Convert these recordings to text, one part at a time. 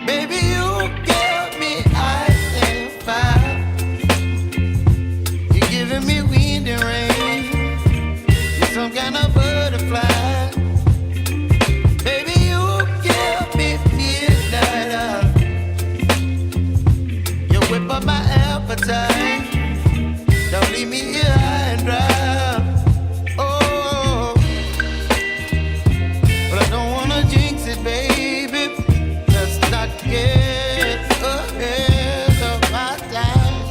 Baby, you give me ice and fire. whip up my appetite. Don't leave me here high and dry. Oh, but I don't wanna jinx it, baby. Let's not get ahead of my time.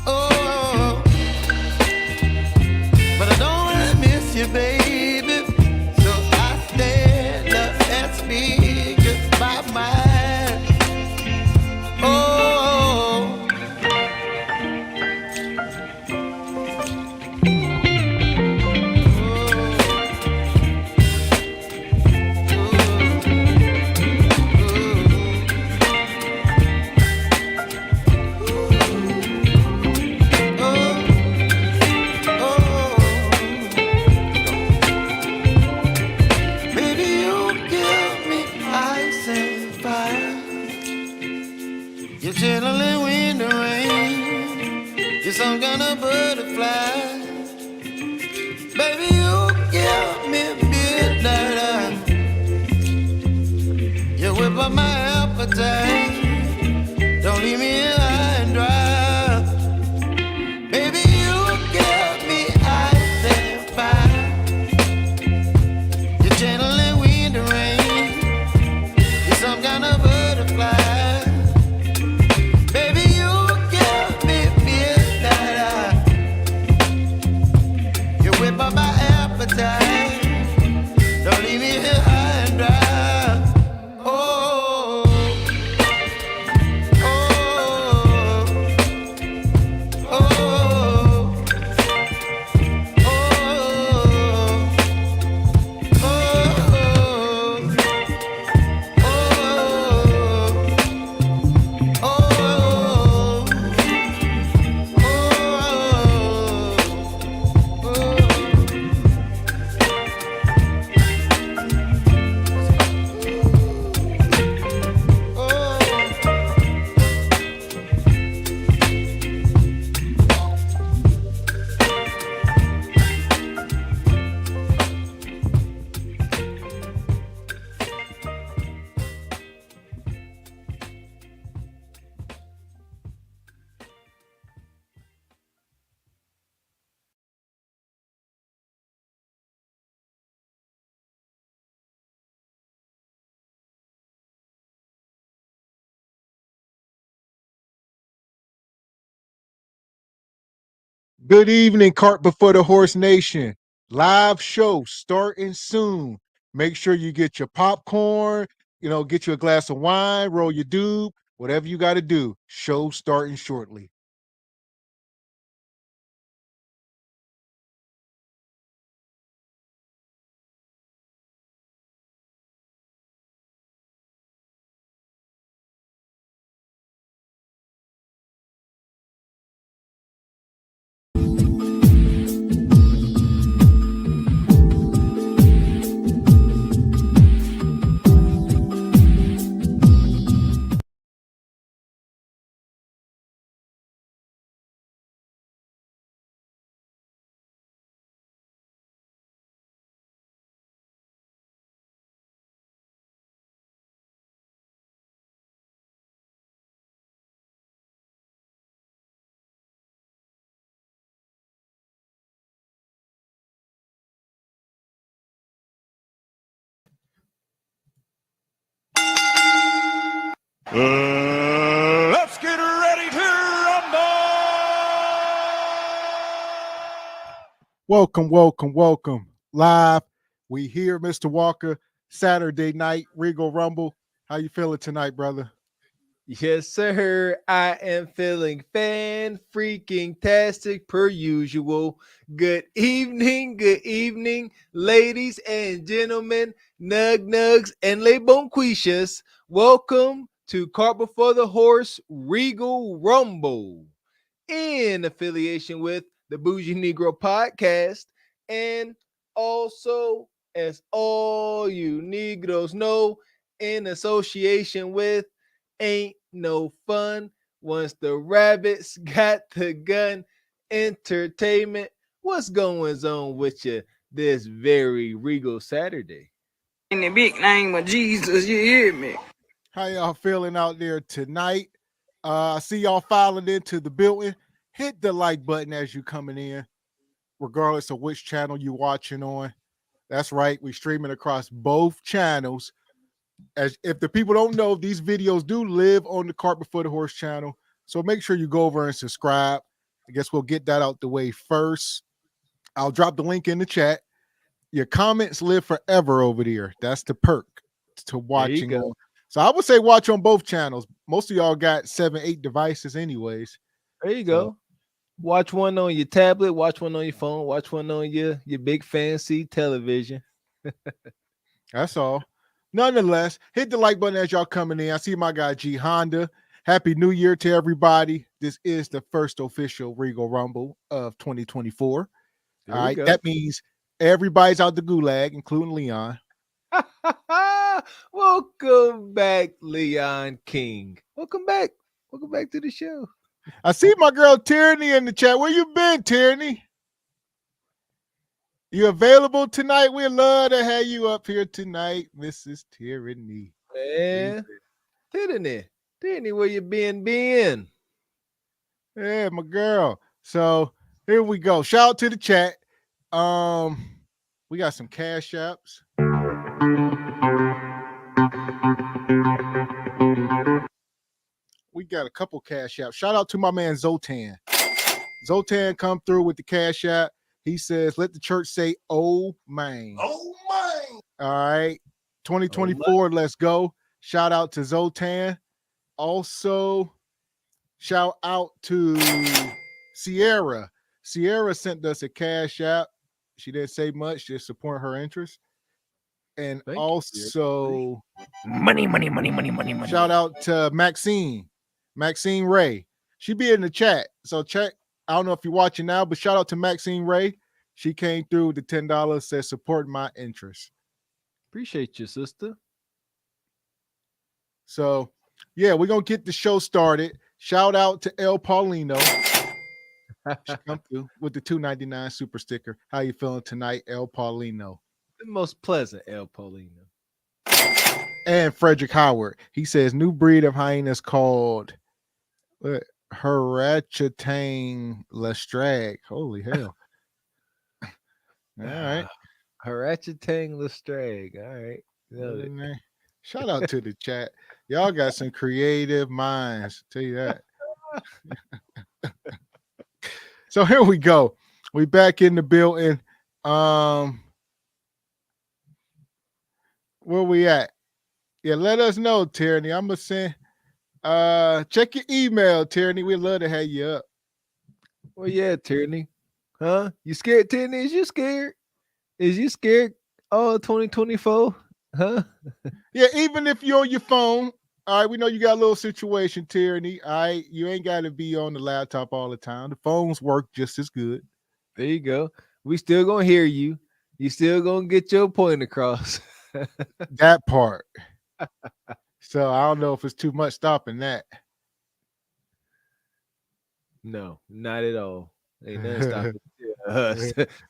Oh, but I don't wanna miss you, baby. So I stand up and speak just my mind. Oh. You're channeling wind and rain. You're some kind of butterfly. Baby, you give me midnight. You whip up my appetite. Don't leave me here high and dry. Baby, you give me ice and fire. You're channeling wind and rain. You're some kind of butterfly. My appetite. Don't leave me here high and dry. Oh, oh, oh, oh, Good evening, Cart Before the Horse Nation. Live show starting soon. Make sure you get your popcorn, get you a glass of wine, roll your doob, whatever you got to do. Show starting shortly. Let's get ready to rumble! Welcome. Live. We here, Mr. Walker, Saturday night, Regal Rumble. How you feeling tonight, brother? Yes, sir. I am feeling fan-freaking-tastic per usual. Good evening, ladies and gentlemen, nug-nugs, and le bonquishas. Welcome to Cart Before the Horse Regal Rumble, in affiliation with the Bougie Negro Podcast, and also, as all you Negroes know, in association with Ain't No Fun Once the Rabbits Got the Gun Entertainment. What's going on with you this very regal Saturday? In the big name of Jesus, you hear me? How y'all feeling out there tonight? I see y'all filing into the building. Hit the like button as you coming in, regardless of which channel you watching on. That's right. We streaming across both channels. As if the people don't know, these videos do live on the Cart Before the Horse channel. So make sure you go over and subscribe. I guess we'll get that out the way first. I'll drop the link in the chat. Your comments live forever over there. That's the perk to watching on. So I would say watch on both channels. Most of y'all got 7-8 devices anyways. There you go. Watch one on your tablet, watch one on your phone, watch one on your big fancy television. That's all. Nonetheless, hit the like button as y'all coming in. I see my guy G Honda. Happy New Year to everybody. This is the first official Regal Rumble of 2024. All right. That means everybody's out the gulag, including Leon. Welcome back, Leon King. Welcome back. Welcome back to the show. I see my girl Tyranny in the chat. Where you been, Tyranny? You available tonight? We'd love to have you up here tonight, Mrs. Tyranny. Man, Tyranny, where you been? Yeah, my girl. So here we go. Shout out to the chat. We got some cash apps. We got a couple cash apps. Shout out to my man Zotan. Zotan come through with the cash app. He says, let the church say, oh, man. Oh, man. All right. 2024, let's go. Shout out to Zotan. Also, shout out to Sierra. Sierra sent us a cash app. She didn't say much, just support her interest. And also, money. Shout out to Maxine Ray. She be in the chat. So check. I don't know if you're watching now, but shout out to Maxine Ray. She came through with the $10, says support my interest. Appreciate you, sister. So, yeah, we're going to get the show started. Shout out to El Paulino. She come through with the $2.99 super sticker. How you feeling tonight, El Paulino? The most pleasant El Paulino. And Frederick Howard. He says, new breed of hyenas called Harachatang Lestrag. Holy hell. All right. Harachatang Lestrag. All right. Shout out to the chat. Y'all got some creative minds. Tell you that. So here we go. We back in the building. Where we at? Yeah, let us know, Tyranny. I'm gonna send. Check your email, Tyranny. We'd love to have you up. Well, yeah, Tyranny. Huh? You scared, Tyranny? Is you scared? Is you scared? Oh, 2024? Huh? Yeah, even if you're on your phone. All right, we know you got a little situation, Tyranny. All right, you ain't got to be on the laptop all the time. The phones work just as good. There you go. We still gonna hear you. You still gonna get your point across. That part. So I don't know if it's too much stopping that. No, not at all. Ain't nothing stopping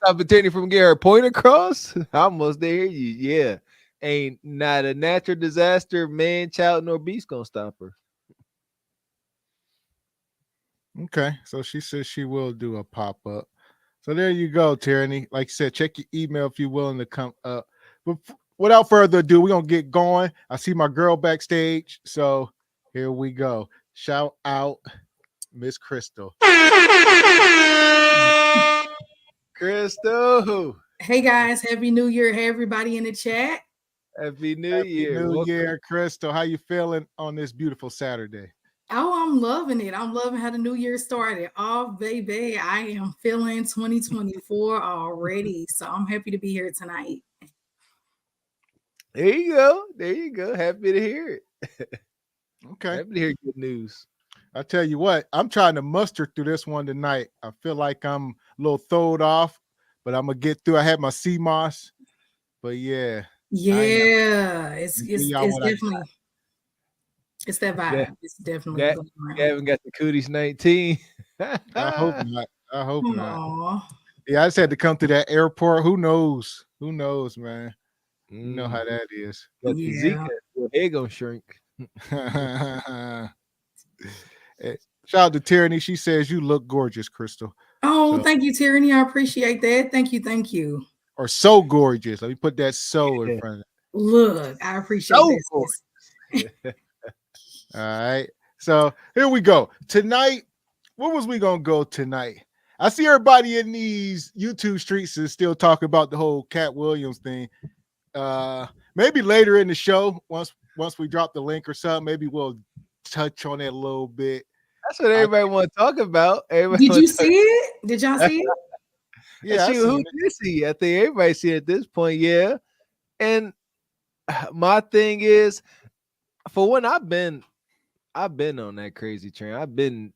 stopping Tierney from getting her point across. I almost there. You, yeah. Ain't not a natural disaster, man, child, nor beast gonna stop her. Okay, so she says she will do a pop-up. So there you go, Tyranny. Like I said, check your email if you're willing to come up. But without further ado, we're going to get going. I see my girl backstage. So here we go. Shout out Miss Crystal. Crystal. Hey, guys. Happy New Year. Hey, everybody in the chat. Happy New Year. New Year, Crystal. How you feeling on this beautiful Saturday? Oh, I'm loving it. I'm loving how the new year started. Oh, baby, I am feeling 2024 already. So I'm happy to be here tonight. There you go. There you go. Happy to hear it. Okay. Happy to hear good news. I tell you what, I'm trying to muster through this one tonight. I feel like I'm a little throwed off, but I'm going to get through. I had my CMOS, but yeah. Yeah, it's definitely. It's that vibe. Yeah. It's definitely. Gavin got the cooties 19. I hope not. I hope Aww. not. Yeah, I just had to come to that airport. Who knows? Who knows, man? You know how that is. Got the Zika. Your head gonna shrink. Shout out to Tyranny. She says you look gorgeous, Crystal. Oh, thank you, Tyranny. I appreciate that. Thank you. Or so gorgeous. Let me put that so in front of it. Look, I appreciate this. All right. So here we go. Tonight, where was we gonna go tonight? I see everybody in these YouTube streets is still talking about the whole Katt Williams thing. Maybe later in the show, once we drop the link or something, maybe we'll touch on it a little bit. That's what everybody want to talk about. Did you see it? Did y'all see it? Yeah, who did see it? I think everybody see it at this point. Yeah, and my thing is, for when I've been on that crazy train. I've been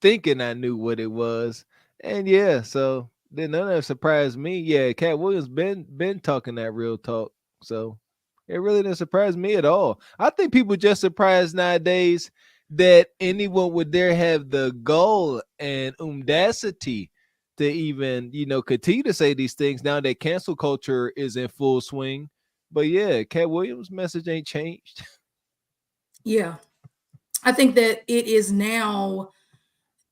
thinking I knew what it was, and yeah, so then none of that surprised me. Yeah, Katt Williams been talking that real talk, so it really didn't surprise me at all. I think people just surprised nowadays that anyone would dare have the goal and audacity to even, continue to say these things now that cancel culture is in full swing. But yeah, Katt Williams' message ain't changed. Yeah. I think that it is now,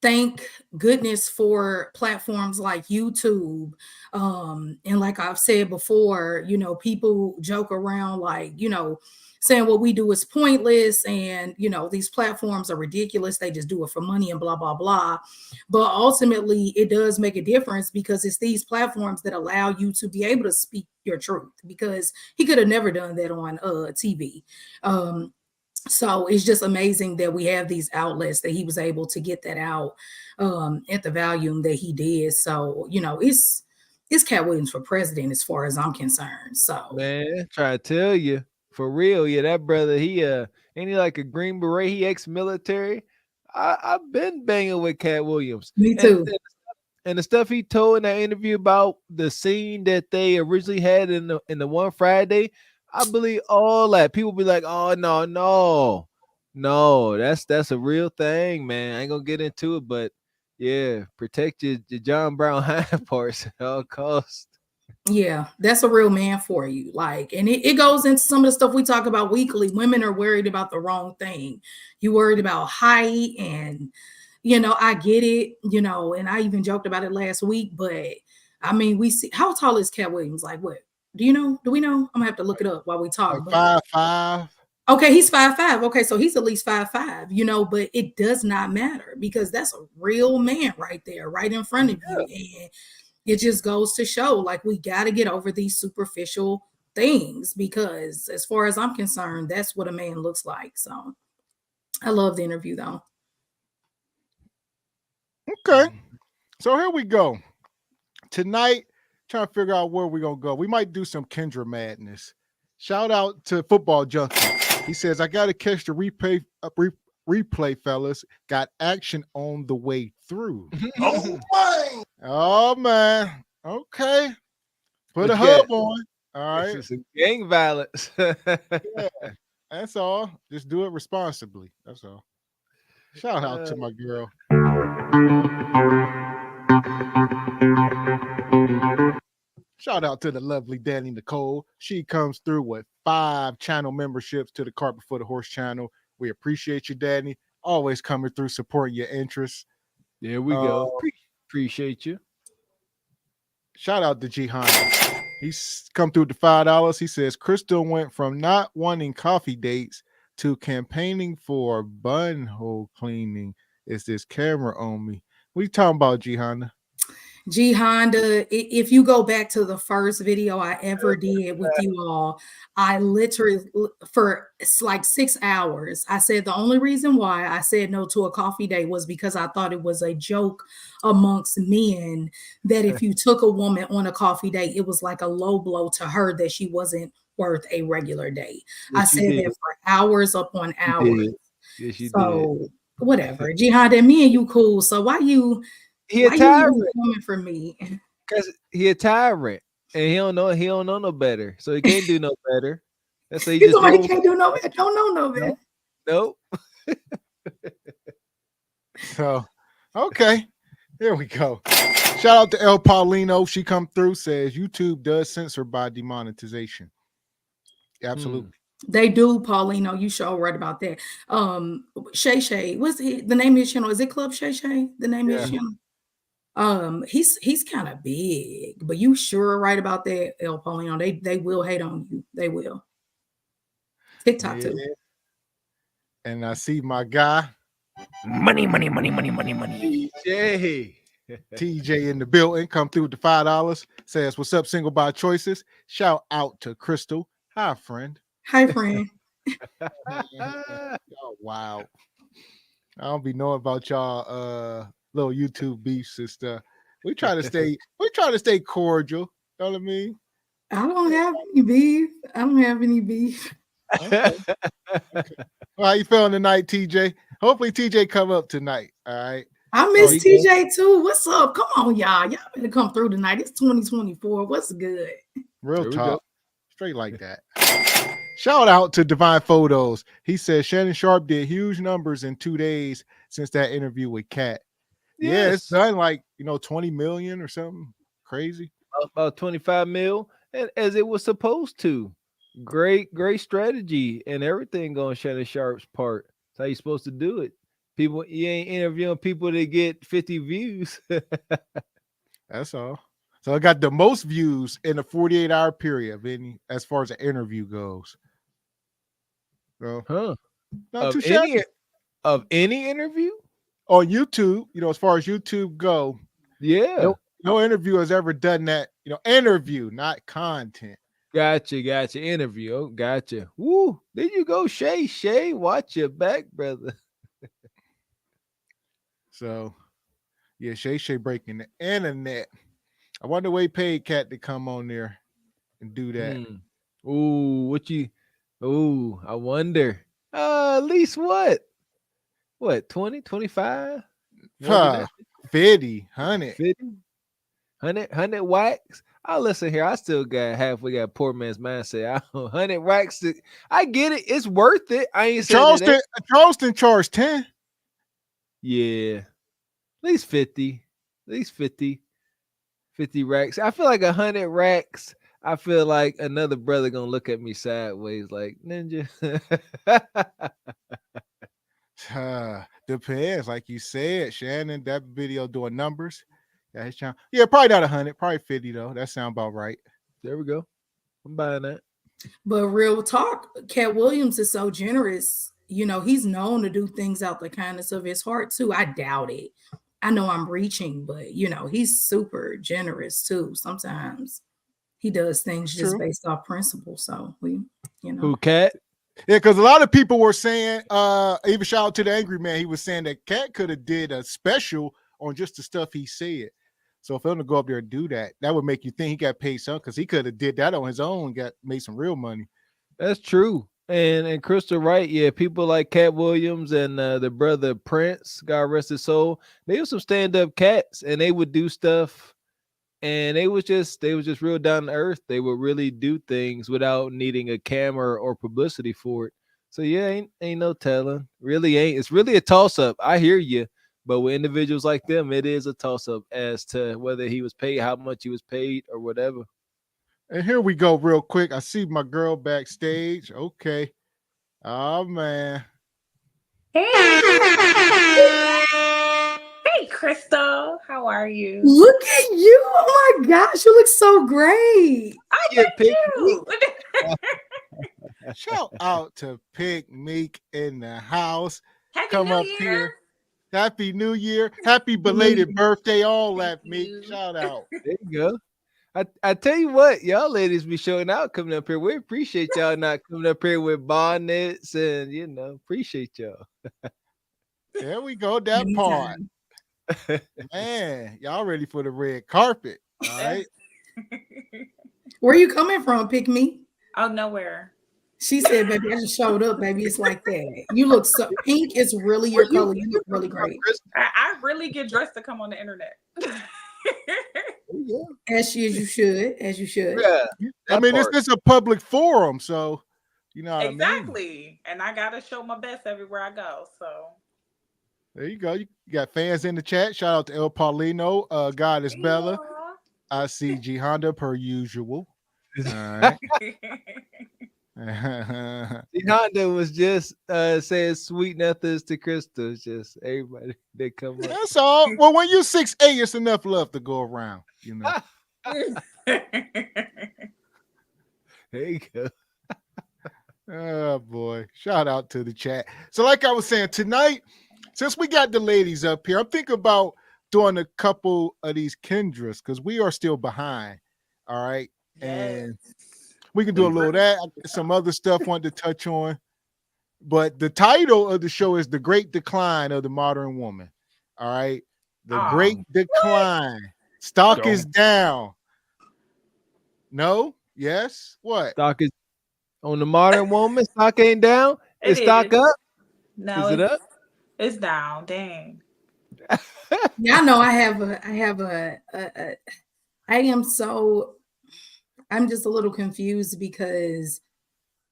thank goodness for platforms like YouTube. And like I've said before, people joke around like, saying what we do is pointless and, these platforms are ridiculous. They just do it for money and blah, blah, blah. But ultimately, it does make a difference because it's these platforms that allow you to be able to speak your truth, because he could have never done that on TV. So it's just amazing that we have these outlets that he was able to get that out at the volume that he did. So, it's Katt Williams for president as far as I'm concerned. So, man, try to tell you. For real, yeah, that brother, he ain't he like a Green Beret? He ex-military. I've been banging with Katt Williams. Me too. And the stuff he told in that interview about the scene that they originally had in the one Friday, I believe all that. People be like, "Oh no, that's a real thing, man." I ain't gonna get into it, but yeah, protect your John Brown hind parts at all costs. Yeah, that's a real man for you. Like, and it goes into some of the stuff we talk about weekly. Women are worried about the wrong thing. You worried about height, and I get it, and I even joked about it last week, but I mean, we see, how tall is Katt Williams? Like, what? Do we know? I'm gonna have to look it up while we talk. 5'5". Okay, he's 5'5". Okay, so he's at least 5'5", but it does not matter because that's a real man right there, right in front of you. And it just goes to show, like, we got to get over these superficial things because as far as I'm concerned, that's what a man looks like. So I love the interview though. Okay. So here we go. Tonight, trying to figure out where we're going to go. We might do some Kendra madness. Shout out to Football Junkie. He says, I got to catch the replay, fellas. Got action on the way through. Oh, man. Okay. Put a hub on. All right. This is gang violence. Yeah, that's all. Just do it responsibly. That's all. Shout out to my girl. Shout out to the lovely Danny Nicole. She comes through with 5 channel memberships to the Cart Before the Horse channel. We appreciate you, Danny. Always coming through, supporting your interests. There we go. Appreciate you. Shout out to G Honda. He's come through the $5. He says Crystal went from not wanting coffee dates to campaigning for bun hole cleaning. Is this camera on me? What are you talking about, G Honda? G Honda, if you go back to the first video I ever did with you all, I literally, for like 6 hours, I said the only reason why I said no to a coffee date was because I thought it was a joke amongst men that if you took a woman on a coffee date, it was like a low blow to her that she wasn't worth a regular date. I said that for hours upon hours. Yes, you did. Whatever. G Honda, me and you cool. So why you coming for me? Because he a tyrant and he don't know no better. So he can't do no better. That's what he just can't do no better. Don't know no better. Nope. So okay. Here we go. Shout out to El Paulino. She come through, says YouTube does censor by demonetization. Absolutely. They do, Paulino. You sure right about that. Shay Shay, what's the name of his channel? Is it Club Shay Shay? The name of his channel? He's kind of big, but you sure right about that, El Paulino. They will hate on you. They will. TikTok too. And I see my guy, Money. TJ in the building, come through with the $5. Says, "What's up, single by choices?" Shout out to Crystal. Hi, friend. Hi, friend. Oh, wow. I don't be knowing about y'all little YouTube beefs and stuff. We try to stay cordial. You know what I mean? I don't have any beef. Okay. Well, how you feeling tonight, TJ? Hopefully TJ come up tonight. All right. I miss TJ too. What's up? Come on, y'all. Y'all better come through tonight. It's 2024. What's good? Real talk. Straight like that. Shout out to Divine Photos. He says Shannon Sharp did huge numbers in 2 days since that interview with Katt. Yes. Yeah, it's done like 20 million or something crazy. About 25 mil, and as it was supposed to. Great strategy and everything on Shannon Sharp's part. That's how you're supposed to do it. People, you ain't interviewing people that get 50 views. That's all. So I got the most views in a 48-hour period of any, as far as the interview goes. So, not too shabby. Of any interview on YouTube, as far as YouTube go. Yeah. No interview has ever done that. Interview, not content. Gotcha. Interview. Oh, gotcha. Woo. There you go, Shay. Shay, watch your back, brother. So, yeah, Shay breaking the internet. I wonder why he paid Katt to come on there and do that. I wonder. At least what? What, 20, 25? 50, 100. 100 wax? Oh, listen here. I still got poor man's mindset. 100 wax. I get it. It's worth it. I ain't saying Charleston charged 10. Yeah. At least 50. 50 racks. I feel like 100 racks. I feel like another brother gonna look at me sideways like, Ninja. Depends. Like you said, Shannon, that video doing numbers. Yeah, his channel. Yeah, probably not 100, probably 50 though. That sounds about right. There we go. I'm buying that. But real talk, Katt Williams is so generous. He's known to do things out the kindness of his heart too. I doubt it. I know I'm reaching, but he's super generous too. Sometimes he does things just based off principle. So Who, Katt? Yeah, because a lot of people were saying, even shout out to the Angry Man, he was saying that Katt could have did a special on just the stuff he said. So for him to go up there and do that, that would make you think he got paid some, because he could have did that on his own and made some real money. That's true. And Crystal, right? Yeah, people like Katt Williams and the brother Prince, God rest his soul, they were some stand-up cats, and they would do stuff, and they was just real down to earth. They would really do things without needing a camera or publicity for it. So yeah, ain't no telling. Really ain't. It's really a toss-up. I hear you. But with individuals like them, it is a toss-up as to whether he was paid, how much he was paid, or whatever. And here we go real quick. I see my girl backstage. Okay. Oh, man. Hey, Crystal. How are you? Look at you. Oh, my gosh. You look so great. Oh, thank you. Shout out to Pick Meek in the house. Happy New Year. Here. Happy New Year. Happy belated birthday. All that, Meek. Shout out. There you go. I tell you what, y'all ladies be showing out coming up here. We appreciate y'all not coming up here with bonnets and, appreciate y'all. There we go. That part. Man, y'all ready for the red carpet. All right. Where you coming from, Pick Me? Oh, nowhere. She said, baby, I just showed up, baby. It's like that. You look so pink. Is really your color. You look really great. I really get dressed to come on the internet. As you should. Yeah. I mean, this is a public forum, so you know what exactly. I mean? And I gotta show my best everywhere I go. So there you go. You got fans in the chat. Shout out to El Paulino, Goddess Bella. I see G Honda per usual. All right. Honda was just saying sweet nothings to Crystal. It's just everybody they come up. That's all. Well, when you're 6'8", it's enough love to go around, you know. There you go. Oh boy. Shout out to the chat. So like I was saying, tonight, since we got the ladies up here, I'm thinking about doing a couple of these Kendras because we are still behind. All right. And we can do a little of that. Some other stuff wanted to touch on. But the title of the show is The Great Decline of the Modern Woman. All right. The Great Decline. Stock is down. No? Yes? What? Stock is on the Modern Woman. Stock ain't down. Is stock up? No, is it up? It's down. Dang. Yeah, I know. I'm just a little confused because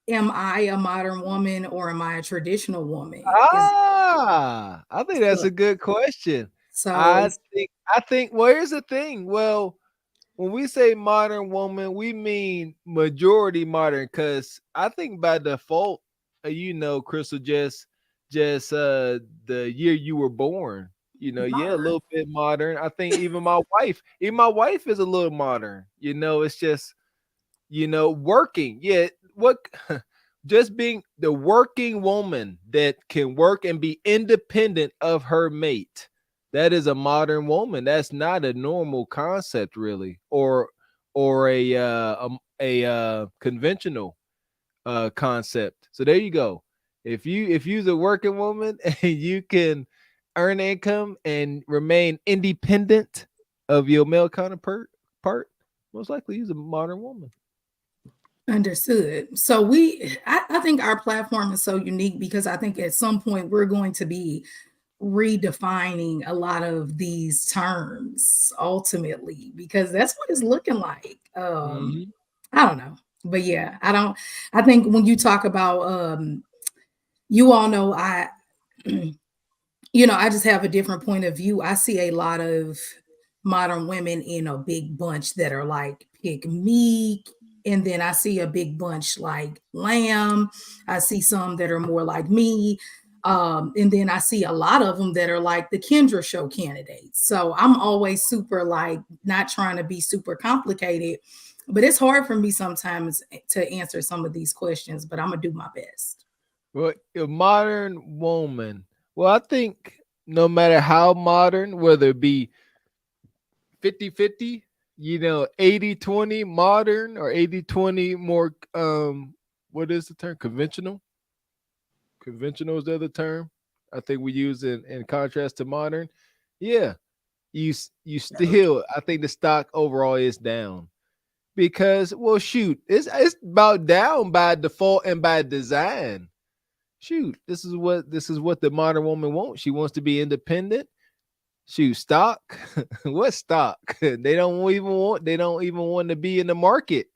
am I a modern woman or am I a traditional woman? I think that's a good question. So I think well, here's the thing. Well, when we say modern woman, we mean majority modern, because I think by default, Crystal, just the year you were born, a little bit modern. I think even my wife is a little modern. It's just, working. Yeah, just being the working woman that can work and be independent of her mate. That is a modern woman. That's not a normal concept, really, or a conventional concept. So there you go. If you're a working woman and you can earn income and remain independent of your male counterpart, most likely you're a modern woman. Understood. So I think our platform is so unique because I think at some point we're going to be redefining a lot of these terms ultimately, because that's what it's looking like. I don't know, but yeah, I think when you talk about you all know I just have a different point of view. I see a lot of modern women in a big bunch that are like pick me, and then I see a big bunch like lamb. I see some that are more like me. And then I see a lot of them that are like the Kendra show candidates. So I'm always super like not trying to be super complicated, but it's hard for me sometimes to answer some of these questions, but I'm gonna do my best. Well, a modern woman. Well, I think no matter how modern, whether it be 50-50, 80-20 modern or 80-20 more, what is the term? Conventional? Conventional is the other term I think we use in contrast to modern. Yeah, you still, I think the stock overall is down because, well, shoot, it's about down by default and by design. Shoot, this is what the modern woman wants. She wants to be independent. Shoot, stock. What stock? They don't even want to be in the market.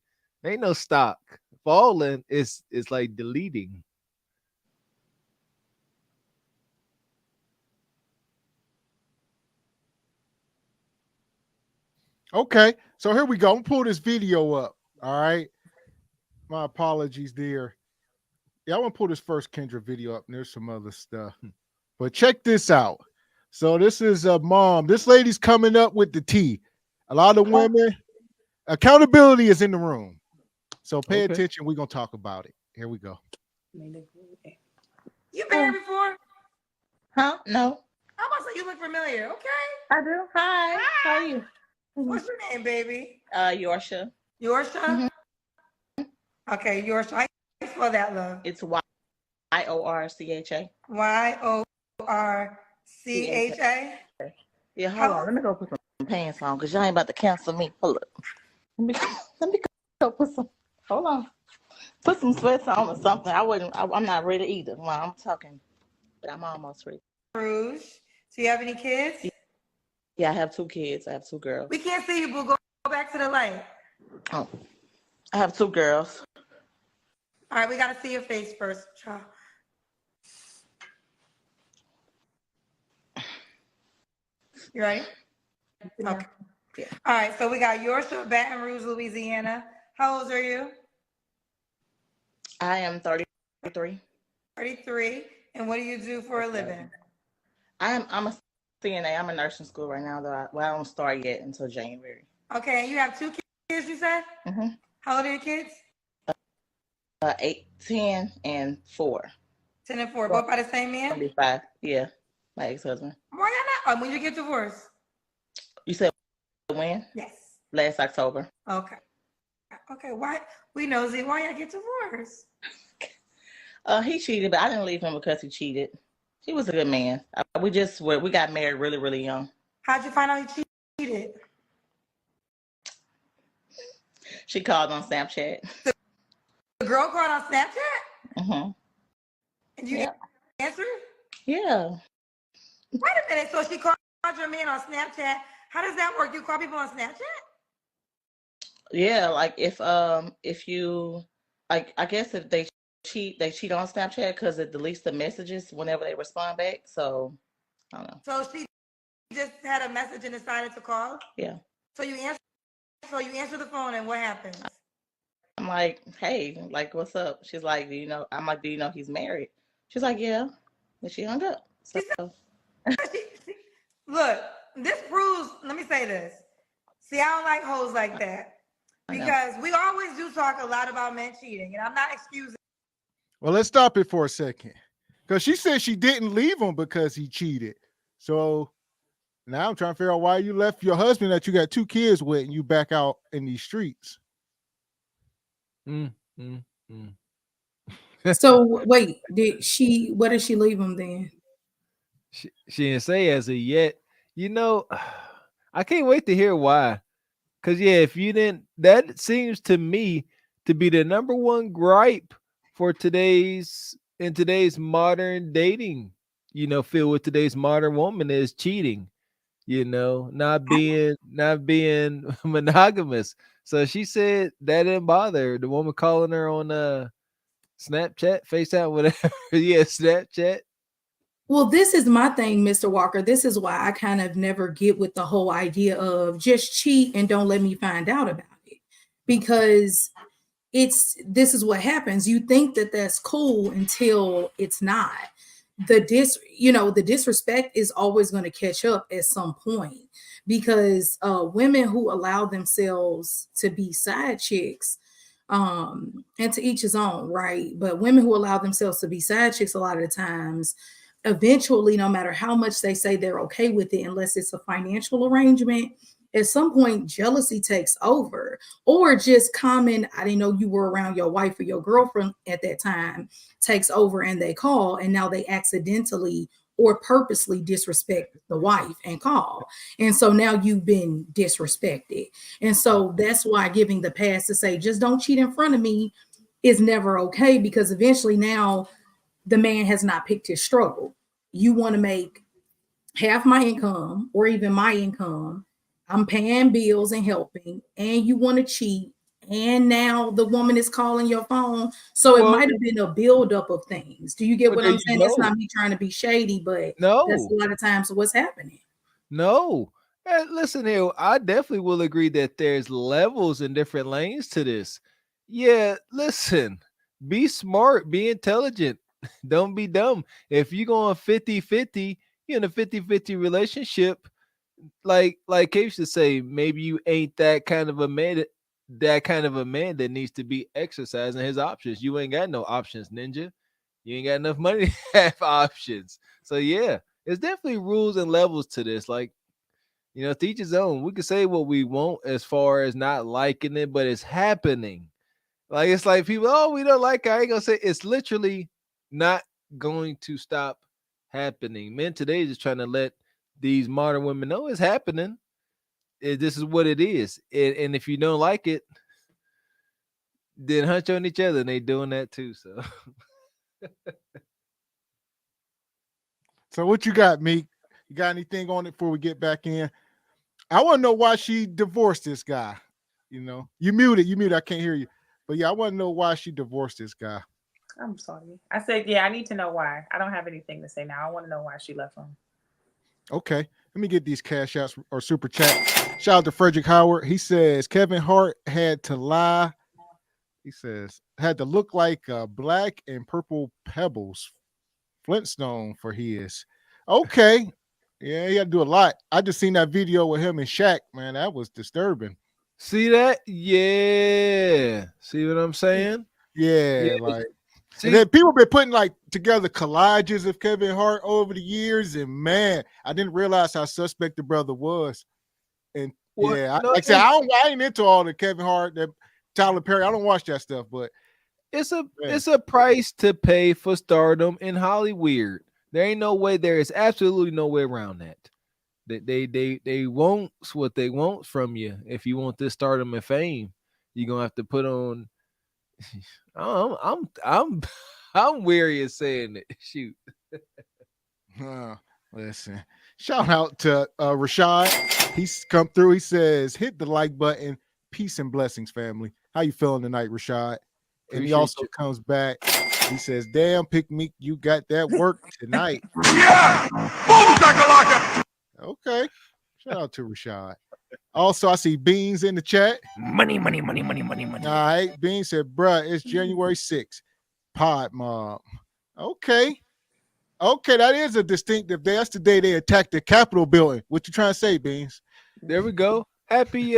Ain't no stock. Falling is like deleting. Okay, so here we go. I'm gonna pull this video up. All right, my apologies there. Yeah, I want to pull this first Kendra video up, and there's some other stuff. But check this out. So this is a mom. This lady's coming up with the tea. A lot of women, accountability is in the room. So pay attention. We're gonna talk about it. Here we go. You been here before? Huh? No. I must say you look familiar. Okay. I do. Hi. How are you? What's your name, baby? Yorsha. Yorsha? Mm-hmm. Okay, Yorsha. How you spell that, love? It's Y-O-R-C-H-A. Y-O-R-C-H-A? Yeah, hold on. Let me go put some pants on because y'all ain't about to cancel me. Hold up. Let me go put some. Hold on. Put some sweats on or something. I'm not ready either while I'm talking, but I'm almost ready. Rouge. Do you have any kids? Yeah, I have 2 kids. I have 2 girls. We can't see you, boo. Go back to the light. Oh, I have 2 girls. All right, we got to see your face first, child. You ready? Okay. Yeah. All right, so we got Yorsha, Baton Rouge, Louisiana. How old are you? I am 33. 33. And what do you do for a living? I'm a CNA. I'm in nursing school right now, though. I don't start yet until January. Okay, and you have 2 kids, you said? Mm-hmm. How old are your kids? 8, 10, and 4. 10 and 4. Both by the same man? 25. Yeah, my ex-husband. Why y'all not? When you get divorced? You said when? Yes. Last October. Okay. Okay, why? We nosy. Why y'all get divorced? He cheated, but I didn't leave him because he cheated. He was a good man. We got married really, really young. How'd you find out he cheated? She called on Snapchat. The girl called on Snapchat? Mm-hmm. And you answered? Yeah. Wait a minute. So she called your man on Snapchat. How does that work? You call people on Snapchat? Yeah, like if you like, I guess if they cheat on Snapchat because it deletes the messages whenever they respond back. So I don't know. So she just had a message and decided to call? Yeah. So you answer the phone and what happens? I'm like, hey, like, what's up? She's like, do you know he's married? She's like, yeah. And she hung up. So Look, this proves, let me say this. See, I don't like hoes like that. Because we always do talk a lot about men cheating, and I'm not excusing. Well, let's stop it for a second. Because she said she didn't leave him because he cheated. So now I'm trying to figure out why you left your husband that you got 2 kids with and you back out in these streets. So wait, what did she leave him then? She didn't say as of yet. You know, I can't wait to hear why. Because, yeah, if you didn't, that seems to me to be the number one gripe for today's modern dating, field with today's modern woman is cheating, not being monogamous. So she said that didn't bother her. The woman calling her on Snapchat, FaceTime, whatever. Yeah, Snapchat. Well, this is my thing, Mr. Walker. This is why I kind of never get with the whole idea of just cheat and don't let me find out about it. Because this is what happens. You think that that's cool until it's not. The disrespect is always going to catch up at some point, because women who allow themselves to be side chicks, and to each his own, right? But women who allow themselves to be side chicks a lot of the times, eventually, no matter how much they say they're okay with it, unless it's a financial arrangement, at some point jealousy takes over, or just common, I didn't know you were around your wife or your girlfriend at that time, takes over, and they call, and now they accidentally or purposely disrespect the wife and call. And so now you've been disrespected. And so that's why giving the pass to say, just don't cheat in front of me is never okay, because eventually now the man has not picked his struggle. You want to make half my income or even my income. I'm paying bills and helping, and you want to cheat. And now the woman is calling your phone. So it might have been a buildup of things. Do you get what I'm saying? That's not me trying to be shady, but that's a lot of times what's happening. No. Listen here, I definitely will agree that there's levels and different lanes to this. Yeah, listen, be smart, be intelligent. Don't be dumb. If you're going 50-50, you're in a 50-50 relationship, like Kate used to say, maybe you ain't that kind of a man that needs to be exercising his options. You ain't got no options, ninja. You ain't got enough money to have options. So yeah, there's definitely rules and levels to this. Like, to each his own. We can say what we want as far as not liking it, but it's happening. Like, it's like people, oh, we don't like it. I ain't gonna say. It's literally not going to stop happening. Men today is just trying to let these modern women know it's happening. This is what it is. And if you don't like it, then hunch on each other, and they doing that too. So So what you got, Meek? You got anything on it before we get back in? I want to know why she divorced this guy. You muted. I can't hear you. But yeah, I want to know why she divorced this guy. I'm sorry. I said, yeah, I need to know why. I don't have anything to say now. I want to know why she left him. Okay. Let me get these cash outs or super chat. Shout out to Frederick Howard. He says Kevin Hart had to lie. He says had to look like black and purple pebbles, Flintstone for his. Okay, yeah, he had to do a lot. I just seen that video with him and Shaq. Man, that was disturbing. See that? Yeah. See what I'm saying? Yeah, like. See, and then people been putting like together collages of Kevin Hart over the years, and man, I didn't realize how suspect the brother was. And yeah, like I said, I ain't into all the Kevin Hart, that Tyler Perry. I don't watch that stuff, but it's a price to pay for stardom in Hollywood. There ain't no way. There is absolutely no way around that. They want what they want from you. If you want this stardom and fame, you're gonna have to put on. I'm weary of saying it. Shoot. Listen. Shout out to Rashad. He's come through. He says, hit the like button. Peace and blessings, family. How you feeling tonight, Rashad? And he also comes back. He says, damn, Pick Meek, you got that work tonight. Yeah! Boom, shakalaka! Okay. Shout out to Rashad. Also, I see Beans in the chat. Money. All right. Beans said, bruh, it's January 6th. Pod Mom. Okay. Okay, that is a distinctive day. That's the day they attacked the Capitol building. What you trying to say, Beans? There we go. Happy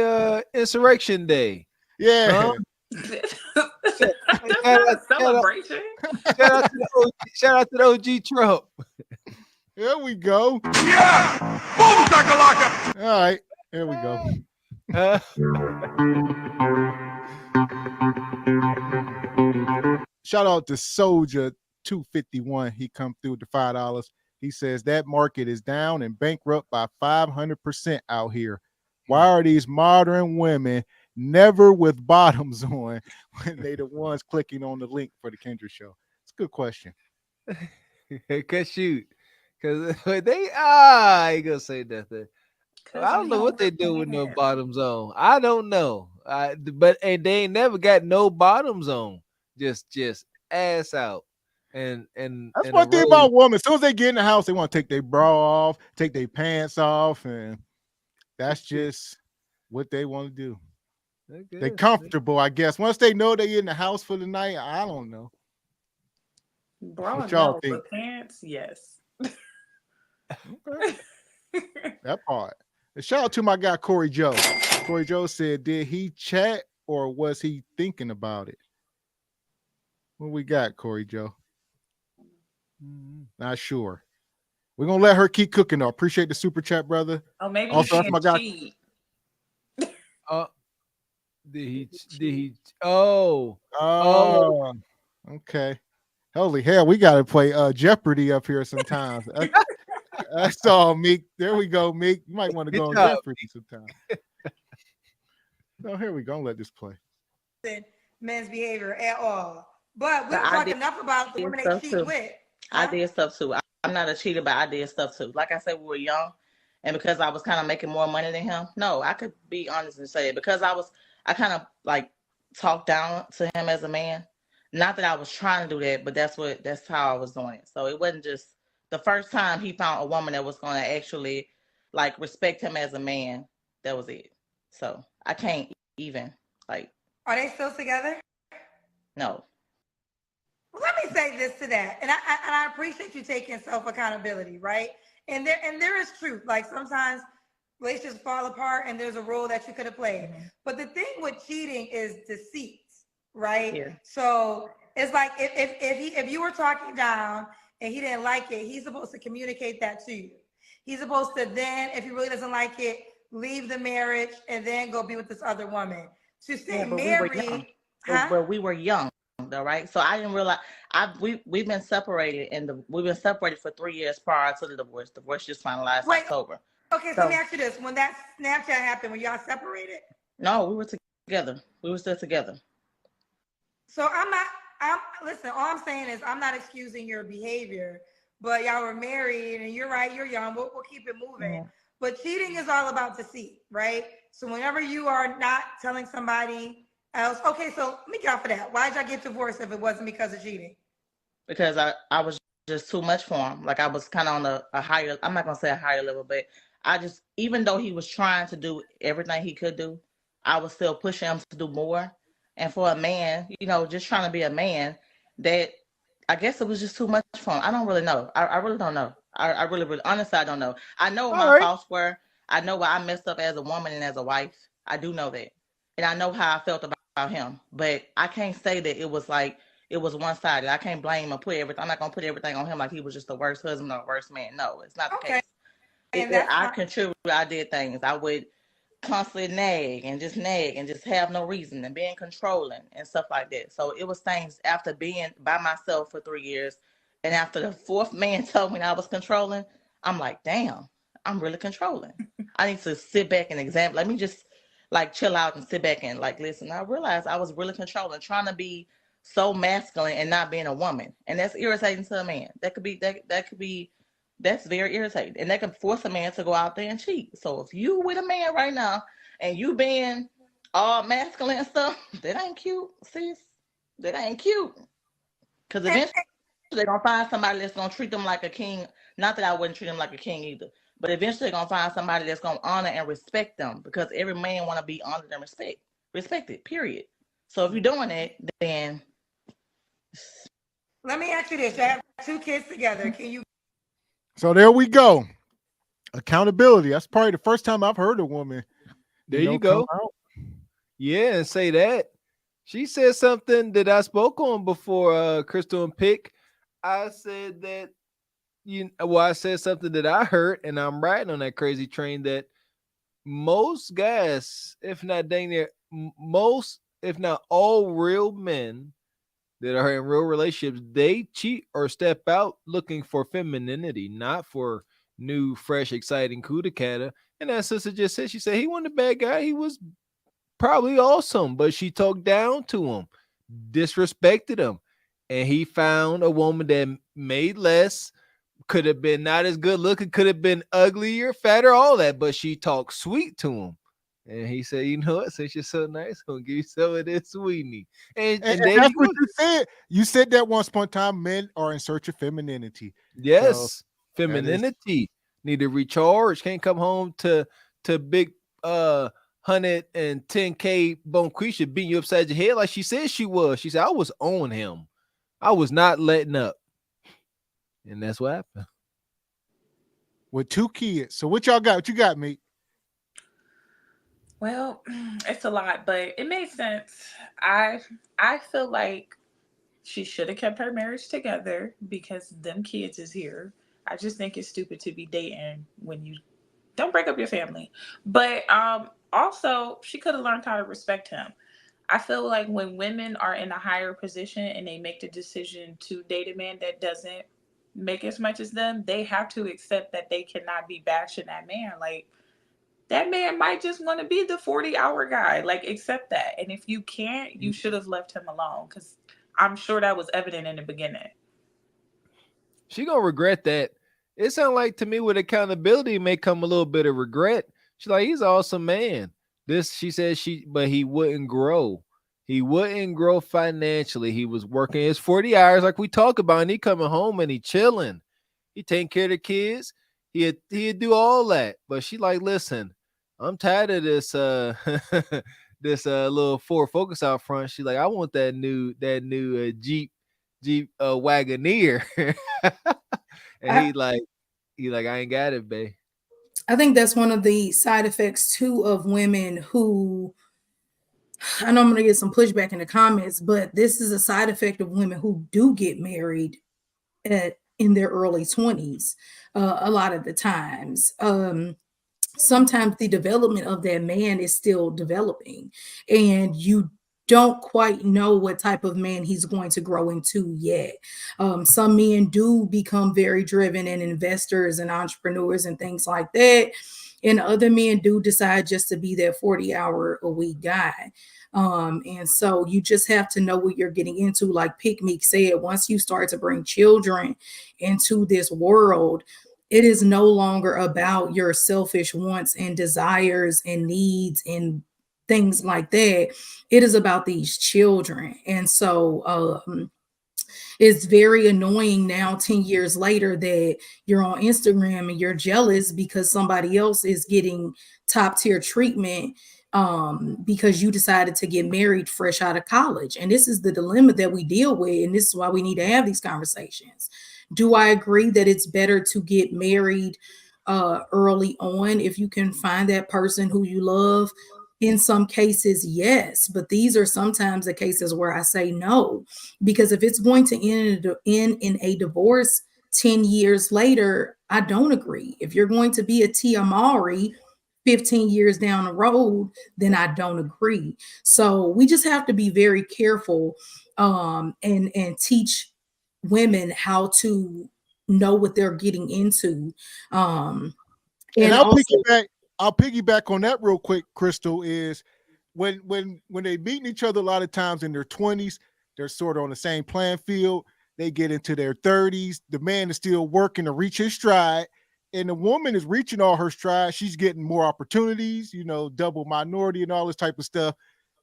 Insurrection Day. Yeah. Celebration. Shout out to the OG Trump. There we go. Yeah! Boom, shakalaka! All right. There we go. Shout out to Soldier 251. He come through with the $5. He says that market is down and bankrupt by 500% out here. Why are these modern women never with bottoms on when they the ones clicking on the link for the Kendra show? It's a good question. Cause they I ain't gonna say nothing. I don't know what they do with no bottoms on. I don't know. But they ain't never got no bottoms on. Just ass out. And that's one thing about women. As soon as they get in the house, they want to take their bra off, take their pants off, and that's just what they want to do. They're comfortable, I guess. Once they know they're in the house for the night, I don't know. Bra what y'all think? Pants, yes. Okay. That part. And shout out to my guy Corey Joe. Corey Joe said, did he chat or was he thinking about it? What we got, Corey Joe? Not sure. We're gonna let her keep cooking though. Appreciate the super chat, brother. Oh, maybe also that's my guy. Cheat. Did he oh okay. Holy hell, we gotta play Jeopardy up here sometimes. That's all, Meek. There we go, Meek. You might want to go on Jeopardy sometime. So here we go. Let this play. Men's behavior at all. But we talk enough about the women they cheat with. I did stuff too. I'm not a cheater, but I did stuff too. Like I said, we were young, and because I was kind of making more money than him, no, I could be honest and say it. Because I kind of like talked down to him as a man. Not that I was trying to do that, but that's how I was doing it. So it wasn't just the first time he found a woman that was going to actually like respect him as a man. That was it. So I can't even like. Are they still together? No. Let me say this to that, and I appreciate you taking self accountability, right? And there is truth. Like sometimes relationships fall apart, and there's a role that you could have played. Mm-hmm. But the thing with cheating is deceit, right? Yeah. So it's like if you were talking down and he didn't like it, he's supposed to communicate that to you. He's supposed to then, if he really doesn't like it, leave the marriage and then go be with this other woman. To stay married, but we were young. Though, right? So I didn't realize we've been separated we've been separated for 3 years prior to the divorce. Divorce just finalized October. Okay, so let me ask you this: when that Snapchat happened, were y'all separated? No, we were together. We were still together. So listen. All I'm saying is I'm not excusing your behavior, but y'all were married, and you're right. You're young. We'll keep it moving. Yeah. But cheating is all about deceit, right? So whenever you are not telling somebody else. Okay, so let me get off of that. Why did y'all get divorced if it wasn't because of cheating? Because I was just too much for him. Like I was kind of on a higher, I'm not going to say a higher level, but I just, even though he was trying to do everything he could do, I was still pushing him to do more. And for a man, just trying to be a man, that I guess it was just too much for him. I don't really know. I really don't know. I really, honestly, I don't know. I know what my faults were. I know what I messed up as a woman and as a wife. I do know that. And I know how I felt about him. But I can't say that it was like, it was one-sided. I can't blame or put everything. I'm not going to put everything on him like he was just the worst husband or the worst man. No, it's not the case. And I contributed. I did things. I would constantly nag and just have no reason and being controlling and stuff like that. So it was things after being by myself for 3 years, and after the fourth man told me I was controlling, I'm like, damn, I'm really controlling. I need to sit back and examine. Let me just like chill out and sit back and like listen. I realized I was really controlling, trying to be so masculine and not being a woman, and that's irritating to a man. That's very irritating, and that can force a man to go out there and cheat. So if you with a man right now and you being all masculine and stuff, that ain't cute, sis. That ain't cute. Because eventually they're gonna find somebody that's gonna treat them like a king. Not that I wouldn't treat them like a king either, but eventually they're gonna find somebody that's gonna honor and respect them, because every man want to be honored and respected. Period. So if you're doing it, then let me ask you this: you have 2 kids together. Can you? So there we go. Accountability. That's probably the first time I've heard a woman. There you go. Yeah, and say that. She said something that I spoke on before, Crystal and Pick. I said that, I said something that I heard, and I'm riding on that crazy train, that most guys, if not dang near most, if not all real men that are in real relationships, they cheat or step out looking for femininity, not for new, fresh, exciting Katt. And that sister just said, she said he wasn't a bad guy. He was probably awesome, but she talked down to him, disrespected him. And he found a woman that made less, could have been not as good looking, could have been uglier, fatter, all that, but she talked sweet to him. And he said, you know what, since you're so nice, I'm going to give you some of this sweetie. And that's what you said. You said that once upon a time, men are in search of femininity. Yes, so femininity. Need to recharge. Can't come home to big 110K Bonquisha beating you upside your head like she said she was. She said, I was on him. I was not letting up. And that's what happened. With 2 kids. So what y'all got? What you got, mate? Well, it's a lot, but it makes sense. I feel like she should have kept her marriage together because them kids is here. I just think it's stupid to be dating when you don't break up your family. But also, she could have learned how to respect him. I feel like when women are in a higher position and they make the decision to date a man that doesn't make as much as them, they have to accept that they cannot be bashing that man. Like, that man might just want to be the 40-hour guy. Like, accept that. And if you can't, you should have left him alone, because I'm sure that was evident in the beginning. She gonna regret that. It sounds like to me with accountability may come a little bit of regret. She's like, he's an awesome man. She said but he wouldn't grow. He wouldn't grow financially. He was working his 40 hours like we talk about, and he coming home and he chilling. He taking care of the kids. He'd do all that. But she like, listen, I'm tired of this this little Ford Focus out front. She's like, I want that new Jeep Wagoneer. And he like, I ain't got it, babe. I think that's one of the side effects too of women who, I know I'm going to get some pushback in the comments, but this is a side effect of women who do get married in their early 20s. A lot of the times, sometimes the development of that man is still developing, and you don't quite know what type of man he's going to grow into yet. Some men do become very driven and investors and entrepreneurs and things like that. And other men do decide just to be that 40-hour-a-week guy. And so you just have to know what you're getting into. Like Pick Meek said, once you start to bring children into this world, it is no longer about your selfish wants and desires and needs and things like that. It is about these children. And so it's very annoying now, 10 years later, that you're on Instagram and you're jealous because somebody else is getting top tier treatment because you decided to get married fresh out of college. And this is the dilemma that we deal with. And this is why we need to have these conversations. Do I agree that it's better to get married early on if you can find that person who you love? In some cases, yes, but these are sometimes the cases where I say no, because if it's going to end in a divorce 10 years later, I don't agree. If you're going to be a Tia Mowry 15 years down the road, then I don't agree. So we just have to be very careful and teach women how to know what they're getting into. And I'll also, piggyback on that real quick, Crystal, is when they meeting each other a lot of times in their 20s, they're sort of on the same playing field. They get into their 30s. The man is still working to reach his stride, and the woman is reaching all her stride. She's getting more opportunities, double minority and all this type of stuff.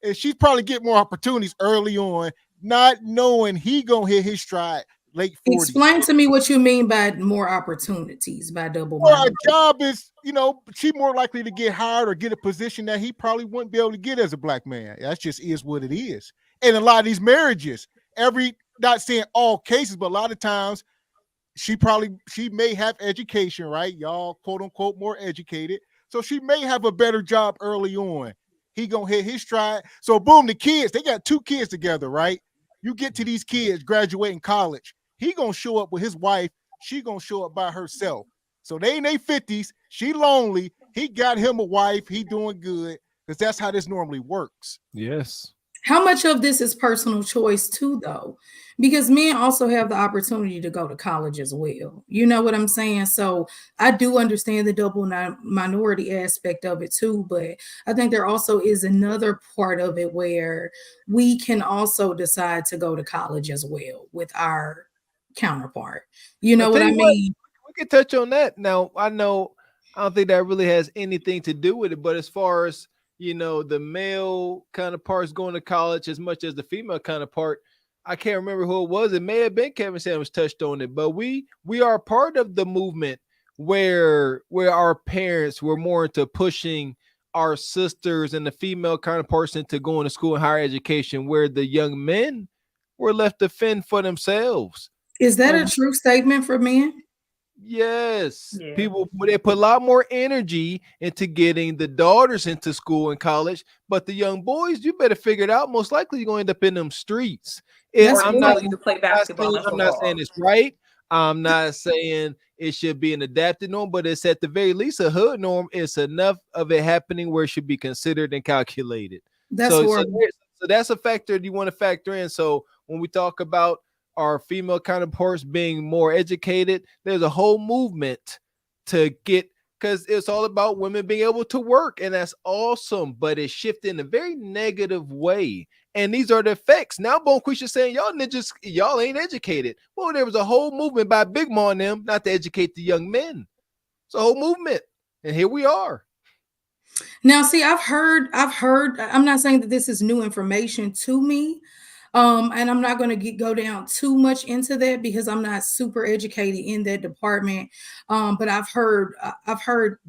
And she's probably getting more opportunities early on, not knowing he gonna hit his stride late 40s. Explain to me what you mean by more opportunities, by double Well, minority. a job is, she more likely to get hired or get a position that he probably wouldn't be able to get as a black man. That just is what it is. And a lot of these marriages, not saying all cases, but a lot of times she may have education, right? Y'all quote unquote more educated. So she may have a better job early on. He gonna hit his stride. So boom, the kids, they got 2 kids together, right? You get to these kids graduating college. He gonna show up with his wife. She gonna show up by herself. So they in their 50s. She lonely. He got him a wife. He doing good, because that's how this normally works. Yes. How much of this is personal choice too, though? Because men also have the opportunity to go to college as well. You know what I'm saying? So I do understand the double minority aspect of it too, but I think there also is another part of it where we can also decide to go to college as well with our counterpart. You know what I mean? We can touch on that. Now, I don't think that really has anything to do with it, but as far as the male counterparts going to college as much as the female counterpart, I can't remember who it was. It may have been Kevin Samuels touched on it, but we are part of the movement where our parents were more into pushing our sisters and the female counterparts into going to school and higher education, where the young men were left to fend for themselves. Is that a true statement for men? Yes. Yeah. People, they put a lot more energy into getting the daughters into school and college, but the young boys, you better figure it out. Most likely you're going to end up in them streets. I'm not saying it's right. I'm not saying it should be an adapted norm, but it's at the very least a hood norm. It's enough of it happening where it should be considered and calculated. So that's a factor you want to factor in. So when we talk about our female counterparts being more educated, there's a whole movement to get, because it's all about women being able to work, and that's awesome, but it's shifted in a very negative way. And these are the effects. Now Bonquisha saying y'all ninjas, y'all ain't educated. Well, there was a whole movement by Big Ma and them not to educate the young men. It's a whole movement, and here we are. Now, see, I've heard, I'm not saying that this is new information to me. And I'm not going to go down too much into that because I'm not super educated in that department. But I've heard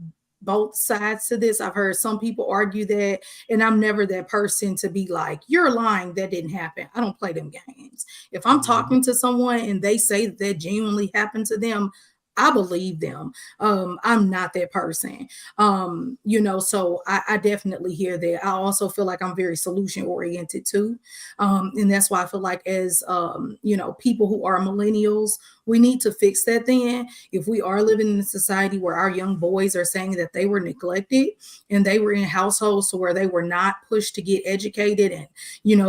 both sides to this. I've heard some people argue that, and I'm never that person to be like, you're lying, that didn't happen. I don't play them games. If I'm talking to someone and they say that genuinely happened to them, I believe them. I'm not that person. So I definitely hear that. I also feel like I'm very solution oriented too. And that's why I feel like as, people who are millennials, we need to fix that then. If we are living in a society where our young boys are saying that they were neglected and they were in households where they were not pushed to get educated, and,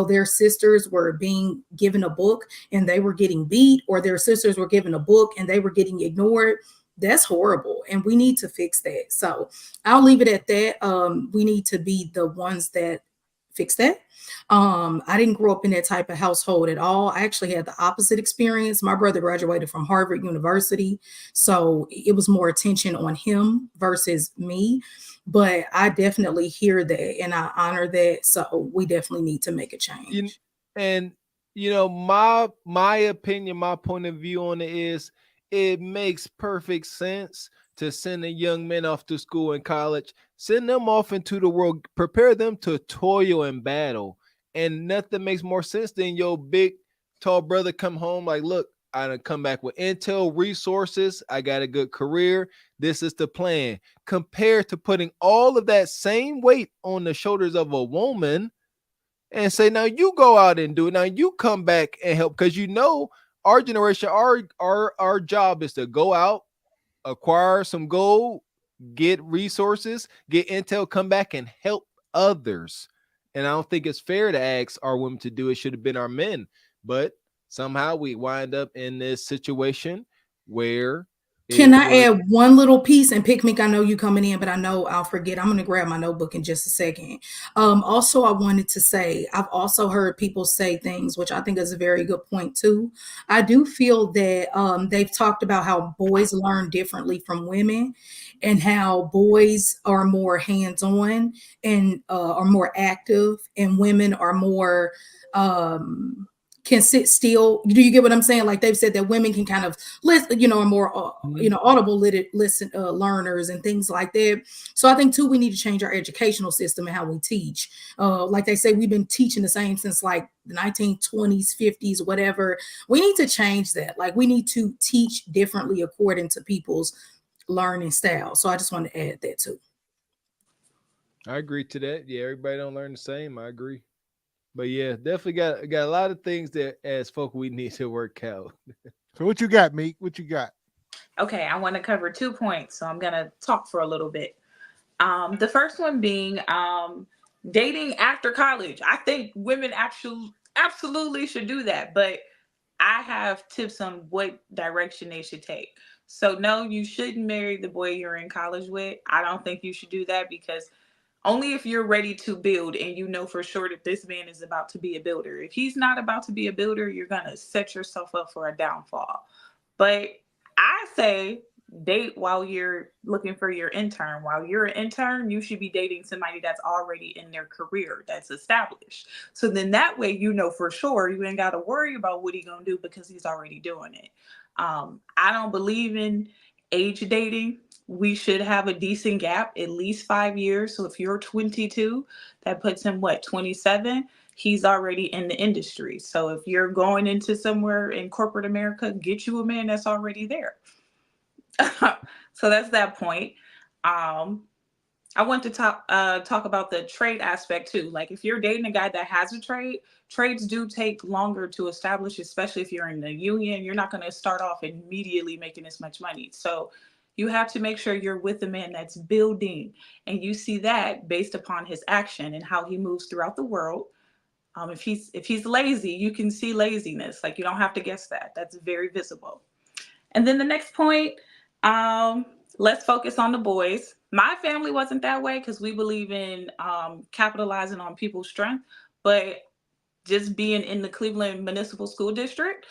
their sisters were being given a book and they were getting beat, or their sisters were given a book and they were getting ignored, that's horrible. And we need to fix that. So I'll leave it at that. We need to be the ones that fix that. I didn't grow up in that type of household at all. I actually had the opposite experience. My brother graduated from Harvard University, so it was more attention on him versus me. But I definitely hear that and I honor that. So we definitely need to make a change. My opinion, my point of view on it is, it makes perfect sense to sending young men off to school and college. Send them off into the world. Prepare them to toil and battle. And nothing makes more sense than your big, tall brother come home like, look, I done come back with intel resources. I got a good career. This is the plan. Compared to putting all of that same weight on the shoulders of a woman and say, now you go out and do it. Now you come back and help. Because our generation, our job is to go out, acquire some gold, get resources, get intel, come back and help others. And I don't think it's fair to ask our women to do it. Should have been our men. But somehow we wind up in this situation where can I add one little piece? And Pick Meek, I know you coming in, but I know I'll forget. I'm going to grab my notebook in just a second. Also, I wanted to say, I've also heard people say things, which I think is a very good point too. I do feel that they've talked about how boys learn differently from women and how boys are more hands-on and are more active and women are more can sit still. Do you get what I'm saying? Like they've said that women can kind of listen, are more, audible learners and things like that. So I think too, we need to change our educational system and how we teach. Like they say, we've been teaching the same since like the 1920s, 50s, whatever. We need to change that. Like we need to teach differently according to people's learning style. So I just want to add that too. I agree to that. Yeah, everybody don't learn the same. I agree. But yeah, definitely got a lot of things that as folk we need to work out. So what you got, Meek? What you got? Okay, I want to cover 2 points, so I'm gonna talk for a little bit. The first one being dating after college. I think women absolutely should do that, but I have tips on what direction they should take. So no, you shouldn't marry the boy you're in college with. I don't think you should do that because only if you're ready to build and you know for sure that this man is about to be a builder. If he's not about to be a builder, you're going to set yourself up for a downfall. But I say date while you're looking for your intern. While you're an intern, you should be dating somebody that's already in their career, that's established. So then that way, you know for sure you ain't got to worry about what he's going to do because he's already doing it. I don't believe in age dating. We should have a decent gap, at least 5 years. So if you're 22, that puts him 27? He's already in the industry. So if you're going into somewhere in corporate America, get you a man that's already there. So that's that point. I want to talk about the trade aspect too. Like if you're dating a guy that has a trade, trades do take longer to establish, especially if you're in the union. You're not going to start off immediately making as much money. So you have to make sure you're with a man that's building, and you see that based upon his action and how he moves throughout the world. If he's lazy, you can see laziness. Like you don't have to guess that. That's very visible. And then the next point, let's focus on the boys. My family wasn't that way because we believe in capitalizing on people's strength, but just being in the Cleveland Municipal School District,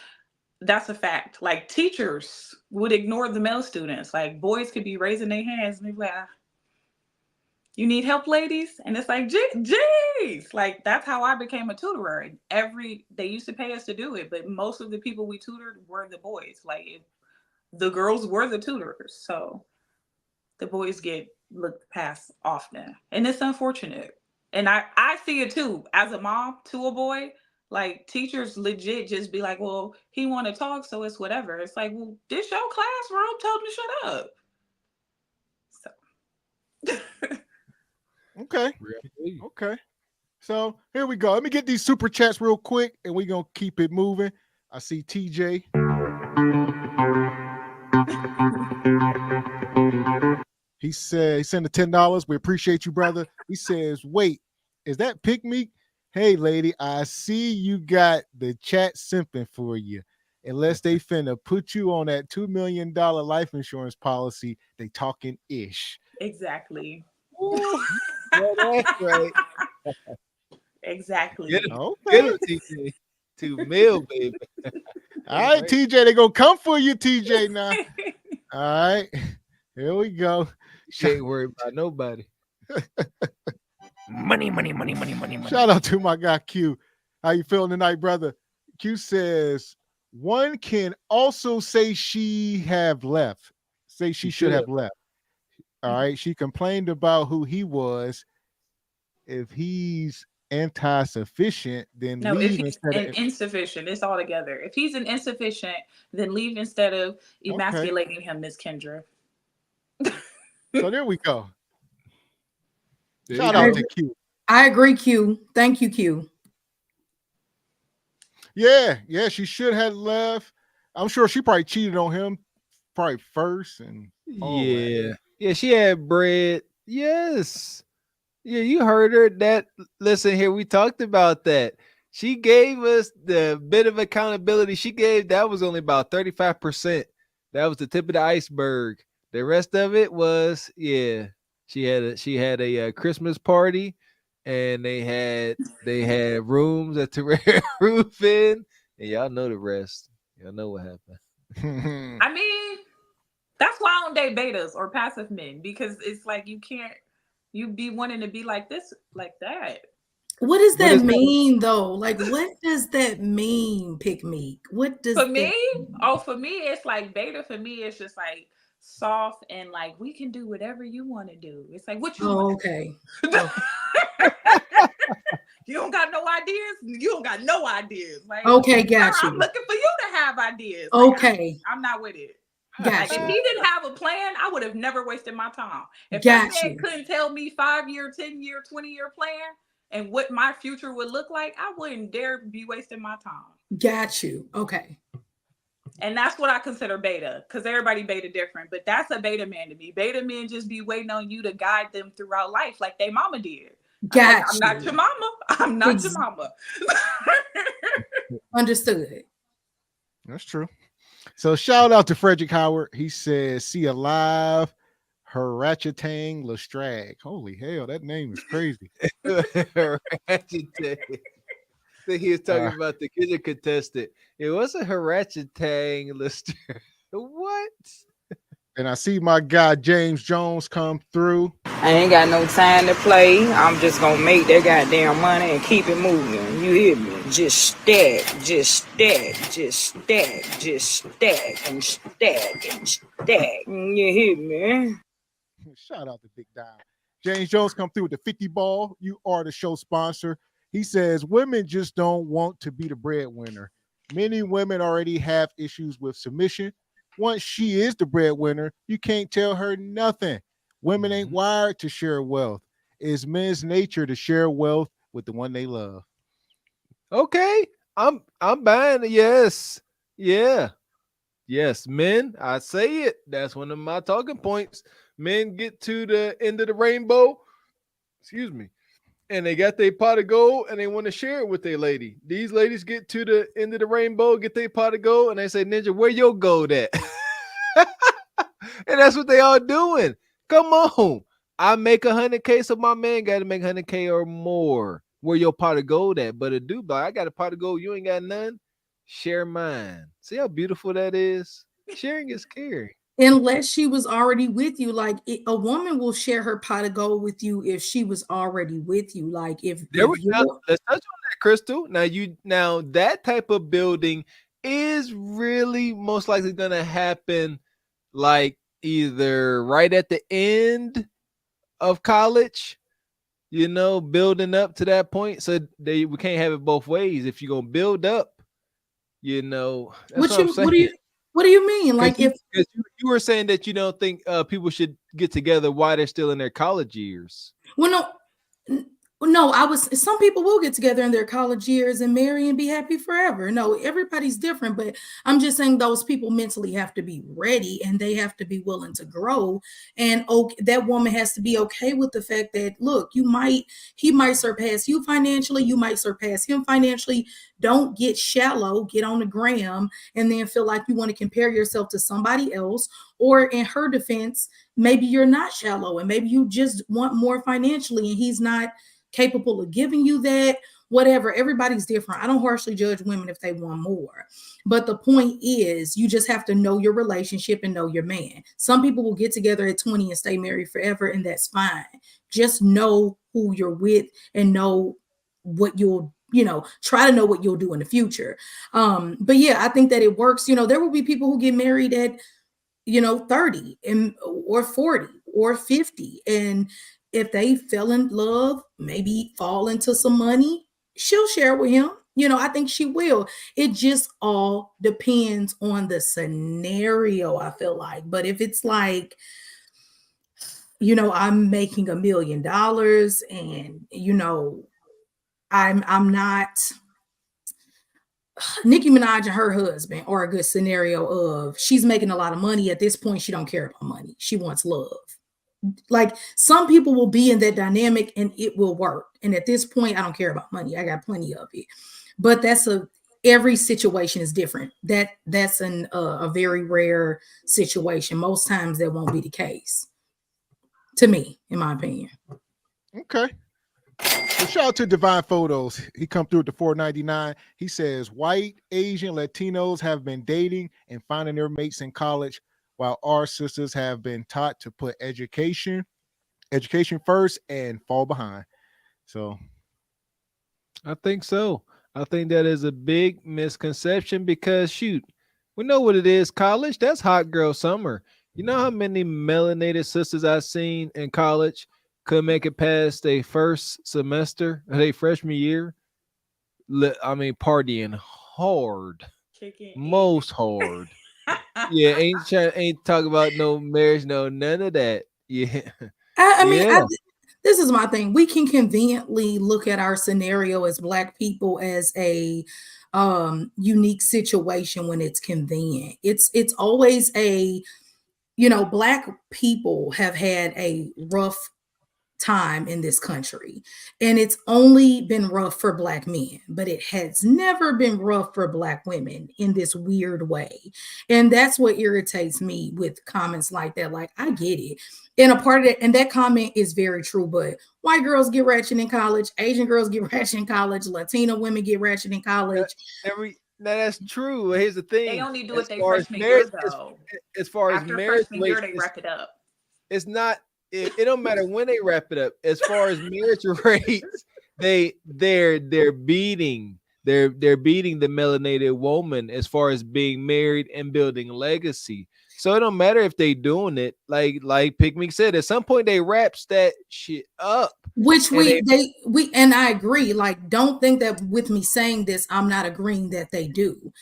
that's a fact. Like teachers would ignore the male students. Like boys could be raising their hands and be like, you need help, ladies? And it's like, geez, like that's how I became a tutor. They used to pay us to do it, but most of the people we tutored were the boys. Like the girls were the tutors. So the boys get looked past often. And it's unfortunate. And I see it too. As a mom to a boy, like teachers legit just be like, well, he want to talk, so it's whatever. It's like, well, this your classroom, tell him to shut up. So Okay. So here we go. Let me get these super chats real quick and we're going to keep it moving. I see TJ. He said he sent the $10. We appreciate you, brother. He says, wait, is that Pick Meek? Hey, lady, I see you got the chat simping for you. Unless they finna put you on that $2 million life insurance policy, they talking ish. Exactly. Yeah, that's right. Exactly. Get him, TJ. $2 million, baby. All right, TJ, they gonna come for you, TJ. Now, all right, here we go. She ain't worried about nobody. Money. Shout out to my guy Q. How you feeling tonight, brother? Q says one can also say she have left. say she should have left. All right. She complained about who he was. If he's anti-sufficient, then No, if leave he's instead of insufficient, it's all together. If he's an insufficient, then leave instead of okay. emasculating him, Miss Kendra. So there we go. There Shout you out go. to Q. I agree, Q. Thank you, Q. Yeah, she should have left. I'm sure she probably cheated on him probably first and all that. Yeah, she had bread. Yes. Yeah, you heard her. That listen here, we talked about that. She gave us the bit of accountability. She gave that was only about 35%. That was the tip of the iceberg. The rest of it was She had a Christmas party, and they had rooms at the roof in, and y'all know the rest. Y'all know what happened. I mean, that's why I don't date betas or passive men, because it's like you be wanting to be like this, like that. What does that mean, though? Like, what does that mean, Pick Me? What does for me? Oh, for me, it's like beta. For me, it's just like soft and like we can do whatever you want to do. It's like what you want. Okay. You don't got no ideas. You don't got no ideas. Like, okay, got you. I'm looking for you to have ideas. Like, okay, I'm not with it. Got like, you. if he didn't have a plan, I would have never wasted my time. If got that man you. couldn't tell me 5-year, 10-year, 20-year plan and what my future would look like, I wouldn't dare be wasting my time. Got you. Okay. And that's what I consider beta, because everybody beta different, but that's a beta man to me. Beta men just be waiting on you to guide them throughout life like they mama did. I'm not your mama. I'm not your mama. Understood. That's true. So shout out to Frederick Howard. He says, see alive, Haratchetang Lestrag. Holy hell, that name is crazy. Haratchetang. I think he was talking about the kitchen contestant. It was a Haratchetang Lestrag. What? And I see my guy James Jones come through. I ain't got no time to play. I'm just gonna make that goddamn money and keep it moving. You hear me? Just stack, just stack, just stack, just stack and stack and stack. You hear me? Shout out to Big Dime. James Jones come through with the 50 ball. You are the show sponsor. He says women just don't want to be the breadwinner. Many women already have issues with submission. Once she is the breadwinner, you can't tell her nothing. Women ain't wired to share wealth. It's men's nature to share wealth with the one they love. Okay, I'm buying it. Yes, yeah, yes. Men, I say it. That's one of my talking points. Men get to the end of the rainbow. Excuse me. And they got their pot of gold and they want to share it with their lady. These ladies get to the end of the rainbow, get their pot of gold, and they say, Ninja, where your gold at? And that's what they all doing. Come on. I make 100K, so my man got to make 100K or more. Where your pot of gold at? But a dude, I got a pot of gold. You ain't got none. Share mine. See how beautiful that is? Sharing is caring. Unless she was already with you, like a woman will share her pot of gold with you if she was already with you. Like if let's touch on that, Crystal. Now that type of building is really most likely gonna happen, like either right at the end of college, building up to that point. So we can't have it both ways. If you're gonna build up, that's what do you mean? Like you were saying that you don't think people should get together while they're still in their college years. Well, some people will get together in their college years and marry and be happy forever. No, everybody's different, but I'm just saying those people mentally have to be ready and they have to be willing to grow. And that woman has to be okay with the fact that, look, he might surpass you financially. You might surpass him financially. Don't get shallow, get on the gram and then feel like you want to compare yourself to somebody else. Or in her defense, maybe you're not shallow and maybe you just want more financially and he's not capable of giving you that, whatever. Everybody's different. I don't harshly judge women if they want more. But the point is, you just have to know your relationship and know your man. Some people will get together at 20 and stay married forever, and that's fine. Just know who you're with and know what you'll, try to know what you'll do in the future. But yeah, I think that it works. There will be people who get married at 30 or 40 or 50. And if they fell in love, maybe fall into some money, she'll share with him. I think she will. It just all depends on the scenario, I feel like. But if it's like, I'm making $1 million and, I'm not Nicki Minaj and her husband are a good scenario of she's making a lot of money. At this point, she don't care about money. She wants love. Like some people will be in that dynamic and it will work. And at this point, I don't care about money. I got plenty of it. But every situation is different. That's a very rare situation. Most times that won't be the case. To me, in my opinion. Okay. So shout out to Divine Photos. He come through at the $4.99. He says white, Asian, Latinos have been dating and finding their mates in college, while our sisters have been taught to put education first and fall behind. So I think so. I think that is a big misconception because shoot, we know what it is. College, that's hot girl summer. You know how many melanated sisters I've seen in college couldn't make it past their first semester, their freshman year? I mean, partying hard, most hard. Yeah, ain't talking about no marriage, no none of that. Yeah, I mean, this is my thing. We can conveniently look at our scenario as Black people as a unique situation when it's convenient. It's always Black people have had a rough time in this country, and it's only been rough for Black men, but it has never been rough for Black women in this weird way. And that's what irritates me with comments like that. Like, I get it, and a part of it, and that comment is very true, but white girls get ratchet in college, Asian girls get ratchet in college, Latino women get ratchet in college. That's true. Here's the thing: they only do it their freshman year, though. As far as after marriage freshman year, they wrap it up. It's not. It don't matter when they wrap it up. As far as marriage rates, they're beating the melanated woman as far as being married and building legacy. So it don't matter if they doing it like Pick Me said. At some point they wraps that shit up. Which we and I agree. Like, don't think that with me saying this, I'm not agreeing that they do.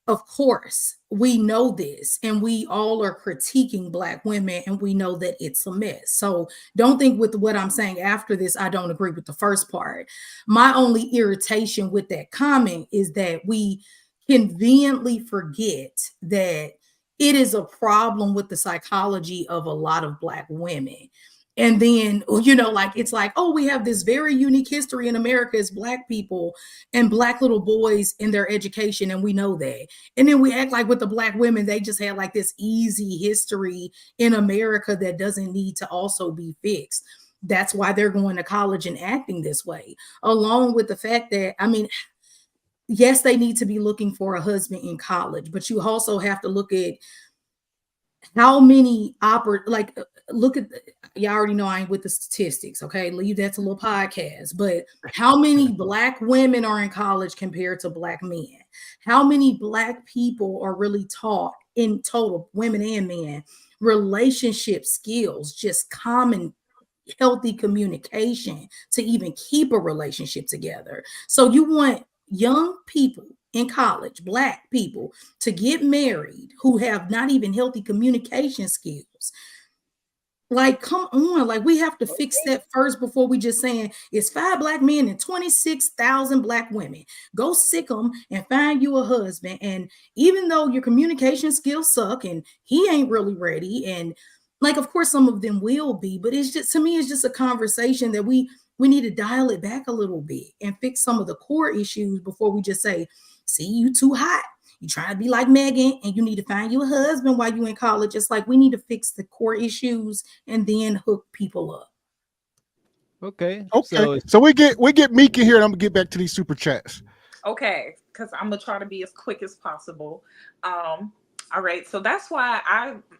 Of course, we know this, and we all are critiquing Black women, and we know that it's a mess. So don't think with what I'm saying after this, I don't agree with the first part. My only irritation with that comment is that we conveniently forget that it is a problem with the psychology of a lot of Black women. And then, it's like, oh, we have this very unique history in America as Black people and Black little boys in their education. And we know that. And then we act like with the Black women, they just had like this easy history in America that doesn't need to also be fixed. That's why they're going to college and acting this way, along with the fact that, yes, they need to be looking for a husband in college, but you also have to look at how many look at, y'all already know I ain't with the statistics, okay? Leave that to a little podcast. But how many Black women are in college compared to Black men? How many Black people are really taught in total, women and men, relationship skills, just common healthy communication to even keep a relationship together? So you want young people in college, Black people, to get married who have not even healthy communication skills. Like, come on, like we have to fix that first before we just saying it's 5 Black men and 26,000 Black women. Go sick them and find you a husband. And even though your communication skills suck and he ain't really ready, and like, of course, some of them will be, but it's just, to me, it's just a conversation that we need to dial it back a little bit and fix some of the core issues before we just say, see, you too hot. You trying to be like Megan and you need to find you a husband while you in college. It's like we need to fix the core issues and then hook people up. Okay. So we get Mika here, and I'm gonna get back to these super chats. Okay, because I'm gonna try to be as quick as possible. All right. So that's why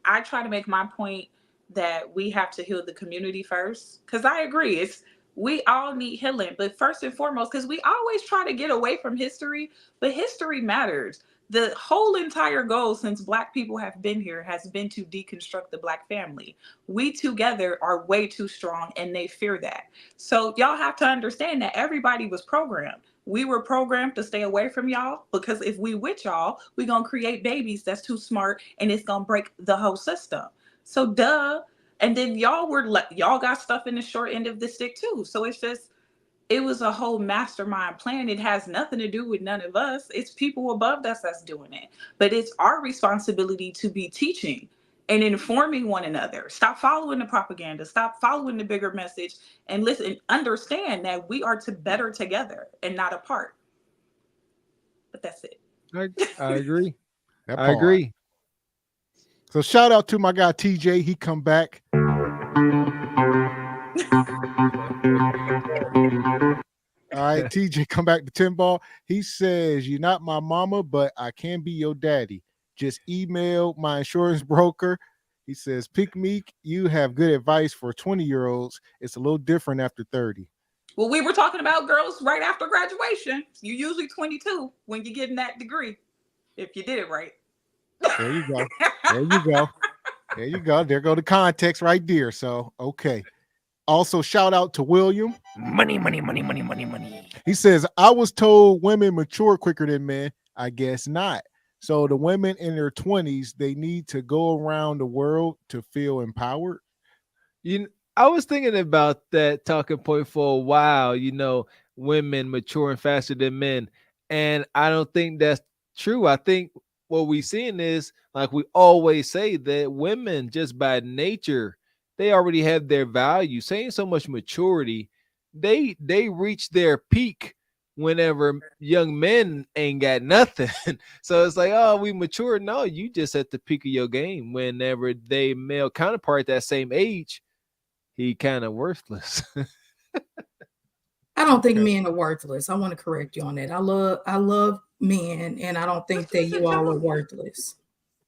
I try to make my point that we have to heal the community first. Because I agree, we all need healing, but first and foremost, because we always try to get away from history, but history matters. The whole entire goal since Black people have been here has been to deconstruct the Black family. We together are way too strong and they fear that. So y'all have to understand that everybody was programmed. We were programmed to stay away from y'all because if we with y'all, we gonna create babies that's too smart and it's gonna break the whole system. So duh. And then y'all got stuff in the short end of the stick too. So it was a whole mastermind plan. It has nothing to do with none of us. It's people above us that's doing it. But it's our responsibility to be teaching and informing one another. Stop following the propaganda. Stop following the bigger message and listen, understand that we are to better together and not apart. But that's it. I agree. I agree. So shout out to my guy TJ. He come back. All right, TJ, come back to 10 ball. He says, "You're not my mama, but I can be your daddy. Just email my insurance broker." He says, "Pick me. You have good advice for 20-year-olds. It's a little different after 30." Well, we were talking about girls right after graduation. You're usually 22 when you're getting that degree, if you did it right. There you go. There you go. There you go. There go the context right there. So, okay. Also, shout out to William. Money, money, money, money, money, money. He says, "I was told women mature quicker than men. I guess not. So the women in their 20s, they need to go around the world to feel empowered." I was thinking about that talking point for a while, women maturing faster than men. And I don't think that's true. I think what we're seeing is, like we always say, that women just by nature, they already have their value. Saying so much maturity, they reach their peak whenever young men ain't got nothing. So it's like, oh, we mature. No, you just at the peak of your game. Whenever they male counterpart that same age, he kind of worthless. I don't think men are worthless. I want to correct you on that. I love men, and I don't think that you all are worthless.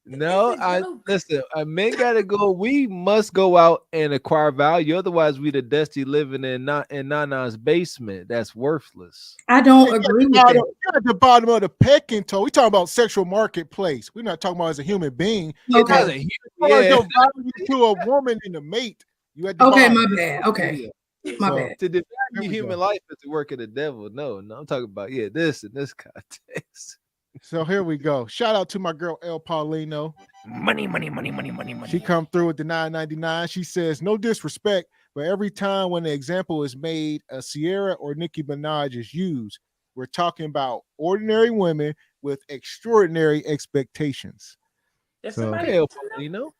No, listen. Men gotta go. We must go out and acquire value. Otherwise, we the dusty living in Nana's basement. That's worthless. I don't agree with that. You're at the bottom of the pecking toe. We talking about sexual marketplace. We're not talking about as a human being. Okay. Your value to a woman in the mate. You at the Okay, bottom. my bad. Okay. My bad. To devalue human life is the work of the devil. No, I'm talking about this in this context. So here we go. Shout out to my girl El Paulino. Money, money, money, money, money, money. She come through with the $9.99. She says, "No disrespect, but every time when the example is made, a Sierra or Nicki Minaj is used, we're talking about ordinary women with extraordinary expectations." So, El Paulino.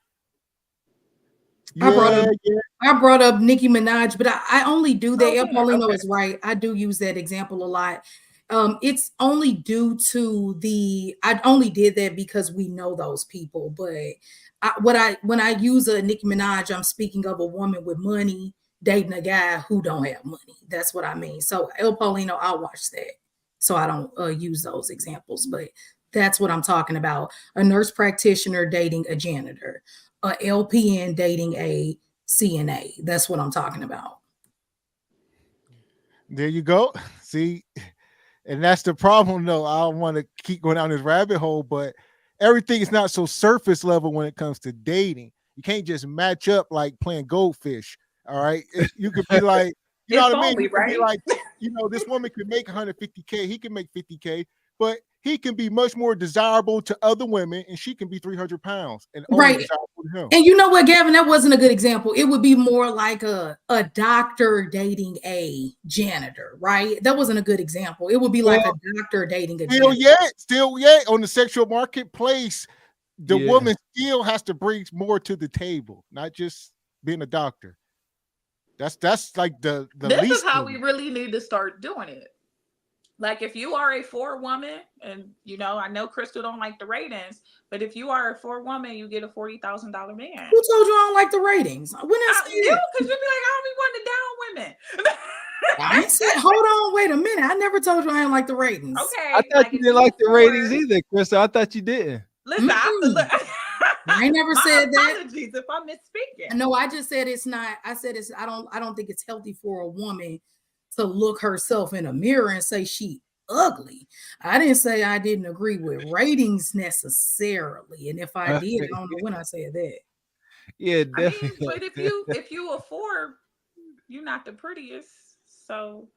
I brought up Nicki Minaj, but I only do that. El Paulino is right. I do use that example a lot. It's only due to I only did that because we know those people. But when I use a Nicki Minaj, I'm speaking of a woman with money dating a guy who don't have money. That's what I mean. So El Paulino, I'll watch that. So I don't use those examples, but that's what I'm talking about. A nurse practitioner dating a janitor, a LPN dating a CNA. That's what I'm talking about. There you go. See, and that's the problem, though. I don't want to keep going down this rabbit hole, but everything is not so surface level when it comes to dating. You can't just match up like playing goldfish. All right. You could be like, you know what I mean? You could be like, this woman could make 150K. He can make 50K, but he can be much more desirable to other women, and she can be 300 pounds. And right. And you know what, Gavin? That wasn't a good example. It would be more like a doctor dating a janitor, right? That wasn't a good example. It would be like a doctor dating a janitor. Still yet on the sexual marketplace, the woman still has to bring more to the table, not just being a doctor. That's like the this least is how thing. we really need to start doing it. Like if you are a 4 woman, and I know Crystal don't like the ratings, but if you are a 4 woman, you get a $40,000 man. Who told you I don't like the ratings? When you, because you be like, I don't be wanting to down women. I said, hold on, wait a minute. I never told you I didn't like the ratings. Okay. I thought you didn't like the ratings either, Crystal. I thought you didn't. Listen, I never said that. Apologies if I'm misspeaking. No, I just said it's not. I said I don't think it's healthy for a woman to look herself in a mirror and say she ugly. I didn't say I didn't agree with ratings necessarily. And if I did, I don't know when I said that. Yeah, I definitely. mean, but if you a 4, you're not the prettiest. So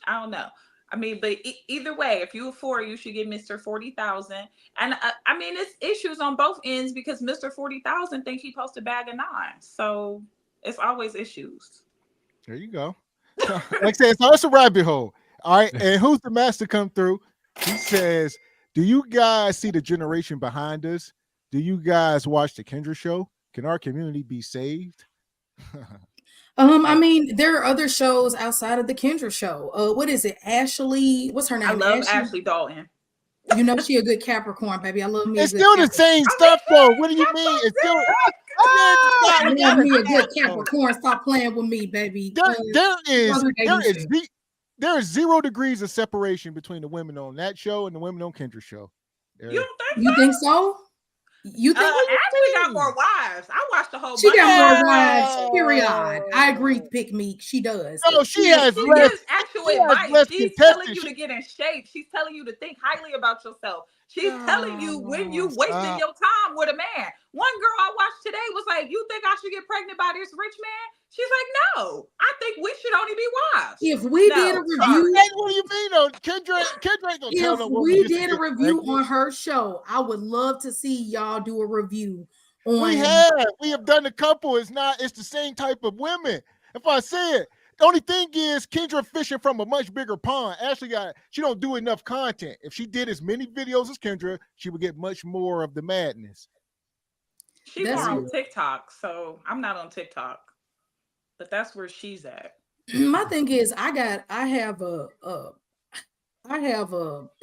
I don't know. I mean, but either way, if you a 4, you should get Mr. 40,000. And I mean, it's issues on both ends because Mr. 40,000 think he supposed to bag a 9. So it's always issues. There you go. Like I said, so it's a rabbit hole. All right. And who's the master come through? He says, do you guys see the generation behind us? Do you guys watch the Kendra show? Can our community be saved? I mean, there are other shows outside of the Kendra show. What is it? Ashley, what's her name? I love Ashley Dalton. You know she a good Capricorn, baby. I love me. It's still the same stuff, though. What do you mean? It's still I love me a good Capricorn. Stop playing with me, baby. There is 0 degrees of separation between the women on that show and the women on Kendra show. You think so? You think Ashley got more wives? I watched the whole. She got more wives. Period. I agree, Pick Meek. She does. No, she has She less. gives actual advice. She's telling you to get in shape. She's telling you to think highly about yourself. She's telling you when you wasting your time with a man. One girl I watched today was like, "You think I should get pregnant by this rich man?" She's like, "No, I think we should only be wives." If we did a review, what do you mean? Though Kendra ain't gonna tell no woman. If we did a review on her show, I would love to see y'all do a review on. We have done a couple. It's the same type of women. If I say it, the only thing is Kendra fishing from a much bigger pond. Ashley she don't do enough content. If she did as many videos as Kendra, she would get much more of the madness. She's more on TikTok, so I'm not on TikTok. But that's where she's at. My thing is, I have a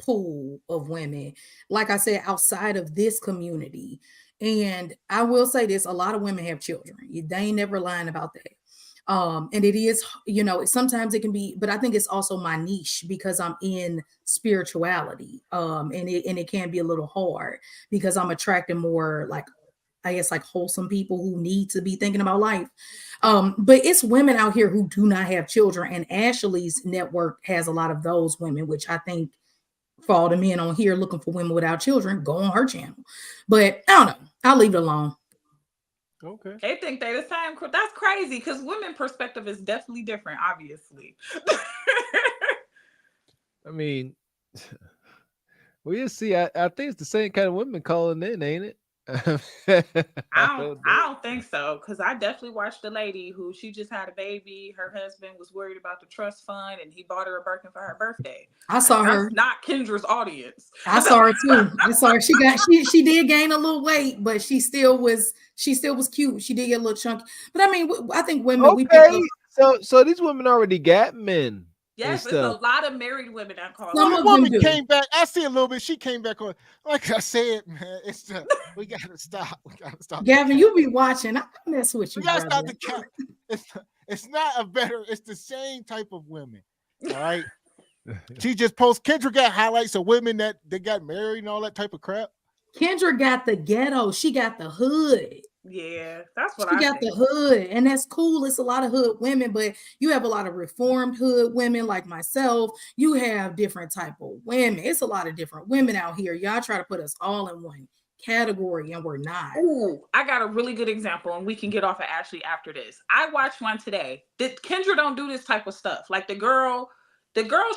pool of women, like I said, outside of this community. And I will say this, a lot of women have children. They ain't never lying about that. And it is, sometimes it can be, but I think it's also my niche because I'm in spirituality. And it can be a little hard because I'm attracting more like wholesome people who need to be thinking about life. But it's women out here who do not have children. And Ashley's network has a lot of those women, which I think for all the men on here looking for women without children, go on her channel. But I don't know. I'll leave it alone. Okay. They think they the same. That's crazy because women's perspective is definitely different, obviously. I mean, well, you see, I think it's the same kind of women calling in, ain't it? I don't think so because I definitely watched a lady who she just had a baby. Her husband was worried about the trust fund and he bought her a Birkin for her birthday. I saw her. Not Kendra's audience. I saw her too. I saw her. She did gain a little weight, but she still was cute. She did get a little chunky. But I mean, I think women. Okay, so these women already got men. Yes, there's a lot of married women that call. Some woman came back. I see a little bit. She came back on. Like I said, man, we gotta stop. Gavin, you be watching. I mess with you. We gotta stop the count. It's not a better. It's the same type of women. All right. She just posts. Kendra got highlights of women that they got married and all that type of crap. Kendra got the ghetto. She got the hood. Yeah, that's what she got the hood, and that's cool. It's a lot of hood women, but you have a lot of reformed hood women like myself. You have different type of women. It's a lot of different women out here. Y'all try to put us all in one category, and we're not. Ooh, I got a really good example, and we can get off of Ashley after this. I watched one today. Kendra don't do this type of stuff. Like the girl,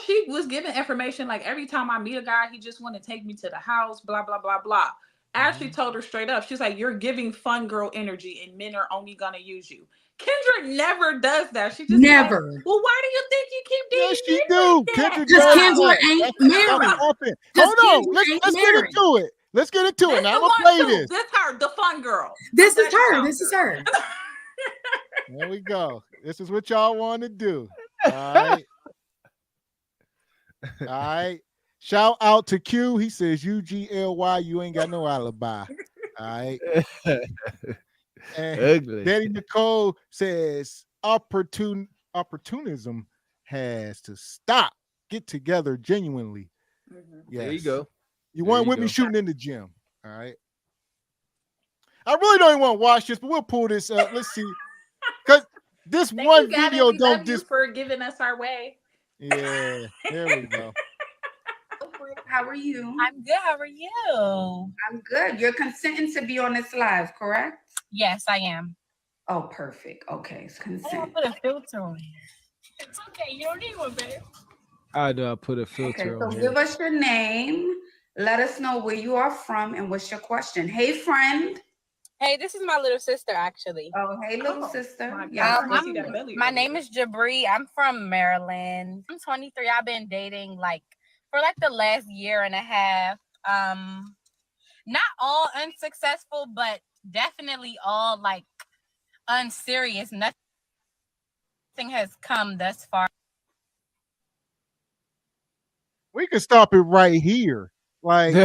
she was giving information like every time I meet a guy, he just want to take me to the house, blah, blah, blah, blah. Ashley told her straight up, she's like, you're giving fun girl energy and men are only gonna use you. Kendra never does that. She just never. Like, well, why do you think you keep dating? Yes, she do. Kendra ain't married. Hold on. Let's get into it. Let's get into it. Now I'm gonna play this. This her, the fun girl. This is her. There we go. This is what y'all want to do. All right. All right. Shout out to Q. He says UGLY. You ain't got no alibi. All right. And ugly. Daddy Nicole says opportunism has to stop. Get together genuinely. Mm-hmm. Yes. There you go. You want women shooting in the gym. All right. I really don't even want to watch this, but we'll pull this up. Let's see. Because this one video don't for giving us our way. Yeah, there we go. How are you? I'm good. How are you? I'm good. You're consenting to be on this live, correct? Yes, I am. Oh, perfect. Okay, it's I consent. put a filter on. It's okay. You don't need one, babe. I do. I put a Okay, filter so on here. give us your name. Let us know where you are from and what's your question. Hey, friend. Hey, this is my little sister, actually. Oh, hey, little sister. My name is Jabri. I'm from Maryland. I'm 23. I've been dating for the last year and a half. Not all unsuccessful, but definitely all unserious. Nothing has come thus far. We can stop it right here. Like,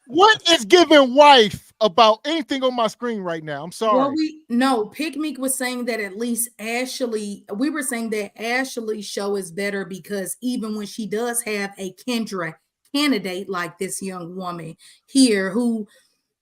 what is giving wife about anything on my screen right now? I'm sorry. Well, Pick Meek was saying that at least we were saying that Ashley's show is better because even when she does have a Kendra candidate like this young woman here who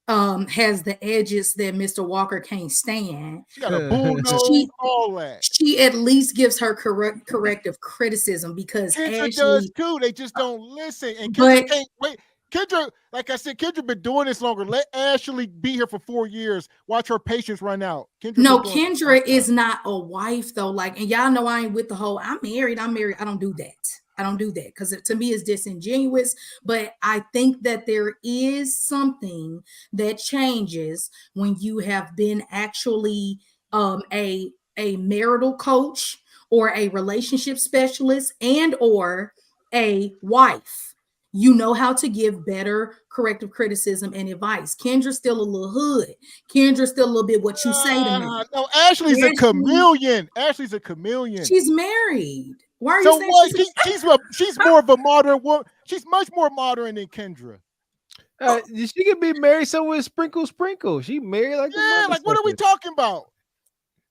has the edges that Mr. Walker can't stand. She got a bullnose, all that. She at least gives her corrective criticism because Kendra Ashley does too. They just don't listen. And Kendra can't wait. Kendra, like I said, Kendra been doing this longer. Let Ashley be here for 4 years. Watch her patience run out. Kendra is not a wife though. And y'all know I ain't with the whole I'm married. I don't do that. I don't do that because to me it's disingenuous. But I think that there is something that changes when you have been actually a marital coach or a relationship specialist and or a wife. You know how to give better corrective criticism and advice. Kendra's still a little hood. Kendra's still a little bit what you say to me. No, Ashley's a chameleon. Ashley's a chameleon. She's married. Why are you saying she's more of a modern woman? She's much more modern than Kendra. She can be married somewhere. Sprinkle. She married what are we talking about?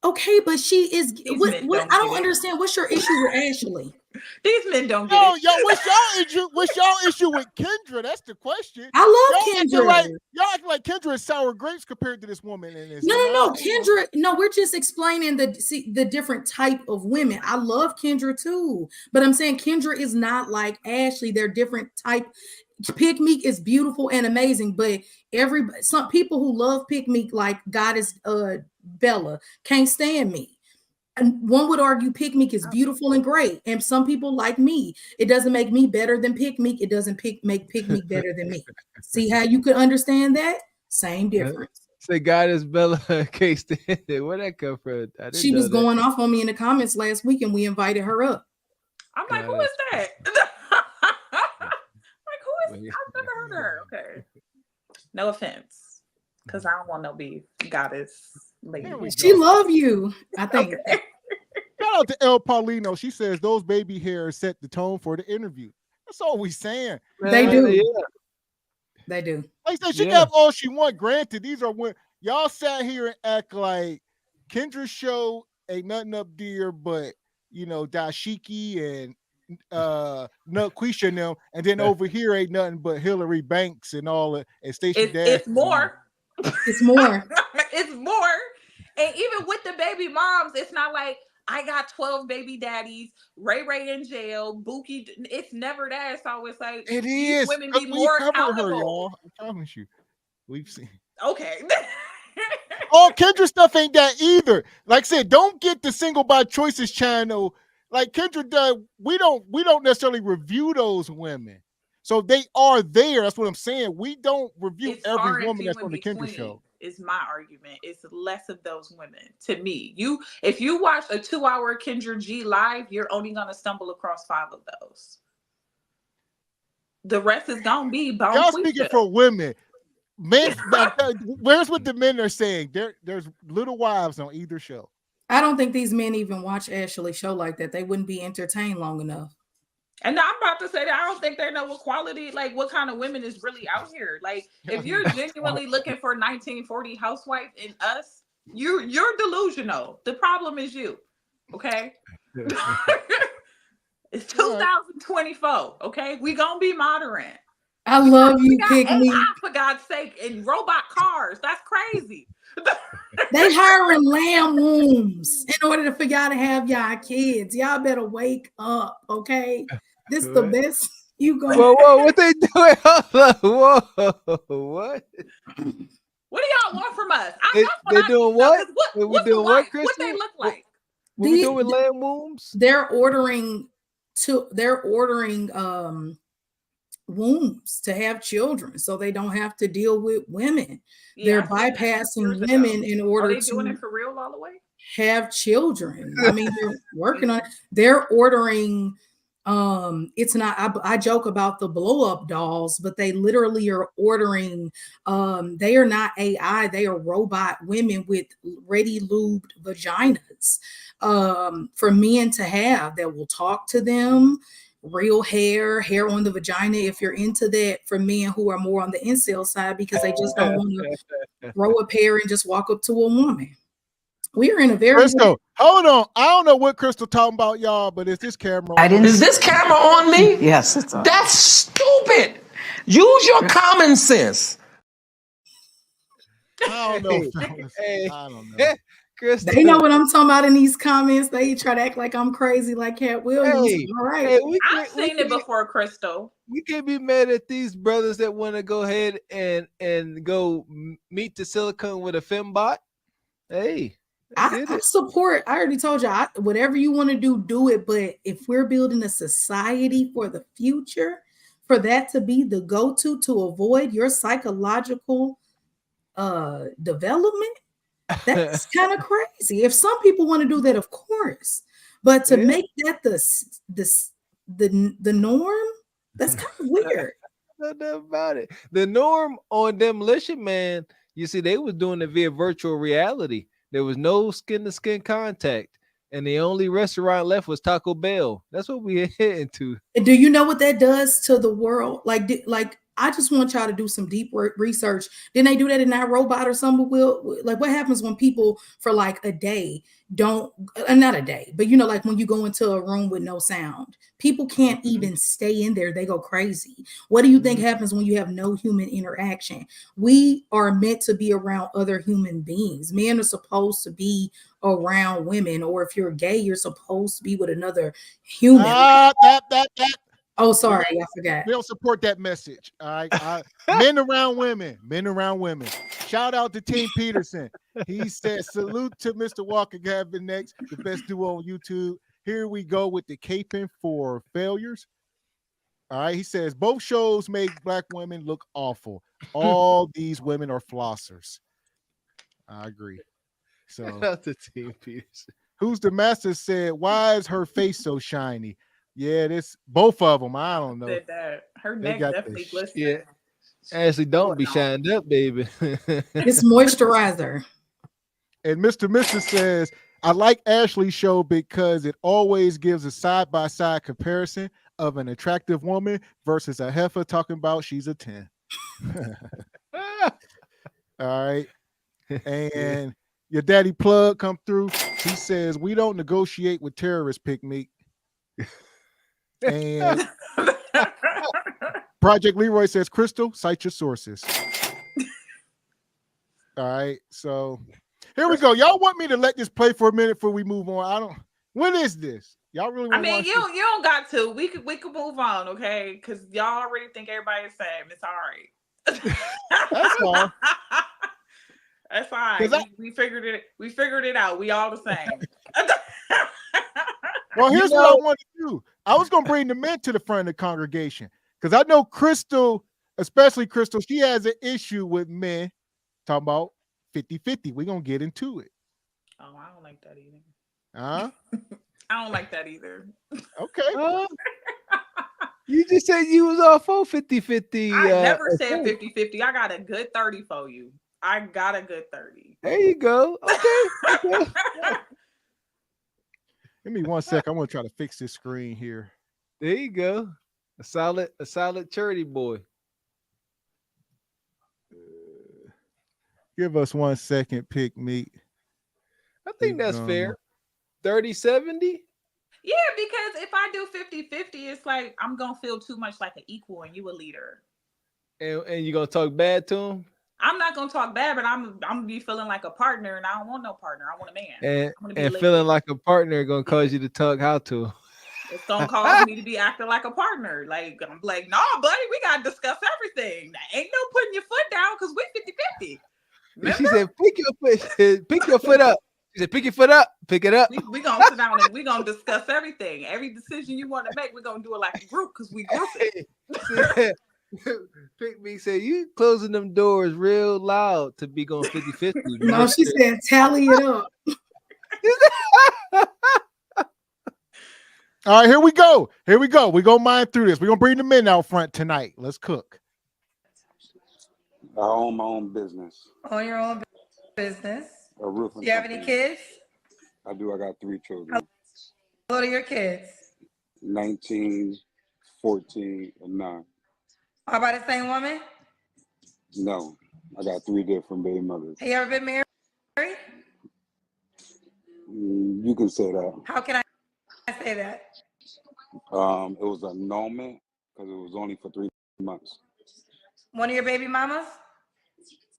Okay, but she is. I don't understand. What's your issue with Ashley? These men don't get it. What's y'all issue with Kendra? That's the question. I love Kendra. Y'all act like Kendra is sour grapes compared to this woman. No, Kendra. No, we're just explaining the different type of women. I love Kendra too, but I'm saying Kendra is not like Ashley. They're different type. Pick Meek is beautiful and amazing, but some people who love Pick Meek, like Goddess Bella, can't stand me. And one would argue Pick Meek is beautiful and great, and some people like me. It doesn't make me better than Pick Meek. It doesn't make Pick Meek better than me. See how you could understand that? Same difference. Say Goddess Bella can't stand it. Where'd that come from? She was going off on me in the comments last week, and we invited her up. I'm like, who is that? I've never heard her. Okay. No offense, because I don't want no beef. Goddess lady. She love you, I think. Okay. Shout out to El Paulino. She says those baby hairs set the tone for the interview. That's all we saying. They do. Yeah. They do. Like I said, she can have all she want. Granted, these are when y'all sat here and act like Kendra's show ain't nothing up there, but Dashiki and Nutquisha and them, and then over here ain't nothing but Hillary Banks and all and Stacey Dash. It's more. It's more. It's more. And even with the baby moms, it's not like I got 12 baby daddies, Ray in jail, Buki. It's never that. It's always like it is. Women be more accountable. Her, y'all. I promise you. We've seen. Okay. All Kendra stuff ain't that either. Like I said, don't get the Single by Choices channel. Like Kendra does, we don't necessarily review those women. So they are there. That's what I'm saying. We don't review every woman that's on the Kendra show. Is my argument. It's less of those women to me. If you watch a 2-hour Kendra G live, you're only gonna stumble across 5 of those. The rest is gonna be bone. Y'all speaking for women. Men, where's what the men are saying? There's little wives on either show. I don't think these men even watch Ashley's show like that. They wouldn't be entertained long enough. And I'm about to say that I don't think they know what quality, like what kind of women is really out here. Like if you're genuinely looking for 1940 housewife in us, you're delusional. The problem is you. Okay. It's 2024. Okay. We gonna be modern. I love you, Pick Me. For God's sake, in robot cars. That's crazy. They hiring lamb wombs in order for y'all to have y'all kids. Y'all better wake up, okay? This is the best. You go. Whoa, what they doing? Whoa, what? What do y'all want from us? They doing what? What's doing what, Chris? What they look like? What we doing with lamb wombs? They're ordering wombs to have children, so they don't have to deal with women. They're bypassing women in order to doing it for real all the way. Have children. I mean, they're working on it. They're ordering. It's not. I joke about the blow up dolls, but they literally are ordering. They are not AI. They are robot women with ready lubed vaginas for men to have that will talk to them. Real hair on the vagina if you're into that, for men who are more on the incel side because they just don't want to grow a pair and just walk up to a woman. We are in a very Crystal. Hold on, I don't know what Crystal talking about, y'all, but is this camera on? Is this camera on me? Yes, it's on. That's stupid. Use your common sense. I don't know. I don't know. Crystal. They know what I'm talking about in these comments. They try to act like I'm crazy, like Katt Williams. All right. I've seen it before, Crystal. We can't be mad at these brothers that want to go ahead and go meet the silicone with a fembot. Hey, I support. I already told you, whatever you want to do it. But if we're building a society for the future, for that to be the go-to to avoid your psychological development, that's kind of crazy. If some people want to do that, of course, but to make that the norm, that's kind of weird. Nothing about it. The norm on Demolition Man, you see, they was doing it via virtual reality. There was no skin-to-skin contact, and the only restaurant left was Taco Bell. That's what we heading to. And do you know what that does to the world? Like I just want y'all to do some deep research. Didn't they do that in that robot or something? Like what happens when people for like a day don't, not a day, but you know, like when you go into a room with no sound, people can't even stay in there. They go crazy. What do you think happens when you have no human interaction? We are meant to be around other human beings. Men are supposed to be around women, or if you're gay, you're supposed to be with another human. Oh, sorry, I forgot. We don't support that message. All right. Men around women. Shout out to Team Peterson. He said, salute to Mr. Walker, Gavin X, the best duo on YouTube. Here we go with the caping for failures. All right. He says, both shows make black women look awful. All these women are flossers. I agree. So, shout out to Team Peterson. Who's the master said, why is her face so shiny? Yeah, this both of them. I don't know. Her neck definitely glistening. Yeah. Ashley, don't be shined up, baby. It's moisturizer. And Mr. says, I like Ashley's show because it always gives a side-by-side comparison of an attractive woman versus a heifer talking about she's a 10. All right. And your daddy plug come through. He says, we don't negotiate with terrorists, pick me. And Project Leroy says, Crystal, cite your sources. All right, so here we go. Y'all want me to let this play for a minute before we move on? When is this? Y'all really want to watch you don't got to. We could move on, okay? Because y'all already think everybody's the same. It's all right. That's all. That's fine. We figured it out. We all the same. Well, here's what I want to do. I was going to bring the men to the front of the congregation because I know Crystal, especially Crystal, she has an issue with men talking about 50-50. We're going to get into it. Oh, I don't like that either. Huh? I don't like that either. Okay. You just said you was all for 50-50. I never said 50-50. I got a good 30 for you. I got a good 30. There you go. Okay. Give me 1 sec. I'm going to try to fix this screen here. There you go. A solid charity boy. Give us 1 second, pick meat. I think that's fair. 30-70? Yeah, because if I do 50-50, it's like I'm going to feel too much like an equal and you a leader. And you're going to talk bad to him? I'm not gonna talk bad, but I'm gonna be feeling like a partner, and I don't want no partner. I want a man. And feeling like a partner gonna cause you to talk how to. It's gonna cause me to be acting like a partner. Like I'm like, nah, buddy, we gotta discuss everything. Ain't no putting your foot down because we 50-50. She said, pick your foot up. She said, pick your foot up, pick it up. We gonna sit down and we gonna discuss everything. Every decision you want to make, we're gonna do it like a group because we grouping. Pick me, say you closing them doors real loud to be going 50-50. No, she said tally it up. All right, here we go. We're gonna mine through this. We're gonna bring the men out front tonight. Let's cook. I own my own business. Own your own business. A roofing Do you have any company. kids? I do. I got 3 children. How old are your kids? 19, 14, and 9. All by the same woman? No, I got 3 different baby mothers. Have you ever been married? You can say that. How can I say that? It was an annulment because it was only for 3 months. One of your baby mamas?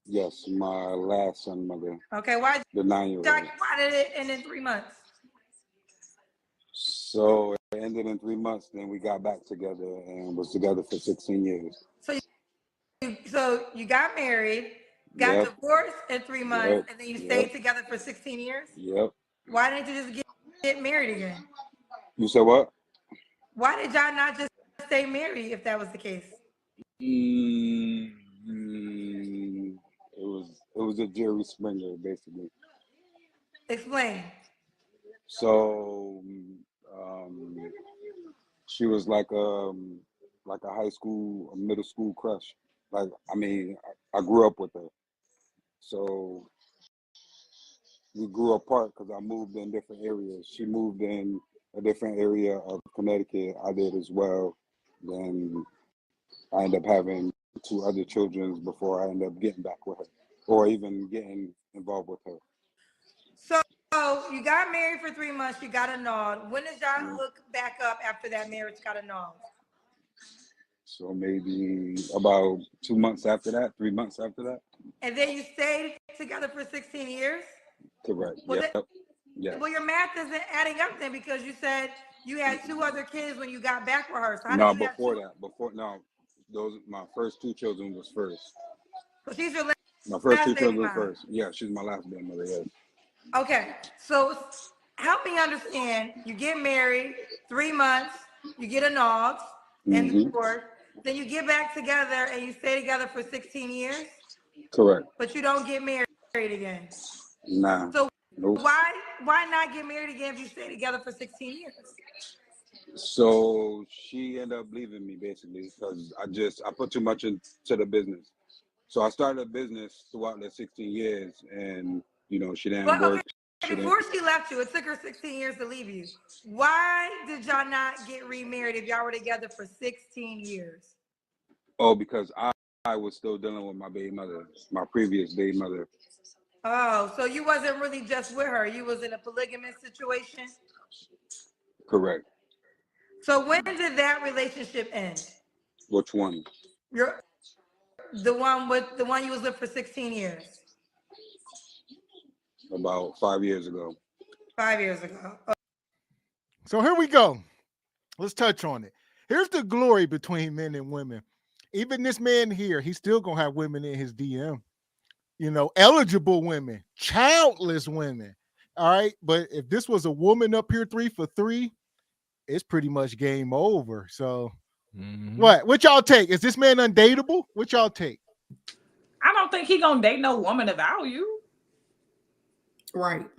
Yes, my last son mother. Okay, why The 9-year-old. why did it end in 3 months? So it ended in 3 months. Then we got back together and was together for 16 years. So you got married, got divorced in 3 months, and then you stayed together for 16 years? Yep. Why didn't you just get married again? You said what? Why did y'all not just stay married if that was the case? It was a Jerry Springer, basically. Explain. So she was like a high school, a middle school crush. Like, I mean, I grew up with her. So we grew apart because I moved in different areas. She moved in a different area of Connecticut. I did as well. Then I ended up having 2 other children before I ended up getting back with her, or even getting involved with her. So you got married for 3 months, you got annulled. When did y'all hook back up after that marriage got annulled? So maybe about 2 months after that, 3 months after that. And then you stayed together for 16 years? Correct. Yeah. Well, your math isn't adding up then, because you said you had 2 other kids when you got back with her. So No, before that. My first 2 children was first. So she's your My first 2 baby children mom. first. Yeah, she's my last baby mother. Yes. Okay, so help me understand. You get married, 3 months, you get annulled and divorced. Then you get back together and you stay together for 16 years. Correct. But you don't get married again. Nah. So nope. why not get married again if you stay together for 16 years? So she ended up leaving me basically because I put too much into the business. So I started a business throughout the 16 years, and she didn't work. Okay, before she left you, it took her 16 years to leave you. Why did y'all not get remarried if y'all were together for 16 years? Oh, because I was still dealing with my baby mother, my previous baby mother. Oh, so you wasn't really just with her. You was in a polygamous situation? Correct. So when did that relationship end? Which one? The one you was with for 16 years. About 5 years ago. 5 years ago. So here we go. Let's touch on it. Here's the glory between men and women. Even this man here, he's still gonna have women in his DM. Eligible women, childless women. All right. But if this was a woman up here 3 for 3, it's pretty much game over. So what y'all take? Is this man undateable? What y'all take? I don't think he gonna date no woman of value. Right.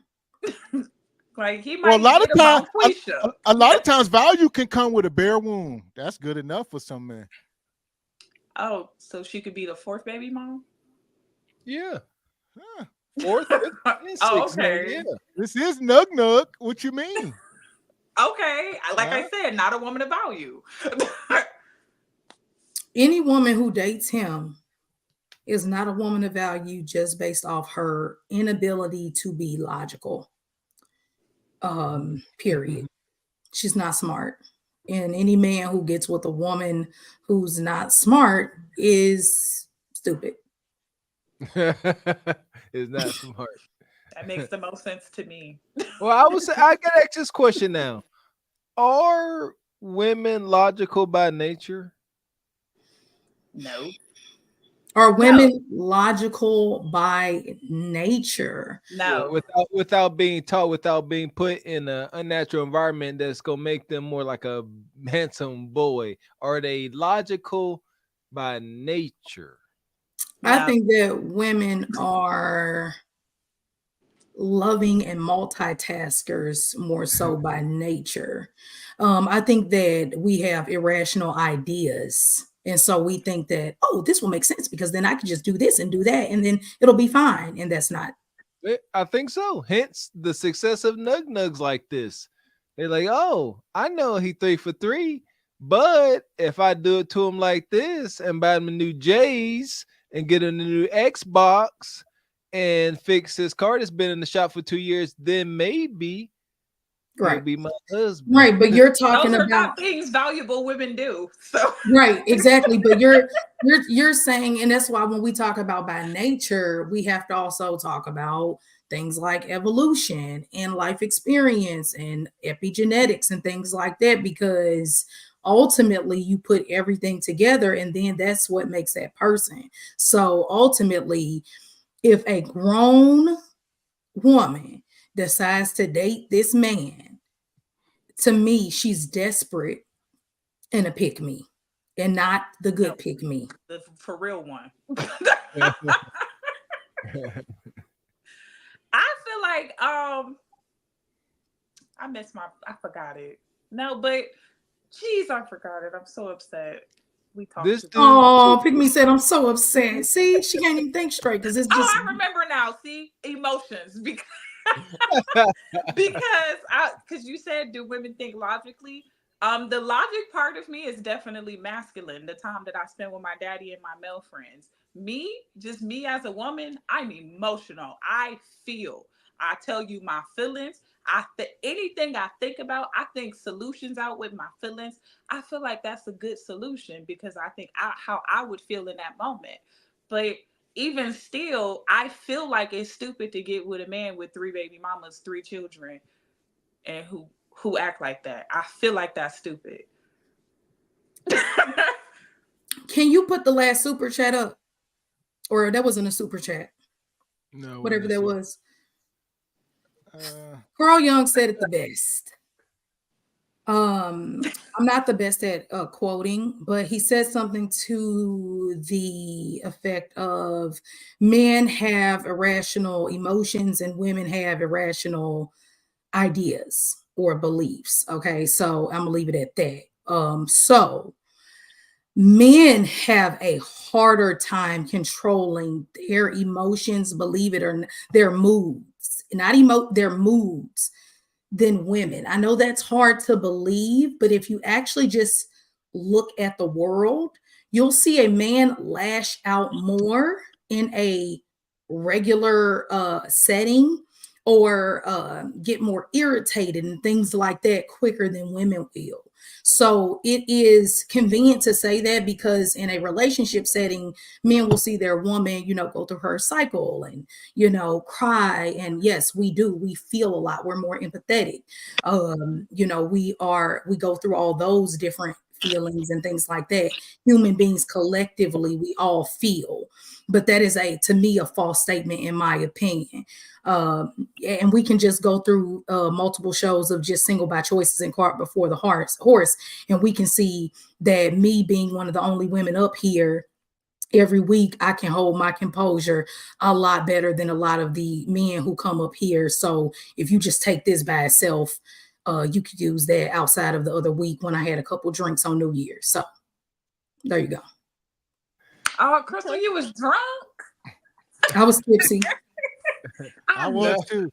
Like he might. Well, a lot of times value can come with a bare womb. That's good enough for some men. Oh, so she could be the 4th baby mom? Yeah. Huh. 4th? Oh, okay. Yeah. This is nug. What you mean? Okay. I said, not a woman of value. Any woman who dates him is not a woman of value just based off her inability to be logical. Period. She's not smart. And any man who gets with a woman who's not smart is stupid. Is not smart. That makes the most sense to me. Well, I gotta ask this question now. Are women logical by nature? No. Are women logical by nature? No. Without being taught, without being put in an unnatural environment that's gonna make them more like a handsome boy. Are they logical by nature? I think that women are loving and multitaskers more so by nature. I think that we have irrational ideas. And so we think that, oh, this will make sense because then I can just do this and do that and then it'll be fine. And that's not. I think so. Hence the success of Nug Nugs like this. They're like, oh, I know he 3 for 3, but if I do it to him like this and buy him a new J's and get him a new Xbox and fix his car that's been in the shop for 2 years, then maybe he'll be my husband. Right, but you're talking Those are about not things valuable women do. So right, exactly. But you're saying, and that's why when we talk about by nature, we have to also talk about things like evolution and life experience and epigenetics and things like that, because ultimately you put everything together and then that's what makes that person. So ultimately, if a grown woman decides to date this man, to me, she's desperate and a pick me and not the good pick me. The for real one. I feel like I forgot it. No, but geez, I forgot it. I'm so upset. We talked. Pick me said I'm so upset. See, she can't even think straight because it's just. Oh, I remember now. See, emotions because you said, do women think logically? The logic part of me is definitely masculine. The time that I spend with my daddy and my male friends. Just me as a woman, I'm emotional. I feel. I tell you my feelings. Anything I think about, I think solutions out with my feelings. I feel like that's a good solution because I think how I would feel in that moment. But even still, I feel like it's stupid to get with a man with 3 baby mamas, 3 children, and who act like that. I feel like that's stupid. Can you put the last super chat up? Or that wasn't a super chat. No. Whatever that was. Carl Young said it the best. I'm not the best at quoting, but he said something to the effect of men have irrational emotions and women have irrational ideas or beliefs. Okay, so I'm gonna leave it at that. So men have a harder time controlling their emotions, believe it or not, their moods, their moods than women. I know that's hard to believe, but if you actually just look at the world, you'll see a man lash out more in a regular setting or get more irritated and things like that quicker than women will. So it is convenient to say that because in a relationship setting, men will see their woman, go through her cycle and, cry. And yes, we do. We feel a lot. We're more empathetic. We go through all those different feelings and things like that. Human beings collectively, we all feel. But that is to me, a false statement in my opinion. And we can just go through multiple shows of just Single by Choices and Cart Before the Horse. And we can see that me being one of the only women up here every week, I can hold my composure a lot better than a lot of the men who come up here. So if you just take this by itself, you could use that outside of the other week when I had a couple drinks on New Year's. So there you go. Oh, Crystal, you was drunk? I was tipsy. I was too.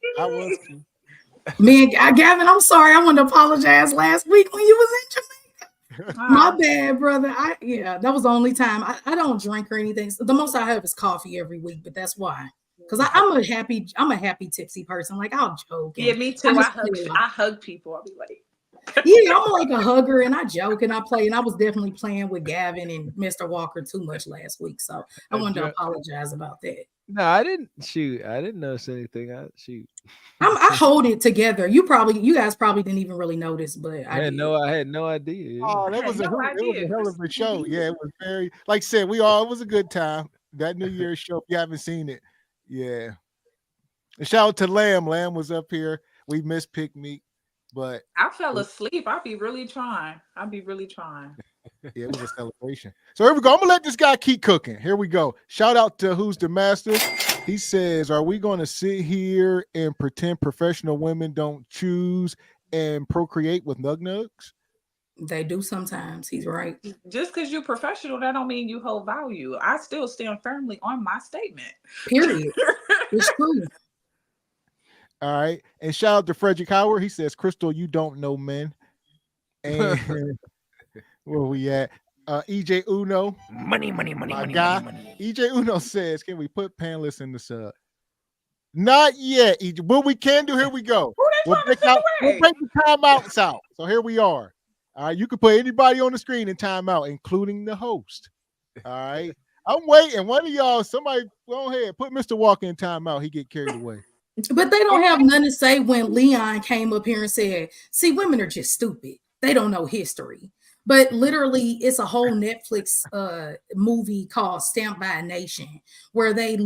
Man, Gavin, I'm sorry. I wanted to apologize last week when you was in Jamaica. My bad, brother. That was the only time. I don't drink or anything. The most I have is coffee every week, but that's why. Because I'm a happy tipsy person. Like, I'll joke. Yeah, me too. I hug people. I'll be like, yeah, I'm like a hugger and I joke and I play. And I was definitely playing with Gavin and Mr. Walker too much last week. So I wanted to apologize about that. No, I didn't shoot. I didn't notice anything. I hold it together. You guys probably didn't even really notice, but I had no idea. Yeah. Oh, I had no it was idea. a hell of a show. Yeah, it was very, like I said, it was a good time. That New Year's show, if you haven't seen it, yeah. And shout out to Lamb. Lamb was up here. We missed Pick Meat, but I fell asleep. I'll be really trying. yeah, it was a celebration. So here we go. I'm gonna let this guy keep cooking. Here we go. Shout out to Who's the Master. He says, "Are we going to sit here and pretend professional women don't choose and procreate with nug-nugs?" They do sometimes. He's right. Just because you're professional, that don't mean you hold value. I still stand firmly on my statement. Period. It's true. All right. And shout out to Frederick Howard. He says, "Crystal, you don't know men." And where we at? EJ Uno. Money. EJ Uno says, "Can we put panelists in the sub?" Not yet, EJ. What we can do, here we go. We'll break the timeouts out. So here we are. All right. You can put anybody on the screen in timeout, including the host. All right. I'm waiting. One of y'all, somebody go ahead, put Mr. Walker in timeout. He get carried away. But they don't have nothing to say when Leon came up here and said, see, women are just stupid. They don't know history. But literally, it's a whole Netflix movie called Stamped by a Nation, where they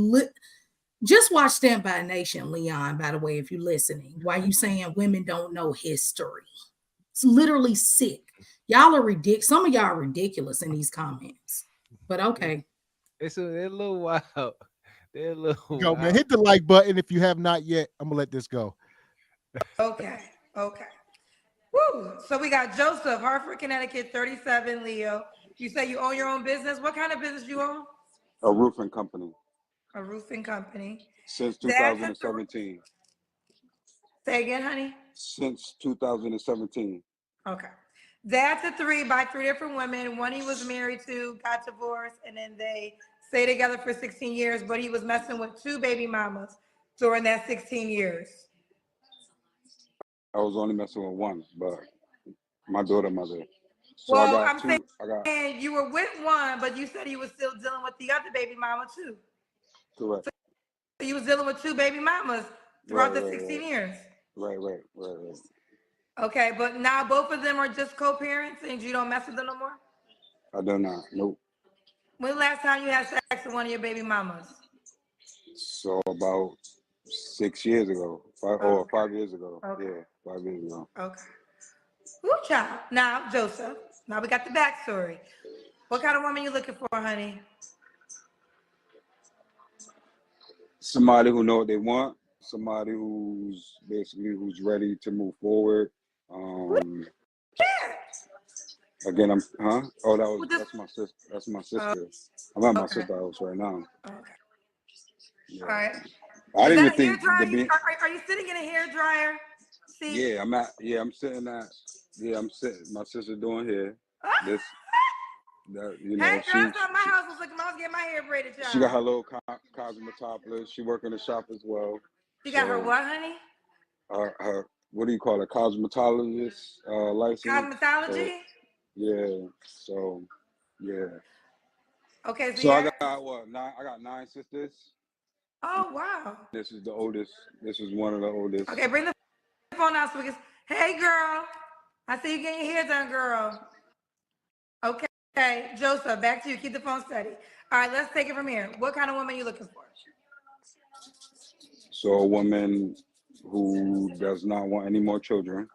just watch Stamped by a Nation, Leon, by the way, if you're listening. Why you saying women don't know history? It's literally sick. Y'all are ridiculous. Some of y'all are ridiculous in these comments. But okay. They're a little wild. They're a little Go, wild. man. Hit the like button if you have not yet. I'm going to let this go. Okay. Woo. So we got Joseph, Hartford, Connecticut, 37, Leo. You say you own your own business. What kind of business you own? A roofing company. A roofing company. Since 2017. Say again, honey? Since 2017. Okay. Dad's a 3 by 3 different women. One he was married to, got divorced, and then they stayed together for 16 years, but he was messing with 2 baby mamas during that 16 years. I was only messing with 1, but my daughter mother. So well, I got I'm 2. saying you were with 1, but you said you were still dealing with the other baby mama too. Correct. So you was dealing with 2 baby mamas throughout the 16 years. Right. Okay, but now both of them are just co-parents and you don't mess with them no more? I do not. Nope. When the last time you had sex with one of your baby mamas? So about 6 years ago. 5 years ago. Okay. Yeah, 5 years ago. Okay. Woo, child. Now, Joseph, now we got the backstory. What kind of woman you looking for, honey? Somebody who know what they want. Somebody who's ready to move forward. Again, that's my sister. That's my sister. I'm at my sister's house right now. Okay. Yeah. All right. I didn't even think are you sitting in a hair dryer? Yeah, I'm sitting at. Yeah, I'm sitting. My sister doing hair. Hey, girl, that's not my house. I was getting my hair braided. Child. She got her little cosmetologist. She work in the shop as well. She got her what, honey? Her what do you call it? Cosmetologist license. Cosmetology. So, yeah. Okay, so I got what? 9. I got 9 sisters. Oh wow. This is the oldest. This is one of the oldest. Okay, bring the phone out so we can. Hey, girl. I see you getting your hair done, girl. Okay, Joseph, back to you. Keep the phone steady. All right, let's take it from here. What kind of woman are you looking for? So a woman who does not want any more children,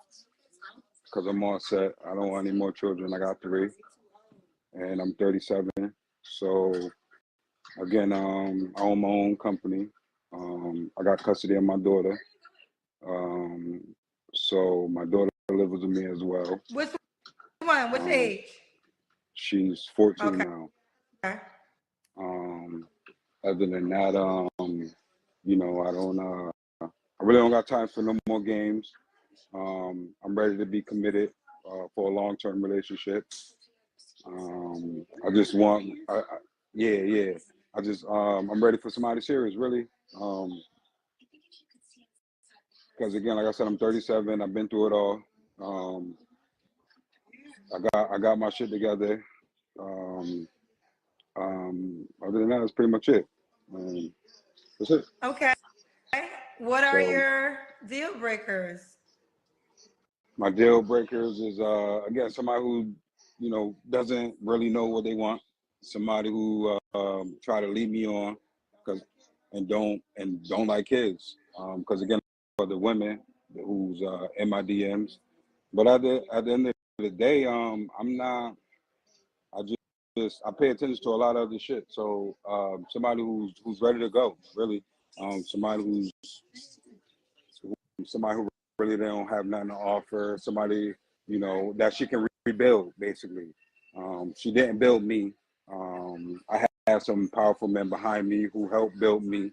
because I'm all set. I don't want any more children. I got 3, and I'm 37. So again, I own my own company. I got custody of my daughter. So my daughter lives with me as well. Which one? Which age? She's 14 now. Okay. Other than that, I really don't got time for no more games. I'm ready to be committed for a long-term relationship. I just want, I'm ready for somebody serious, really. Because again, like I said, I'm 37. I've been through it all. I got my shit together. Other than that, that's pretty much it. That's it. Okay. What are So your deal breakers? my deal breakers is again somebody who doesn't really know what they want, somebody who try to lead me on because and don't like kids because again for the women who's in my DMs, but at the end of the day I'm not. I just I pay attention to a lot of other shit. So somebody who's ready to go, really, somebody who really don't have nothing to offer, somebody that she can rebuild basically. She didn't build me. I have some powerful men behind me who helped build me.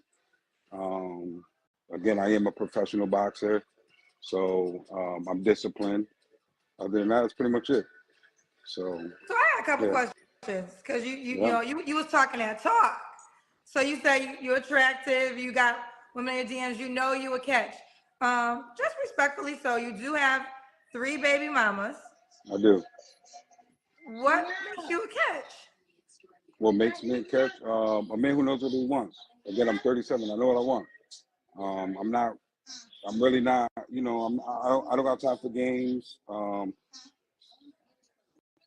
Again, I am a professional boxer, so I'm disciplined. Other than that, that's pretty much it. So I had a couple questions because you was talking that talk. So you say you're attractive, you got women in your DMs, you a catch. Just respectfully, so you do have 3 baby mamas. I do. What makes you a catch? What makes me a catch? A man who knows what he wants. Again, I'm 37. I know what I want. I'm really not. I don't got time for games.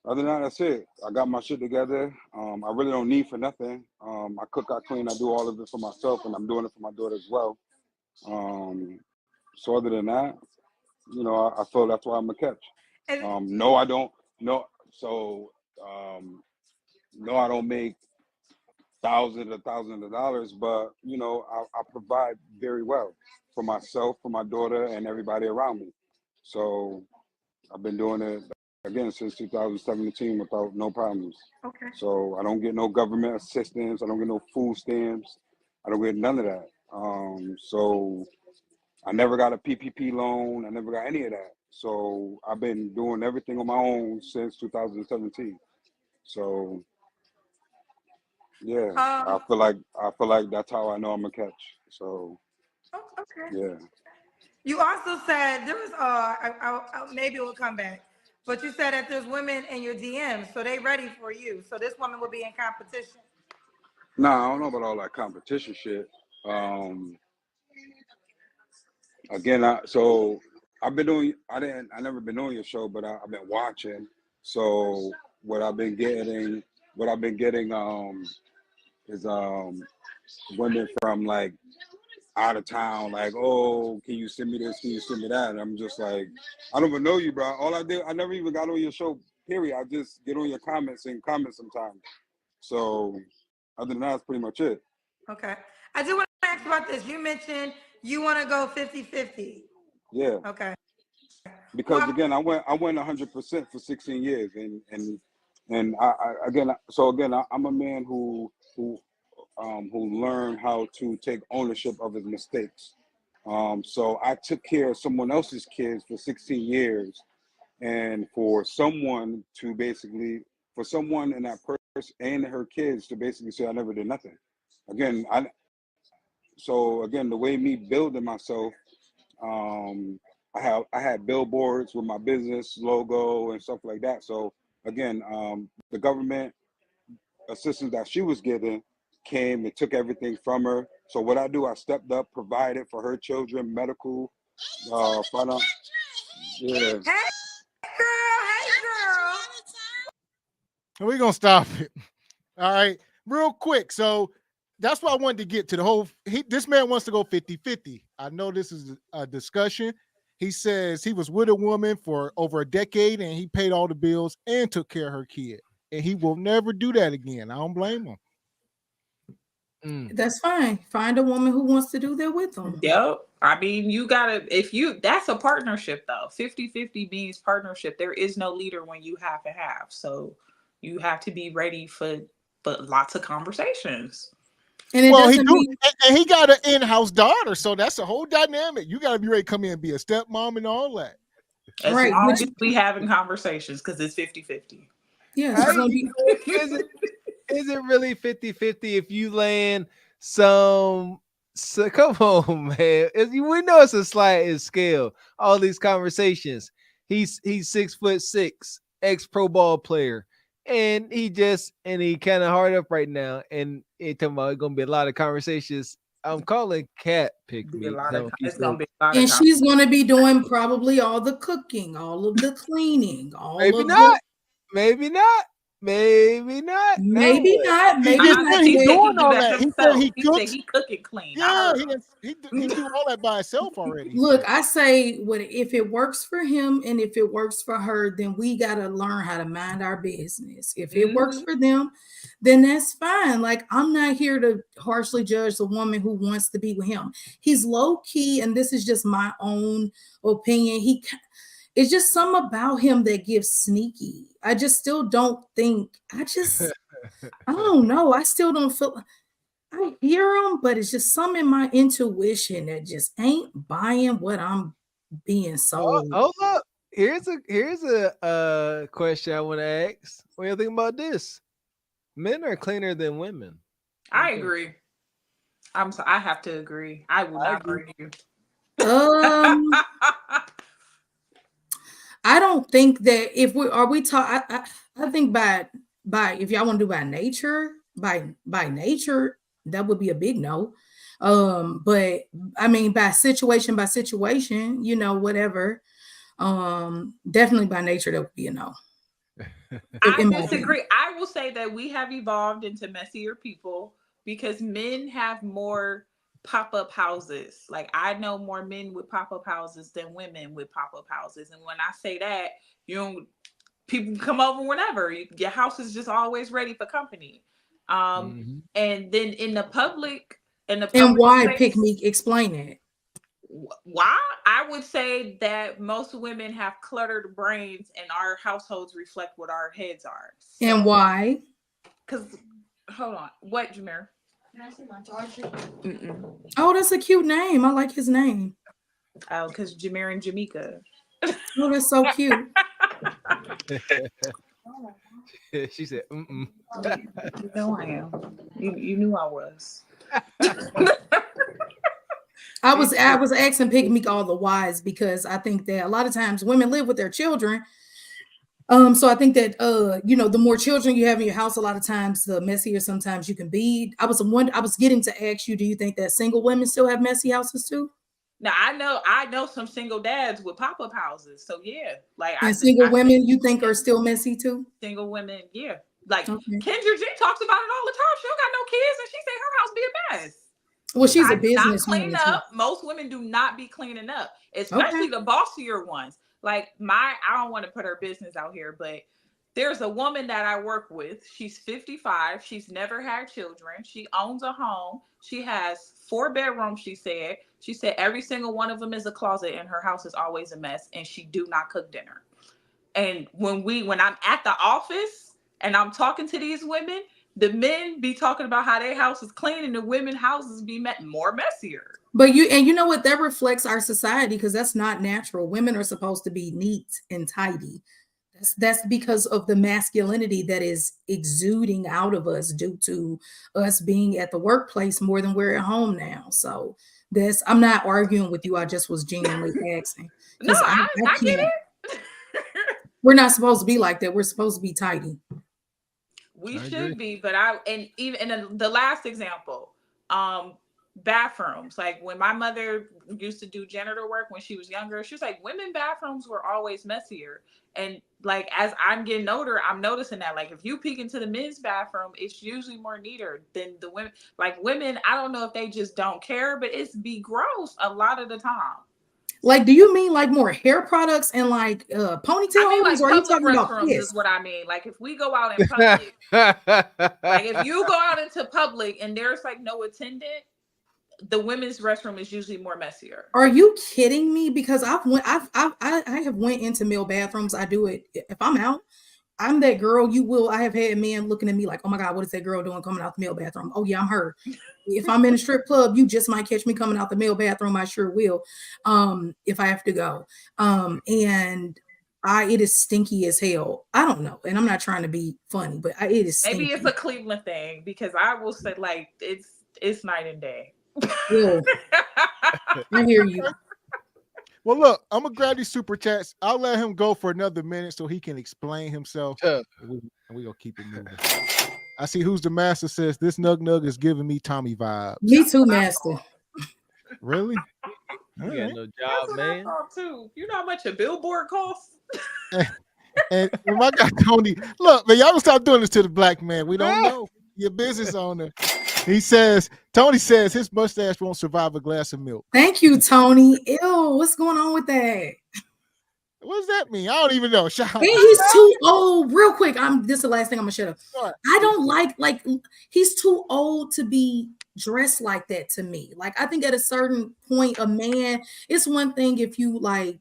Other than that, that's it. I got my shit together. I really don't need for nothing. I cook, I clean, I do all of it for myself, and I'm doing it for my daughter as well. So other than that, I feel that's why I'm a catch. No, I don't. No, so no, I don't make thousands of dollars, but I provide very well for myself, for my daughter, and everybody around me. So I've been doing it again since 2017 without no problems. Okay. So I don't get no government assistance. I don't get no food stamps. I don't get none of that. So I never got a PPP loan. I never got any of that. So I've been doing everything on my own since 2017. So yeah, I feel like that's how I know I'm a catch. So okay. yeah. You also said there was maybe we'll come back, but you said that there's women in your DMs, so they ready for you. So this woman will be in competition. Nah, I don't know about all that competition shit. Again, I've been doing. I never been on your show, but I've been watching. So what I've been getting is women from like out of town, like, oh, can you send me this? Can you send me that? And I'm just like, I don't even know you, bro. All I did, I never even got on your show, period. I just get on your comments and comment sometimes. So other than that, that's pretty much it. Okay. I do want to ask about this. You mentioned you want to go 50-50. Yeah. Okay. Because again, I went 100% for 16 years, and I'm a man who learned how to take ownership of his mistakes. So I took care of someone else's kids for 16 years, and for someone in that person and her kids to basically say I never did nothing. Again, the way me building myself, I had billboards with my business logo and stuff like that. So again, the government assistance that she was getting came and took everything from her. So what I do, I stepped up, provided for her children, medical, finance. Yeah. Hey girl. We're gonna stop it. All right, real quick. So that's what I wanted to get to. This man wants to go 50-50. I know this is a discussion. He says he was with a woman for over a decade and he paid all the bills and took care of her kid. And he will never do that again. I don't blame him. That's fine. Find a woman who wants to do that with him. Yep. I mean, that's a partnership though. 50-50 means partnership. There is no leader when you have to have. So you have to be ready for lots of conversations. And he got an in-house daughter, so that's a whole dynamic. You got to be ready to come in and be a stepmom and all that. As long as we having conversations, because it's 50-50. Yeah, is it really 50-50 if you land some? So come on, man. We know it's a sliding scale. All these conversations. He's 6'6", ex-pro ball player. And he kind of hard up right now, and he talking about gonna be a lot of conversations I'm calling Katt pick Be me. a lot No, of. he It's said, gonna be a lot of. And she's going to be doing probably all the cooking, all of the cleaning, all maybe of not. Maybe not. Maybe not. maybe No. not, He maybe just not. said he He said doing he do all that that. He said himself. he He said cooks. he cook and clean. I Yeah, heard him. he do all that by himself already. Look, I say what if it works for him and if it works for her, then we gotta learn how to mind our business. If it works for them, then that's fine. Like, I'm not here to harshly judge the woman who wants to be with him. He's low key, and this is just my own opinion. It's just something about him that gives sneaky. I just still don't think. I don't know. I still don't feel. I hear them, but it's just some in my intuition that just ain't buying what I'm being sold. Hold up. Here's a question I want to ask. What do you think about this? Men are cleaner than women. I agree. I have to agree. I will not argue. I don't think that if we talk. I think by if y'all want to do by nature, that would be a big no. But I mean by situation, whatever. Definitely by nature that would be a no. I disagree. I will say that we have evolved into messier people because men have more pop-up houses. Like, I know more men with pop-up houses than women with pop-up houses. And when I say that, people come over whenever. Your house is just always ready for company. And then in the public, and why space, pick me? Explain it. Why? I would say that most women have cluttered brains, and our households reflect what our heads are. So, and why? Because, hold on, what, Jameer? Can I see my charger? Oh, that's a cute name. I like his name. Oh, because Jameer and Jamaica. Oh, that's so cute. She said, You know I am. You knew I was. I was asking Pick Meek all the whys because I think that a lot of times women live with their children. So I think that the more children you have in your house, a lot of times the messier sometimes you can be. I was getting to ask you, do you think that single women still have messy houses too? Now I know some single dads with pop-up houses. So yeah, like single women you think are still messy too? Single women, yeah. Like Kendra G talks about it all the time. She don't got no kids, and she said her house be a mess. Well, she's a business woman. Most women do not be cleaning up, especially the bossier ones. Like I don't want to put her business out here, but there's a woman that I work with. She's 55. She's never had children. She owns a home. She has 4 bedrooms, she said. She said every single one of them is a closet and her house is always a mess, and she do not cook dinner. And when I'm at the office and I'm talking to these women, the men be talking about how their house is clean and the women's houses be more messier. But you know what? That reflects our society because that's not natural. Women are supposed to be neat and tidy. That's because of the masculinity that is exuding out of us due to us being at the workplace more than we're at home now. So I'm not arguing with you. I just was genuinely asking. No, I get it. We're not supposed to be like that. We're supposed to be tidy. We should be, but even in the last example, bathrooms. Like when my mother used to do janitor work when she was younger, she was like, women bathrooms were always messier. And like as I'm getting older, I'm noticing that like if you peek into the men's bathroom, it's usually more neater than the women. Like women, I don't know if they just don't care, but it's be gross a lot of the time. Like, do you mean like more hair products and like ponytail holders, or are you talking about this? Is what I mean. Like if we go out in public, like if you go out into public and there's like no attendant, the women's restroom is usually more messier. Are you kidding me? Because I have went into male bathrooms. I do it if I'm out. I'm that girl. I have had men looking at me like, oh my God, what is that girl doing coming out the male bathroom? Oh yeah, I'm her. If I'm in a strip club, you just might catch me coming out the male bathroom. I sure will. If I have to go. And it is stinky as hell. I don't know. And I'm not trying to be funny, but it is stinky. Maybe it's a Cleveland thing because I will say like it's night and day. Yeah. I hear you. Well, look, I'm gonna grab these super chats. I'll let him go for another minute so he can explain himself. And we're gonna keep it moving. I see Who's the Master says this nug is giving me Tommy vibes. Me too, Master. Really? You got no That's job, what man. I thought too. You know how much a billboard costs? And my guy Tony, look, man, y'all don't stop doing this to the black man. We don't know. Your business owner. Tony says his mustache won't survive a glass of milk. Thank you, Tony. Ew, what's going on with that? What does that mean? I don't even know. And he's too old. Real quick, this is the last thing I'm gonna shut up. Sure. I don't like he's too old to be dressed like that to me. Like I think at a certain point, a man, it's one thing if you like,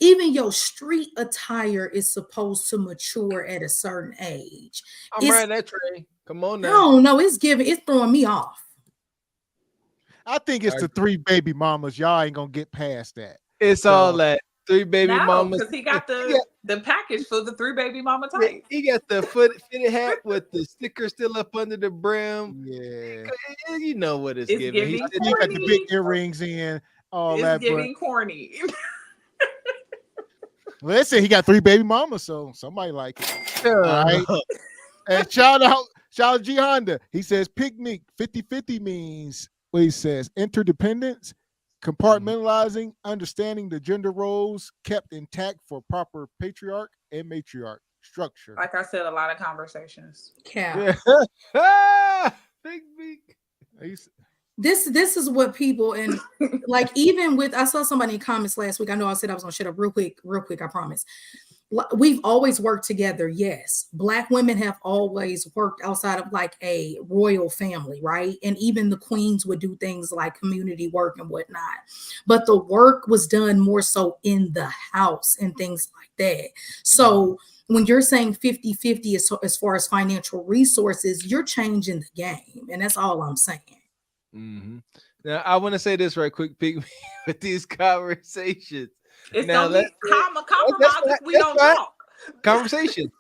even your street attire is supposed to mature at a certain age. I'm riding that train. Come on now. No, it's throwing me off. I think it's the 3 baby mamas. Y'all ain't gonna get past that. It's all that 3 baby mamas. Because he got the package for the 3 baby mama type. He got the fitted hat with the sticker still up under the brim. Yeah, you know what it's It's giving. giving he got the big earrings in. All It's that. giving corny. Listen, he got 3 baby mamas, so somebody like it. All right. And shout out G Honda. He says picnic 50-50 means what he says: interdependence, compartmentalizing, understanding the gender roles kept intact for proper patriarch and matriarch structure. Like I said, a lot of conversations. Yeah. Big. This is what people and like even with I saw somebody in comments last week. I know I said I was gonna shut up real quick, I promise. We've always worked together. Yes. Black women have always worked outside of like a royal family, right? And even the queens would do things like community work and whatnot. But the work was done more so in the house and things like that. So when you're saying 50-50 as far as financial resources, you're changing the game. And that's all I'm saying. Mm-hmm. Now, I want to say this right quick, Piggy, with these conversations. It's now, gonna be compromise if we don't talk. Conversation.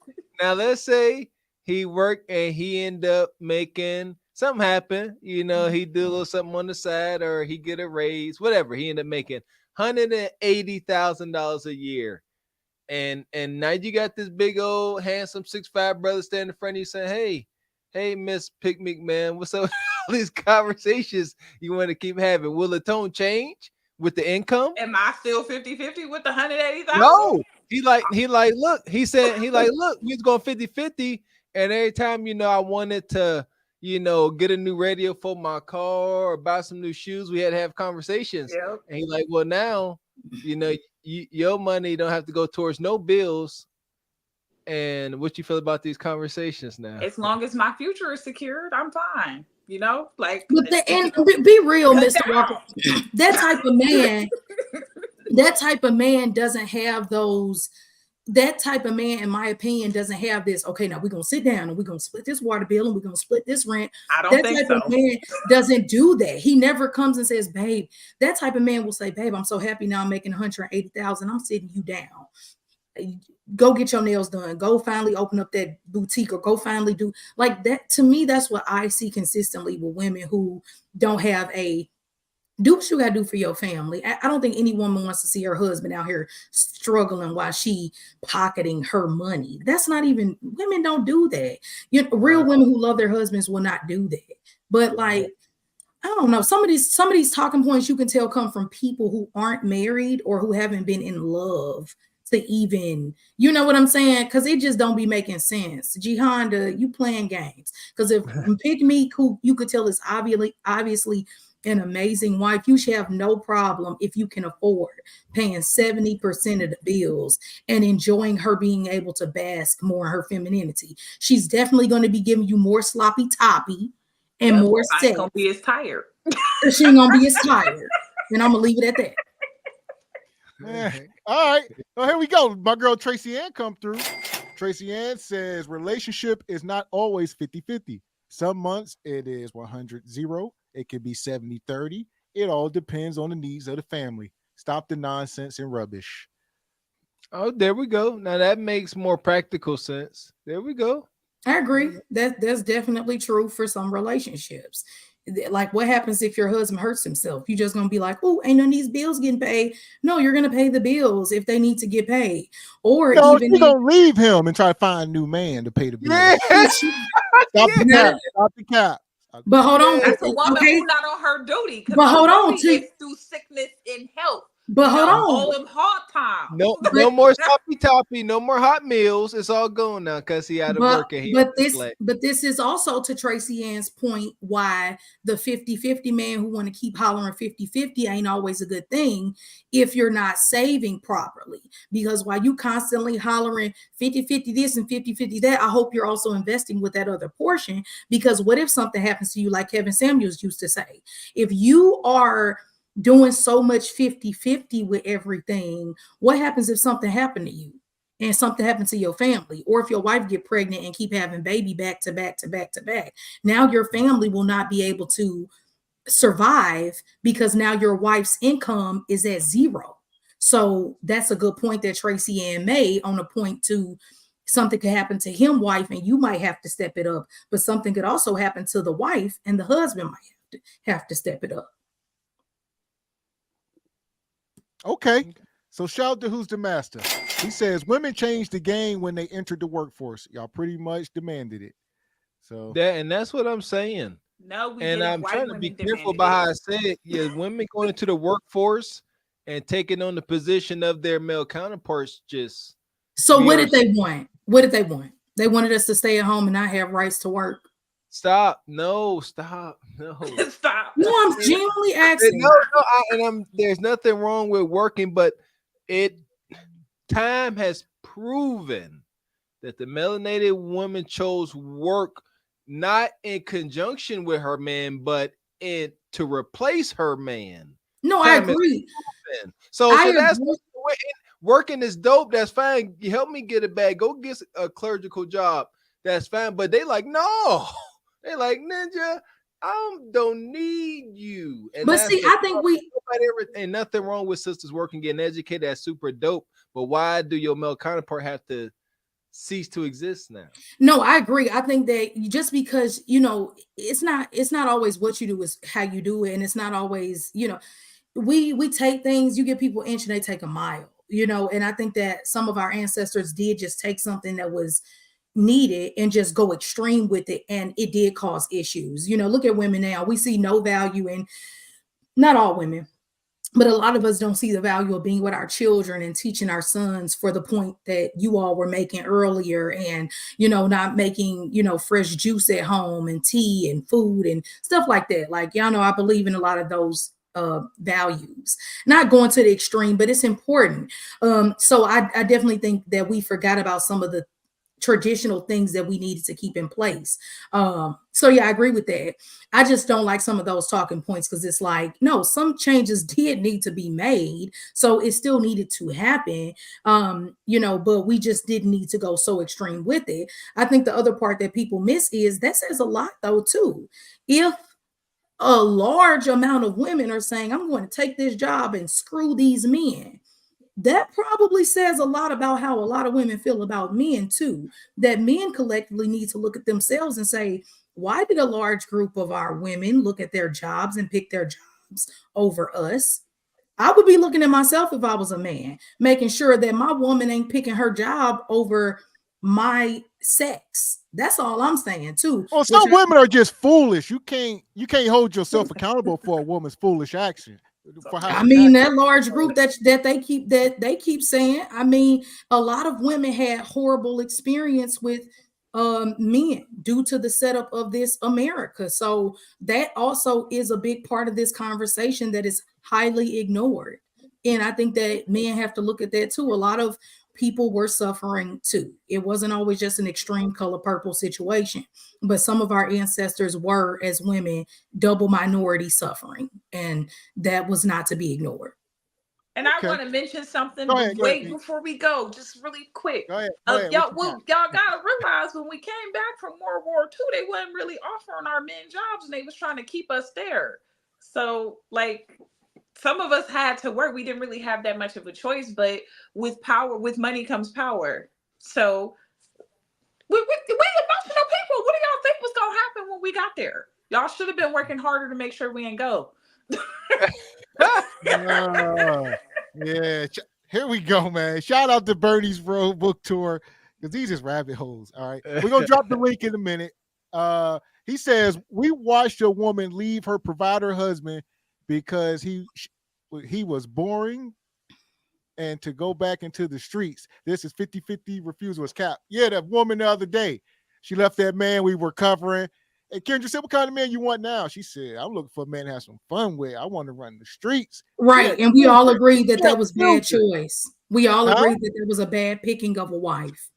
Now, let's say he worked and he end up making something happen. You know, he do a little something on the side or he get a raise, whatever. He end up making $180,000 a year. And now you got this big old handsome 6'5" brother standing in front of you saying, hey, Miss Picnic Man, what's up with all these conversations you want to keep having? Will the tone change with the income? Am I still 50-50 with the 180,000? No. He like, look, look, we was going 50-50. And every time, I wanted to, get a new radio for my car or buy some new shoes, we had to have conversations. Yep. And he like, well, now, your money don't have to go towards no bills. And what you feel about these conversations now? As long as my future is secured, I'm fine. Like. But be real, Mr. Walker. That type of man doesn't have those. That type of man, in my opinion, doesn't have this. Okay, now we're gonna sit down and we're gonna split this water bill and we're gonna split this rent. I don't think so. That type of man doesn't do that. He never comes and says, "Babe." That type of man will say, "Babe, I'm so happy now. I'm making 180,000. I'm sitting you down. Go get your nails done. Go finally open up that boutique or go finally do like that." To me, that's what I see consistently with women who don't have do what you gotta do for your family. I don't think any woman wants to see her husband out here struggling while she pocketing her money. That's not even, women don't do that. Real women who love their husbands will not do that. But like, I don't know, some of these talking points you can tell come from people who aren't married or who haven't been in love to even, you know what I'm saying? Because it just don't be making sense. G Honda, you playing games. Because if Pick Me, who you could tell is obviously an amazing wife, you should have no problem if you can afford paying 70% of the bills and enjoying her being able to bask more in her femininity. She's definitely going to be giving you more sloppy toppy and more sex. She ain't gonna be as tired. She ain't gonna be as tired. And I'm gonna leave it at that. Yeah. All right. Well, here we go. My girl Tracy Ann come through. Tracy Ann says relationship is not always 50-50. Some months it is 100-0. It could be 70-30. It all depends on the needs of the family. Stop the nonsense and rubbish. Oh, there we go. Now that makes more practical sense. There we go. I agree. That's definitely true for some relationships. Like, what happens if your husband hurts himself? You just gonna be like, oh, ain't none of these bills getting paid. No, you're gonna pay the bills if they need to get paid. Or No, even you gonna leave him and try to find a new man to pay the bills. Stop the cap. Stop the cap. But hold on. That's a woman Okay. who's not on her duty. But hold on, duty is through sickness and health. But hold on. All them hard times. No more toppy, no more hot meals. It's all gone now because he out of work. But this is also to Tracy Ann's point why the 50-50 man who want to keep hollering 50-50 ain't always a good thing if you're not saving properly. Because while you constantly hollering 50-50 this and 50-50 that, I hope you're also investing with that other portion. Because what if something happens to you, like Kevin Samuels used to say? If you are doing so much 50-50 with everything, what happens if something happened to you and something happened to your family? Or if your wife get pregnant and keep having baby back to back to back to back, now your family will not be able to survive because now your wife's income is at zero. So that's a good point that Tracy Ann made on a point to something could happen to him, wife, and you might have to step it up, but something could also happen to the wife and the husband might have to step it up. Okay. So shout out to Who's the Master. He says women changed the game when they entered the workforce. Y'all pretty much demanded it. So that's what I'm saying. No, we and didn't. I'm White trying to women be careful about how I say it. Yeah, women going into the workforce and taking on the position of their male counterparts just. So what did they want? What did they want? They wanted us to stay at home and not have rights to work. Stop. No, stop. No. Stop. No, I'm genuinely asking. There's nothing wrong with working, but time has proven that the melanated woman chose work not in conjunction with her man, but to replace her man. No, I agree. So that's working is dope. That's fine. You help me get a bag. Go get a clerical job. That's fine. But they like, no. They like, Ninja, I don't need you. And but see, I think ain't nothing wrong with sisters working, getting educated. That's super dope. But why do your male counterpart have to cease to exist now? No, I agree. I think that just because, it's not always what you do, is how you do it. And it's not always, we take things, you give people an inch and they take a mile, and I think that some of our ancestors did just take something that was needed and just go extreme with it, and it did cause issues. Look at women now. We see no value in, not all women, but a lot of us don't see the value of being with our children and teaching our sons, for the point that you all were making earlier, and not making fresh juice at home and tea and food and stuff like that. Like, y'all know I believe in a lot of those values, not going to the extreme, but it's important. So I definitely think that we forgot about some of the traditional things that we needed to keep in place. So yeah, I agree with that. I just don't like some of those talking points, because it's like, no, some changes did need to be made, so it still needed to happen, but we just didn't need to go so extreme with it. I think the other part that people miss is that says a lot though too. If a large amount of women are saying, I'm going to take this job and screw these men, that probably says a lot about how a lot of women feel about men too, that men collectively need to look at themselves and say, why did a large group of our women look at their jobs and pick their jobs over us? I would be looking at myself if I was a man, making sure that my woman ain't picking her job over my sex. That's all I'm saying too. Well, some women are just foolish. You can't hold yourself accountable for a woman's foolish action. I mean, that large group that they keep saying. I mean, a lot of women had horrible experience with men due to the setup of this America. So that also is a big part of this conversation that is highly ignored. And I think that men have to look at that too. A lot of people were suffering too. It wasn't always just an extreme color purple situation, but some of our ancestors were, as women, double minority suffering, and that was not to be ignored. And I want to mention something before we go, just really quick. Go ahead. Y'all gotta realize when we came back from World War II, they wasn't really offering our men jobs, and they was trying to keep us there. So like, some of us had to work. We didn't really have that much of a choice, but with power, with money comes power. So we emotional people. What do y'all think was gonna happen when we got there? Y'all should have been working harder to make sure we ain't go. Yeah. Here we go, man. Shout out to Bernie's Road Book Tour because these is rabbit holes. All right. We're going to drop the link in a minute. He says, we watched a woman leave her provider husband because he was boring and to go back into the streets. This is 50-50 refusal is Katt. Yeah, that woman the other day, she left that man we were covering. And Kendra said, what kind of man you want now? She said, I'm looking for a man to have some fun with. I want to run the streets. Right. Yeah, and we all agreed that that was bad children. choice. We all agreed that was a bad picking of a wife.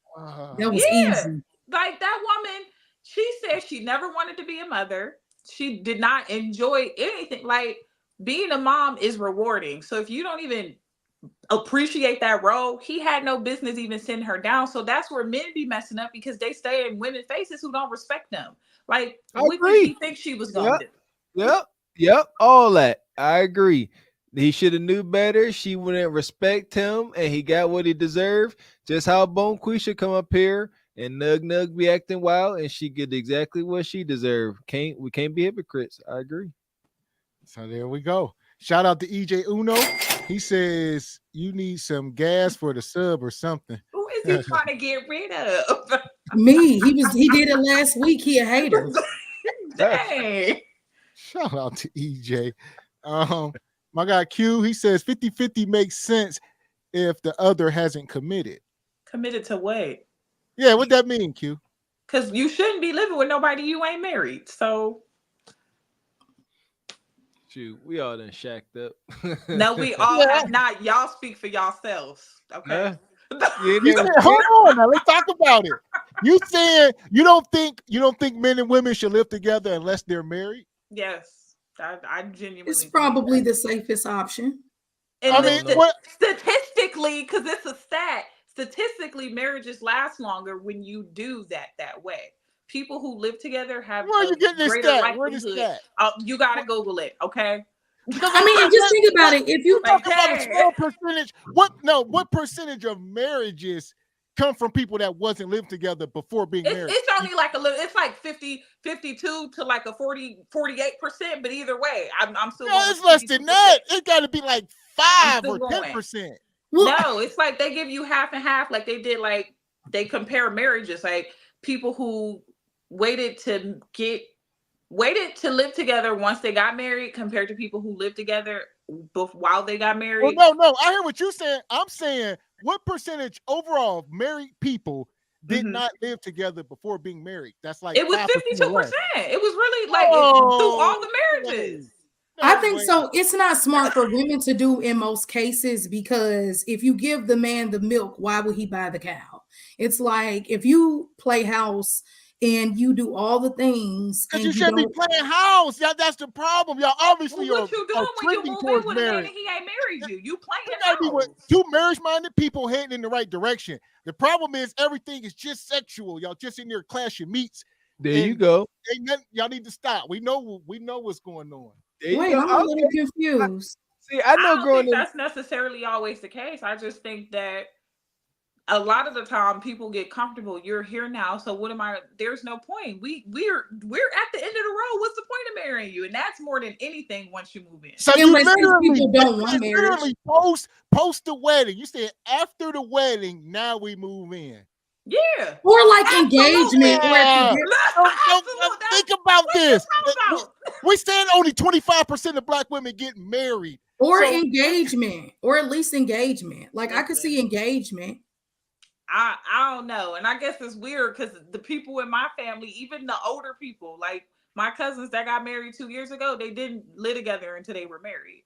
That was easy. Like that woman, she said she never wanted to be a mother. She did not enjoy anything. Like being a mom is rewarding. So if you don't even appreciate that role, he had no business even sending her down. So that's where men be messing up because they stay in women's faces who don't respect them. Like, what did he think she was going to do? Yep. All that. I agree. He should have knew better. She wouldn't respect him, and he got what he deserved. Just how Bonquisha come up here and Nug be acting wild, and she get exactly what she deserved. We can't be hypocrites. I agree. So there we go. Shout out to EJ Uno. He says you need some gas for the sub or something. Who is he trying to get rid of? Me. He did it last week. He a hater. Dang. Shout out to EJ. My guy Q, he says 50-50 makes sense if the other hasn't committed. Committed to what? Yeah, what that mean, Q? Because you shouldn't be living with nobody you ain't married. So shoot, we all done shacked up. No, we all have not. Y'all speak for yourselves. Okay. You said, hold on now, let's talk about it. You saying you don't think men and women should live together unless they're married? Yes, I genuinely. It's probably the safest option. And statistically, because it's a stat, statistically, marriages last longer when you do that way. People who live together have Where you getting this greater stat? Where this likelihood. stat? You gotta Google it, okay? I mean, just think about it. If you talk about a small percentage, what percentage of marriages come from people that wasn't living together before being married? It's only like a little, it's like 52 to like a 48%, but either way, I'm still no, it's less than that. It gotta be like 5 or 10%. No, it's like they give you half and half, like they did, like they compare marriages, like people who waited to live together once they got married compared to people who lived together while they got married. Well, no, I hear what you're saying. I'm saying what percentage overall of married people did not live together before being married? That's like it was 52%. It was really like through all the marriages. I think so. It's not smart for women to do in most cases because if you give the man the milk, why would he buy the cow? It's like if you play house and you do all the things. Because you shouldn't be playing house. Yeah, that's the problem. Y'all obviously what you doing when you move in with a man and he ain't married you? You playing house. Be with two marriage-minded people heading in the right direction. The problem is everything is just sexual. Y'all just in there clashing meats. There you go. Y'all need to stop. We know what's going on. Wait, I'm a little confused. I don't think that's necessarily always the case. I just think that a lot of the time people get comfortable. You're here now, so what am I? There's no point. We're at the end of the road. What's the point of marrying you? And that's more than anything once you move in. So you literally post the wedding. You said after the wedding, now we move in. Yeah. Or like engagement. Think about this. We saying only 25% of black women get married. Or engagement. Or at least engagement. Like I could see engagement. I don't know. And I guess it's weird because the people in my family, even the older people, like my cousins that got married 2 years ago, they didn't live together until they were married.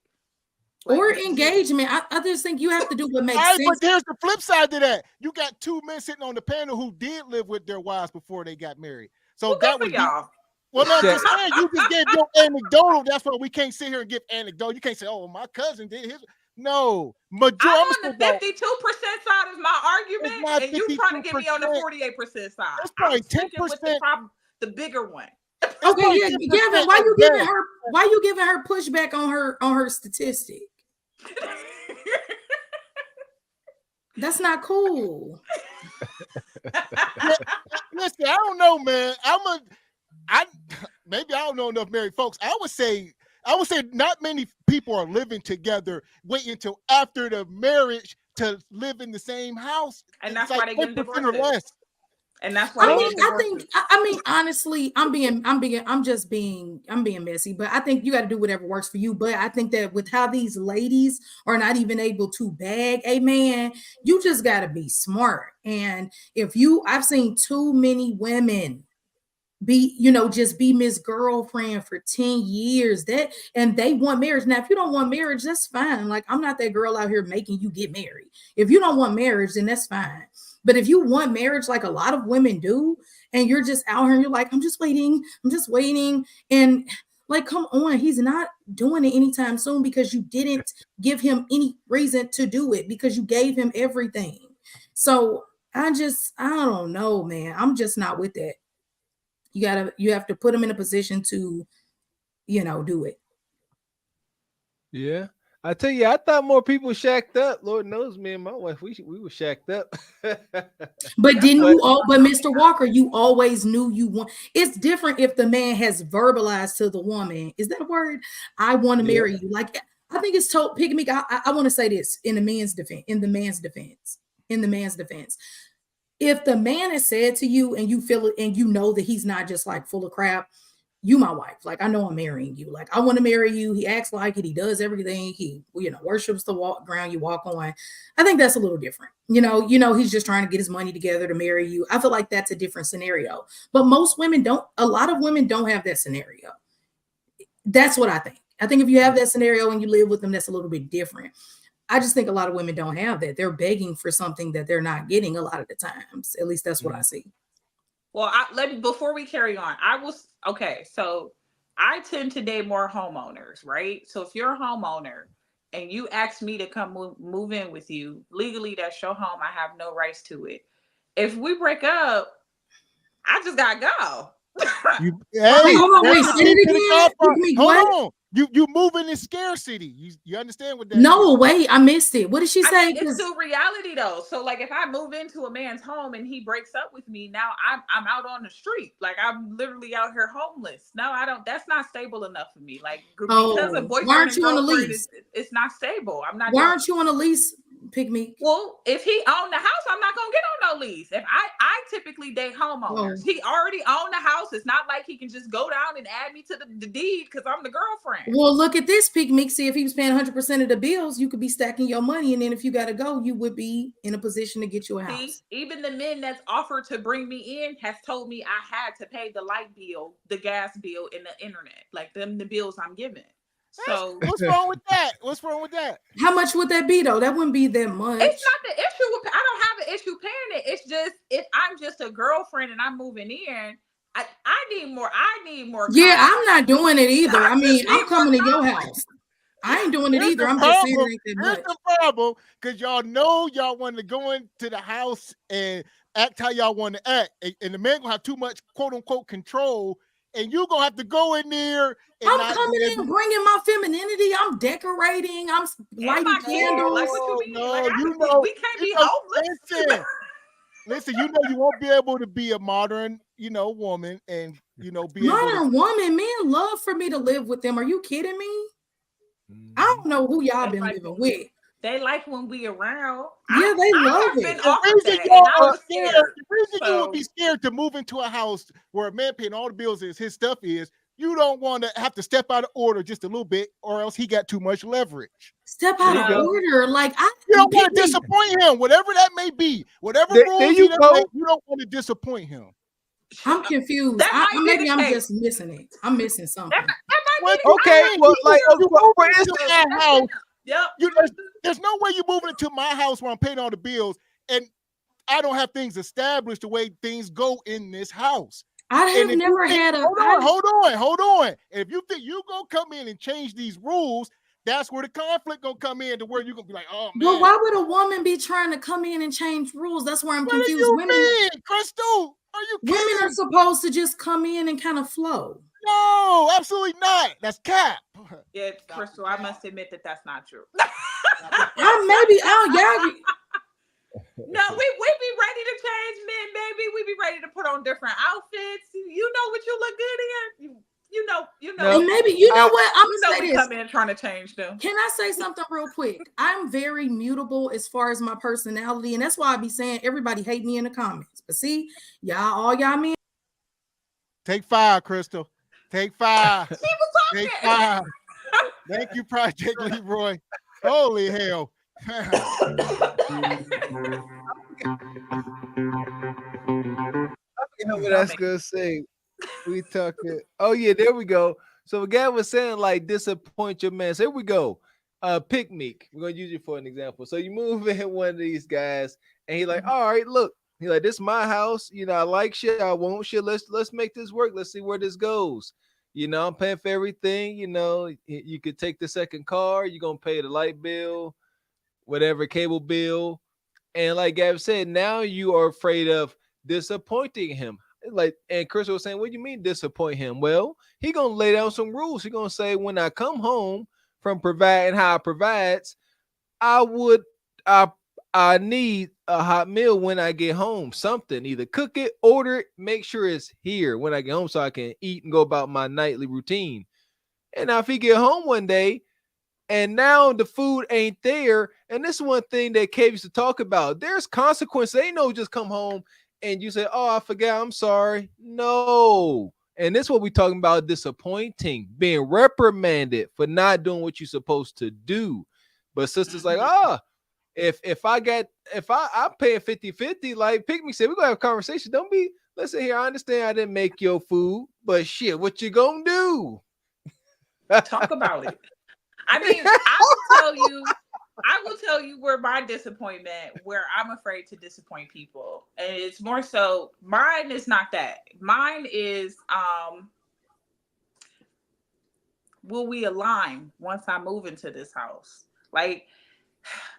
Like, or engagement. I just think you have to do what makes sense. But there's the flip side to that. You got two men sitting on the panel who did live with their wives before they got married. So that was y'all. Well, no, I'm just saying, you just gave your anecdotal. That's why we can't sit here and give anecdotal. You can't say, "Oh, my cousin did his." No, majority. I'm on the 52% side of my argument, and you trying to get me on the 48% side. That's probably 10%. The bigger one. Okay, yeah, Gavin, why you giving her pushback on her statistic? That's not cool. Listen, I don't know, man. maybe I don't know enough married folks. I would say not many people are living together, waiting until after the marriage to live in the same house. And that's It's why like they get 10% or divorces. less. And that's why honestly, I'm being messy, but I think you got to do whatever works for you. But I think that with how these ladies are not even able to bag a man, you just got to be smart. And I've seen too many women just be Miss Girlfriend for 10 years and they want marriage. Now, if you don't want marriage, that's fine. Like, I'm not that girl out here making you get married. If you don't want marriage, then that's fine. But if you want marriage, like a lot of women do, and you're just out here and you're like, I'm just waiting. And like, come on, he's not doing it anytime soon because you didn't give him any reason to do it, because you gave him everything. So I don't know, man. I'm just not with that. You have to put him in a position to, do it. Yeah. I tell you, I thought more people shacked up. Lord knows, me and my wife, we were shacked up. But but Mr. Walker, you always knew you want. It's different if the man has verbalized to the woman. Is that a word? I want to marry you. Like, I think it's told. Piggy, I want to say this in the man's defense. If the man has said to you and you feel it and you know that he's not just like full of crap, you my wife. Like, I know I'm marrying you. Like, I want to marry you. He acts like it. He does everything. He, worships the ground you walk on. I think that's a little different. He's just trying to get his money together to marry you. I feel like that's a different scenario. But most women don't. A lot of women don't have that scenario. That's what I think. I think if you have that scenario and you live with them, that's a little bit different. I just think a lot of women don't have that. They're begging for something that they're not getting a lot of the times. At least that's what I see. Well, before we carry on, so I tend to date more homeowners, right? So if you're a homeowner and you ask me to come move in with you, legally that's your home. I have no rights to it. If we break up, I just gotta go. Hold on. You moving in scarcity. You understand what that No, is? wait, I missed it. What did she say? It's still reality though. So like if I move into a man's home and he breaks up with me, now I'm out on the street. Like I'm literally out here homeless. No, that's not stable enough for me. Like because of boyfriend, why aren't you on a lease? It's not stable. I'm not. Why aren't you on a lease? Pick me. Well, if he owned the house, I'm not gonna get on no lease. If I typically date homeowners. He already owned the house. It's not like he can just go down and add me to the deed because I'm the girlfriend. Well, look at this, Pick me. See, if he was paying 100% of the bills, you could be stacking your money, and then if you gotta go, you would be in a position to get you a house. See, even the men that's offered to bring me in has told me I had to pay the light bill, the gas bill, and the internet. Like the bills I'm giving. So what's wrong with that? What's wrong with that? How much would that be though? That wouldn't be that much. It's not the issue. I don't have an issue paying it. It's just if I'm just a girlfriend and I'm moving in, I need more. Yeah, I'm not doing it either. I mean, I'm coming to your house. I ain't doing it either. I'm just saying it ain't that much. Here's the problem, because y'all know y'all want to go into the house and act how y'all want to act, and the man gonna have too much quote unquote control. And you gonna have to go in there. I'm coming in, bringing my femininity. I'm decorating. I'm lighting candles. Like what you mean? We can't be homeless. Listen, you know you won't be able to be a modern, woman, and be modern woman. Men love for me to live with them. Are you kidding me? I don't know who y'all been living with. They like when we around. Yeah, they love it. The reason you would be scared to move into a house where a man paying all the bills is his stuff is you don't want to have to step out of order just a little bit, or else he got too much leverage. Step out of order, like you don't want to disappoint him, whatever that may be, whatever rules you don't want to disappoint him. I'm confused. Maybe I'm just missing it. I'm missing something. Okay, well, like for instance, that house. Yep. There's no way you're moving into my house where I'm paying all the bills and I don't have things established the way things go in this house. I have never had a. Hold on. If you think you gonna come in and change these rules, that's where the conflict gonna come in, to where you're gonna be like, oh man. Well, why would a woman be trying to come in and change rules? That's where I'm confused. What do you mean, Crystal? Are you kidding? Women are supposed to just come in and kind of flow. No, absolutely not. That's cap. Yeah, Crystal, I must admit that's not true. No, we be ready to change men, baby. We be ready to put on different outfits. You know what you look good in. And maybe you know what? I'm you gonna know say we this. come in trying to change them. Can I say something real quick? I'm very mutable as far as my personality, and that's why I be saying everybody hate me in the comments. But see, all y'all men. Take 5, Crystal. Take 5. She was Take talking. 5. Thank you, Project Leroy. Holy hell. What I was gonna say. We talking. Oh yeah, there we go. So Gavin was saying like disappoint your man. So here we go. Picnic. We're gonna use it for an example. So you move in one of these guys, and he like, all right, look. He like, this is my house. You know, I like shit. I want shit. Let's make this work. Let's see where this goes. You know, I'm paying for everything. You know, you could take the second car. You're gonna pay the light bill, whatever cable bill, and like Gavin said, now you are afraid of disappointing him. Like, and Chris was saying, what do you mean disappoint him? Well, he gonna lay down some rules. He gonna say, when I come home from providing how I provides, I need a hot meal when I get home. Something, either cook it, order it, make sure it's here when I get home so I can eat and go about my nightly routine. And now if he get home one day and now the food ain't there, and this is one thing that Kev used to talk about, there's consequences. Ain't no just come home and you say, oh, I forgot, I'm sorry. No. And this is what we're talking about, disappointing, being reprimanded for not doing what you're supposed to do. But sister's like, if I'm paying 50-50, like Pick Me said, we're gonna have a conversation. Don't be, listen here, I understand I didn't make your food, but shit, what you gonna do? Talk about it. I mean, I will tell you where my disappointment, where I'm afraid to disappoint people. And it's more so, mine is not that. Mine is, will we align once I move into this house? Like,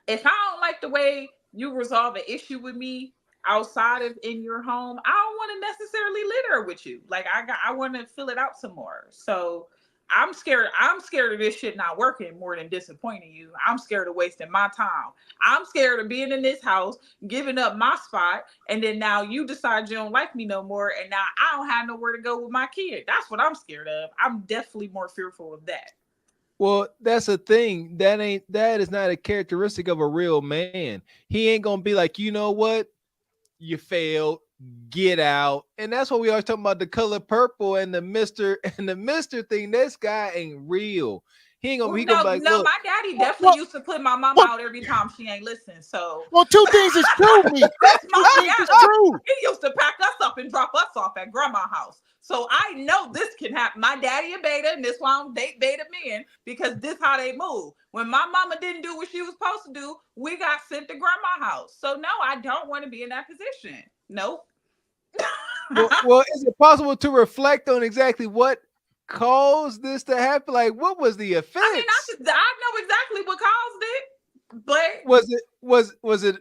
if I don't like the way you resolve an issue with me outside of in your home, I don't want to necessarily litter with you. Like, I want to fill it out some more. So I'm scared of this shit not working more than disappointing you. I'm scared of wasting my time. I'm scared of being in this house, giving up my spot, and then now you decide you don't like me no more, and now I don't have nowhere to go with my kid. That's what I'm scared of. I'm definitely more fearful of that. Well, that's the thing. That is not a characteristic of a real man. He ain't gonna be like, you know what? You failed. Get out. And that's what we always talking about, the color purple and the Mr. thing. This guy ain't real. He ain't gonna be like, no, my daddy definitely used to put my mama out every time she ain't listen. So two things is true. Me. True. He used to pack us up and drop us off at grandma's house. So I know this can happen. My daddy a beta, and this why I don't date beta men, because this how they move. When my mama didn't do what she was supposed to do, we got sent to grandma's house. So no, I don't want to be in that position. Nope. well, is it possible to reflect on exactly what caused this to happen? Like, what was the offense? I mean, I know exactly what caused it, but was it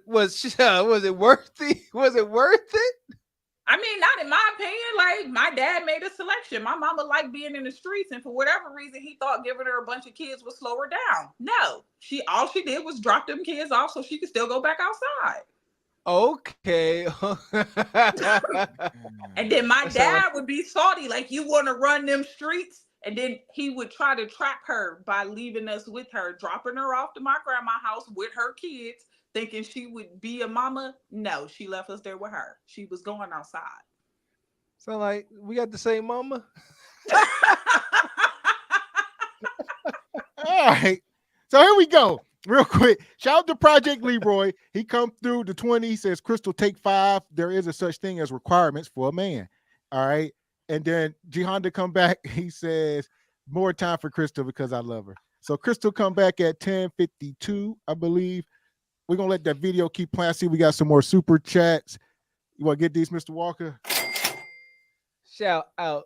worthy? Was it worth it? I mean, not in my opinion. Like, my dad made a selection. My mama liked being in the streets, and for whatever reason, he thought giving her a bunch of kids would slow her down. No, all she did was drop them kids off so she could still go back outside. Okay. And then my dad would be salty, like, you want to run them streets? And then he would try to trap her by leaving us with her, dropping her off to my grandma's house with her kids, thinking she would be a mama. No, she left us there with her. She was going outside. So, like, we got the same mama? All right. So here we go. Real quick. Shout out to Project Leroy. He come through the 20. He says, Crystal, take 5. There is a such thing as requirements for a man. All right. And then G Honda come back. He says, more time for Crystal because I love her. So Crystal come back at 10:52, I believe. We're going to let that video keep playing. I see we got some more super chats. You want to get these, Mr. Walker? Shout out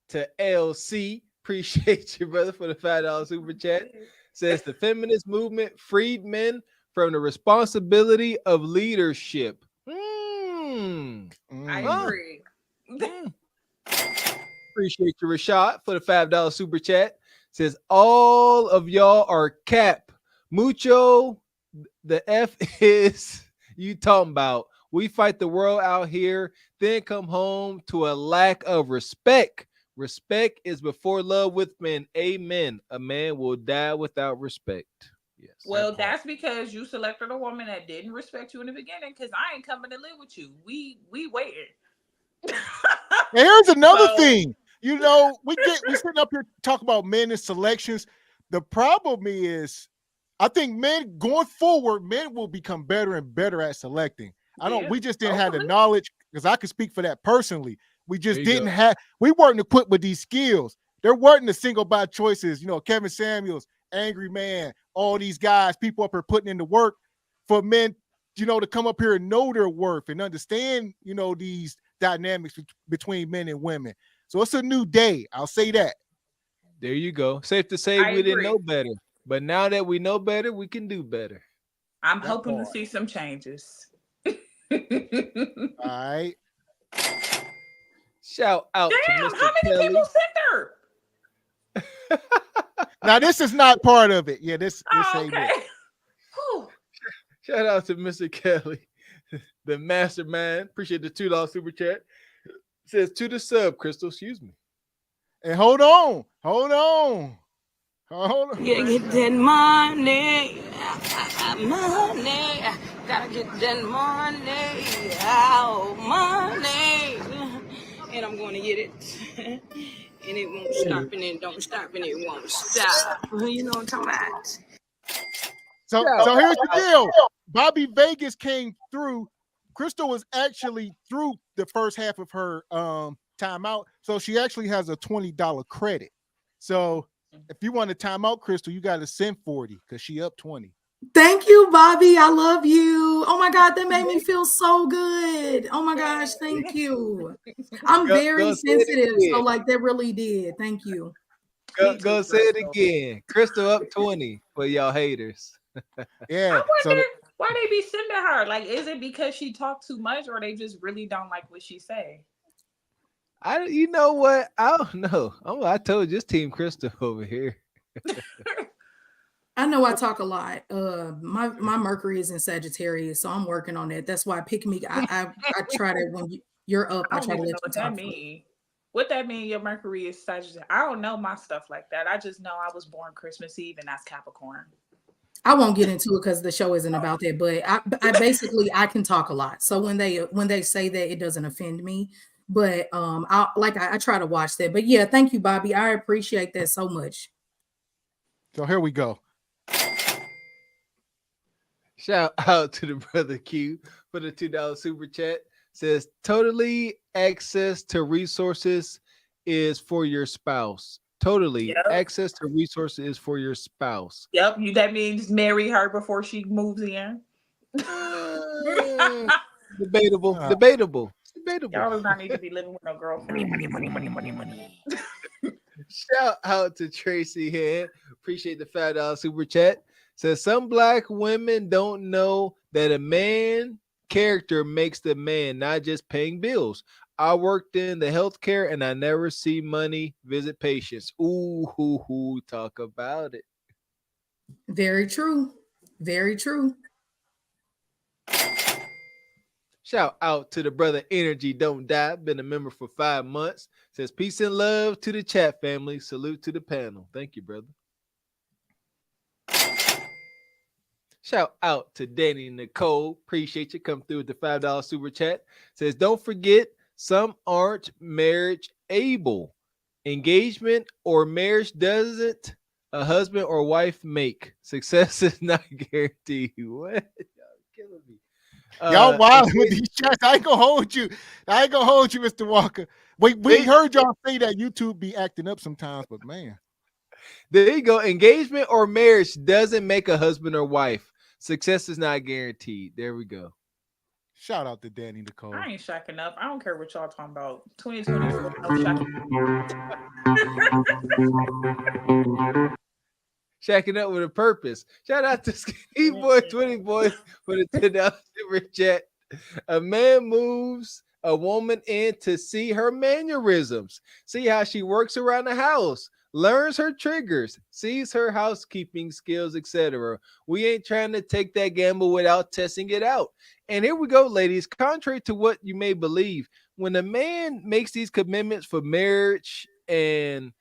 to LC. Appreciate you, brother, for the $5 super chat. Says the feminist movement freed men from the responsibility of leadership. I agree. Appreciate you, Rashad, for the $5 super chat. Says all of y'all are cap. Mucho, the F is you talking about. We fight the world out here, then come home to a lack of respect. Respect is before love with men. Amen. A man will die without respect. Yes. Well, that's because you selected a woman that didn't respect you in the beginning. Because I ain't coming to live with you. We waiting. Here's another thing. You know, we sitting up here talking about men and selections. The problem is, I think men going forward, men will become better and better at selecting. We just didn't have the knowledge, because I can speak for that personally. We just we weren't equipped with these skills. There weren't the single by choices, you know, Kevin Samuels, Angry Man, all these guys, people up here putting in the work for men, you know, to come up here and know their worth and understand, you know, these dynamics between men and women. So it's a new day. I'll say that. There you go. Safe to say we didn't know better. But now that we know better, we can do better. I'm hoping to see some changes. All right. Shout out to Mr. How many Kelly. people sent her? Now, this is not part of it. Yeah, this ain't okay. it. Shout out to Mr. Kelly, the mastermind. Appreciate the $2 super chat. Says to the sub, Crystal. Excuse me. And hold on. Yeah, get that money. Money. Gotta get that money. Oh, money. And I'm going to get it. And it won't stop, and it don't stop, and it won't stop. You know what I'm talking about? So here's the deal. Bobby Vegas came through. Crystal was actually through the first half of her timeout. So she actually has a $20 credit. So if you want to time out Crystal, you got to send 40 because she up 20. Thank you, Bobby. I love you. Oh my God, that made me feel so good. Oh my gosh, thank you. I'm very sensitive, so like that really did. Thank you. Go say it again. Crystal up 20 for y'all haters. Yeah. I wonder why they be sending her. Like, is it because she talked too much, or they just really don't like what she say? You know what? I don't know. I told you, it's Team Crystal over here. I know I talk a lot. My Mercury is in Sagittarius, so I'm working on that. That's why pick me. I try to when you're up. I try to let you talk. What that mean? Your Mercury is Sagittarius. I don't know my stuff like that. I just know I was born Christmas Eve, and that's Capricorn. I won't get into it because the show isn't about that. But I basically I can talk a lot. So when they say that, it doesn't offend me. But I try to watch that. But yeah, thank you, Bobby. I appreciate that so much. So here we go. Shout out to the brother Q for the $2 super chat. Says totally access to resources is for your spouse. Totally access to resources is for your spouse. Yep, that means marry her before she moves in. Debatable. Y'all do not need to be living with no girlfriend. Money. Shout out to Tracy here. Appreciate the $5 super chat. Says some black women don't know that a man character makes the man, not just paying bills. I worked in the healthcare and I never see money visit patients. Ooh, talk about it. Very true. Very true. Shout out to the brother Energy Don't Die. Been a member for 5 months. Says peace and love to the chat family. Salute to the panel. Thank you, brother. Shout out to Danny Nicole. Appreciate you. Come through with the $5 super chat. Says don't forget, some aren't marriage able. Engagement or marriage doesn't a husband or wife make. Success is not guaranteed. What? Y'all killing me. Y'all wild with these chats. I ain't gonna hold you, Mr. Walker. We heard y'all say that YouTube be acting up sometimes, but man. There you go. Engagement or marriage doesn't make a husband or wife. Success is not guaranteed. There we go. Shout out to Danny Nicole. I ain't shacking up. I don't care what y'all talking about. 2024, no shacking. Shacking up with a purpose. Shout out to Skinny Boy 20 Boys for the $10 super chat. A man moves a woman in to see her mannerisms, see how she works around the house, learns her triggers, sees her housekeeping skills, etc. We ain't trying to take that gamble without testing it out. And here we go, ladies. Contrary to what you may believe, when a man makes these commitments for marriage and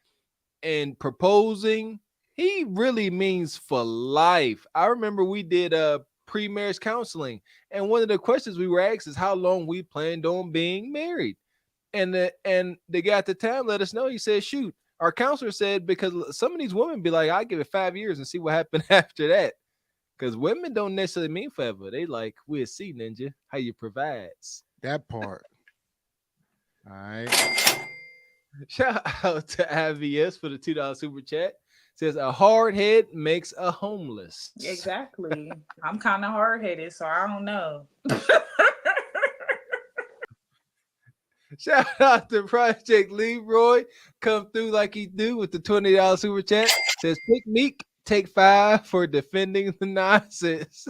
proposing, he really means for life. I remember we did pre-marriage counseling, and one of the questions we were asked is how long we planned on being married. And the guy at the time let us know. He said, shoot, our counselor said, because some of these women be like, I give it 5 years and see what happened after that. Because women don't necessarily mean forever. They like, we'll see, ninja, how you provides. That part. All right. Shout out to IVS for the $2 super chat. Says a hard head makes a homeless. Exactly. I'm kind of hard-headed, so I don't know. Shout out to Project Leroy. Come through like he do with the $20 super chat. Says pick Meek, take 5 for defending the nonsense.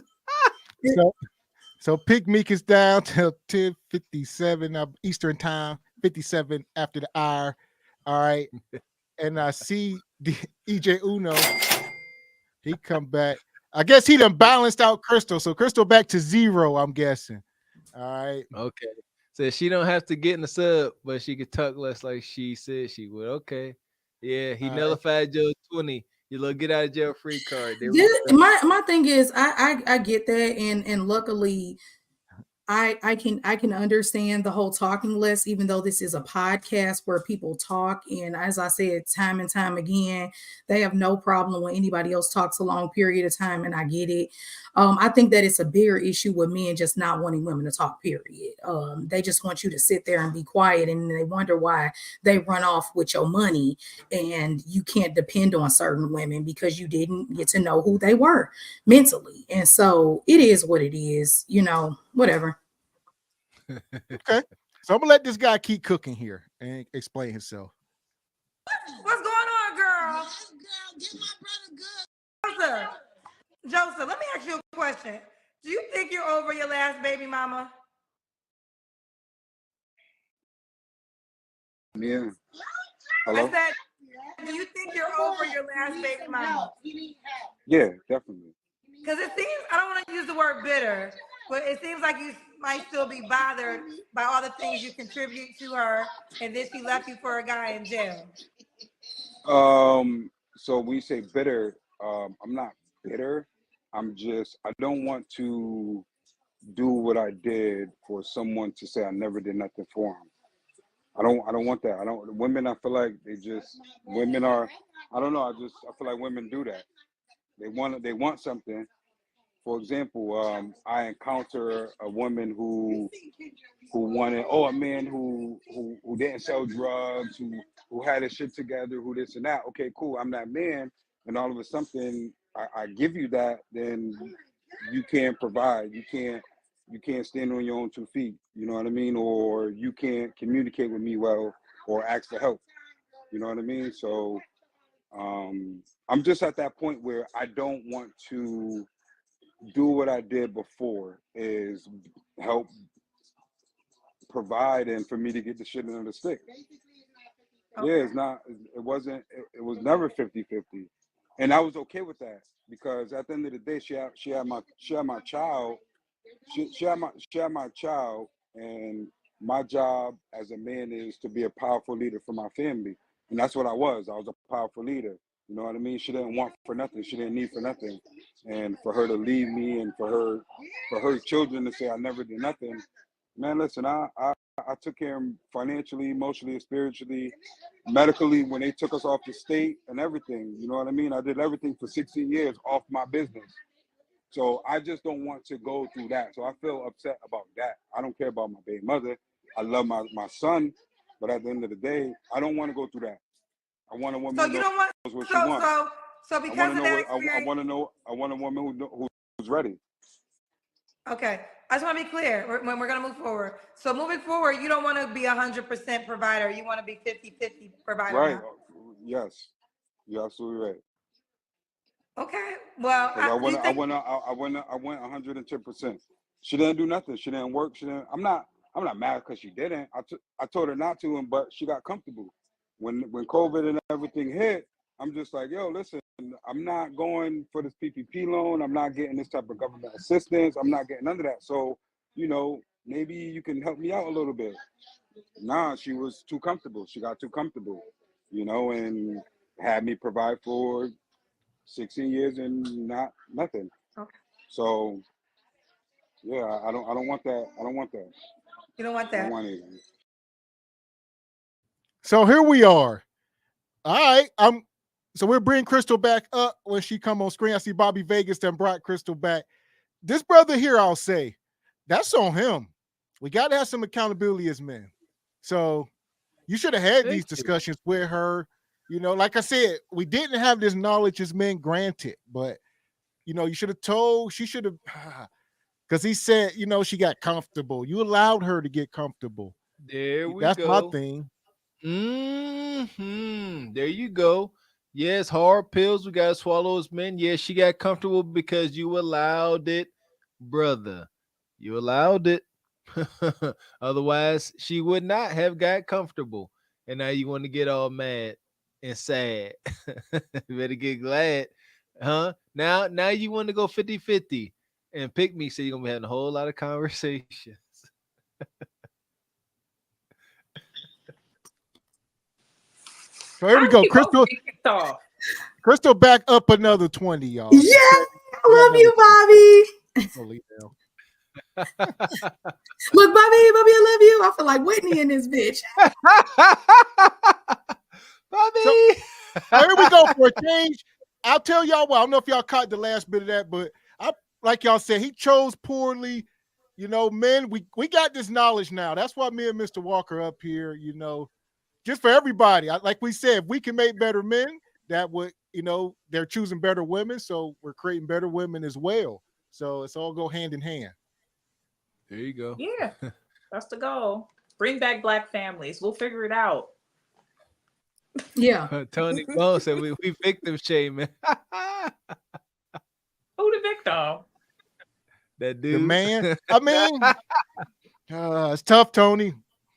So Pick Meek is down till 10:57 Eastern time, 57 after the hour. All right. And I see the EJ Uno. He come back. I guess he done balanced out Crystal. So Crystal back to 0, I'm guessing. All right. Okay. Says she don't have to get in the sub, but she could talk less like she said she would. Okay. Yeah, he nullified your 20. Your little get out of jail free card. My thing is I get that, and luckily I can understand the whole talking less, even though this is a podcast where people talk. And as I said, time and time again, they have no problem when anybody else talks a long period of time. And I get it. I think that it's a bigger issue with men just not wanting women to talk, period. They just want you to sit there and be quiet. And they wonder why they run off with your money and you can't depend on certain women because you didn't get to know who they were mentally. And so it is what it is, whatever. Okay. So I'm gonna let this guy keep cooking here and explain himself. What's going on, girl? Get my brother good. Joseph, let me ask you a question. Do you think you're over your last baby mama? Yeah. Hello? I said, do you think you're over your last baby mama? Yeah, definitely. Because it seems, I don't want to use the word bitter, but it seems like you might still be bothered by all the things you contribute to her, and then she left you for a guy in jail. So when you say bitter, I'm not bitter. I don't want to do what I did for someone to say I never did nothing for him. I don't want that. Women, I feel like women are, I don't know. I feel like women do that. They want something. For example, I encounter a woman who wanted, a man who didn't sell drugs, who had his shit together, who this and that. Okay, cool. I'm that man, and all of a sudden I give you that, then you can't provide. You can't stand on your own 2 feet. You know what I mean? Or you can't communicate with me well, or ask for help. You know what I mean? So I'm just at that point where I don't want to do what I did before, is help provide and for me to get the shit under the stick. Okay. Yeah, it was never 50-50. And I was okay with that, because at the end of the day, she had my child. She had my child, and my job as a man is to be a powerful leader for my family. And that's what I was. I was a powerful leader. You know what I mean? She didn't want for nothing. She didn't need for nothing. And for her to leave me, and for her children to say I never did nothing, man, listen, I took care of them financially, emotionally, spiritually, medically, when they took us off the state and everything. You know what I mean? I did everything for 16 years off my business. So I just don't want to go through that. So I feel upset about that. I don't care about my baby mother. I love my son, but at the end of the day, I don't want to go through that. I want a woman who knows what she wants. So because of that experience, I want a woman who's ready. Okay, I just want to be clear when we're going to move forward. So moving forward, you don't want to be 100% provider. You want to be 50-50 provider. Right. Now. Yes. You're absolutely right. Okay. Well, I went 110%. She didn't do nothing. She didn't work. I'm not mad because she didn't. I told her not to, but she got comfortable. When COVID and everything hit, I'm just like, yo, listen, I'm not going for this PPP loan. I'm not getting this type of government assistance. I'm not getting none of that. So, maybe you can help me out a little bit. Nah, she was too comfortable. She got too comfortable. you know, and had me provide for 16 years and nothing. Okay. So yeah, I don't want that. I don't want that. You don't want I that. don't want it. So here we are. All right. So we'll bring Crystal back up when she come on screen. I see Bobby Vegas then brought Crystal back. This brother here, I'll say, that's on him. We got to have some accountability as men. So you should have had these discussions with her. You know, like I said, we didn't have this knowledge as men, granted, but you know, you should have told, she should have, because he said, you know, she got comfortable. You allowed her to get comfortable. There we That's go. my thing. There you go. Yes, hard pills we gotta swallow as men. Yes, she got comfortable because you allowed it, brother. You allowed it. Otherwise, she would not have got comfortable. And now you want to get all mad and sad. You better get glad. Huh? Now you want to go 50-50 and pick me, so you're gonna be having a whole lot of conversations. So here we go. Crystal back up another 20, y'all. Yeah, I love you, Bobby. Look, Bobby, I love you. I feel like Whitney in this bitch. Bobby. So here we go for a change. I'll tell y'all what. I don't know if y'all caught the last bit of that, but like y'all said, he chose poorly. You know, men, we got this knowledge now. That's why me and Mr. Walker up here, you know, just for everybody. Like we said, if we can make better men, that would, you know, they're choosing better women. So we're creating better women as well. So it's all go hand in hand. There you go. Yeah, that's the goal. Bring back Black families. We'll figure it out. Yeah. Tony Bone said we victim shaming. Who the victim? That dude. The man. I mean, it's tough, Tony.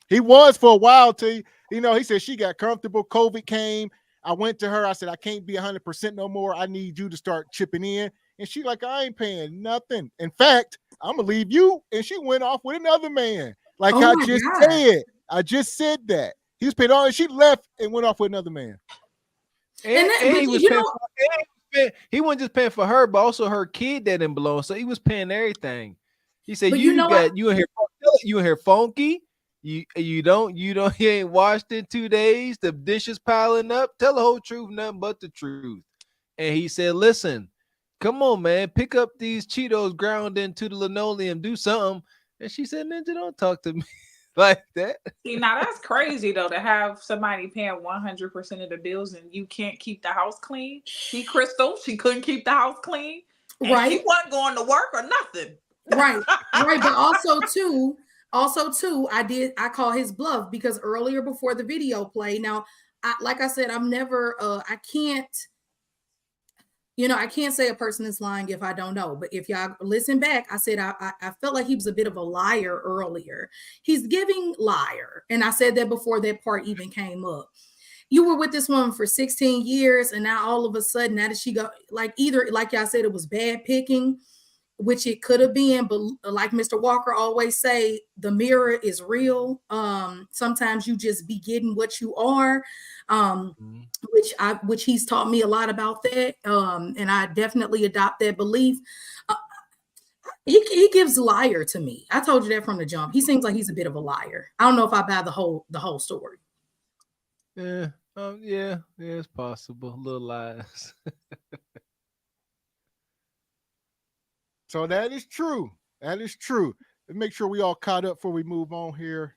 He was for a while till, you know, he said she got comfortable. COVID came. I went to her. I said, I can't be 100% no more. I need you to start chipping in. And she like, I ain't paying nothing. In fact, I'm going to leave you. And she went off with another man. Like I just said. I just said that. He was paying all, and she left and went off with another man. And he was paying he wasn't just paying for her, but also her kid that didn't belong. So he was paying everything. He said, you in here funky. You ain't washed in 2 days. The dishes piling up. Tell the whole truth, nothing but the truth. And he said, listen, come on, man, pick up these Cheetos ground into the linoleum, do something. And she said, Ninja, don't talk to me like that. See, now that's crazy though, to have somebody paying 100% of the bills and you can't keep the house clean. She couldn't keep the house clean. And she wasn't going to work or nothing. Right. But also too, I call his bluff because earlier before the video play. Now, like I said, I'm never I can't say a person is lying if I don't know. But if y'all listen back, I said I felt like he was a bit of a liar earlier. He's giving liar. And I said that before that part even came up. You were with this woman for 16 years, and now all of a sudden, now that she go, like either, like y'all said, it was bad picking, which it could have been, but like Mr. Walker always say, the mirror is real. Sometimes you just be getting what you are, which he's taught me a lot about that. And I definitely adopt that belief. He gives liar to me. I told you that from the jump. He seems like he's a bit of a liar. I don't know if I buy the whole story. Yeah, it's possible. Little lies. So that is true. That is true. Let's make sure we all caught up before we move on here.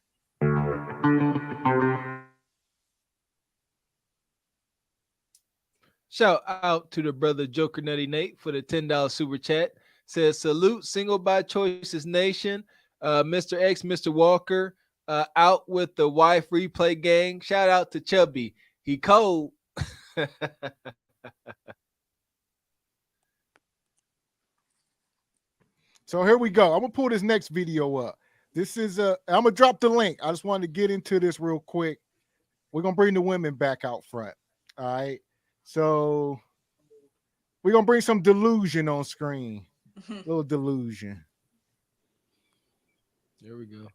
Shout out to the brother Joker Nutty Nate for the $10 super chat. Says, salute Single by Choices Nation. Mr. X Mr. Walker out with the wife replay gang. Shout out to Chubby. He cold. So here we go. I'm gonna pull this next video up. This is I'm gonna drop the link. I just wanted to get into this real quick. We're gonna bring the women back out front. All right. So we're gonna bring some Delusion on screen. Little Delusion. There we go.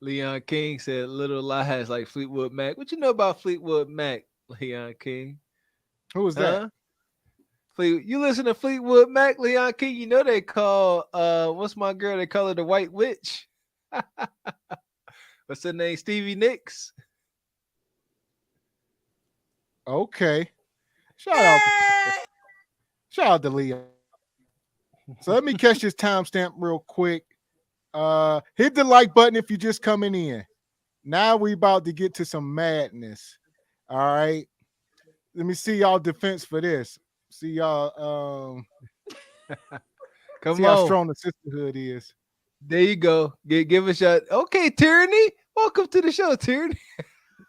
Leon King said little lies like Fleetwood Mac. What you know about Fleetwood Mac, Leon King. Who was that? Huh? You listen to Fleetwood Mac, Leon King. You know they call what's my girl? They call her the White Witch. What's her name? Stevie Nicks. Okay. Shout out to Leon. So let me catch this timestamp real quick. Hit the like button if you're just coming in. Now we about to get to some madness. All right. Let me see y'all defense for this. See y'all Come see on. how strong the sisterhood is. There you go. Give a shot. Okay, Tyranny. Welcome to the show, Tyranny.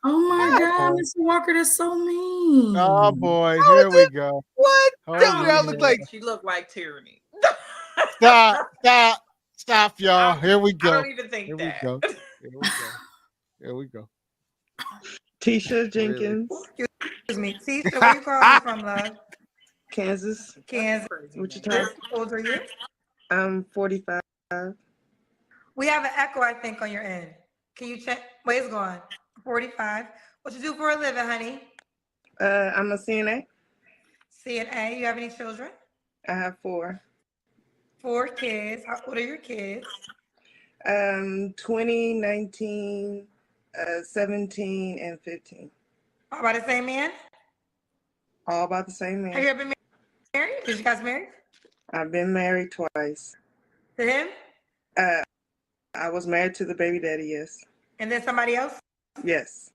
Oh my God, Mr. Walker, that's so mean. Oh boy, here we go. What? Tell me I look like. She looked like Tyranny. Stop, y'all. Here we go. I don't even think Here that. we go. Here we go. Tisha Jenkins. Excuse me. Tisha, where you calling from, love? Kansas. Kansas. Wichita. How old are you? I'm 45. We have an echo, I think, on your end. Can you check? Wait, it's gone. 45. What you do for a living, honey? I'm a CNA. CNA. You have any children? I have 4. 4 kids. How old are your kids? 20, 19, 17, and 15. All by the same man? All about the same man. Have you ever been married? Did you guys marry? I've been married twice. To him? I was married to the baby daddy, yes. And then somebody else? Yes.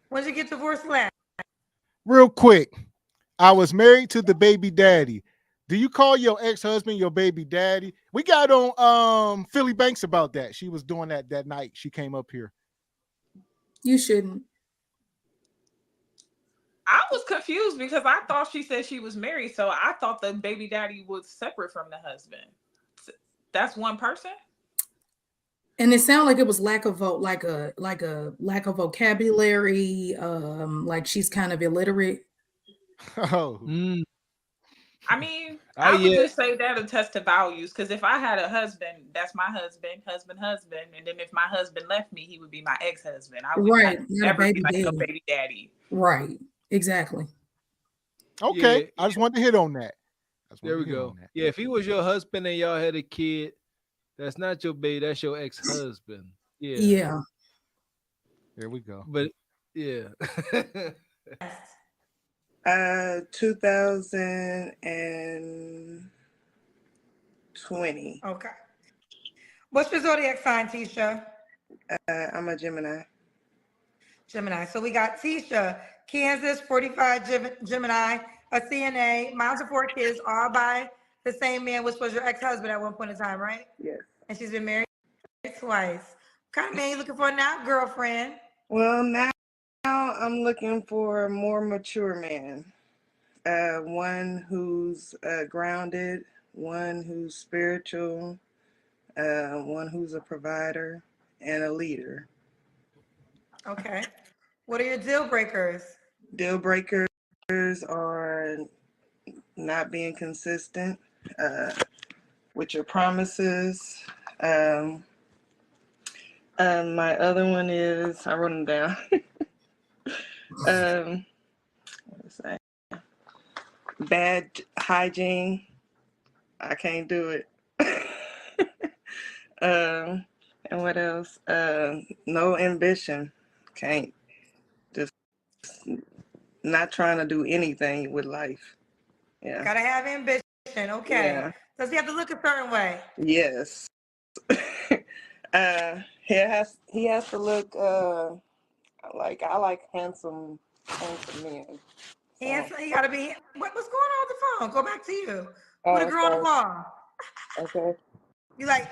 When did you get divorced last? Real quick. I was married to the baby daddy. Do you call your ex-husband your baby daddy? We got on Philly Banks about that. She was doing that night. She came up here. You shouldn't. I was confused because I thought she said she was married, so I thought the baby daddy was separate from the husband. That's one person. And it sounded like it was lack of like a lack of vocabulary. Like she's kind of illiterate. Oh. I mean, I would just say that attest to values, because if I had a husband, that's my husband, and then if my husband left me, he would be my ex-husband. I would never be like a baby daddy. Right. Exactly. Okay. Yeah. I just wanted to hit on that. There we go. Yeah, if he was your husband and y'all had a kid, that's not your baby, that's your ex-husband. Yeah. Yeah. There we go. But yeah. 2020. Okay. What's your zodiac sign, Tisha? I'm a Gemini. Gemini. So we got Tisha, Kansas, 45, Gemini, a CNA, moms of 4 kids, all by the same man, which was your ex-husband at one point in time, right? Yes. And she's been married twice. What kind of man you looking for now, girlfriend? Well, now I'm looking for a more mature man. One who's grounded, one who's spiritual, one who's a provider, and a leader. Okay. What are your deal breakers? Deal breakers are not being consistent with your promises. My other one is, I wrote them down. What's that? Bad hygiene. I can't do it. And what else? No ambition. Can't. Just not trying to do anything with life. Yeah. Gotta have ambition. Okay. Yeah. Does he have to look a certain way? Yes. He has to look like I like handsome men. Handsome. He gotta be. What's going on with the phone? Go back to you. Oh, Put a girl on the sorry. wall. Okay. You like?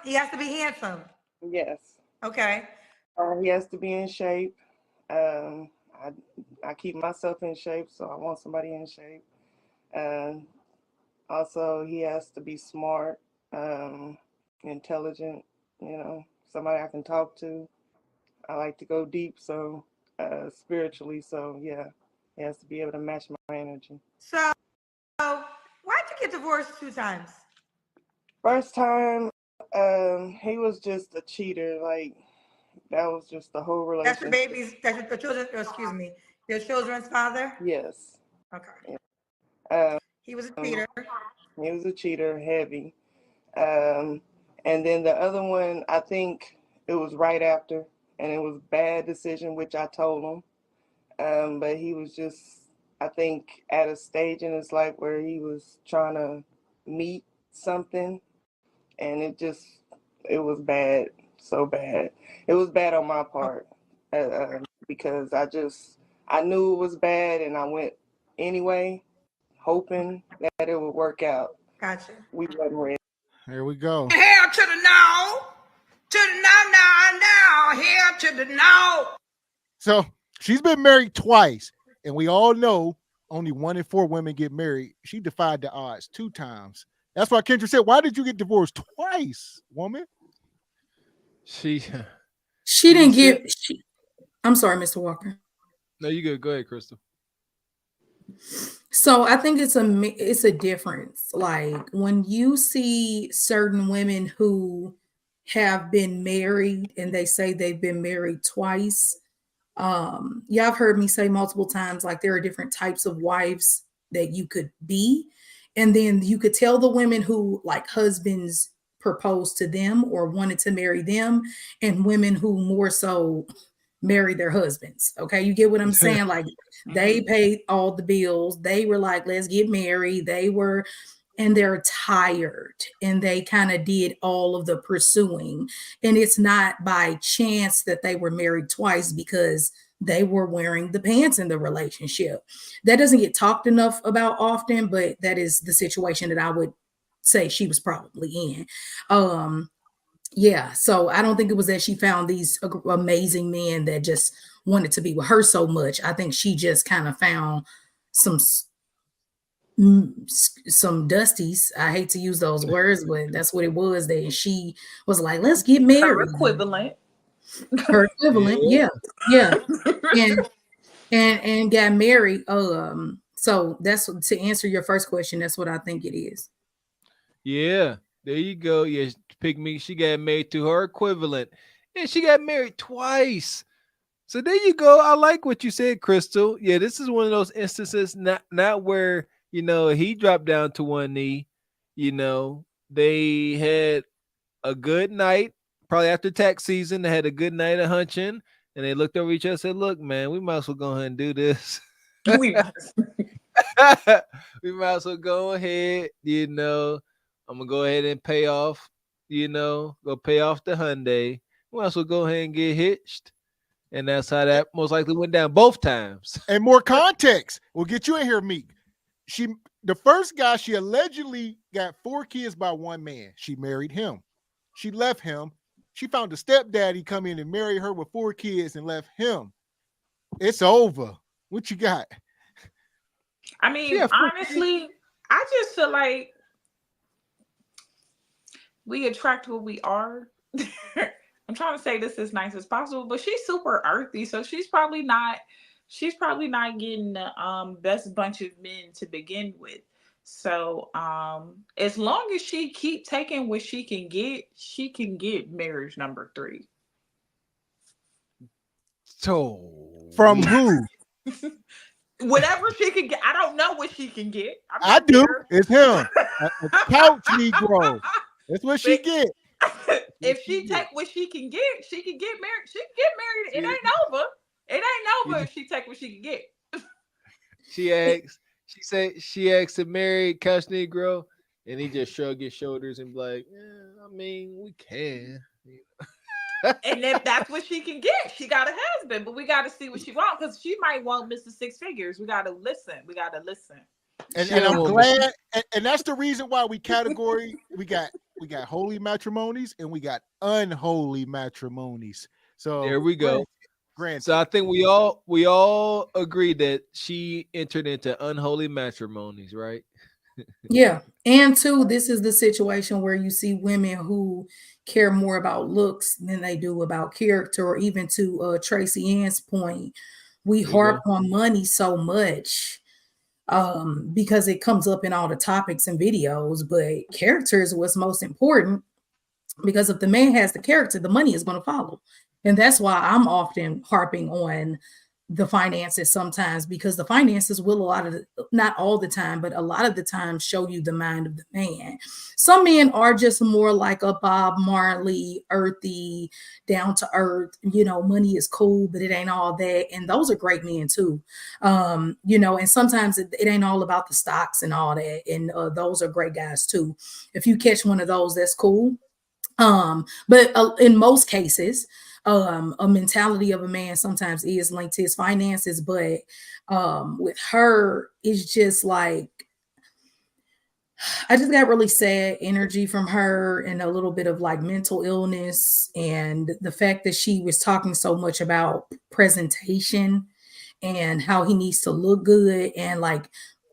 He has to be handsome. Yes. Okay. He has to be in shape. I keep myself in shape, so I want somebody in shape. Also, he has to be smart, intelligent, somebody I can talk to. I like to go deep, so spiritually, so yeah, he has to be able to match my energy. So, why'd you get divorced 2 times? First time, he was just a cheater. Like, that was just the whole That's relationship. your babies, that's your children, excuse me, Your children's father? Yes. Okay. He was a cheater. He was a cheater, heavy. And then the other one, I think it was right after, and it was bad decision, which I told him. But he was just, I think, at a stage in his life where he was trying to meet something, and it was bad, so bad. It was bad on my part because I knew it was bad, and I went anyway, hoping that it would work out. Gotcha. We wasn't ready. Here we go. Hair to the now, to the now, hair to the now. So she's been married twice, and we all know only 1 in 4 women get married. She defied the odds 2 times. That's why Kendra said, "Why did you get divorced twice, woman?" She didn't get. I'm sorry, Mr. Walker. No, you good. Go ahead, Crystal. So I think it's a difference. Like when you see certain women who have been married and they say they've been married twice. Y'all have heard me say multiple times, like there are different types of wives that you could be. And then you could tell the women who like husbands proposed to them or wanted to marry them, and women who more so marry their husbands. Okay, you get what I'm saying? Like they paid all the bills. They were like, let's get married. And they're tired and they kind of did all of the pursuing. And it's not by chance that they were married twice because they were wearing the pants in the relationship. That doesn't get talked enough about often, but that is the situation that I would say she was probably in. Yeah, so I don't think it was that she found these amazing men that just wanted to be with her so much. I think she just kind of found some dusties. I hate to use those words, but that's what it was. That she was like, let's get married. Her equivalent. Yeah. and got married. So that's to answer your first question. That's what I think it is. Yeah, there you go. Yeah, pick me. She got married to her equivalent, and she got married twice. So there you go. I like what you said, Crystal. Yeah, this is one of those instances, not where he dropped down to one knee. They had a good night, probably after tax season. They had a good night of hunching, and they looked over each other and said, "Look, man, we might as well go ahead and do this. We might as well go ahead. I'm gonna go ahead and pay off. Go pay off the Hyundai. We might as well go ahead and get hitched." And that's how that most likely went down both times. And more context. We'll get you in here, Meek. The first guy, she allegedly got 4 kids by one man. She married him. She left him. She found a stepdaddy come in and marry her with 4 kids and left him. It's over. What you got? I mean, honestly, I just feel like we attract what we are. I'm trying to say this as nice as possible, but she's super earthy, so she's probably not getting the best bunch of men to begin with. So as long as she keep taking what she can get marriage number 3. So from who? Whatever she can get. I don't know what she can get. I do. It's him. A couch Negro. That's what she get. If she take what she can get married. She can get married. It ain't over. It ain't over if she take what she can get. She asked to marry couch Negro, and he just shrugged his shoulders and be like, "Yeah, I mean, we can." And if that's what she can get, she got a husband. But we got to see what she wants, because she might want Mr. Six Figures. We got to listen. And I'm glad, and that's the reason why we got holy matrimonies and we got unholy matrimonies. So there we go. Granted. So I think we all agree that she entered into unholy matrimonies, right? Yeah. And 2, this is the situation where you see women who care more about looks than they do about character, or even to Tracy Ann's point, we harp on money so much because it comes up in all the topics and videos, but character is what's most important, because if the man has the character, the money is going to follow. And that's why I'm often harping on the finances sometimes, because the finances will not all the time, but a lot of the time show you the mind of the man. Some men are just more like a Bob Marley, earthy, down to earth, money is cool, but it ain't all that. And those are great men too. And sometimes it ain't all about the stocks and all that. And those are great guys too. If you catch one of those, that's cool. But in most cases, a mentality of a man sometimes is linked to his finances, but with her, it's just like, I just got really sad energy from her, and a little bit of like mental illness, and the fact that she was talking so much about presentation and how he needs to look good. And like,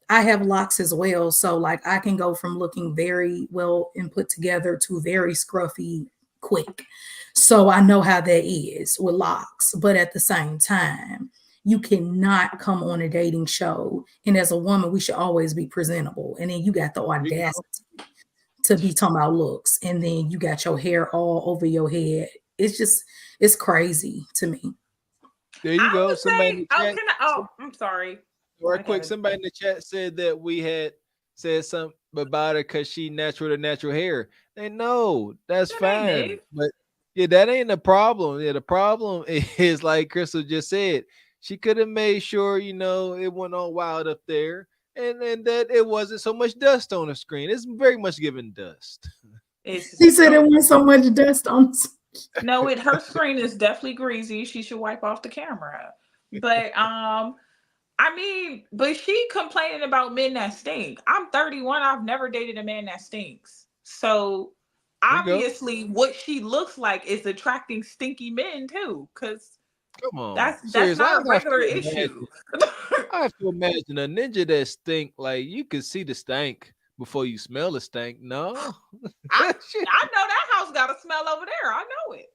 I have locks as well, so like I can go from looking very well and put together to very scruffy quick. So I know how that is with locks. But at the same time, you cannot come on a dating show, and as a woman, we should always be presentable. And then you got the audacity to be talking about looks, and then you got your hair all over your head. It's crazy to me. There you go. Somebody in the chat. I'm sorry. Right quick, somebody in the chat said that we had said something about her because she natural hair. And no, that's fine. But yeah, that ain't the problem. Yeah, the problem is, like Crystal just said, she could have made sure, it wasn't all wild up there, and that it wasn't so much dust on the screen. It's very much giving dust. She said it wasn't so much dust on the screen. No, her screen is definitely greasy. She should wipe off the camera. But but she complaining about men that stink. I'm 31. I've never dated a man that stinks. So obviously what she looks like is attracting stinky men too. Because come on, that's not a regular issue. I have to imagine a ninja that stink, like you could see the stank before you smell the stank. No. I know that house got a smell over there. I know it.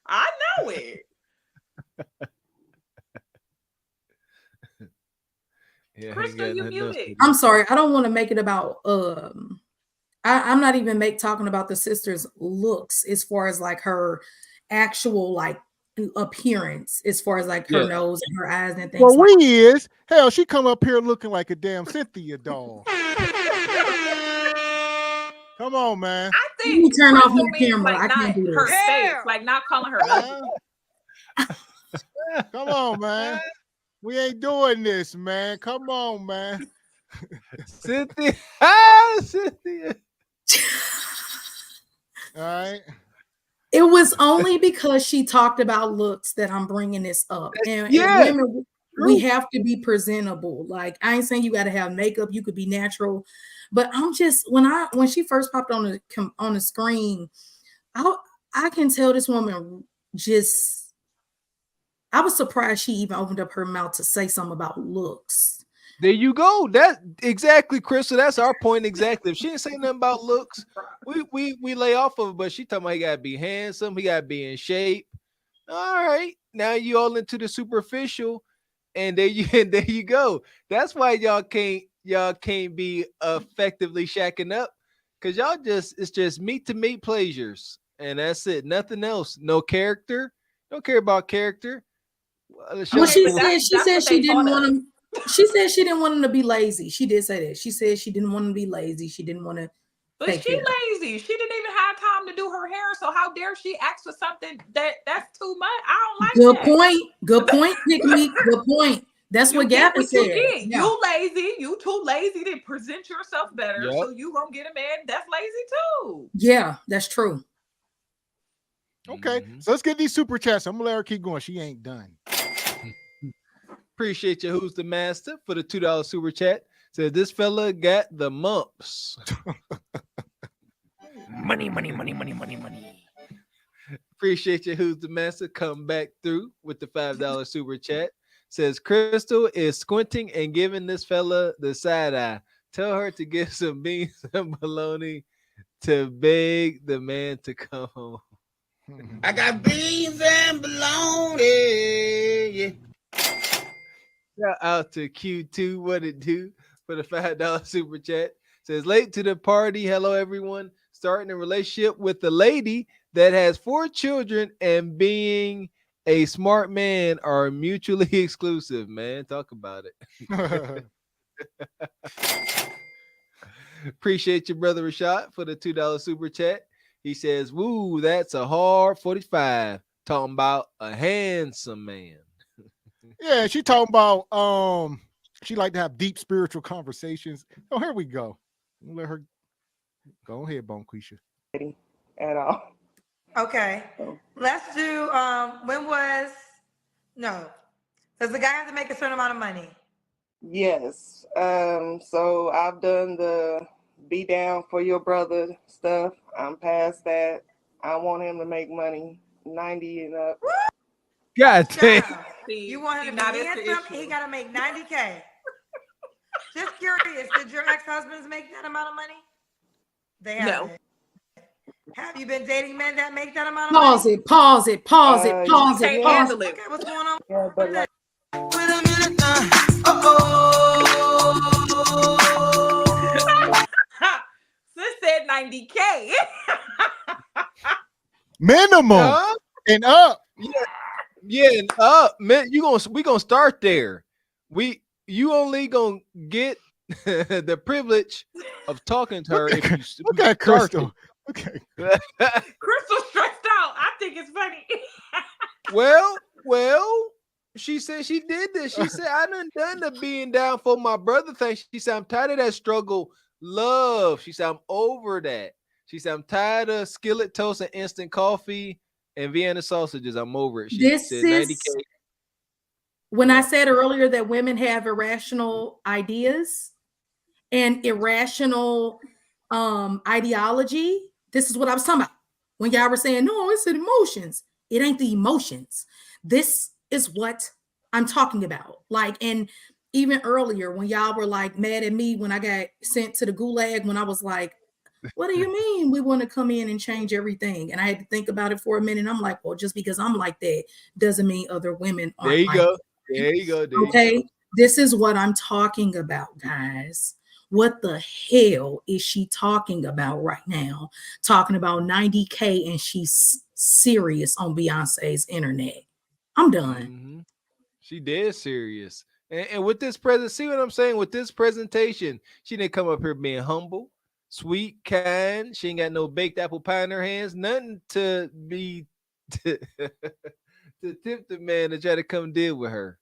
I know it. Yeah, Crystal, you muted. I'm sorry. I don't want to make it about I'm not even talking about the sister's looks as far as like her actual like appearance, as far as like her nose and her eyes and things. Well, hell, she come up here looking like a damn Cynthia doll. Come on, man. I think you turn off your camera. Like, I can't do her this. face, like not calling her ugly. Come on, man. We ain't doing this, man. Come on, man. Cynthia. Cynthia. All right. It was only because she talked about looks that I'm bringing this up. And women, we have to be presentable. Like, I ain't saying you got to have makeup. You could be natural. But I'm just, when she first popped on the screen, I can tell this woman just, I was surprised she even opened up her mouth to say something about looks. There you go. That exactly, Crystal. That's our point exactly. If she didn't say nothing about looks, we lay off of it. But she talking about he gotta be handsome, he gotta be in shape. All right, now you all into the superficial, and there you go. That's why y'all can't be effectively shacking up, because it's just meat to meat pleasures, and that's it. Nothing else. No character. Don't care about character. Well, she said she didn't want him. She said she didn't want him to be lazy. She did say that. She said she didn't want him to be lazy. She didn't want to. But she lazy. She didn't even have time to do her hair. So how dare she ask for something that's too much? I don't like that. Good point, Nick. Good point. That's what Gavin said. You lazy. You too lazy to present yourself better. Yep. So you gonna get a man that's lazy too. Yeah, that's true. Okay, so let's get these super chats. I'm gonna let her keep going. She ain't done. Appreciate you, Who's the Master, for the $2 super chat. Said this fella got the mumps. Money. Appreciate you, Who's the Master. Come back through with the $5 super chat. Says Crystal is squinting and giving this fella the side eye. Tell her to get some beans and bologna to beg the man to come home. I got beans and bologna. Yeah. Shout out to Q2, what it do, for the $5 super chat. Says late to the party. Hello, everyone. starting a relationship with a lady that has 4 children and being a smart man are mutually exclusive, man. Talk about it. Appreciate your brother Rashad for the $2 super chat. He says, woo, that's a hard 45. Talking about a handsome man. Yeah, she talking about she like to have deep spiritual conversations. Oh, here we go. Let her go ahead, Bonquisha. At all. Okay. Let's do does the guy have to make a certain amount of money? Yes. So I've done the be down for your brother stuff. I'm past that. I want him to make money 90 and up. God damn. You want him to be handsome? He got to make 90K. Just curious, did your ex-husbands make that amount of money? They haven't. No. Have you been dating men that make that amount of money? Pause it, pause it, pause it, pause it, pause it. Okay, what's going on? Yeah, but like, Wait a minute now. Sis said 90K. Minimum and up. Yeah, and up, man. We gonna start there. You only gonna get the privilege of talking to her. Look at Crystal. Okay. Crystal stressed out. I think it's funny. Well, she said she did this. She said, I done the being down for my brother thing. She said, I'm tired of that struggle. Love. She said, I'm over that. She said, I'm tired of skillet toast and instant coffee and Vienna sausages. I'm over it. She said 90K. When I said earlier that women have irrational ideas and irrational ideology, this is what I was talking about. When y'all were saying, no, it's the emotions. It ain't the emotions. This is what I'm talking about. Like, and even earlier when y'all were like mad at me when I got sent to the gulag, when I was like, what do you mean we want to come in and change everything? And I had to think about it for a minute. I'm like, well, just because I'm like that doesn't mean other women aren't. There you like go. that. There you go. Okay. This is what I'm talking about, guys. What the hell is she talking about right now? Talking about 90K and she's serious on Beyonce's internet. I'm done. Mm-hmm. She dead serious. And with this see what I'm saying? With this presentation, she didn't come up here being humble, sweet, kind. She ain't got no baked apple pie in her hands. Nothing to be to tip the man to try to come deal with her.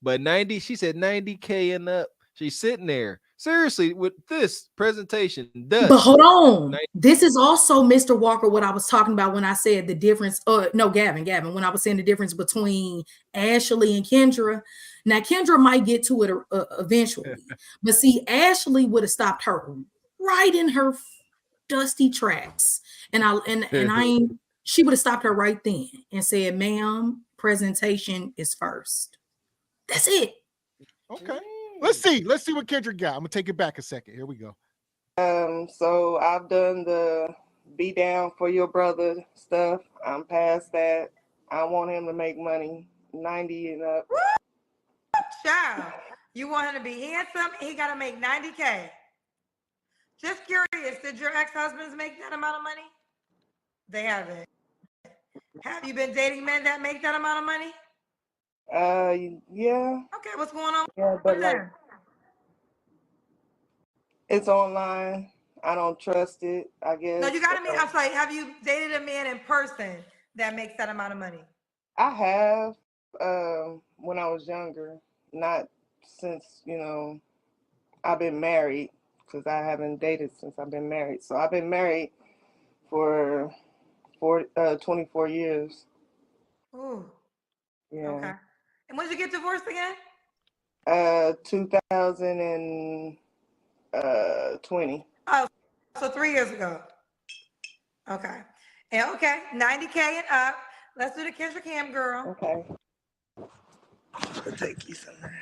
But 90, she said 90K and up. She's sitting there. Seriously, with this presentation, but hold on. This is also, Mr. Walker, what I was talking about when I said the difference. No, Gavin, when I was saying the difference between Ashley and Kendra. Now, Kendra might get to it eventually, but see, Ashley would have stopped her right in her dusty tracks, she would have stopped her right then and said, "Ma'am, presentation is first." That's it. Okay. Let's see what Kendra got. I'm gonna take it back a second. Here we go. So I've done the be down for your brother stuff. I'm past that. I want him to make money 90 and up. Child, you want him to be handsome? He got to make 90K. Just curious, did your ex-husbands make that amount of money? They haven't. Have you been dating men that make that amount of money? Yeah. Okay, what's going on? Yeah, but like, it's online. I don't trust it, I guess. No, you gotta mean, I'm sorry, have you dated a man in person that makes that amount of money? I have, when I was younger, not since, I've been married, because I haven't dated since I've been married. So I've been married for 24 years. Ooh. Yeah. Okay. And when did you get divorced again? 2020. Oh, so 3 years ago. Okay. And okay, 90K and up. Let's do the Kendra Cam girl. Okay. I'll take you somewhere.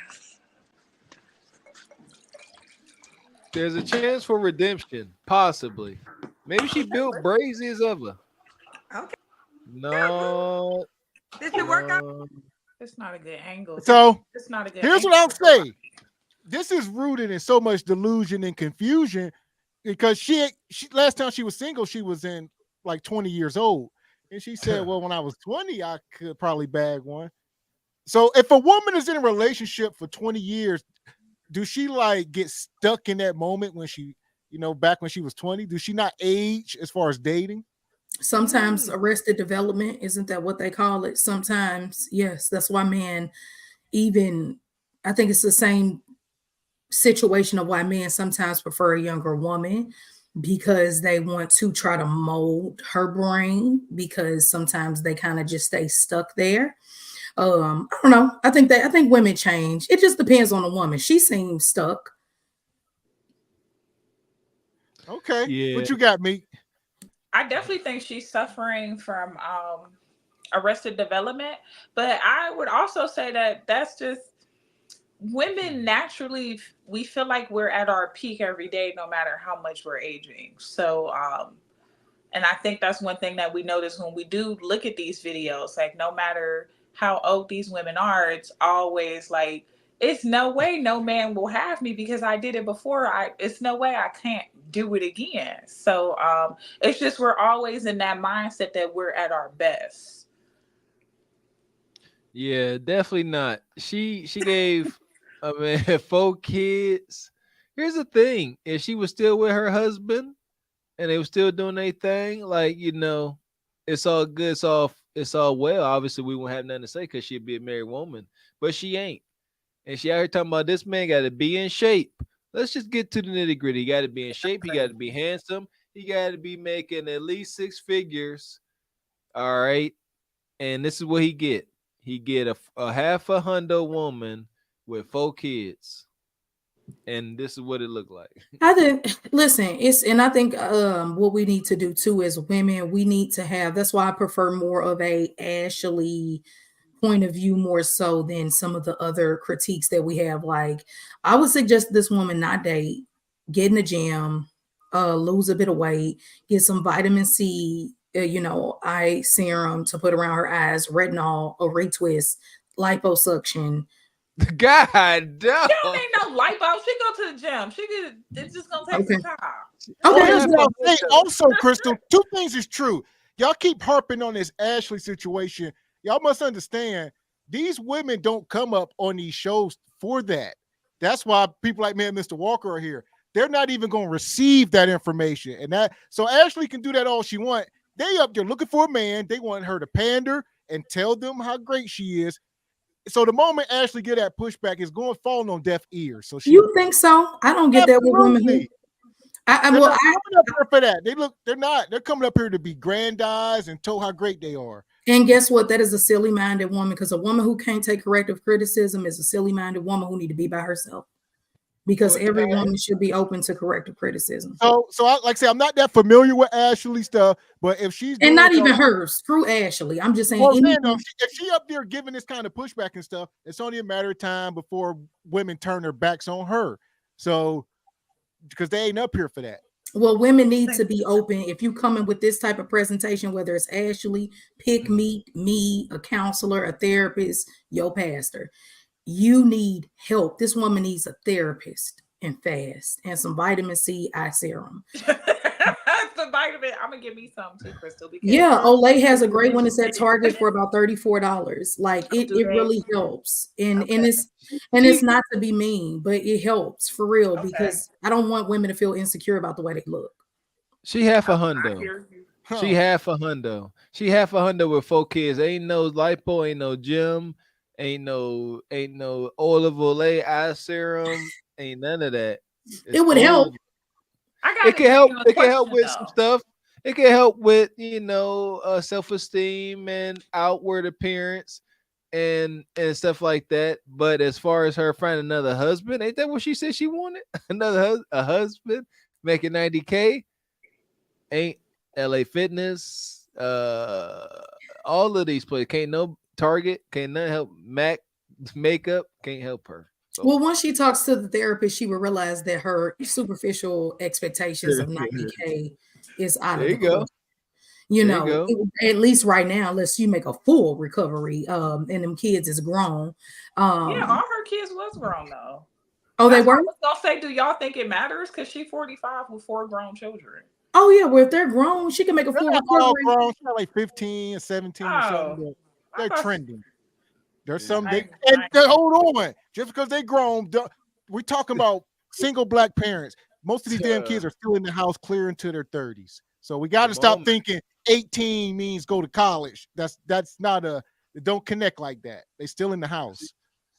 There's a chance for redemption, possibly. Maybe she built brazy as ever. Okay. No. This should work out. It's not a good angle. So it's not a good here's angle. what I'll say. This is rooted in so much delusion and confusion because she last time she was single, she was in like 20 years old. And she said, well, when I was 20, I could probably bag one. So if a woman is in a relationship for 20 years, do she like get stuck in that moment when she, back when she was 20? Do she not age as far as dating? Sometimes arrested development, isn't that what they call it? Sometimes, yes. That's why men I think it's the same situation of why men sometimes prefer a younger woman, because they want to try to mold her brain, because sometimes they kind of just stay stuck there. I don't know. I think women change. It just depends on the woman. She seems stuck. Okay. Yeah. What you got, Meek? I definitely think she's suffering from arrested development, but I would also say that that's just women naturally, we feel like we're at our peak every day, no matter how much we're aging. So, and I think that's one thing that we notice when we do look at these videos, like no matter how old these women are, it's always like, it's no way no man will have me because I did it before. It's no way I can't do it again. So it's just, we're always in that mindset that we're at our best. Yeah, definitely not. She gave 4 kids. Here's the thing: if she was still with her husband and they were still doing their thing, like it's all good, it's all well. Obviously, we won't have nothing to say because she'd be a married woman, but she ain't. And she out here talking about this man got to be in shape. Let's just get to the nitty gritty. He got to be in shape. He got to be handsome. He got to be making at least 6 figures. All right. And this is what he get. He get a half a hundo woman with 4 kids. And this is what it looked like. I think, listen, I think what we need to do too as women, we need to have, that's why I prefer more of a Ashley point of view more so than some of the other critiques that we have. Like, I would suggest this woman not date, get in the gym, lose a bit of weight, get some vitamin C, eye serum to put around her eyes, retinol, a retwist, liposuction. God damn. She don't need no lipo. She go to the gym. It's just gonna take some time. Okay. Also, Crystal, 2 things is true. Y'all keep harping on this Ashley situation. Y'all must understand, these women don't come up on these shows for that. That's why people like me and Mr. Walker are here. They're not even going to receive that information. And so Ashley can do that all she wants. They up there looking for a man. They want her to pander and tell them how great she is. So the moment Ashley get that pushback, is going falling on deaf ears. So you think so? I don't get that with women who coming up here for that. They're coming up here to be grandized and told how great they are. And guess what? That is a silly-minded woman, because a woman who can't take corrective criticism is a silly-minded woman who need to be by herself. Because every woman should be open to corrective criticism. So like I say, I'm not that familiar with Ashley stuff, but if she's and not even her, screw Ashley. I'm just saying, if she up there giving this kind of pushback and stuff, it's only a matter of time before women turn their backs on her. So because they ain't up here for that. Well, women need to be open. If you come in with this type of presentation, whether it's Ashley, Pick Me, a counselor, a therapist, your pastor, you need help. This woman needs a therapist and fast, and some vitamin C eye serum. The vitamin, I'm gonna give me some too, Crystal. Yeah, Olay has a great one. It's at Target for about $34. Like it really helps, and it's not to be mean, but it helps for real, because I don't want women to feel insecure about the way they look. She half a hundo. She half a hundo. She half a hundo with 4 kids. Ain't no lipo, ain't no gym, ain't no olive oil eye serum, ain't none of that. It would help. It can help. It can help with some stuff. It can help with self-esteem and outward appearance and stuff like that. But as far as her finding another husband, ain't that what she said she wanted? A husband making $90K? Ain't LA Fitness? All of these places can't no Target, can't none help. Mac makeup can't help her. So. Well, once she talks to the therapist, she will realize that her superficial expectations of $90K is out of the question. You know, at least right now, unless you make a full recovery, and them kids is grown. Yeah, all her kids was grown though. Oh, they were? I was gonna say, do y'all think it matters? Because she's 45 with 4 grown children. Oh yeah, well if they're grown, she can make a full recovery. Grown, she's like 15 or 17 or something. They're trending. There's some hold on. Just because they grown, we're talking about single black parents. Most of these damn kids are still in the house clear into their 30s. So we got to stop thinking 18 means go to college. That's not it don't connect like that. They still in the house,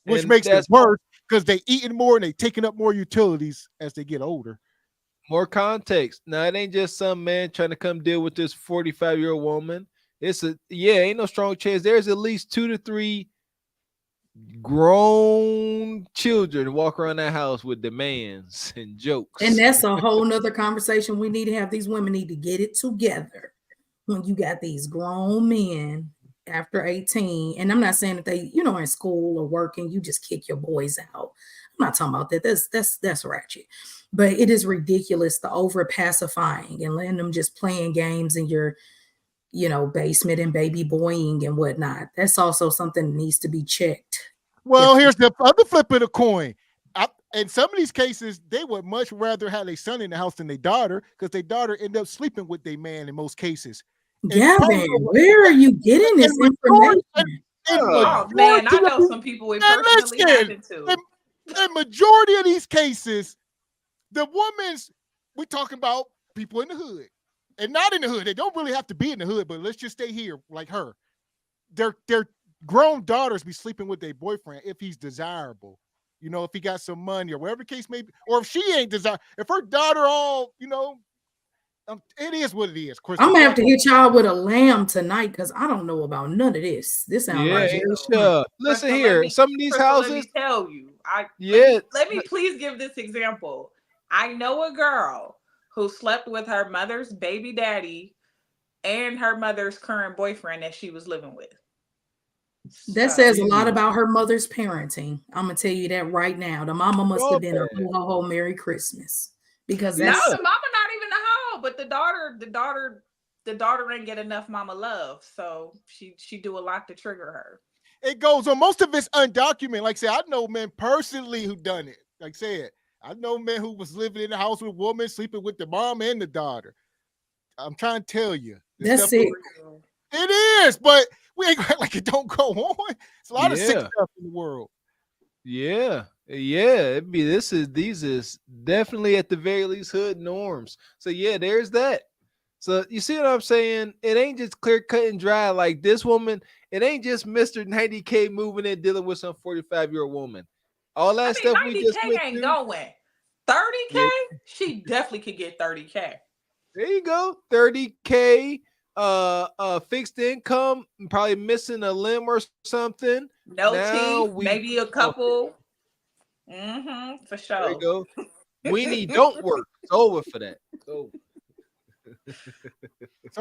which makes it worse because they eating more and they taking up more utilities as they get older. More context. Now it ain't just some man trying to come deal with this 45-year-old woman. Ain't no strong chance. There's at least 2 to 3 grown children walk around that house with demands and jokes. And that's a whole nother conversation we need to have. These women need to get it together when you got these grown men after 18. And I'm not saying that they, in school or working, you just kick your boys out. I'm not talking about that. That's ratchet. But it is ridiculous, the over pacifying and letting them just playing games in your, basement and baby boying and whatnot. That's also something that needs to be checked. Well, here's the other flip of the coin. In some of these cases, they would much rather have their son in the house than their daughter because their daughter end up sleeping with their man in most cases. Gavin, where are you getting this information? Oh man, I know some people it personally happened to. The majority of these cases, the woman's, we're talking about people in the hood and not in the hood. They don't really have to be in the hood, but let's just stay here like her. Their grown daughters be sleeping with their boyfriend if he's desirable. If he got some money or whatever the case may be, or if she ain't desirable. If her daughter it is what it is. I'm gonna have to hit y'all with a lamb tonight because I don't know about none of this. This sounds like listen here. Some of these houses. Let me tell you. Let me please give this example. I know a girl who slept with her mother's baby daddy and her mother's current boyfriend that she was living with. That says a lot about her mother's parenting. I'm gonna tell you that right now. The mama must have been a whole Merry Christmas because that's the mama not even the hoe, but the daughter ain't get enough mama love, so she do a lot to trigger her. It goes on. Most of it's undocumented. Like I said, I know men personally who done it. Like I said, I know men who was living in the house with women, sleeping with the mom and the daughter. I'm trying to tell you. That's it. It is, but we ain't like it don't go on. It's a lot of sick stuff in the world. Yeah. These is definitely at the very least hood norms. So there's that. So you see what I'm saying? It ain't just clear cut and dry like this woman. It ain't just Mr. 90K moving in dealing with some 45-year-old woman. All that stuff we just ain't going. 30K? She definitely could get 30K. There you go. 30K. Fixed income, probably missing a limb or something. No teeth, maybe a couple. For sure. There you go. Weenie don't work. It's over for that. So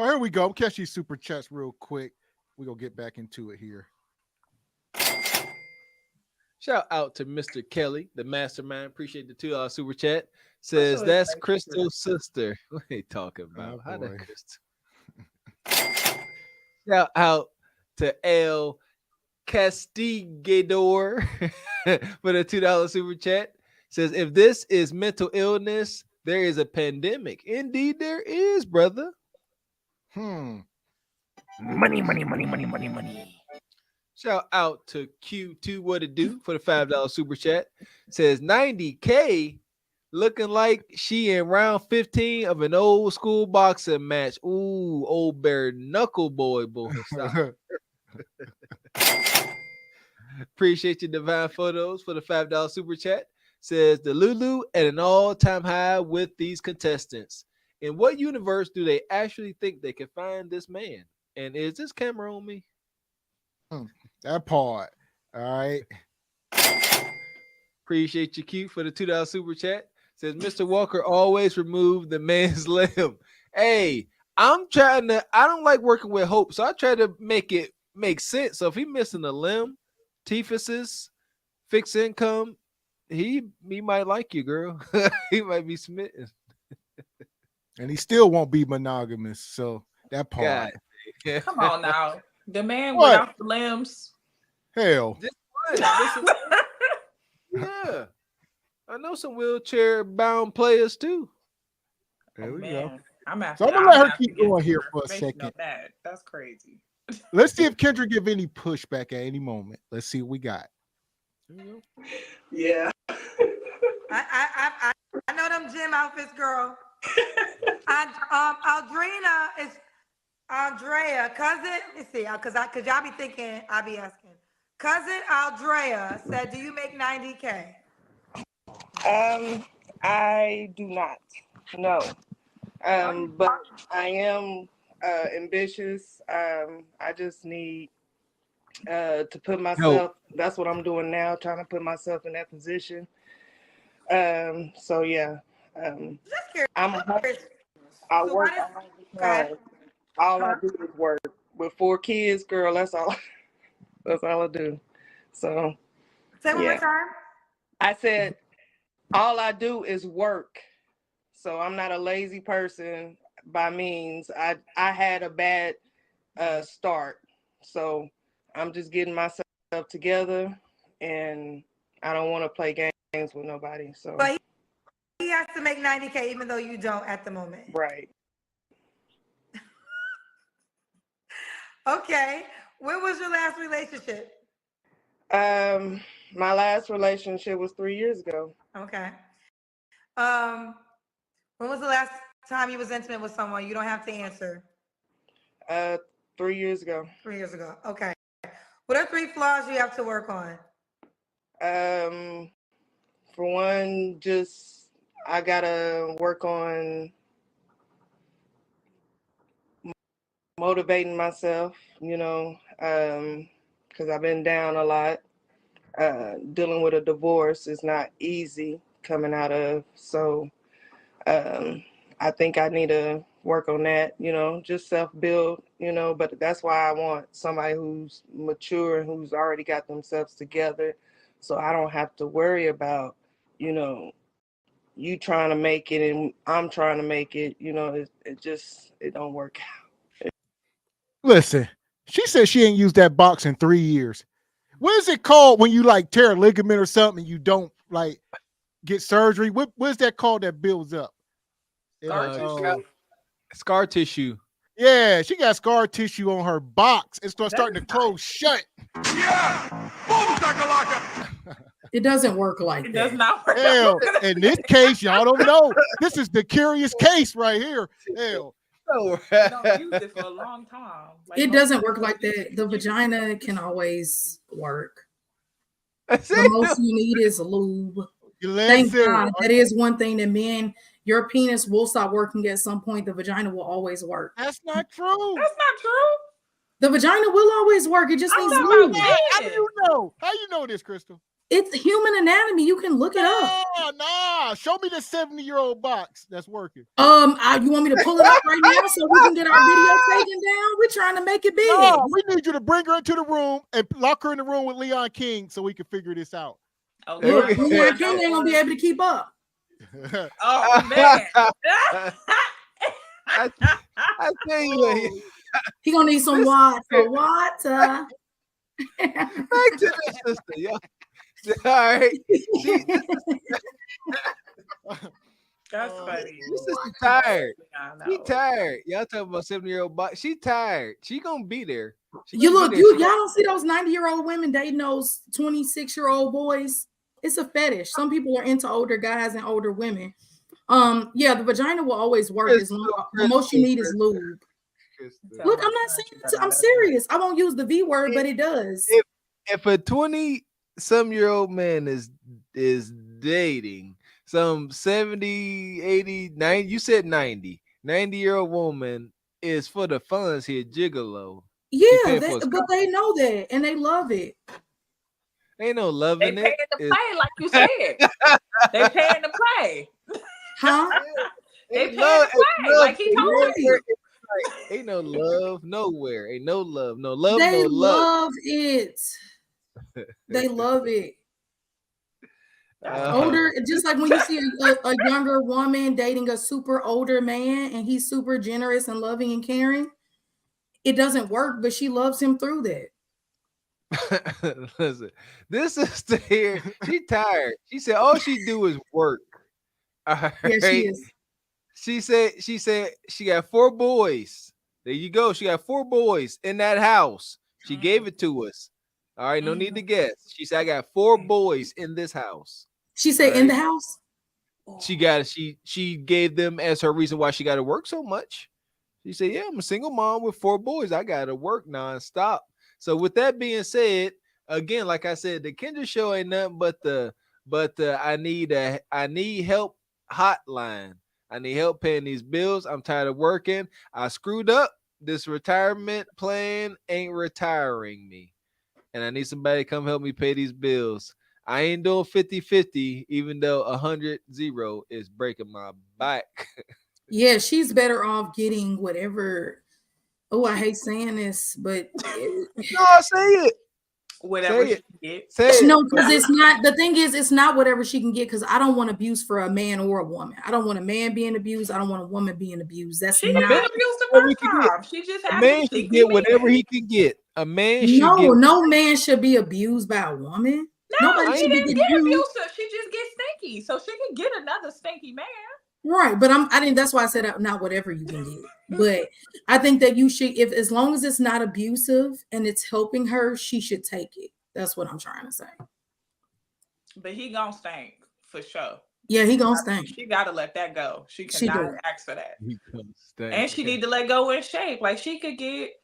here we go. Catch these super chats real quick. We're gonna get back into it here. Shout out to Mr. Kelly, the mastermind. Appreciate the $2 super chat. Says that's Crystal's sister. What are you talking about? How that Crystal? Shout out to El Castigador for the $2 super chat. Says, if this is mental illness, there is a pandemic. Indeed, there is, brother. Money. Shout out to Q2 What It Do for the $5 super chat. Says 90K looking like she in round 15 of an old school boxing match. Ooh, old bare knuckle boy. Appreciate your divine photos for the $5 super chat. Says the Lulu at an all-time high with these contestants. In what universe do they actually think they can find this man? And is this camera on me? That part. All right. Appreciate you, Q, for the $2 super chat. Says Mr. Walker always remove the man's limb. Hey, I don't like working with hope, so I try to make it make sense. So if he missing a limb, teephuses, fixed income, he might like you, girl. He might be smitten. And he still won't be monogamous. So that part. God. Come on now. The man without the limbs. Hell. Yeah. I know some wheelchair bound players too. There we Man, go. I'm So I'm gonna let her keep going here for a second. That's crazy. Let's see if Kendra give any pushback at any moment. Let's see what we got. Yeah. I know them gym outfits, girl. Aldrina is Andrea, cousin. Let's see, cause y'all be thinking I be asking. Cousin Aldrea said, "Do you make 90K?" I do not. No. But I am ambitious. I just need to put myself. That's what I'm doing now, trying to put myself in that position. So yeah. I'm a I work hard. All I do is work. With 4 kids, girl, that's all I do. So say one more time. I said all I do is work. So I'm not a lazy person by means. I had a bad start. So I'm just getting myself together, and I don't want to play games with nobody. So But he has to make 90K even though you don't at the moment. Right. Okay. When was your last relationship? My last relationship was 3 years ago. Okay. When was the last time you was intimate with someone? You don't have to answer. 3 years ago. 3 years ago. Okay. What are 3 flaws you have to work on? For one, just I gotta work on motivating myself, because I've been down a lot. Dealing with a divorce is not easy coming out of. So I think I need to work on that, just self-build, but that's why I want somebody who's mature and who's already got themselves together. So I don't have to worry about, you trying to make it and I'm trying to make it, it don't work out. Listen, she said she ain't used that box in 3 years. What is it called when you like tear a ligament or something and you don't like get surgery? What is that called that builds up? Scar tissue. Yeah, she got scar tissue on her box. It's starting to close shut. Yeah, it doesn't work like that. It does not work. Hell, in this case, y'all don't know. This is the curious case right here. Hell. Don't use it for a long time. It doesn't work like that. The vagina can always work. The most you need is lube. Thank God. That is one thing that men, your penis will stop working at some point. The vagina will always work. That's not true. That's not true. The vagina will always work. It just needs lube. How do you know? How you know this, Crystal? It's human anatomy. You can look it up. Nah. Show me the 70-year-old box that's working. You want me to pull it up right now so we can get our video taken down? We're trying to make it big. No, we need you to bring her into the room and lock her in the room with Leon King so we can figure this out. Oh, look, Leon King ain't gonna be able to keep up. Oh man. I tell you, he gonna need some water. Water. Back to the sister, yo. All right. That's funny. This is tired. She tired. Y'all talking about 70-year-old box. She tired. She gonna be there. Y'all don't see those 90-year-old women dating those 26-year-old boys. It's a fetish. Some people are into older guys and older women. Yeah, the vagina will always work as long. The most you need is lube. Look, I'm not saying I'm serious. I won't use the V word, but it does. If a 20-some-year-old man is dating some 70, 80, 90, you said 90-year-old woman is for the funds here, gigolo. Yeah, but they know that and they love it. Ain't no loving they paying to play, like you said. They paying to play. Huh? They paying to play, like he told you. Ain't no love nowhere. Ain't no love. No love. They no love. love it. They love it. Older, just like when you see a younger woman dating a super older man and he's super generous and loving and caring, it doesn't work, but she loves him through that. Listen, this sister here, she tired. She said all she do is work. All right. Yeah, she is. She said she got 4 boys. There you go. She got 4 boys in that house. She gave it to us. All right, no need to guess. She said I got 4 boys in this house. She said in the house. She gave them as her reason why she got to work so much. She said, "Yeah, I'm a single mom with 4 boys. I got to work nonstop." So with that being said, again, like I said, the Kendra Show ain't nothing but the I need help hotline. I need help paying these bills. I'm tired of working. I screwed up. This retirement plan ain't retiring me. And I need somebody to come help me pay these bills. I ain't doing 50-50, even though 100-0 is breaking my back. Yeah, she's better off getting whatever. Oh, I hate saying this, but no, say it. Whatever Say she can get. Say it. No, because it's not. The thing is, it's not whatever she can get. Because I don't want abuse for a man or a woman. I don't want a man being abused. I don't want a woman being abused. That's She not. didn't abuse the first time. She just A had man to should get whatever he can get. A man should get. No man should be abused by a woman. No, Nobody she should be didn't getting get abused. abusive. She just gets stinky, so she can get another stinky man. Right, but I didn't. That's why I said not whatever you can get. But I think that you should, if as long as it's not abusive and it's helping her, she should take it. That's what I'm trying to say. But he gonna stink for sure. Yeah, he gonna stink. She gotta let that go. She She cannot do. ask for that. He gonna stink. And she need to let go in shape. Like she could get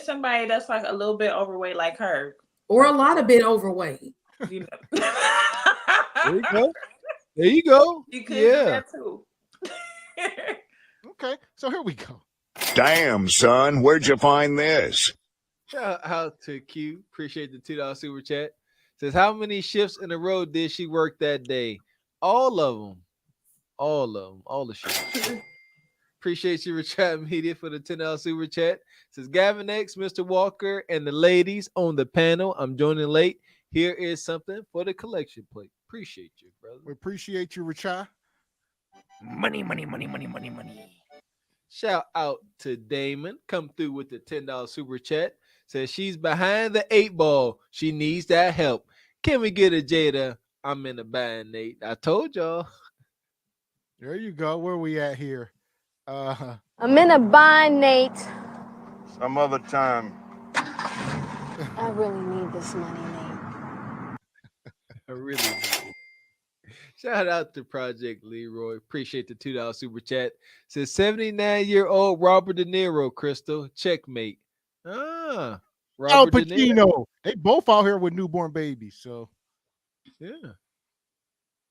somebody that's like a little bit overweight like her. Or a lot of bit overweight. You know. There you go. There you go. You could do that too. Okay, so here we go. Damn, son, where'd you find this? Shout out to Q. Appreciate the $2 super chat. Says, how many shifts in a row did she work that day? All of them. All the shifts. Appreciate you, Chat Media, for the $10 super chat. Says, Gavin X, Mr. Walker, and the ladies on the panel. I'm joining late. Here is something for the collection plate. Appreciate you, brother. We appreciate you, Richard. Money. Shout out to Damon. Come through with the $10 super chat. Says she's behind the 8 ball. She needs that help. Can we get a Jada? I'm in a bind, Nate. I told y'all. There you go. Where we at here? I'm in a bind, Nate. Some other time. I really need this money, Nate. I really do. Shout out to Project Leroy. Appreciate the $2 super chat. Says 79-year-old Robert De Niro, Crystal. Checkmate. Al Robert De Niro. Pacino. They both out here with newborn babies. So yeah.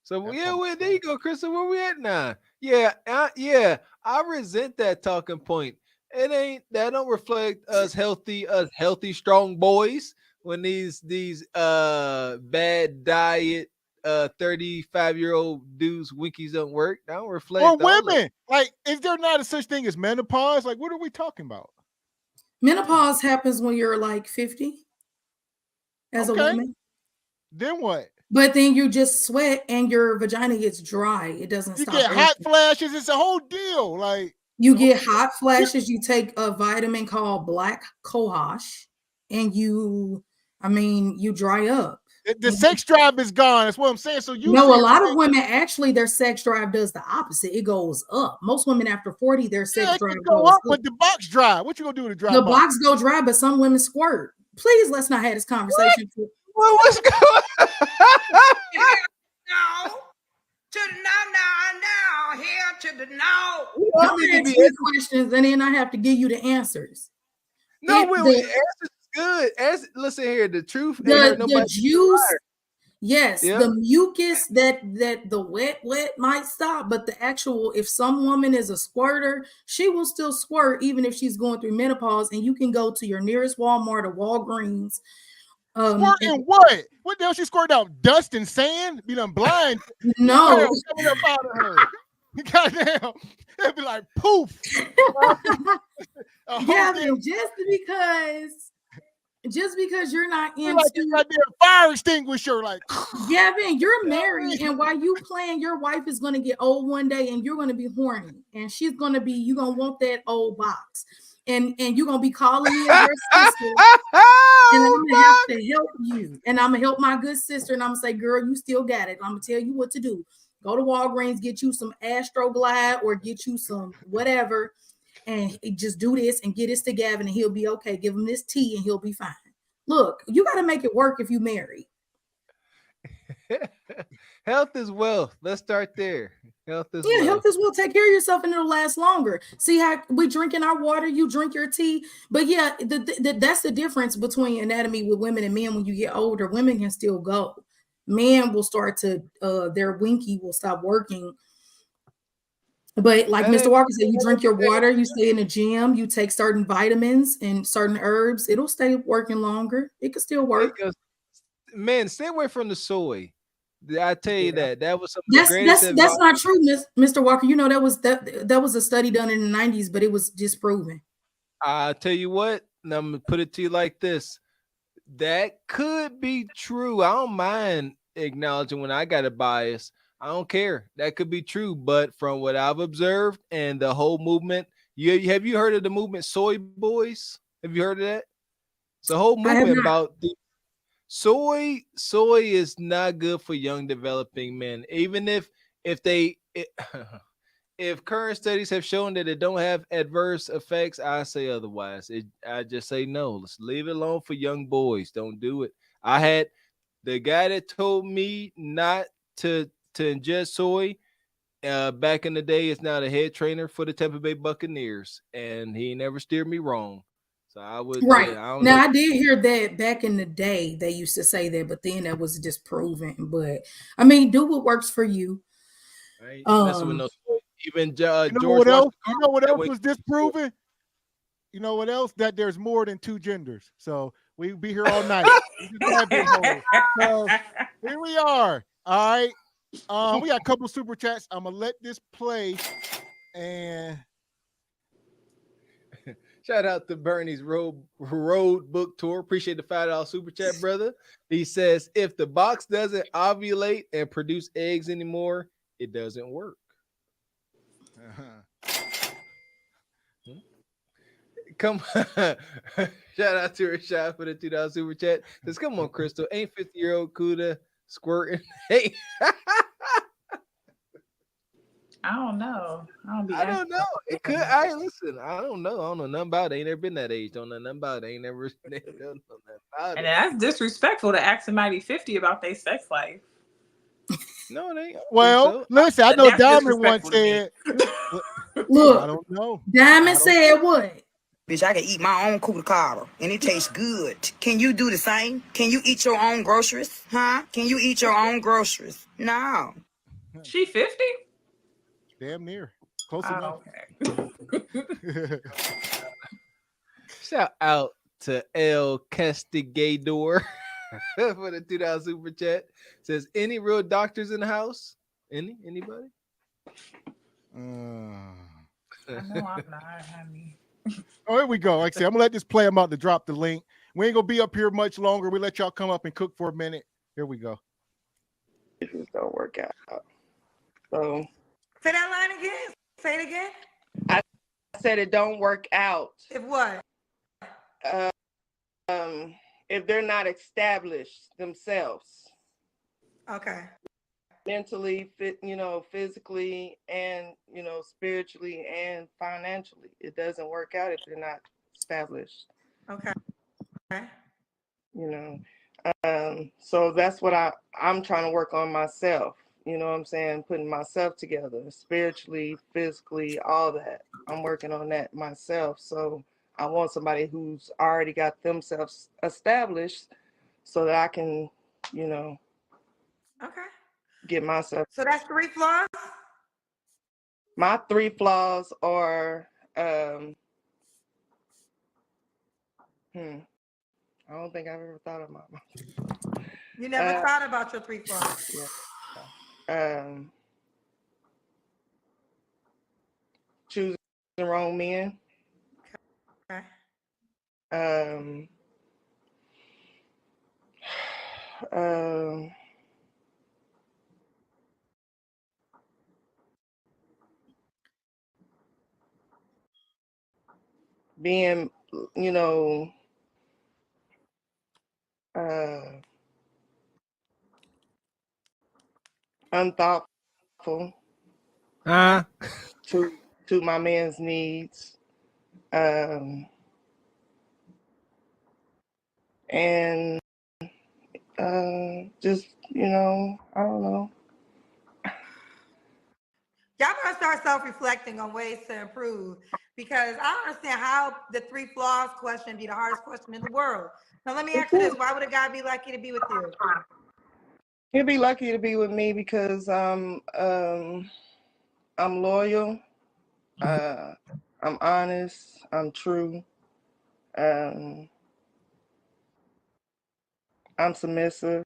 So there you go, Crystal. Where we at now? Yeah. I resent that talking point. That don't reflect us healthy, strong boys when these bad diet 35-year-old dudes winkies don't work. That don't reflect. Or women. Like, is there not a such thing as menopause? Like, what are we talking about? Menopause happens when you're like 50 as a woman. Then what? But then you just sweat and your vagina gets dry. It doesn't stop. You get hot flashes. It's a whole deal. Like, you get hot flashes. You take a vitamin called black cohosh and you dry up. The sex drive is gone. That's what I'm saying. So a lot of women actually their sex drive does the opposite. It goes up. Most women after 40, their sex drive goes up. But the box dry. What you gonna do to dry? The box go dry, but some women squirt. Please, let's not have this conversation. Well, what's going on? No. To the no, here to the no. I'm asking you questions, and then I have to give you the answers. No, answers is good. Listen here, the truth. The juice, yes, Yeah. the mucus that the wet might stop, but the actual, if some woman is a squirter, she will still squirt even if she's going through menopause. And you can go to your nearest Walmart or Walgreens. Squirting what? What the hell she squirted out? Dust and sand? Be done blind? No. Coming up out of her. Goddamn. It'd be like poof. Gavin, just because you're not into like a goddamn fire extinguisher, like Gavin, you're married, and while you playing, your wife is gonna get old one day, and you're gonna be horny, and you're gonna want that old box, and you're gonna be calling me as your sister, and I'm gonna have to help you. And I'm gonna help my good sister, and I'm gonna say, girl, you still got it. I'm gonna tell you what to do. Go to Walgreens, get you some Astroglide or get you some whatever, and just do this and get this to Gavin, and he'll be okay. Give him this tea, and he'll be fine. Look, you got to make it work if you marry. Health is wealth. Let's start there. Health is Yeah, wealth. health is well. Take care of yourself and it'll last longer. See how we drinking our water, you drink your tea. But yeah, that's the difference between anatomy with women and men. When you get older, women can still go. Men will start to their winky will stop working. But like Mr. Walker said, you drink your water, you stay in the gym, you take certain vitamins and certain herbs, it'll stay working longer. It could still work. Man, stay away from the soy. I tell you that was some of the greatest advice. That's not true, Mr. Walker. You know that was a study done in the 90s, but it was disproven. I'll tell you what, and I'm gonna put it to you like this: that could be true. I don't mind acknowledging when I got a bias. I don't care. That could be true, but from what I've observed and the whole movement, have you heard of the movement Soy Boys? Have you heard of that? It's a whole movement about the soy is not good for young developing men. Even if current studies have shown that it don't have adverse effects, I say otherwise. I just say no. Let's leave it alone for young boys. Don't do it. I had the guy that told me not to ingest soy back in the day is now the head trainer for the Tampa Bay Buccaneers, and he never steered me wrong. So I would right now. I did hear that back in the day they used to say that, but then that was disproven. But I mean, do what works for you. Right? Even George. You know what else was disproven? You know what else? That there's more than two genders. So we'd be here all night. So here we are. All right. We got a couple super chats. I'm gonna let this play and. Shout out to Bernie's road book tour. Appreciate the $5 super chat, brother. He says, if the box doesn't ovulate and produce eggs anymore, it doesn't work. Come on. Shout out to Rashad for the $2 super chat. Says, come on, Crystal. Ain't 50-year-old Kuda squirting? Hey. I don't know. I don't know. It could. Listen. I don't know. I don't know nothing about it. Ain't never been that age. Don't know nothing about it. Ain't never don't know nothing about it. And that's disrespectful to ask somebody 50 about their sex life. No, it ain't. Well, listen. I know Diamond once said. Look, I don't know. Diamond said what? Bitch, I can eat my own cucara, and it tastes good. Can you do the same? Can you eat your own groceries? Huh? Can you eat your own groceries? No. She 50? Damn near. Close enough. Okay. Shout out to El Castigador for the $2 super chat. Says, any real doctors in the house? Anybody? I know I'm not, honey. Oh, here we go. Like I said, I'm gonna let this play. I'm about to drop the link. We ain't gonna be up here much longer. We let y'all come up and cook for a minute. Here we go. It just don't work out. So say that line again. Say it again. I said it don't work out. If what? If they're not established themselves. Okay. Mentally, physically, and spiritually and financially, it doesn't work out if they're not established. Okay. So that's what I'm trying to work on myself. You know what I'm saying? Putting myself together, spiritually, physically, all that. I'm working on that myself. So I want somebody who's already got themselves established, so that I can, Okay. get myself. So that's 3 flaws? My 3 flaws are, I don't think I've ever thought about my. You never thought about your 3 flaws? Yeah. Choosing the wrong men. Okay. Being, Unthoughtful to my man's needs. And just, I don't know. Y'all better start self-reflecting on ways to improve, because I don't understand how the 3 flaws question be the hardest question in the world. Now let me ask you this: why would a guy be lucky to be with you? He'd be lucky to be with me because I'm loyal, I'm honest, I'm true, I'm submissive.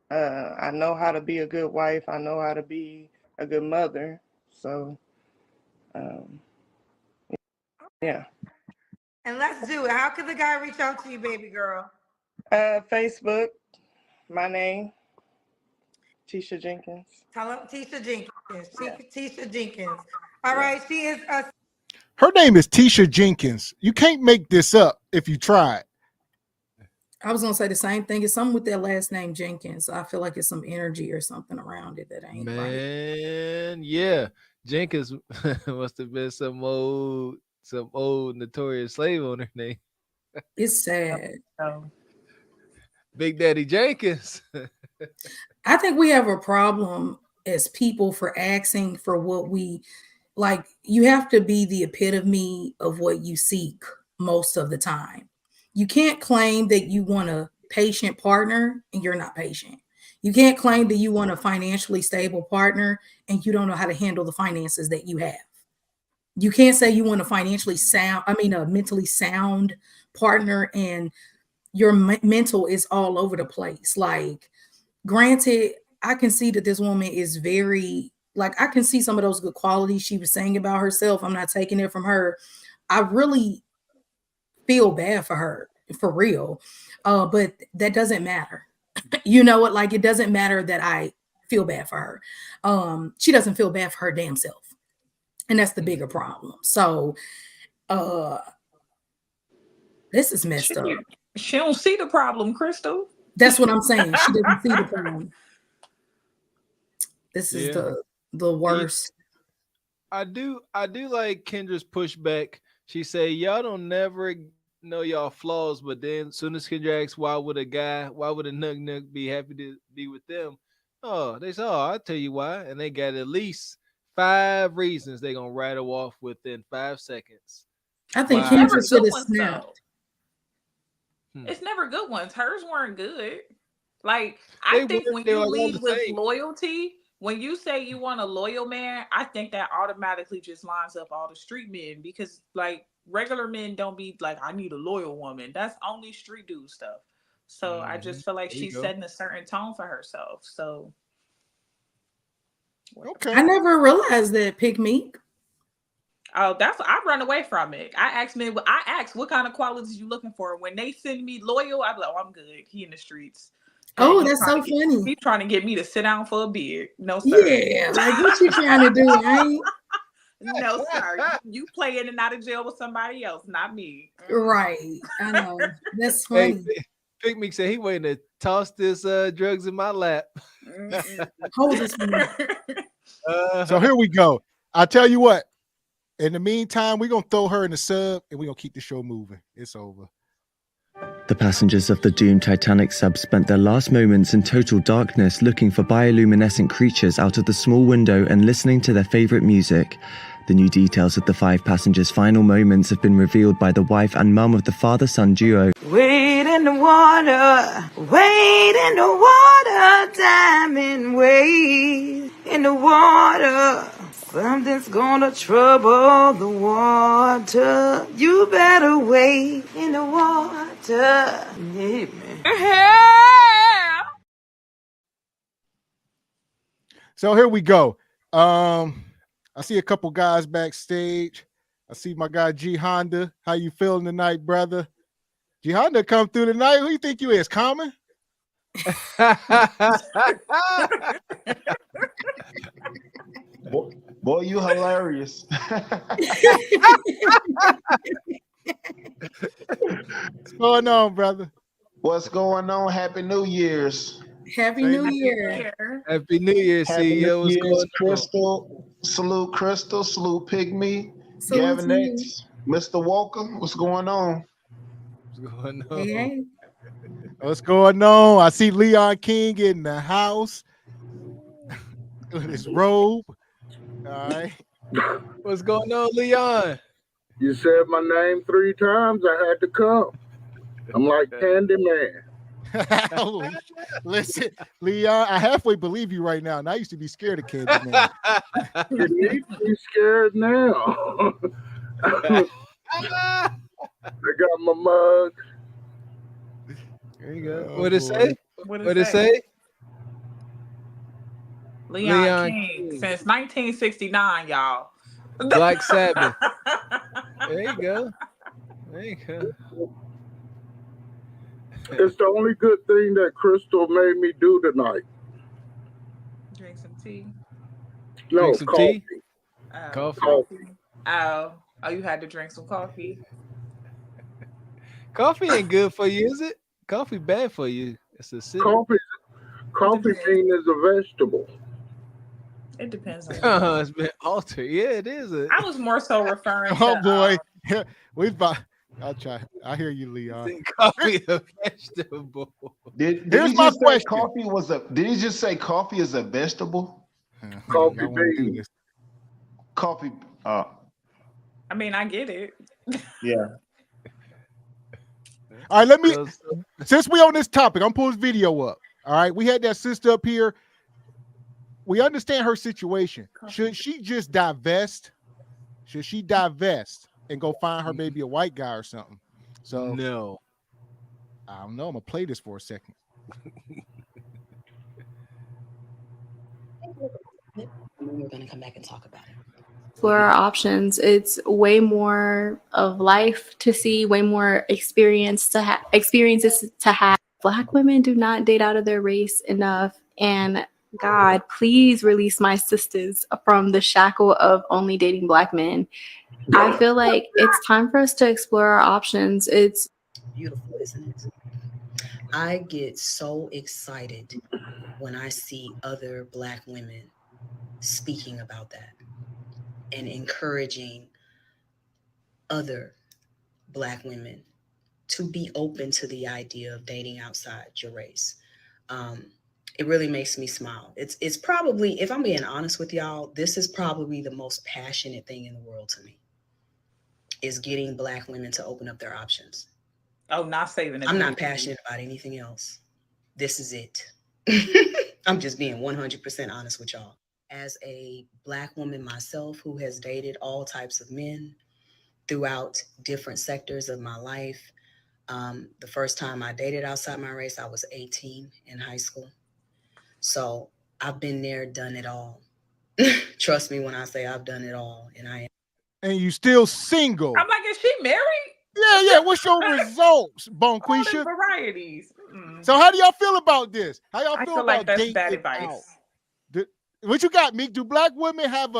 I know how to be a good wife. I know how to be a good mother. So, yeah. And let's do it. How could the guy reach out to you, baby girl? Facebook, my name, Tisha Jenkins. Tell him Tisha Jenkins. Tisha Jenkins. All right, she is a. Her name is Tisha Jenkins. You can't make this up if you try it. I was gonna say the same thing. It's something with that last name Jenkins. I feel like it's some energy or something around it that ain't right. Man, yeah. Jenkins must have been some old notorious slave owner name. It's sad. Big Daddy Jenkins. I think we have a problem as people for asking for what we like. You have to be the epitome of what you seek most of the time. You can't claim that you want a patient partner and you're not patient. You can't claim that you want a financially stable partner and you don't know how to handle the finances that you have. You can't say you want a mentally sound partner and your mental is all over the place. Like, granted, I can see that this woman is very, I can see some of those good qualities she was saying about herself. I'm not taking it from her. I really feel bad for her, for real. But that doesn't matter. You know what? Like, it doesn't matter that I feel bad for her. She doesn't feel bad for her damn self. And that's the bigger problem. So this is messed up. She don't see the problem, Crystal. That's what I'm saying. She doesn't see the problem. This is the worst. I do like Kendra's pushback. She say, y'all don't never know y'all flaws, but then as soon as Kendra asks why would a nug be happy to be with them? Oh, they say, I'll tell you why. And they got at least 5 reasons they're gonna rattle off within 5 seconds. I think Kendra should have snapped. It's never good ones. Hers weren't good. Like, I think when you lead with loyalty, when you say you want a loyal man, I think that automatically just lines up all the street men, because like regular men don't be like, I need a loyal woman. That's only street dude stuff. So I just feel like she's setting a certain tone for herself. So okay. I never realized that, Pick Meek. Oh, I run away from it. I ask what kind of qualities you looking for. When they send me loyal, I be like, oh, I'm good. He in the streets. Oh, that's so funny. He's trying to get me to sit down for a beer. No, sir. Yeah, like what you trying to do, right? No, sir. You play in and out of jail with somebody else, not me. Right. I know. That's funny. Pick Meek said he waiting to toss this drugs in my lap. Hold this one. So here we go. I'll tell you what. In the meantime, we're going to throw her in the sub and we're going to keep the show moving. It's over. The passengers of the doomed Titanic sub spent their last moments in total darkness looking for bioluminescent creatures out of the small window and listening to their favorite music. The new details of the 5 passengers' final moments have been revealed by the wife and mum of the father-son duo. Wade in the water, diamond, wade in the water. Something's gonna trouble the water. You better wade in the water. Yeah, man. So here we go. I see a couple guys backstage. I see my guy G Honda. How you feeling tonight, brother? G Honda come through tonight. Who you think you is, Common? Boy, you hilarious. What's going on, brother? What's going on? Happy New Year's. Happy Same New to you, Year. Happy New Year, Happy New CEO. What's Year's, going on? Crystal. Salute Crystal. Salute Pygmy. Salute Gavin to you. X Mr. Walker. What's going on? What's going on? Hey, hey. What's going on? I see Leon King in the house with his robe. All right. What's going on, Leon? You said my name 3 times. I had to come. I'm like Candyman. Holy listen, Leon, I halfway believe you right now, and I used to be scared of Candyman. You need to be scared now. I got my mug. There you go. Oh, What it boy. say? What it say? Leon, Leon King King. since 1969, y'all. Black Sabbath. There you go. There you go. It's the only good thing that Crystal made me do tonight. Drink some tea. No, Drink some coffee. tea? Oh, Coffee. Oh, you had to drink some coffee. Coffee ain't good for you, is it? Coffee bad for you. It's acidic. Coffee bean is a vegetable. It depends on It's been altered. Yeah, it is. I was more so referring to Oh boy. We about I'll try. I hear you, Leon. Coffee a vegetable. Did Here's he my just say question. coffee was a? Did he just say coffee is a vegetable? Coffee Y'all wanna do bean. this. Coffee. I mean, I get it. Yeah. All right, let me since we on this topic, I'm pulling this video up. All right, we had that sister up here. We understand her situation. Should she just divest? Should she divest and go find her maybe a white guy or something? So no. I don't know. I'm gonna play this for a second. We're gonna come back and talk about it. Explore our options. It's way more of life to see, way more experiences to have. Black women do not date out of their race enough, and God, please release my sisters from the shackle of only dating Black men. I feel like it's time for us to explore our options. It's Beautiful, isn't it? I get so excited when I see other Black women speaking about that and encouraging other Black women to be open to the idea of dating outside your race. It really makes me smile. It's probably, if I'm being honest with y'all, this is probably the most passionate thing in the world to me, is getting Black women to open up their options. Oh, not saving it. I'm not passionate about anything else. This is it. I'm just being 100% honest with y'all. As a Black woman myself who has dated all types of men throughout different sectors of my life, the first time I dated outside my race, I was 18 in high school. So I've been there, done it all. Trust me when I say I've done it all, and I am. And you still single? I'm like, is she married? Yeah. What's your results, Bonquisha? Varieties. So how do y'all feel about this? How y'all I feel feel about like that's dating bad out? advice. What you got, Meek? Do Black women have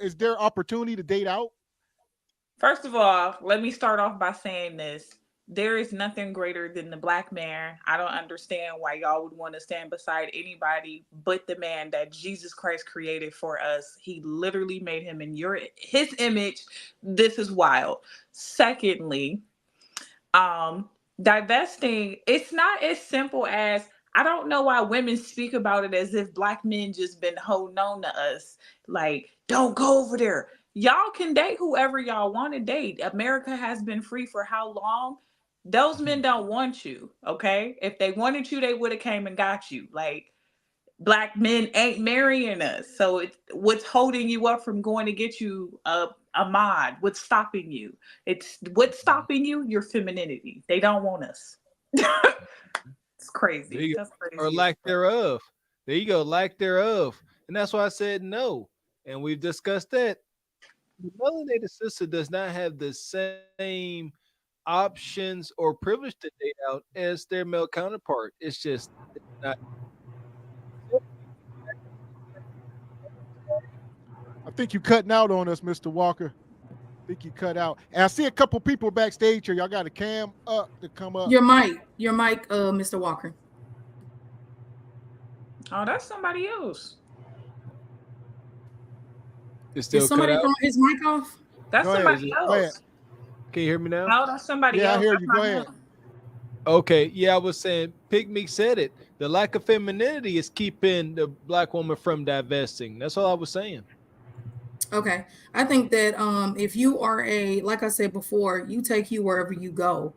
is there opportunity to date out? First of all, let me start off by saying this. There is nothing greater than the Black man. I don't understand why y'all would want to stand beside anybody but the man that Jesus Christ created for us. He literally made him in his image. This is wild. Secondly, divesting, it's not as simple as, I don't know why women speak about it as if Black men just been holding on to us. Like, don't go over there. Y'all can date whoever y'all want to date. America has been free for how long? Those men don't want you, okay? If they wanted you, they would have came and got you. Like, Black men ain't marrying us. So what's holding you up from going to get you a mod? What's stopping you? What's stopping you? Your femininity. They don't want us. It's crazy. That's crazy. Or lack thereof. There you go, lack thereof. And that's why I said no. And we've discussed that. The melanated sister does not have the same options or privilege to date out as their male counterpart. It's just not. I think you cutting out on us, Mr. Walker. think you cut out. And I see a couple people backstage here. Y'all got a cam up to come up. Your mic, Mr. Walker. Oh, that's somebody else. It's still Is somebody cut out? throwing his mic off? That's somebody else. Can you hear me now? No, that's somebody Yeah, else. I hear That's you. not Go ahead. him. Okay, yeah, I was saying Pygmy said it. The lack of femininity is keeping the black woman from divesting. That's all I was saying. Okay. I think that if you are like I said before, you take you wherever you go.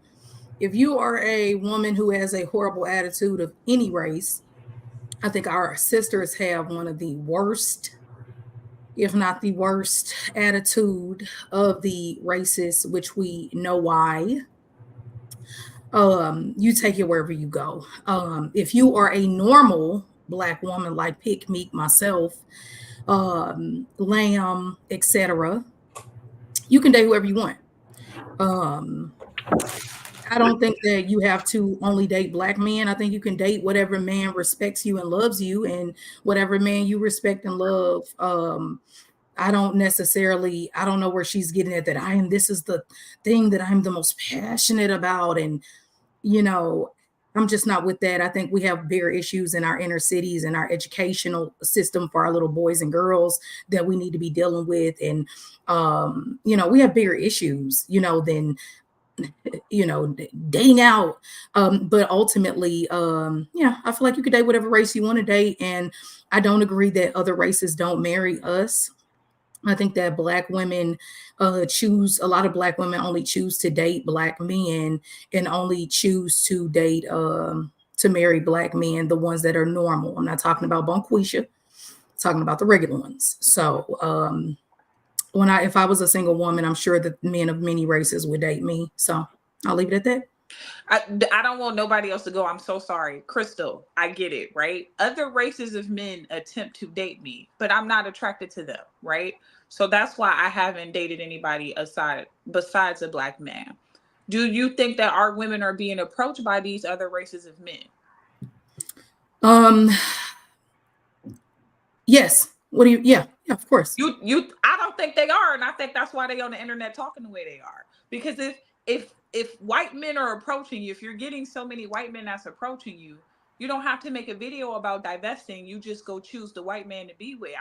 If you are a woman who has a horrible attitude of any race, I think our sisters have one of the worst, if not the worst, attitude of the races, which we know why. You take it wherever you go. If you are a normal black woman like Pick Meek, myself, Lamb, etc., you can date whoever you want. I don't think that you have to only date black men. I think you can date whatever man respects you and loves you, and whatever man you respect and love. I don't know where she's getting at that this is the thing that I'm the most passionate about. And, I'm just not with that. I think we have bigger issues in our inner cities and our educational system for our little boys and girls that we need to be dealing with. And, we have bigger issues, than, dating out. But ultimately, I feel like you could date whatever race you want to date. And I don't agree that other races don't marry us. I think that black women a lot of black women only choose to date black men and only choose to date, to marry black men, the ones that are normal. I'm not talking about Bonquisha, I'm talking about the regular ones. So if I was a single woman, I'm sure that men of many races would date me. So I'll leave it at that. I don't want nobody else to go. I'm so sorry. Crystal, I get it, right? Other races of men attempt to date me, but I'm not attracted to them, right? So that's why I haven't dated anybody besides a black man. Do you think that our women are being approached by these other races of men? Yes. Yeah, of course. I don't think they are, and I think that's why they on the internet talking the way they are. Because if white men are approaching you, if you're getting so many white men that's approaching you, you don't have to make a video about divesting. You just go choose the white man to be with.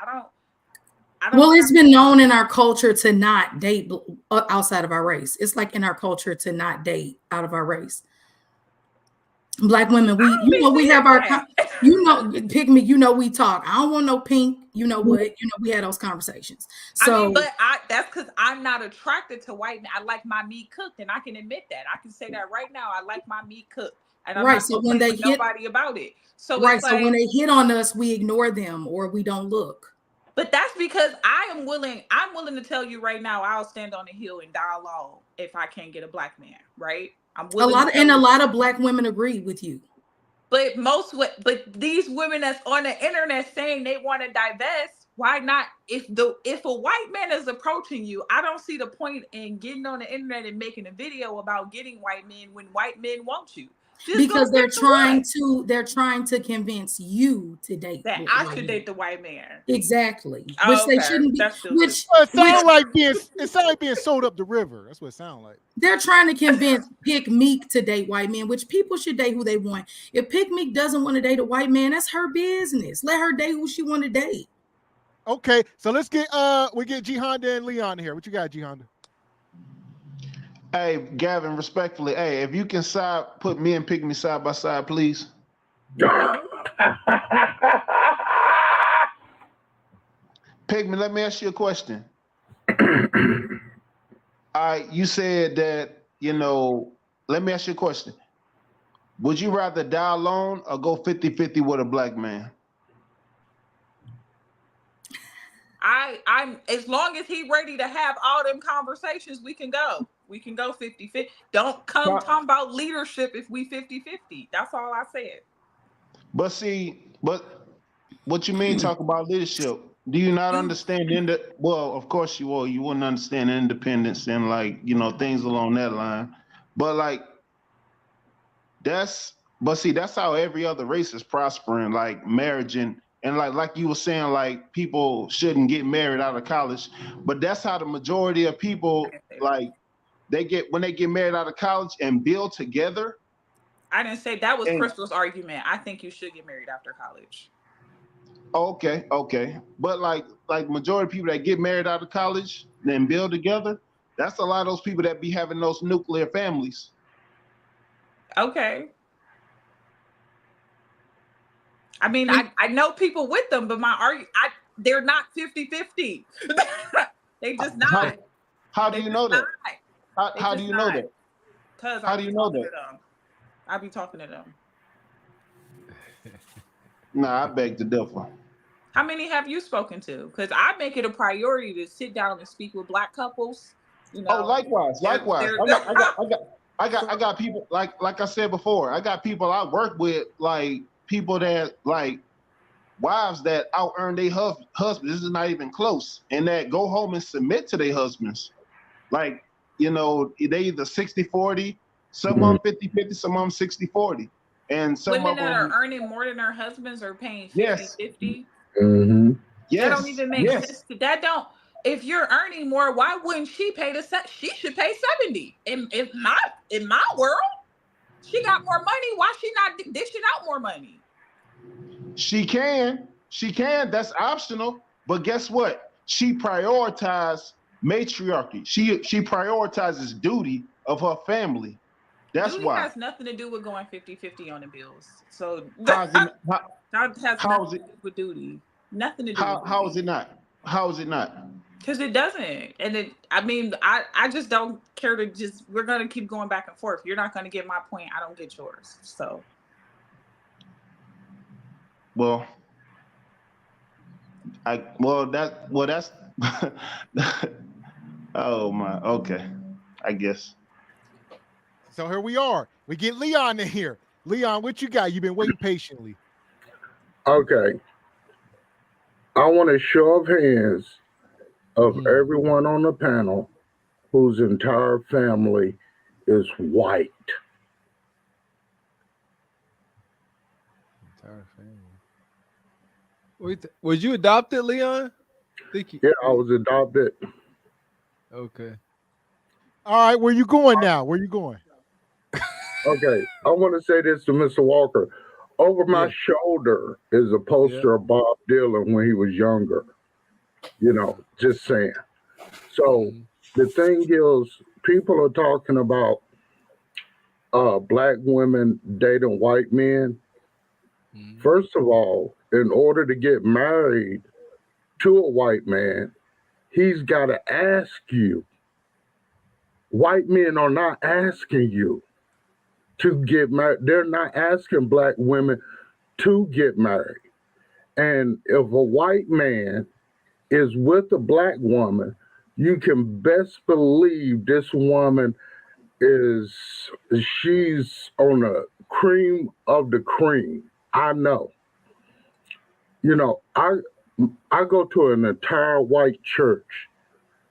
Well, it's been known in our culture to not date outside of our race. It's like in our culture to not date out of our race. Black women, we have our, Pick Me, we talk. I don't want no pink. You know what? We had those conversations. So, that's because I'm not attracted to white men. I like my meat cooked, and I can admit that. I can say that right now. I like my meat cooked, and I'm not so when they hit nobody about it. So so when they hit on us, we ignore them or we don't look. But that's because I'm willing to tell you right now, I'll stand on the hill and die alone if I can't get a black man, right? I'm willing a lot of black women agree with you. But these women that's on the internet saying they want to divest, why not? If a white man is approaching you, I don't see the point in getting on the internet and making a video about getting white men when white men want you. Because they're trying to convince you to date that I should date the white man. Exactly. Which they shouldn't be. It sounds like being sold up the river. That's what it sounds like. They're trying to convince Pick Meek to date white men, which people should date who they want. If Pick Meek doesn't want to date a white man, that's her business. Let her date who she want to date. Okay, so let's get we get G Honda and Leon here. What you got, G Honda? Hey, Gavin, respectfully, if you can put me and Pick Me side by side, please. Pick Me, let me ask you a question. You said that, let me ask you a question. Would you rather die alone or go 50-50 with a black man? I'm as long as he ready to have all them conversations, we can go. We can go 50-50. Don't come talking about leadership if we 50-50. That's all I said. But what you mean talk about leadership? Do you not understand well, of course you will. You wouldn't understand independence and things along that line. But that's how every other race is prospering, like marriage and And like you were saying, like people shouldn't get married out of college, but that's how the majority of people like when they get married out of college and build together. I didn't say that was Crystal's argument. I think you should get married after college. Okay. But like majority of people that get married out of college and build together, that's a lot of those people that be having those nuclear families. Okay. I mean, I know people with them, but they're not 50-50. They just not. How do you know that? How do you know that? Because how do you know that? I be talking to them. Nah, I beg to differ. How many have you spoken to? Because I make it a priority to sit down and speak with Black couples. You know, likewise. I got people like I said before. I got people I work with, like people that like wives that out earn their husbands. This is not even close, and that go home and submit to their husbands. Like, you know, they either 60-40, some of them 50-50, some of them 60-40. And some women of them that are earning more than their husbands are paying 50-50. Yes. That don't even make sense. That don't. If you're earning more, why wouldn't she pay she should pay 70? In my world, she got more money. Why she not dishing out more money? She can. That's optional. But guess what? She prioritizes matriarchy. She prioritizes duty of her family. That's duty why. Has nothing to do with going 50-50 on the bills. So that has nothing to do with duty. Nothing to do with duty. How is it not? How is it not? Because it doesn't. And I just don't care to we're going to keep going back and forth. You're not going to get my point. I don't get yours. So. Well, that's oh my, okay, I guess. So here we are. We get Leon in here. Leon, what you got? You've been waiting patiently. Okay. I want a show of hands of everyone on the panel whose entire family is white. Entire family. Wait, was you adopted, Leon? Yeah, I was adopted. Okay. All right, where you going now? Where you going? Okay, I want to say this to Mr. Walker. Over my shoulder is a poster of Bob Dylan when he was younger. You know, just saying. So the thing is, people are talking about black women dating white men. First of all, in order to get married to a white man, he's got to ask you. White men are not asking you to get married. They're not asking black women to get married. And if a white man is with a black woman, you can best believe this woman she's on the cream of the cream. I know. You know, I go to an entire white church.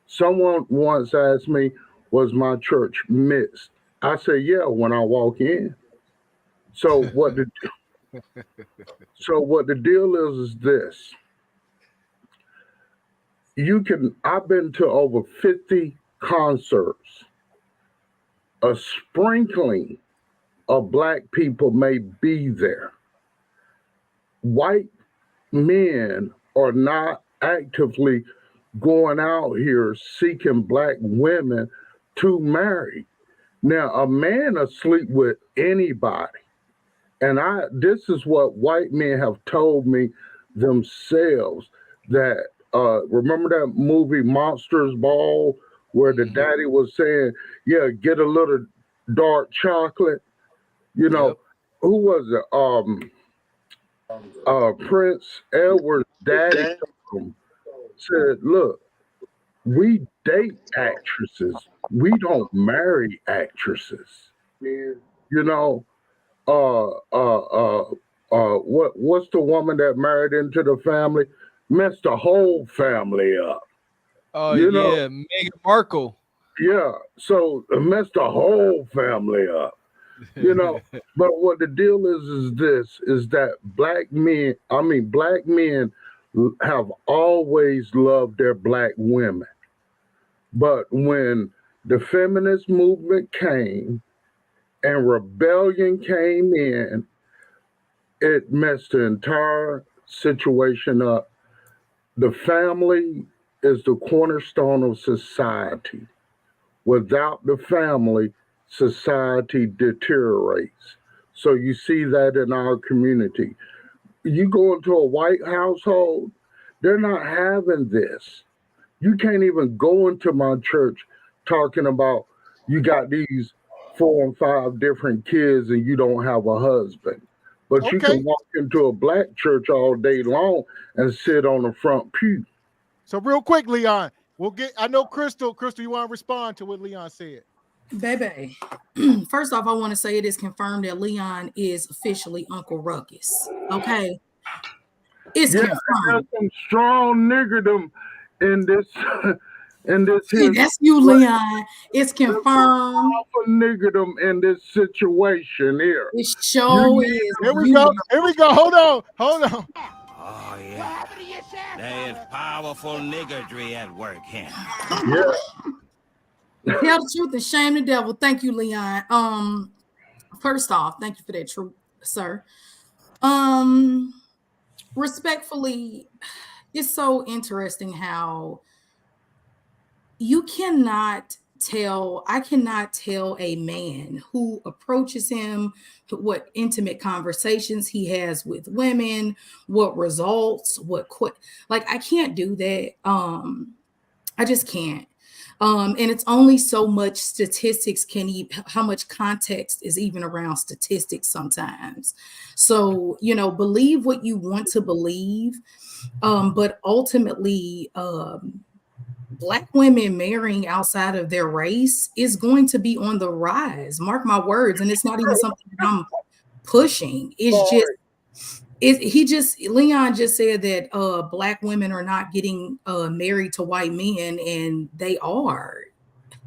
Someone once asked me, was my church mixed? I say, yeah, when I walk in. So what the deal is this. I've been to over 50 concerts. A sprinkling of black people may be there. White men are not actively going out here seeking black women to marry. Now, a man will sleep with anybody. And this is what white men have told me themselves, that remember that movie Monsters Ball, where the daddy was saying, yeah, get a little dark chocolate. You know, who was it? Prince Edward's daddy said, look, we date actresses. We don't marry actresses. You know, what's the woman that married into the family? Messed the whole family up. Oh, you know? Meghan Markle. Yeah, so messed the whole family up. you know. But what the deal is that black men have always loved their black women. But when the feminist movement came and rebellion came in, it messed the entire situation up. The family is the cornerstone of society. Without the family, society deteriorates. So you see that in our community. You go into a white household, they're not having this. You can't even go into my church talking about you got these 4 and 5 different kids and you don't have a husband. But you can walk into a black church all day long and sit on the front pew. So real quick, Leon, I know Crystal, you want to respond to what Leon said? Baby, first off, I want to say it is confirmed that Leon is officially Uncle Ruckus. Okay? It's confirmed. There's some strong niggerdom in this See, that's you, Leon. It's confirmed. Niggerdom in this situation here. It sure is. Here we go. Hold on. Oh, yeah. There is powerful niggardry at work here. Yeah. Tell the truth and shame the devil. Thank you, Leon. First off, thank you for that truth, sir. Respectfully, it's so interesting how I cannot tell a man who approaches him what intimate conversations he has with women, what results, I can't do that. I just can't. And it's only so much statistics how much context is even around statistics sometimes. So, believe what you want to believe. But ultimately, Black women marrying outside of their race is going to be on the rise. Mark my words. And it's not even something that I'm pushing. Leon just said that Black women are not getting married to white men, and they are.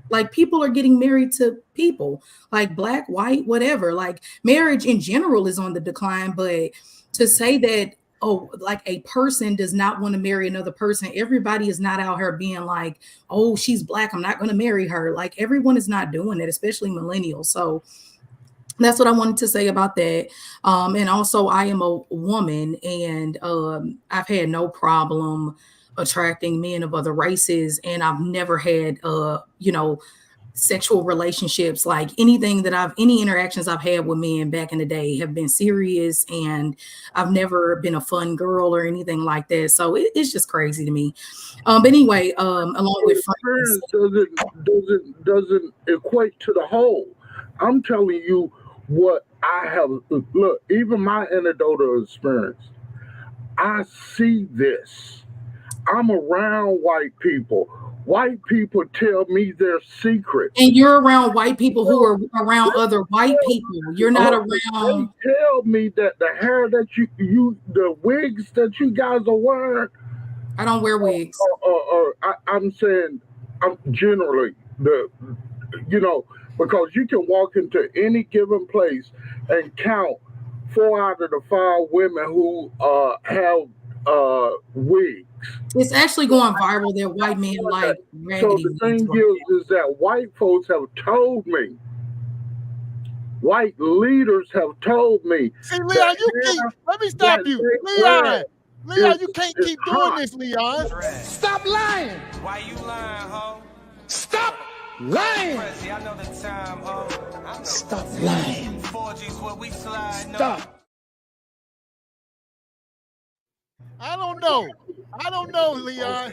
Like, people are getting married to people, like black, white, whatever. Like, marriage in general is on the decline, but to say that, like a person does not want to marry another person, everybody is not out here being like, oh, she's Black, I'm not going to marry her. Like, everyone is not doing that, especially millennials. So that's what I wanted to say about that. And also, I am a woman, and I've had no problem attracting men of other races, and I've never had sexual relationships. Like, any interactions I've had with men back in the day have been serious, and I've never been a fun girl or anything like that. So it's just crazy to me. But anyway, along with friends, doesn't equate to the whole. I'm telling you what I have. Look, even my anecdotal experience, I see this. I'm around white people. White people tell me their secrets. And you're around white people who are around other white people. You're not around. They tell me that the hair that the wigs that you guys are wearing. I don't wear wigs. I'm saying, generally because you can walk into any given place and count 4 out of the 5 women who have wigs. It's actually going viral that white men like raggedy. So the thing is that white folks have told me, white leaders have told me. See, Leon, let me stop you. Leon, you can't keep doing this, Leon. Stop lying. Why you lying, ho? Stop lying. Prezi, I know the time, ho. Stop lying. 4G's where we slide. Stop. I don't know, Leon.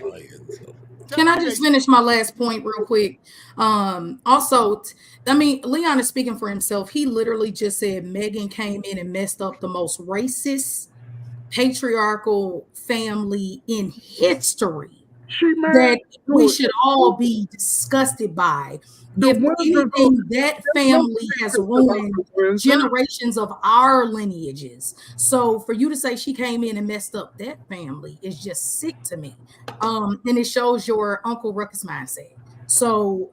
Can I just finish my last point real quick? Also, Leon is speaking for himself. He literally just said Megan came in and messed up the most racist, patriarchal family in history that we should all be disgusted by. If anything, that family has ruined generations of our lineages. So for you to say she came in and messed up that family is just sick to me. And it shows your Uncle Ruckus mindset. So,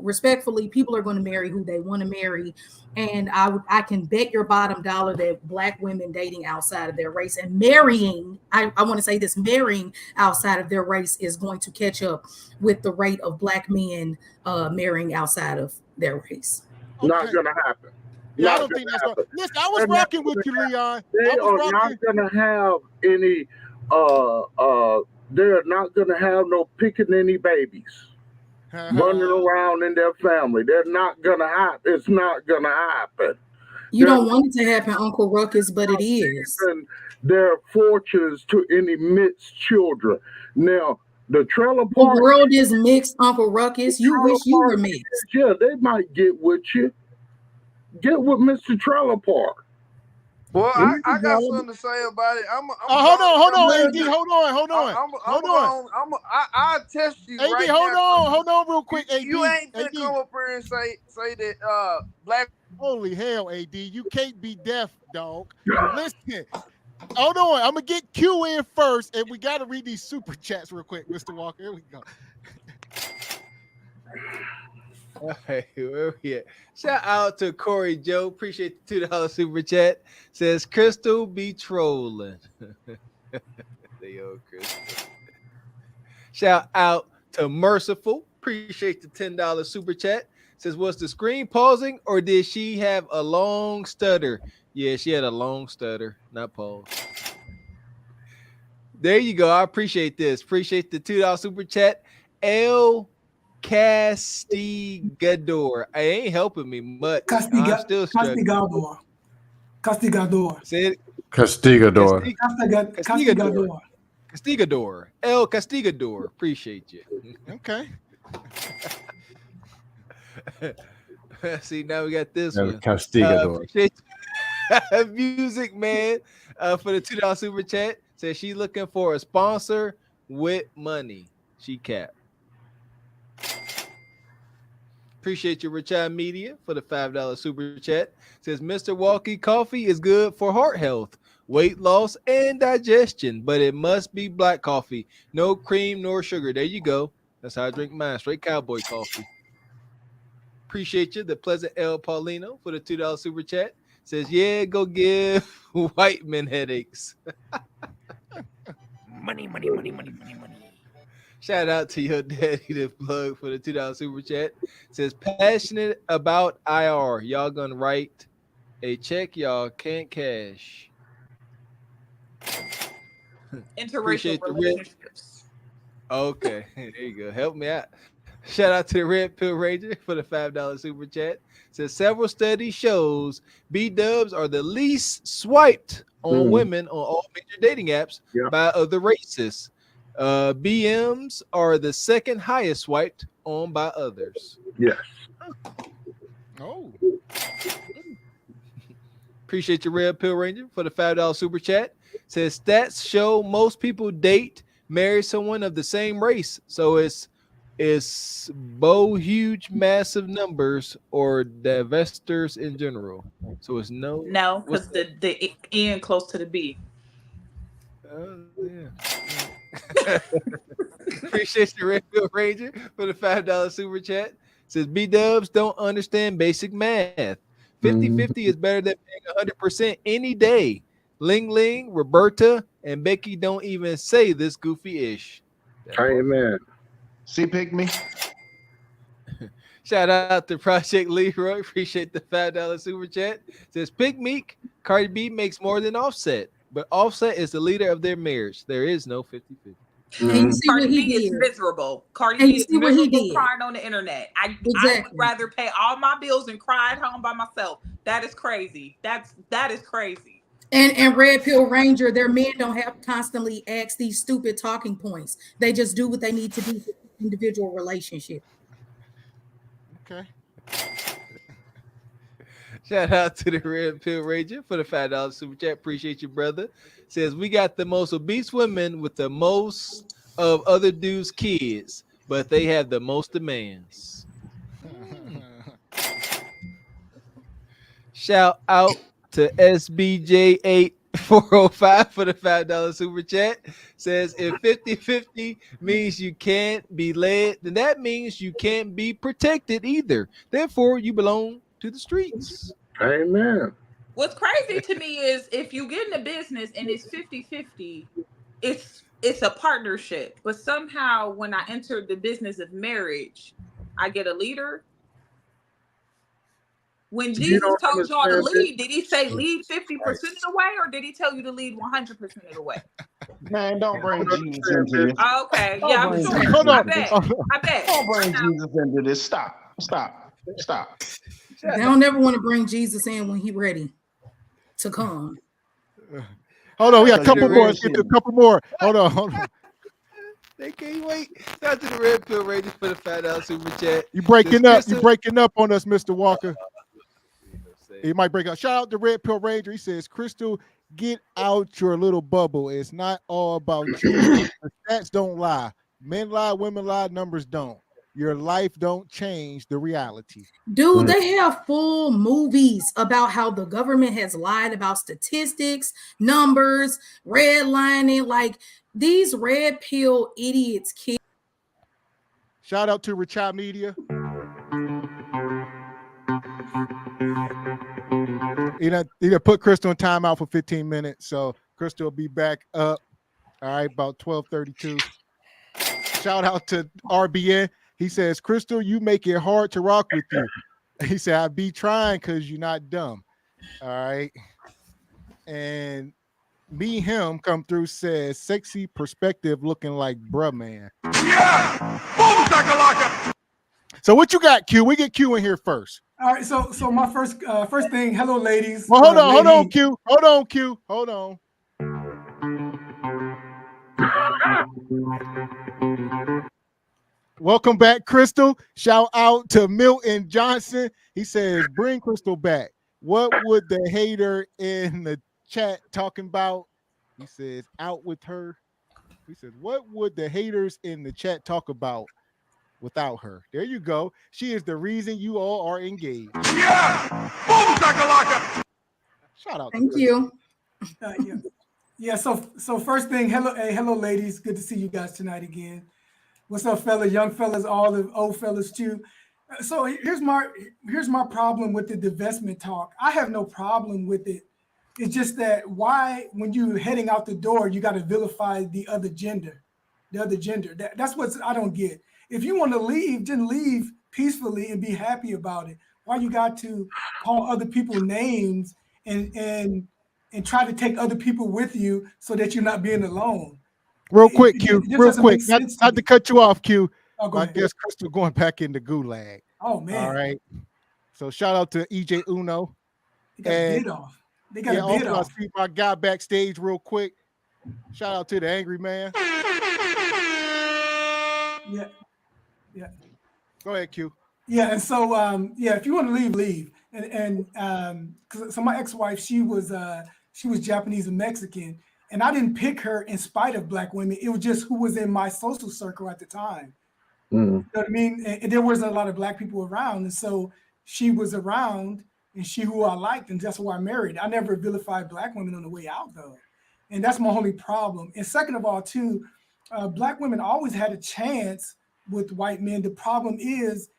respectfully, people are going to marry who they want to marry. And I can bet your bottom dollar that Black women dating outside of their race and marrying, I want to say this, marrying outside of their race is going to catch up with the rate of Black men marrying outside of their race. Not going to happen. Yeah, I don't think that's right. Listen, I was rocking with you, Leon. They are not going to have any, they're not going to have no picking any babies running around in their family. They're not going to happen. It's not going to happen. You don't want it to happen, Uncle Ruckus, but it is. Their fortunes to any mixed children. Now, the trailer park. The world is mixed, Uncle Ruckus. You wish you were mixed. Yeah, they might get with you. Get with Mr. Trailer Park. Well, I got something to say about it. Hold on, AD. Hold on. I'll test you. AD, right hold on, real quick. AD, you ain't gonna come up here and say that Black. Holy hell, AD, you can't be deaf, dog. Listen, hold on. I'm gonna get Q in first, and we gotta read these super chats real quick, Mr. Walker. Here we go. Hey, where we at? Shout out to Corey Joe. Appreciate the $2 super chat. Says Crystal be trolling. The old Crystal. Shout out to Merciful. Appreciate the $10 super chat. Says, was the screen pausing or did she have a long stutter? Yeah, she had a long stutter, not pause. There you go. I appreciate this. Appreciate the $2 super chat. L Castigador. I ain't helping me much. I'm still struggling. Castigador. Say it. Castigador. Castigador. El Castigador. Appreciate you. Okay. See, now we got this El one. Castigador. Music Man for the $2 super chat. Says she looking for a sponsor with money. She Katt. Appreciate you, Richard Media, for the $5 super chat. Says Mr. Walkie coffee is good for heart health, weight loss, and digestion, but it must be black coffee. No cream nor sugar. There you go. That's how I drink mine. Straight cowboy coffee. Appreciate you, the Pleasant L. Paulino, for the $2 super chat. Says, yeah, go give white men headaches. Money. Shout out to your daddy, the plug, for the $2 super chat. Says, passionate about IR. Y'all gonna write a check y'all can't cash. Interracial relationships. Okay, there you go. Help me out. Shout out to the Red Pill Ranger for the $5 super chat. Says, several studies shows B-dubs are the least swiped on women on all major dating apps by other races. BMs are the second highest swiped on by others. Yes. Oh. Appreciate your Red Pill Ranger for the $5 super chat. Says stats show most people marry someone of the same race. So it's huge, massive numbers or divestors in general. So it's no, because the N close to the B. Yeah. Appreciate your Red Pill Ranger for the $5 super chat. Says B-dubs don't understand basic math. 50-50 is better than paying 100% any day. Ling Ling, Roberta, and Becky don't even say this goofy-ish. Amen. See, pick me. Shout out to Project Leroy. Appreciate the $5 super chat. Says Pick Meek, Cardi B makes more than Offset, but Offset is the leader of their marriage. There is no 50-50. And you see Cardi what he B is did. miserable. Cardi And B you is see what he miserable did. crying on the internet. I would Exactly. rather pay all my bills and cry at home by myself. That is crazy. That is crazy. And Red Pill Ranger, their men don't have to constantly ask these stupid talking points. They just do what they need to do for the individual relationship. Okay. Shout out to the Red Pill Ranger for the $5 super chat. Appreciate you, brother. Says we got the most obese women with the most of other dudes' kids, but they have the most demands. Shout out to SBJ8 405 for the $5 super chat says if 50-50 means you can't be led, then that means you can't be protected either. Therefore, you belong to the streets. Amen. What's crazy to me is if you get in a business and it's 50-50, it's a partnership. But somehow when I entered the business of marriage, I get a leader. When Jesus told y'all to lead, did he say lead 50% of the way, or did he tell you to lead 100% of the way? Man, don't bring Jesus into this. Okay, yeah, I'm sure. Hold I on. bet. Don't bring Jesus into this. Stop. They don't never want to bring Jesus in when he's ready to come. Hold on, we got a couple more. Let's get to a couple more. Hold on. They can't wait. Shout out to the Red Pill Rangers for the $5 super chat. You breaking up on us, Mr. Walker. He might break up. Shout out to Red Pill Ranger. He says, Crystal, get out your little bubble. It's not all about you. The stats don't lie. Men lie, women lie, numbers don't. Your life don't change the reality. Dude, they have full movies about how the government has lied about statistics, numbers, redlining. Like, these red pill idiots kill. Shout out to Richard Media. He done put Crystal in timeout for 15 minutes, so Crystal will be back up. All right, about 12:32. Shout out to RBN. He says, Crystal, you make it hard to rock with you. He said, I be trying because you're not dumb. All right. And him come through says, sexy perspective looking like bruh man. Yeah! Boom, shakalaka! So what you got, Q? We get Q in here first. All right, so my first thing, hello, ladies. Well, hold on, Q. Hold on. Welcome back, Crystal. Shout out to Milton Johnson. He says, bring Crystal back. What would the hater in the chat talking about? He says, out with her. He says, what would the haters in the chat talk about without her? There you go. She is the reason you all are engaged. Yeah! Boom, shakalaka! Shout out. Thank you. Yeah. So first thing, hello, ladies. Good to see you guys tonight again. What's up, fellas? Young fellas, all the old fellas too. So here's my problem with the divestment talk. I have no problem with it. It's just that why, when you're heading out the door, you got to vilify the other gender. That's what I don't get. If you want to leave, then leave peacefully and be happy about it. Why you got to call other people names and try to take other people with you so that you're not being alone? Real quick, Q. Real quick. Not to cut you off, Q. I guess Crystal going back into gulag. Oh man. All right. So shout out to EJ Uno. They got a bid off. They got a bid off. I see my guy backstage real quick. Shout out to the Angry Man. Yeah. Go ahead, Q. Yeah, and so if you want to leave. And so my ex-wife, she was Japanese and Mexican, and I didn't pick her in spite of Black women. It was just who was in my social circle at the time. You know what I mean? And there wasn't a lot of Black people around, and so she was around, and she who I liked, and that's why I married. I never vilified Black women on the way out, though, and that's my only problem. And second of all, too, Black women always had a chance with white men. The problem is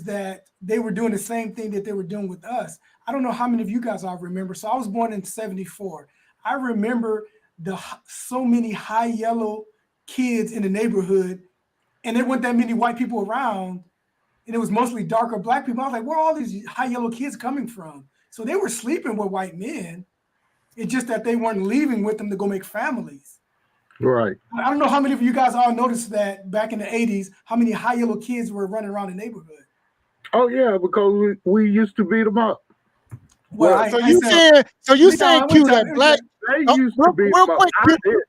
that they were doing the same thing that they were doing with us. I don't know how many of you guys all remember. So I was born in 1974. I remember so many high yellow kids in the neighborhood, and there weren't that many white people around, and it was mostly darker Black people. I was like, where are all these high yellow kids coming from? So they were sleeping with white men. It's just that they weren't leaving with them to go make families. Right. I don't know how many of you guys all noticed that back in the 80s, how many high yellow kids were running around the neighborhood. Oh yeah, because we used to beat them up. Well, so you saying Q that Black? Real quick, Q,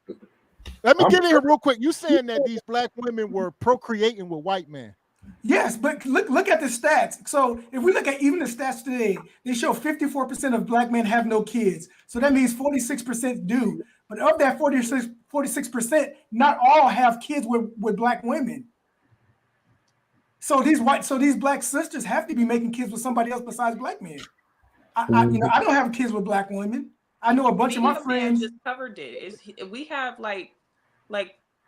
let me get in here real quick. You saying that these Black women were procreating with white men? Yes, but look at the stats. So if we look at even the stats today, they show 54% of Black men have no kids. So that means 46% do. But of that 46%, not all have kids with Black women. So these Black sisters have to be making kids with somebody else besides Black men. I don't have kids with Black women. I know a bunch of my friends just covered it. We have like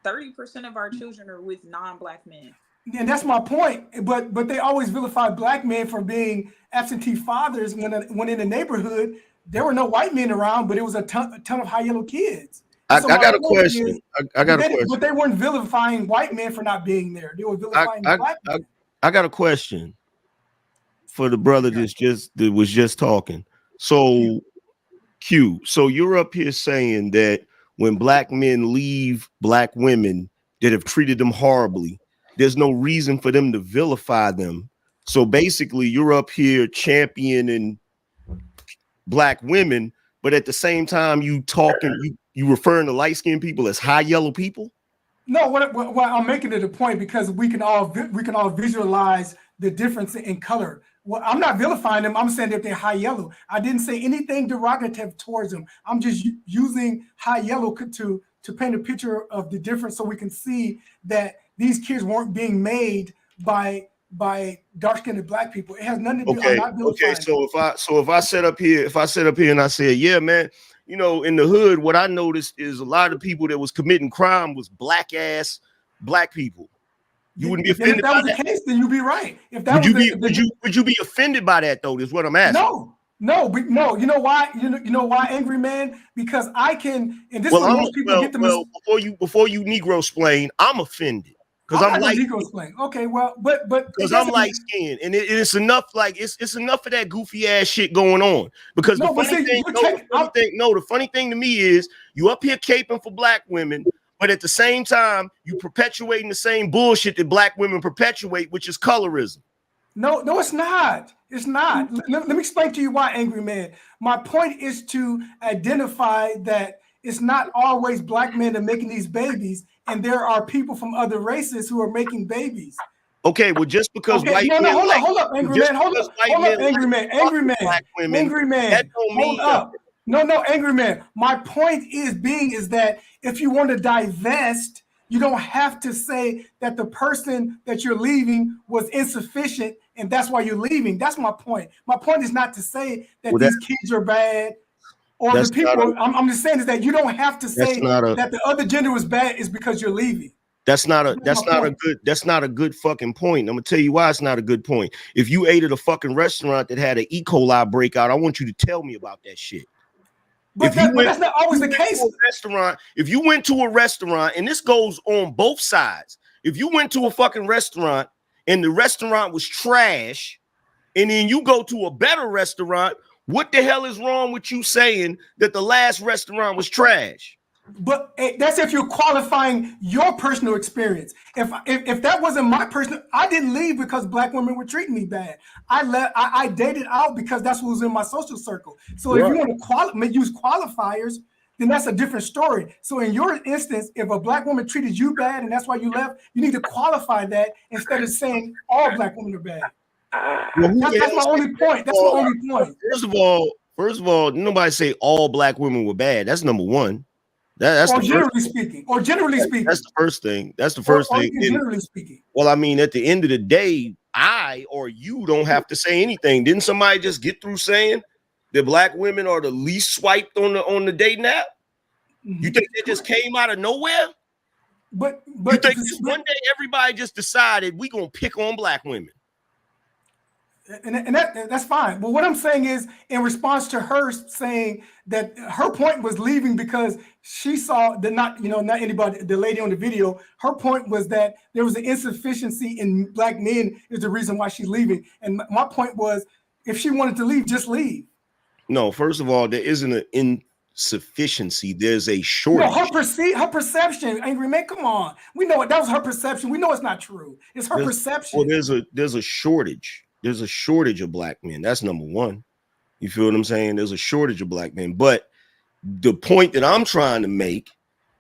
30% of our children are with non-black men. And that's my point. But they always vilify black men for being absentee fathers when in the neighborhood there were no white men around, but it was a ton of high yellow kids. I got a question. I got a question. But they weren't vilifying white men for not being there. They were vilifying black men. I got a question for the brother that was just talking. So, Q. So you're up here saying that when black men leave black women that have treated them horribly, there's no reason for them to vilify them. So basically, you're up here championing black women, but at the same time, you referring to light-skinned people as high yellow people? No, what I'm making it a point because we can all visualize the difference in color. Well, I'm not vilifying them. I'm saying that they're high yellow. I didn't say anything derogative towards them. I'm just using high yellow to paint a picture of the difference so we can see that these kids weren't being made by dark-skinned black people. It has nothing to do. I'm not vilifying. So if I set up here and I said, yeah, man, you know, in the hood, what I noticed is a lot of people that was committing crime was black people. You wouldn't be offended. If that was the case, then you'd be right. If that would you be offended by that though? Is what I'm asking. No. You know why? You know why, angry man? Because I can. And this is what most people get the before you Negro explain, I'm offended because I'm light. Negro explain. Okay, well, but because I'm light skinned, and it's enough. Like it's enough of that goofy ass shit going on. Because the funny thing to me is you up here caping for black women. But at the same time, you perpetuating the same bullshit that black women perpetuate, which is colorism. No, it's not. It's not. Let me explain to you why, angry man. My point is to identify that it's not always black men that are making these babies, and there are people from other races who are making babies. Okay, well, just because white men hold up, angry man. Hold up, angry man. That don't mean nothing. No, angry man. My point is that if you want to divest, you don't have to say that the person that you're leaving was insufficient and that's why you're leaving. That's my point. My point is not to say that these kids are bad or the people. I'm just saying is that you don't have to say that the other gender was bad is because you're leaving. That's not a good fucking point. I'm gonna tell you why it's not a good point. If you ate at a fucking restaurant that had an E. coli breakout, I want you to tell me about that shit. But that's not always the case. If you went to a restaurant, and this goes on both sides, if you went to a fucking restaurant and the restaurant was trash, and then you go to a better restaurant, what the hell is wrong with you saying that the last restaurant was trash? But that's if you're qualifying your personal experience. If that wasn't my personal, I didn't leave because black women were treating me bad. I dated out because that's what was in my social circle. So if you want to use qualifiers, then that's a different story. So in your instance, if a black woman treated you bad and that's why you left, you need to qualify that instead of saying all black women are bad. That's my only point. That's my only point. First of all, nobody say all black women were bad. That's number one. Generally speaking. That's the first thing. Generally speaking. Well, I mean, at the end of the day, I or you don't have to say anything. Didn't somebody just get through saying that black women are the least swiped on the dating app? You think they just came out of nowhere? But you think one day everybody just decided we gonna pick on black women? And that's fine. But what I'm saying is, in response to her saying that her point was leaving because she saw that not anybody, the lady on the video, her point was that there was an insufficiency in black men is the reason why she's leaving. And my point was, if she wanted to leave, just leave. No, first of all, there isn't an insufficiency. There's a shortage. No, her perception, angry man. Come on, we know it. That was her perception. We know it's not true. It's her perception. Well, there's a shortage. There's a shortage of black men. That's number one. You feel what I'm saying? There's a shortage of black men. But the point that I'm trying to make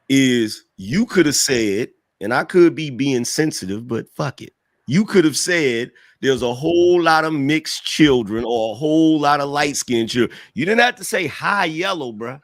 is you could have said, and I could be being sensitive, but fuck it. You could have said there's a whole lot of mixed children or a whole lot of light-skinned children. You didn't have to say high yellow, bro.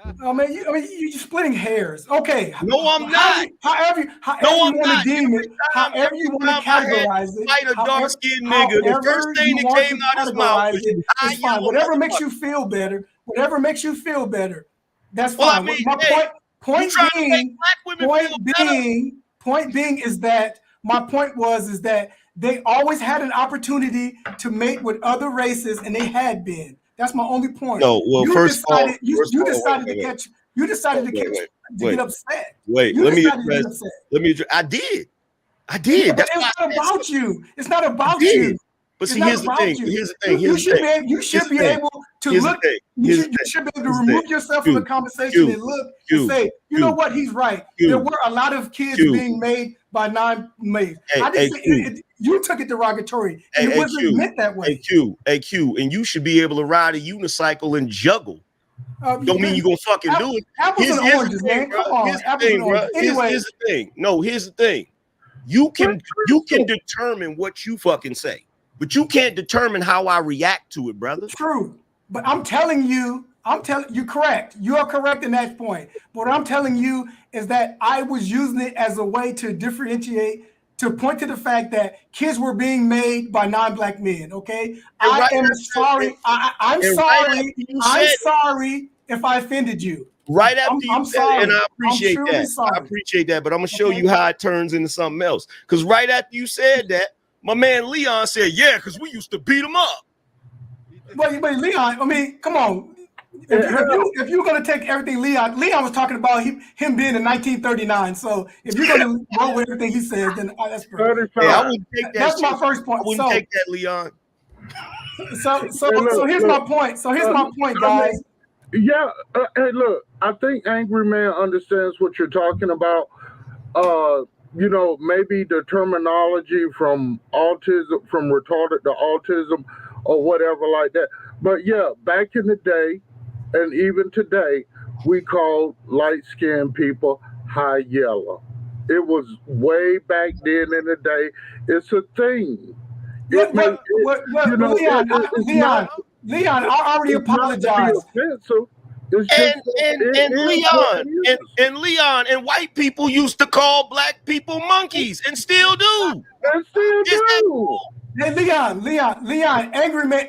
You're splitting hairs. Okay. No, I'm not. However you want to deem it, however you want to categorize it. Fight a dark-skinned nigga. The first thing that came out of his mouth was fine. Whatever makes you feel better. whatever makes you feel better. That's Well, I fine. mean, My hey, point trying to make being, black women feel better. point being is that my point is that they always had an opportunity to mate with other races, and they had been. That's my only point. No, well, you first decided, of all, you decided to catch. You decided to get upset. Wait, You let me decided to get address. upset. Let me. I did. But That's it's why not about you. It's not about I did. you. But It's see, not here's the about thing. you. Here's the thing. You should be able to Here's the look. thing. You Here's the should be able to Here's the remove thing. yourself from the conversation and look and say, you know what, he's right. There were a lot of kids being made by non-maids. I didn't say you took it derogatory. It wasn't meant that way. Q, and you should be able to ride a unicycle and juggle. Don't mean you're gonna fucking do it. Apples and oranges, man. Come on, apples and oranges. Anyway, here's the thing. No, here's the thing. You can determine what you fucking say, but you can't determine how I react to it, brother. True, but I'm telling you correct. You are correct in that point. But what I'm telling you is that I was using it as a way to differentiate, to point to the fact that kids were being made by non-black men. Okay, I am sorry. I'm sorry. I'm sorry if I offended you. Right after you said it, and I appreciate that. Sorry. I appreciate that, but I'm gonna show you how it turns into something else. Because right after you said that, my man Leon said, "Yeah, because we used to beat him up." But Leon, I mean, come on. If you're gonna take everything Leon was talking about him being in 1939. So if you're gonna go with everything he says, then that's perfect. Hey, I wouldn't take that. That's my first point. I wouldn't take that, Leon. So here's my point. So here's my point, guys. Yeah, hey, look, I think Angry Man understands what you're talking about. You know, maybe the terminology from autism, from retarded to autism, or whatever like that. But yeah, back in the day, and even today, we call light-skinned people high yellow. It was way back then in the day. It's a thing. Leon, I already apologized. And Leon and white people used to call black people monkeys and still do. Hey, Leon, angry man,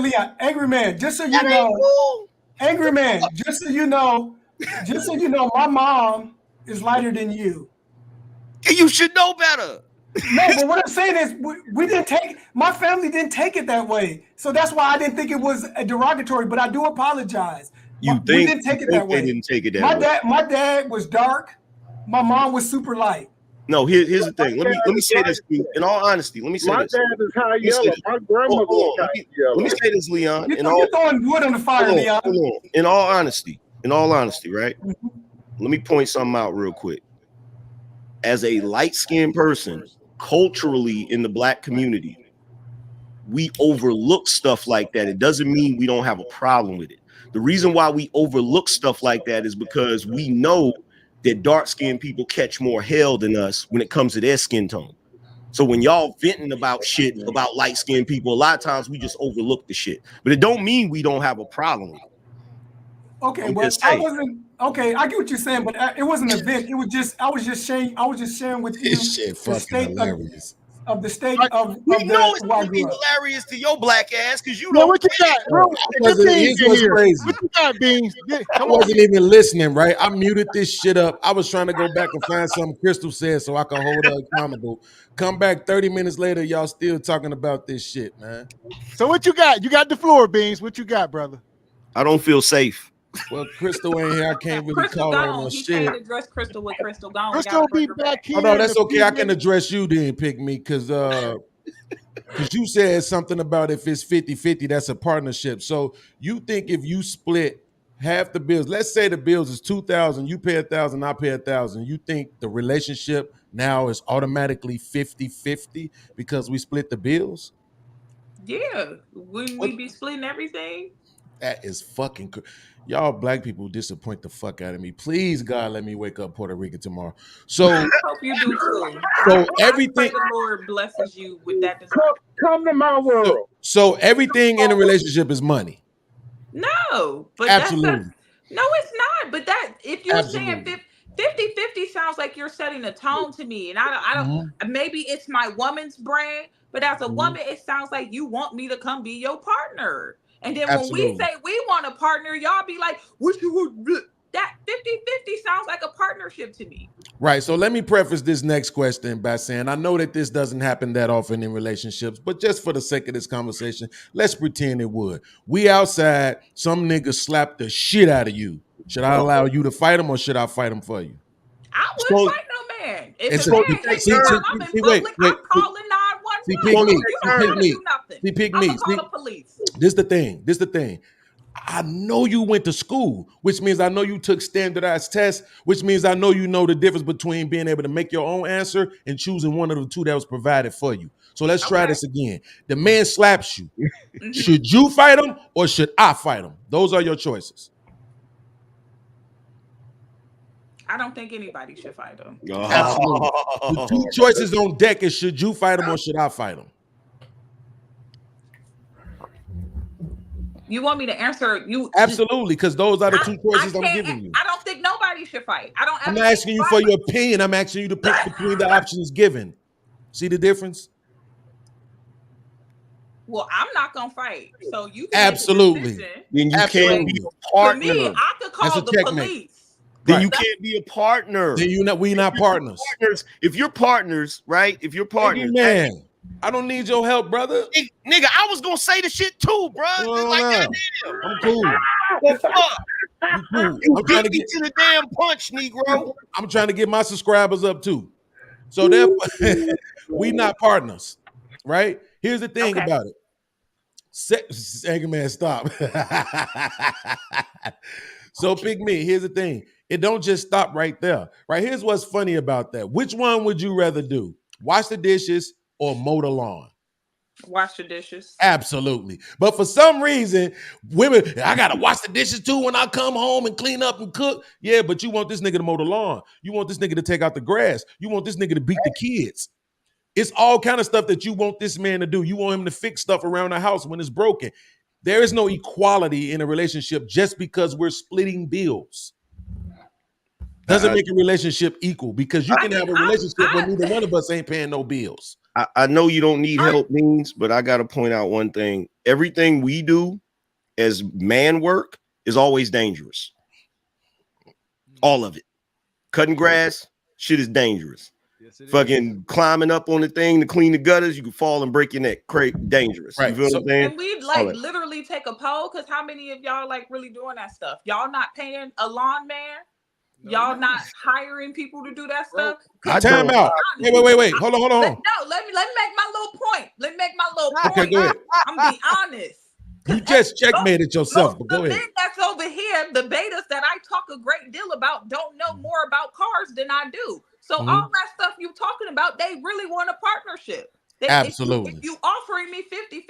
Leon, angry man. Just so you know, angry man. Just so you know, my mom is lighter than you. You should know better. No, but what I'm saying is we didn't take, my family didn't take it that way. So that's why I didn't think it was a derogatory, but I do apologize. We didn't take it that way. They didn't take it that way. My dad was dark. My mom was super light. No, here's the thing. Let me say this. In all honesty, let me say this. My dad is high yellow. My grandmother was high yellow. Let me say this, Leon. You're throwing wood on the fire, Leon. Hold on. In all honesty, right? Let me point something out real quick. As a light-skinned person, culturally in the black community, we overlook stuff like that. It doesn't mean we don't have a problem with it. The reason why we overlook stuff like that is because we know that dark-skinned people catch more hell than us when it comes to their skin tone. So when y'all venting about shit about light-skinned people, a lot of times we just overlook the shit. But it don't mean we don't have a problem with it. Okay, but I wasn't. Okay, I get what you're saying, but it wasn't an event. It was just I was just sharing with you the state of the state of we know it's gonna be hilarious to your black ass because you know what you got. Here's what's crazy. What you got, Beans? I wasn't even listening, right? I muted this shit up. I was trying to go back and find something Crystal said so I can hold her accountable. Come back 30 minutes later, y'all still talking about this shit, man. So what you got? You got the floor, Beans. What you got, brother? I don't feel safe. Well, Crystal ain't here. I can't really call her on He shit. can't address Crystal with Crystal gone. Crystal be back here. Oh no, that's okay. I can address you then, Pick Me, because you said something about if it's 50-50, that's a partnership. So you think if you split half the bills, let's say the bills is $2,000, you pay $1,000, I pay $1,000, you think the relationship now is automatically 50-50 because we split the bills? Yeah, wouldn't we be splitting everything? That is fucking y'all black people disappoint the fuck out of me. Please, God, let me wake up Puerto Rican tomorrow. So I hope you do too. So I everything pray the Lord blesses you with that desire. Come to my world. So everything in a relationship is money. No, but Absolutely. No, it's not. But that if you're Absolutely. saying 50-50 sounds like you're setting a tone to me, and I don't. Maybe it's my woman's brain, but as a woman, it sounds like you want me to come be your partner. And then Absolutely. when we say we want a partner, y'all be like, what you would that 50-50 sounds like a partnership to me. Right. So let me preface this next question by saying I know that this doesn't happen that often in relationships, but just for the sake of this conversation, let's pretend it would. We outside, some nigga slapped the shit out of you. Should I allow you to fight him or should I fight him for you? I wouldn't fight no man. If a man hits me while I'm in public, I'm calling 911. You don't have to do nothing. I'm gonna call the police. This the thing. I know you went to school, which means I know you took standardized tests, which means I know you know the difference between being able to make your own answer and choosing one of the two that was provided for you. So let's try this again. The man slaps you. Should you fight him or should I fight him? Those are your choices. I don't think anybody should fight him. Absolutely. The two choices on deck is should you fight him or should I fight him? You want me to answer you? Absolutely, because those are the two choices I'm giving you. I don't think nobody should fight. I'm not asking you for your opinion. I'm asking you to pick between the options given. See the difference? Well, I'm not gonna fight. So you absolutely. Then you can't be a partner. For me, I could call the police. Then you can't be a partner. Then we not partners. If you're partners, right? If you're partners, man. I don't need your help, brother. Nigga, I was gonna say the shit too, bro. I'm cool. Well, fuck. Cool. I'm trying to get to the damn punch, Negro. I'm trying to get my subscribers up too. So therefore, we not partners, right? Here's the thing about it. Second man, stop. So pick me. Here's the thing. It don't just stop right there. Right? Here's what's funny about that. Which one would you rather do? Wash the dishes or mow the lawn? Wash the dishes. Absolutely. But for some reason, women, I gotta wash the dishes too when I come home and clean up and cook. Yeah, but you want this nigga to mow the lawn. You want this nigga to take out the grass. You want this nigga to beat the kids. It's all kind of stuff that you want this man to do. You want him to fix stuff around the house when it's broken. There is no equality in a relationship just because we're splitting bills. Doesn't make a relationship equal because you can have a relationship where neither one of us ain't paying no bills. I know you don't need help, Beans, but I got to point out one thing. Everything we do as man work is always dangerous. All of it. Cutting grass, shit is dangerous. Yes, fucking climbing up on the thing to clean the gutters, you can fall and break your neck. Dangerous. Right. You feel what I'm saying? Can we literally take a poll? Because how many of y'all really doing that stuff? Y'all not paying a lawn man? Y'all not hiring people to do that stuff? Time out. Wait. Hold on. No, let me make my little point. Let me make my little point. Okay, go ahead. I'm gonna be honest. You just checkmated yourself, but go ahead. The men that's over here, the betas that I talk a great deal about, don't know more about cars than I do. So all that stuff you talking about, they really want a partnership. Absolutely. If you offering me 50-50,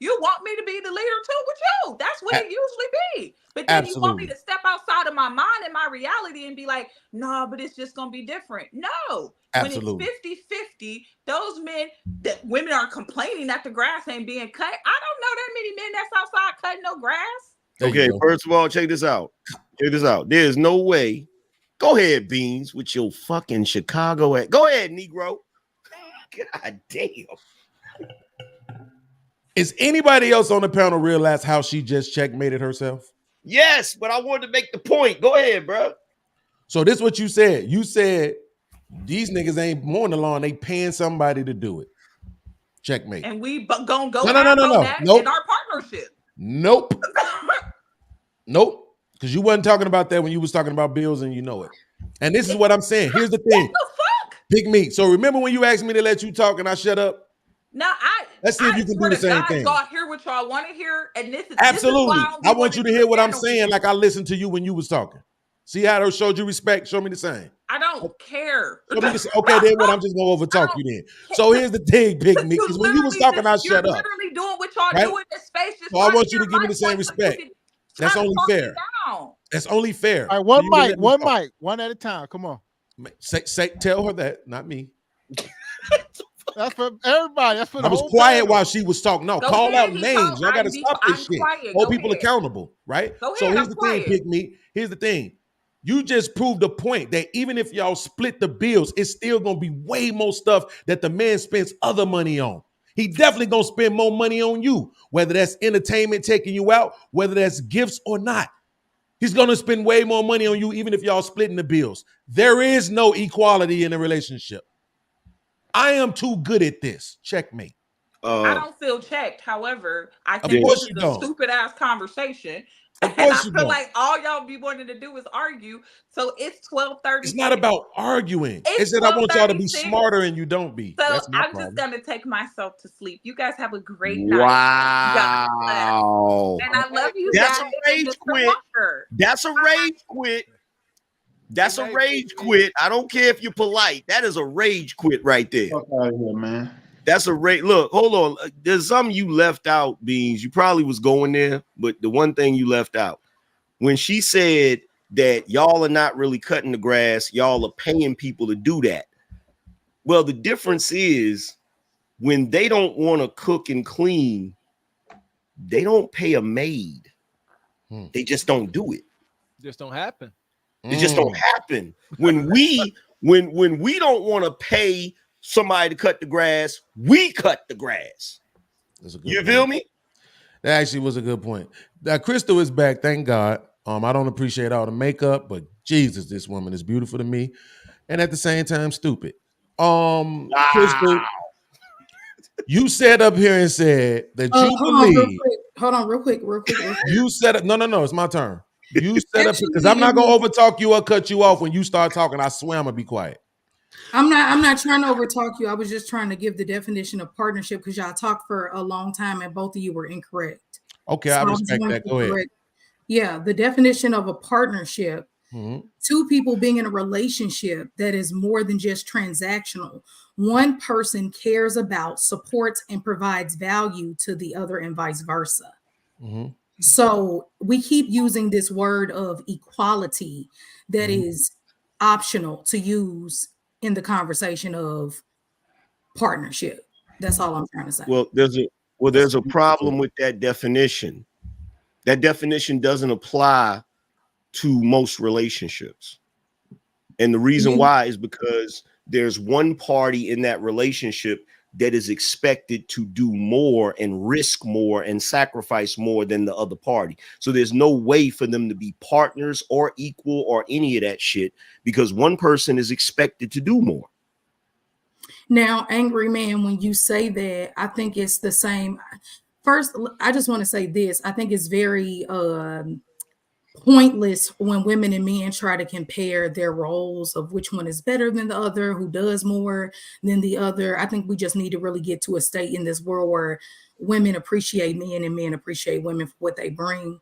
you want me to be the leader too with you. That's what it usually be. But then you want me to step outside of my mind and my reality and be like, no, but it's just going to be different. No. Absolutely. When it's 50-50, those men, that women are complaining that the grass ain't being cut. I don't know that many men that's outside cutting no grass. Okay, first of all, check this out. There's no way. Go ahead, Beans, with your fucking Chicago at. Go ahead, Negro. God damn. Is anybody else on the panel realize how she just checkmated herself? Yes, but I wanted to make the point. Go ahead, bro. So this is what you said. You said these niggas ain't mowing the lawn. They paying somebody to do it. Checkmate. And we gonna go no. that Nope. in our partnership. Nope. Because you wasn't talking about that when you was talking about bills and you know it. And this is what I'm saying. Here's the thing. What the fuck? Pick me. So remember when you asked me to let you talk and I shut up? No, let's see if you can do the same thing. Y'all hear what y'all want to hear, and this is absolutely. This is I want you to hear what I'm saying, like I listened to you when you was talking. See how I showed you respect? Show me the same. I don't care. Okay, then what? I'm just gonna overtalk you then. So here's the thing, Pick Me, because when you was talking, I shut up. You're literally doing what y'all do in this space. So I want you to give me the same respect. That's only fair. That's only fair. All right, one mic, one at a time. Come on. Tell her that, not me. That's for everybody. That's for the I was whole quiet panel. while she was talking. No, call out names. Y'all got to stop this shit. Hold people accountable, right? So here's the thing, Pick Me. Here's the thing. You just proved the point that even if y'all split the bills, it's still going to be way more stuff that the man spends other money on. He definitely gonna spend more money on you, whether that's entertainment, taking you out, whether that's gifts or not. He's gonna spend way more money on you, even if y'all splitting the bills. There is no equality in a relationship. I am too good at this. Checkmate. I don't feel checked. However, I Of think course this is you a don't. stupid ass conversation. Of And I course you feel don't. like all y'all be wanting to do is argue. So it's 12:30. It's not about arguing. It's It's that I want y'all to be 12:36. smarter and you don't be. So That's my I'm problem. just gonna take myself to sleep. You guys have a great night. Wow. And I love you That's guys. a rage Mr. quit. Walker. That's a rage quit. That's a rage quit. I don't care if you're polite. That is a rage quit right there. Fuck out of here, man. That's a rage. Look, hold on. There's something you left out, Beans. You probably was going there, but the one thing you left out when she said that y'all are not really cutting the grass, y'all are paying people to do that. Well, the difference is when they don't want to cook and clean, they don't pay a maid. They just don't do it. Just don't happen. It just don't happen. When we don't want to pay somebody to cut the grass, we cut the grass. You feel me? That actually was a good point. Crystal is back, thank God. I don't appreciate all the makeup, but Jesus, this woman is beautiful to me, and at the same time, stupid. Crystal, you sat up here and said that you believe. Hold on, real quick. You set up. No, it's my turn. You set up because I'm not gonna overtalk you or cut you off when you start talking. I swear I'm gonna be quiet. I'm not trying to overtalk you. I was just trying to give the definition of partnership because y'all talked for a long time and both of you were incorrect. Okay, I respect that. Go ahead. Yeah, the definition of a partnership, Mhm. two people being in a relationship that is more than just transactional. One person cares about, supports, and provides value to the other and vice versa. Mhm. So we keep using this word of equality that is optional to use in the conversation of partnership. That's all I'm trying to say. Well, there's a problem with that definition. That definition doesn't apply to most relationships. And the reason why is because there's one party in that relationship that is expected to do more and risk more and sacrifice more than the other party. So there's no way for them to be partners or equal or any of that shit because one person is expected to do more. Now, Angry Man, when you say that, I think it's the same. First, I just want to say this. I think it's very pointless when women and men try to compare their roles of which one is better than the other, who does more than the other. I think we just need to really get to a state in this world where women appreciate men and men appreciate women for what they bring.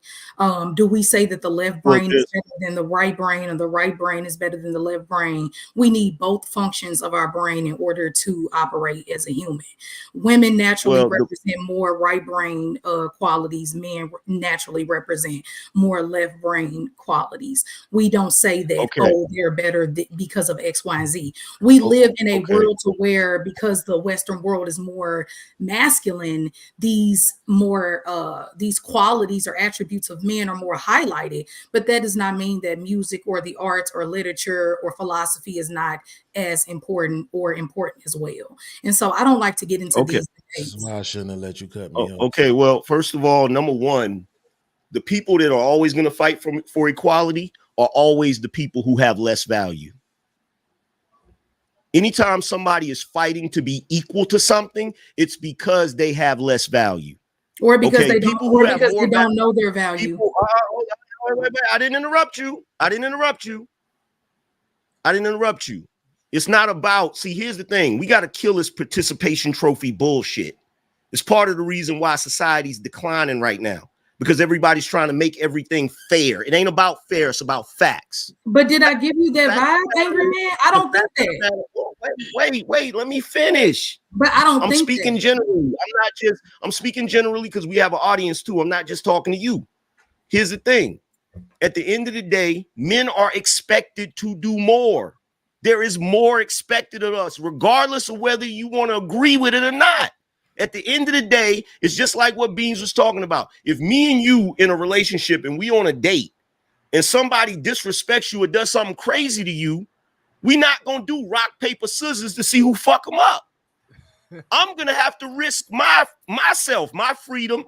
Do we say that the left brain is better than the right brain, or the right brain is better than the left brain? We need both functions of our brain in order to operate as a human. Women naturally represent more right brain qualities. Men naturally represent more left brain qualities. We don't say that, oh, they're better because of X, Y, and Z. We live in a world to where, because the Western world is more masculine, these qualities or attributes of men are more highlighted, but that does not mean that music or the arts or literature or philosophy is not as important or important as well. And so I don't like to get into these debates. That's why I shouldn't have let you cut me off. Okay, well, first of all, number one, the people that are always going to fight for equality are always the people who have less value. Anytime somebody is fighting to be equal to something, it's because they have less value. Or because they don't, or because they don't know their value. Wait, I didn't interrupt you. It's not about, see, here's the thing. We got to kill this participation trophy bullshit. It's part of the reason why society's declining right now. Because everybody's trying to make everything fair. It ain't about fair, it's about facts. But did I give you that vibe, Angry Man? I don't think that. Wait, let me finish. But I don't I'm think speaking that. generally. I'm speaking generally because we have an audience too. I'm not just talking to you. Here's the thing. At the end of the day, men are expected to do more. There is more expected of us, regardless of whether you want to agree with it or not. At the end of the day, it's just like what Beans was talking about. If me and you in a relationship and we on a date and somebody disrespects you or does something crazy to you, we not going to do rock, paper, scissors to see who fuck them up. I'm gonna have to risk myself, my freedom,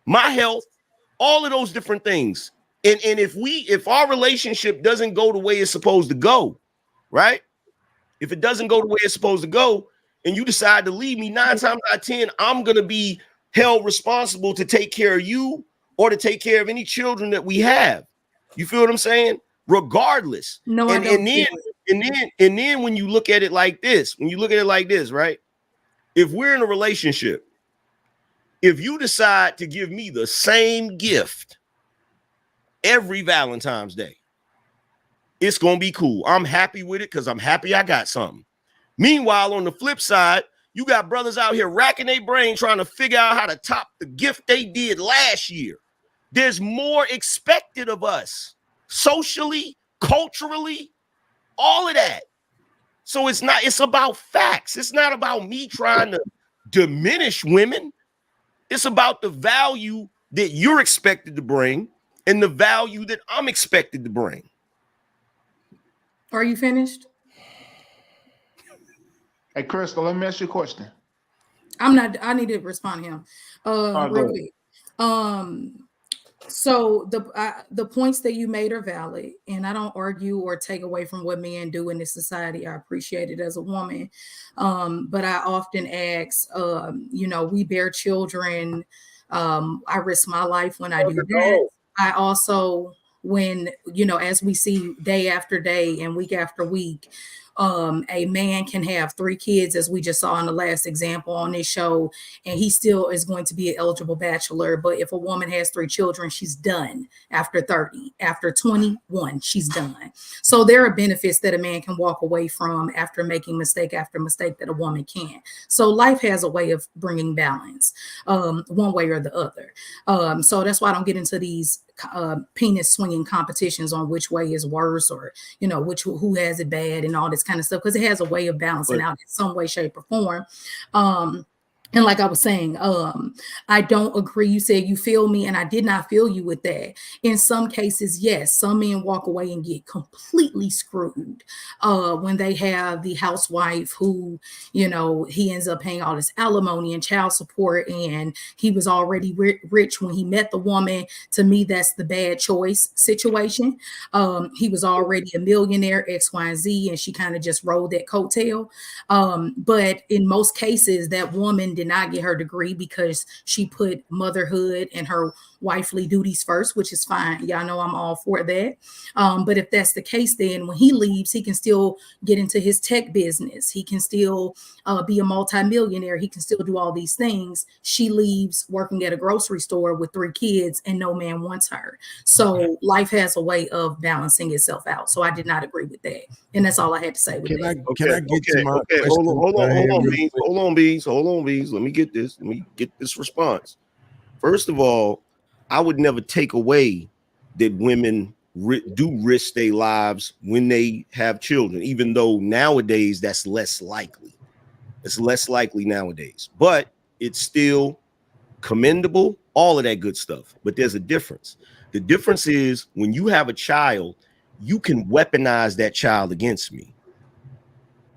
my health, all of those different things. And if our relationship doesn't go the way it's supposed to go, right? If it doesn't go the way it's supposed to go, and you decide to leave me, 9 times out of 10, I'm gonna be held responsible to take care of you or to take care of any children that we have. You feel what I'm saying? Regardless. No, and then when you look at it like this, right? If we're in a relationship, if you decide to give me the same gift every Valentine's Day, it's gonna be cool. I'm happy with it because I'm happy I got something. Meanwhile, on the flip side, you got brothers out here racking their brain trying to figure out how to top the gift they did last year. There's more expected of us socially, culturally, all of that. So it's about facts. It's not about me trying to diminish women. It's about the value that you're expected to bring and the value that I'm expected to bring. Are you finished? Hey, Crystal, let me ask you a question. I'm not. I need to respond to him real quick. So the points that you made are valid, and I don't argue or take away from what men do in this society. I appreciate it as a woman, but I often ask, we bear children. I risk my life when I do that. I also, when as we see day after day and week after week, a man can have 3 kids, as we just saw in the last example on this show, and he still is going to be an eligible bachelor. But if a woman has 3 children, she's done after 30, after 21, she's done. So there are benefits that a man can walk away from after making mistake after mistake that a woman can't. So life has a way of bringing balance, one way or the other. So that's why I don't get into these penis swinging competitions on which way is worse, or who has it bad and all this kind of stuff, because it has a way of balancing out in some way, shape, or form. And like I was saying, I don't agree. You said you feel me, and I did not feel you with that. In some cases, yes, some men walk away and get completely screwed when they have the housewife who, he ends up paying all this alimony and child support, and he was already rich when he met the woman. To me, that's the bad choice situation. He was already a millionaire, X, Y, and Z, and she kind of just rode that coattail. But in most cases, that woman did not get her degree because she put motherhood and her wifely duties first, which is fine. Y'all know I'm all for that. But if that's the case, then when he leaves, he can still get into his tech business. He can still be a multimillionaire. He can still do all these things. She leaves working at a grocery store with 3 kids and no man wants her. So life has a way of balancing itself out. So I did not agree with that. And that's all I had to say with that. Can I get to my question? Hold on, Bees. Let me get this response. First of all, I would never take away that women do risk their lives when they have children, even though nowadays that's less likely. It's less likely nowadays, but it's still commendable, all of that good stuff. But there's a difference. The difference is when you have a child, you can weaponize that child against me.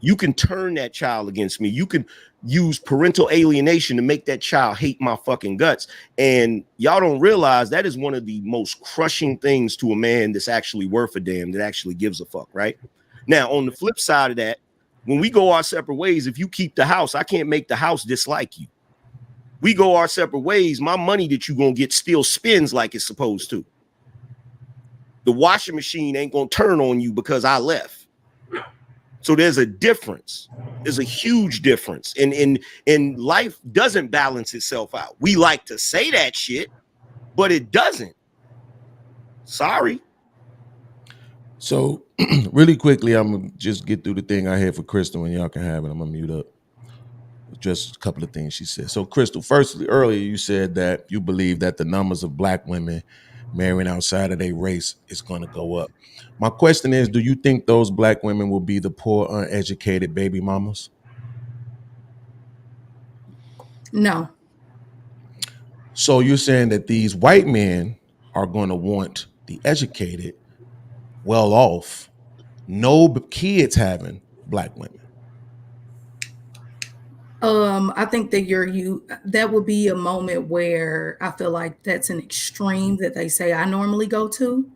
You can turn that child against me. You can use parental alienation to make that child hate my fucking guts. And y'all don't realize that is one of the most crushing things to a man that's actually worth a damn, that actually gives a fuck, right? Now, on the flip side of that, when we go our separate ways, if you keep the house, I can't make the house dislike you. We go our separate ways, my money that you're going to get still spins like it's supposed to. The washing machine ain't going to turn on you because I left. So there's a difference. There's a huge difference. And life doesn't balance itself out. We like to say that shit, but it doesn't. Sorry. So really quickly, I'm going to just get through the thing I had for Crystal, and y'all can have it. I'm going to mute up. Just a couple of things she said. So Crystal, firstly, earlier you said that you believe that the numbers of Black women marrying outside of their race is going to go up. My question is, do you think those Black women will be the poor, uneducated baby mamas? No. So you're saying that these white men are going to want the educated, well off, no kids having Black women? I think that that would be a moment where I feel like that's an extreme that they say I normally go to.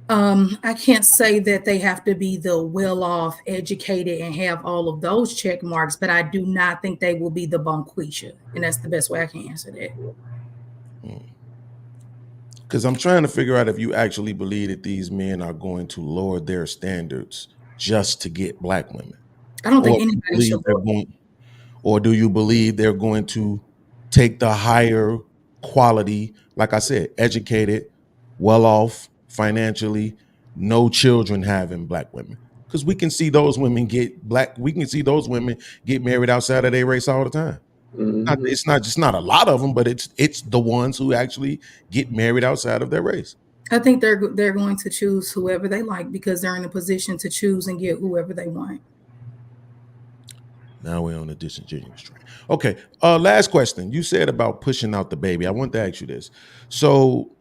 I can't say that they have to be the well-off, educated, and have all of those check marks, but I do not think they will be the bonquisha, and that's the best way I can answer that. Because I'm trying to figure out if you actually believe that these men are going to lower their standards just to get black women. I don't think Or anybody believe should. they're going, or do you believe they're going to take the higher quality, like I said, educated, well off financially, no children having black women? Because we can see those women get married outside of their race all the time. It's not a lot of them, but it's the ones who actually get married outside of their race. I think they're going to choose whoever they like because they're in a position to choose and get whoever they want. Now we're on the disingenuous train. Okay, last question. You said about pushing out the baby. I want to ask you this. So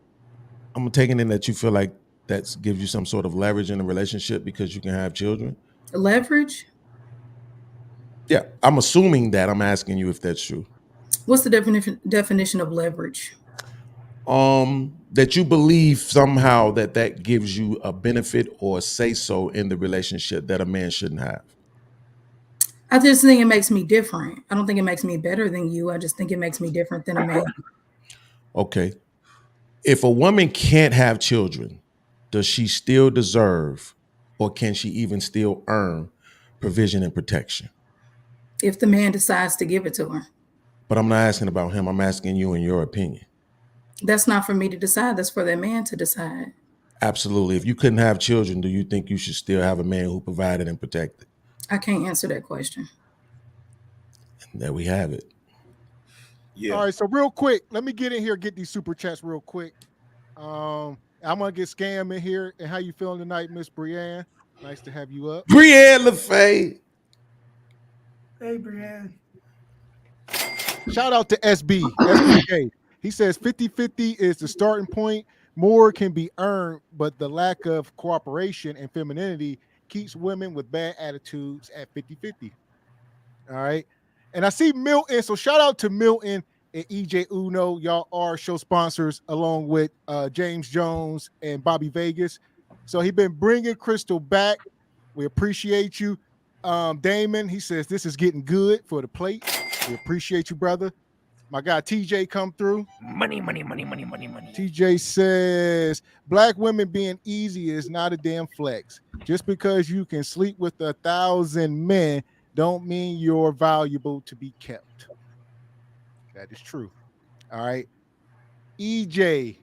I'm taking in that you feel like that gives you some sort of leverage in a relationship because you can have children. Leverage? Yeah, I'm assuming that. I'm asking you if that's true. What's the definition of leverage? That you believe somehow that gives you a benefit or a say-so in the relationship that a man shouldn't have. I just think it makes me different. I don't think it makes me better than you. I just think it makes me different than a man. Okay. If a woman can't have children, does she still deserve, or can she even still earn provision and protection? If the man decides to give it to her. But I'm not asking about him. I'm asking you in your opinion. That's not for me to decide. That's for that man to decide. Absolutely. If you couldn't have children, do you think you should still have a man who provided and protected? I can't answer that question. And there we have it. Yeah. All right. So real quick, let me get in here, get these super chats real quick. I'm gonna get Scam in here. And how you feeling tonight, Miss Brianne? Nice to have you up. Brianne LaFay. Hey, Brianne. Shout out to SBK. He says 50-50 is the starting point. More can be earned, but the lack of cooperation and femininity keeps women with bad attitudes at 50-50. All right. And I see Milton. So shout out to Milton and EJ Uno. Y'all are show sponsors along with James Jones and Bobby Vegas. So he been bringing Crystal back. We appreciate you. Damon, he says this is getting good for the plate. We appreciate you, brother. My guy TJ come through. Money. TJ says black women being easy is not a damn flex. Just because you can sleep with 1,000 men don't mean you're valuable to be kept. That is true. All right. EJ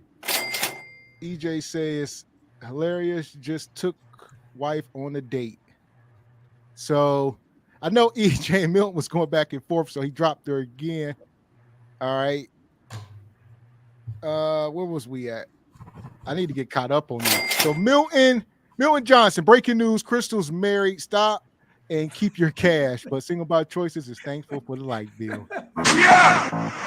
says hilarious, just took wife on a date. So I know EJ and Milton was going back and forth, so he dropped her again. All right. Where was we at? I need to get caught up on you. So Milton Johnson, breaking news, Crystal's married. Stop and keep your cash. But single by choices is thankful for the light bill. Yeah!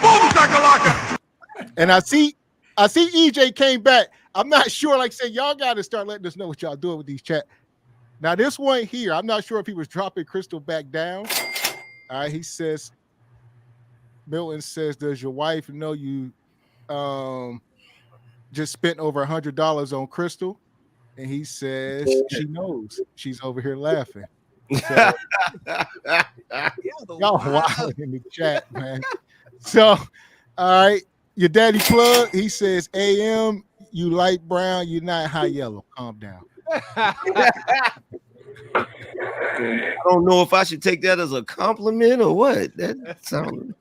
And I see EJ came back. I'm not sure. Like I said, y'all got to start letting us know what y'all doing with these chat. Now, this one here, I'm not sure if he was dropping Crystal back down. All right, he says, Milton says, does your wife know you just spent over $100 on Crystal? And he says she knows. She's over here laughing. So, y'all wild in the chat, man. So, all right, your daddy plug, he says, AM, you light brown, you're not high yellow. Calm down. I don't know if I should take that as a compliment or what. That sounds.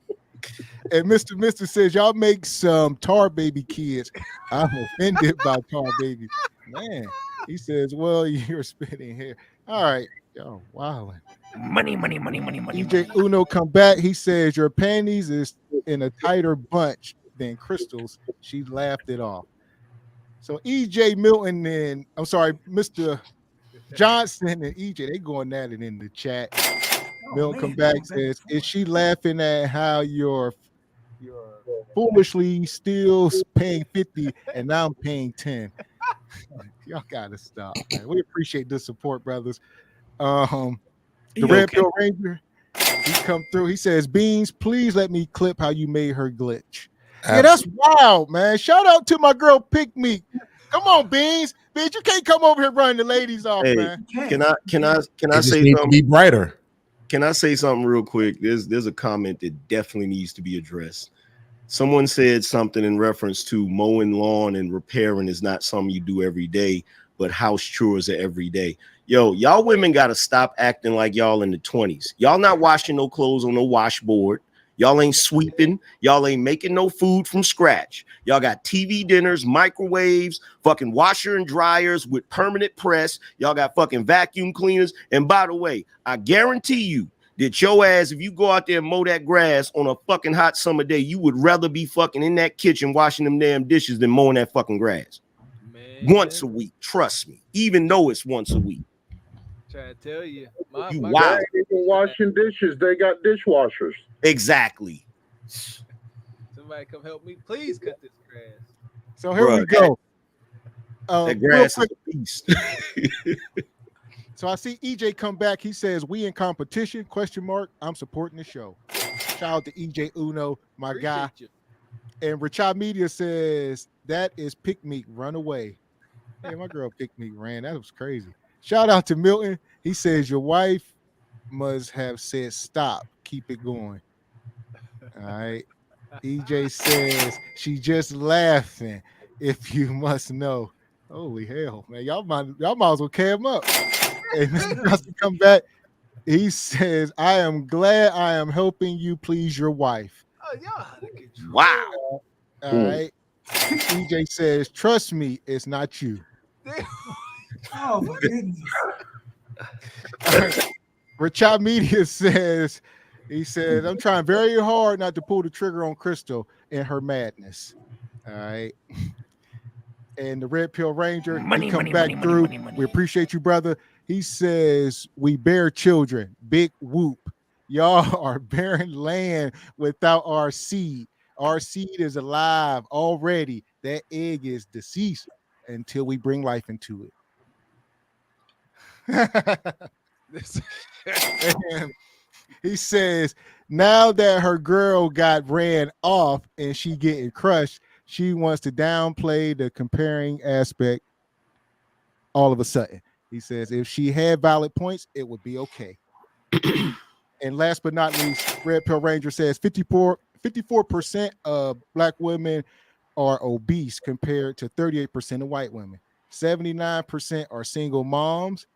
And Mr. says, y'all make some tar baby kids. I'm offended by tar baby. Man, he says, well, you're spitting here. All right, y'all wilding. Money. EJ Uno come back. He says, your panties is in a tighter bunch than Crystal's. She laughed it off. So EJ Milton and Mr. Johnson and EJ, they going at it in the chat. Milton come back, says, is she laughing at how you're foolishly still paying 50 and now I'm paying 10? Y'all gotta stop, man. We appreciate the support, brothers. The Red Pill Ranger, He come through. He says, Beans, please let me clip how you made her glitch. Yeah, that's wild, man. Shout out to my girl Pick Me. Come on, Beans. Bitch, you can't come over here running the ladies off, Hey, man. can I It say just need to something? be brighter. Can I say something real quick? There's a comment that definitely needs to be addressed. Someone said something in reference to mowing lawn and repairing is not something you do every day, but house chores are every day. Yo, y'all women got to stop acting like y'all in the 20s. Y'all not washing no clothes on no washboard. Y'all ain't sweeping. Y'all ain't making no food from scratch. Y'all got TV dinners, microwaves, fucking washer and dryers with permanent press. Y'all got fucking vacuum cleaners. And by the way, I guarantee you that your ass, if you go out there and mow that grass on a fucking hot summer day, you would rather be fucking in that kitchen washing them damn dishes than mowing that fucking grass. Once a week, trust me, even though it's once a week. Trying to tell you, You They wild. ain't even washing dishes. They got dishwashers. Exactly. somebody come help me. Please cut this grass. So here we go. That grass is a beast. So I see EJ come back. He says, we in competition, ? I'm supporting the show. Shout out to EJ Uno, my guy. You. And Richard Media says, that is Pick Me, run away. Hey, my girl Pick Me ran. That was crazy. Shout out to Milton. He says, your wife must have said, stop, keep it going. All right. EJ says, she just laughing, if you must know. Holy hell, man. Y'all might as well cam up. And Mr. come back. He says, I am glad I am helping you please your wife. Oh, y'all out of control. Wow. All right. EJ says, trust me, it's not you. Oh my goodness. Richard Media says, he says, I'm trying very hard not to pull the trigger on Crystal and her madness. All right. And the Red Pill Ranger, he come back through. We appreciate you, brother. He says, we bear children. Big whoop. Y'all are bearing land without our seed. Our seed is alive already. That egg is deceased until we bring life into it. And he says, now that her girl got ran off and she getting crushed, she wants to downplay the comparing aspect all of a sudden. He says, if she had valid points, it would be okay. And last but not least, Red Pill Ranger says 54% of Black women are obese compared to 38% of white women. 79% are single moms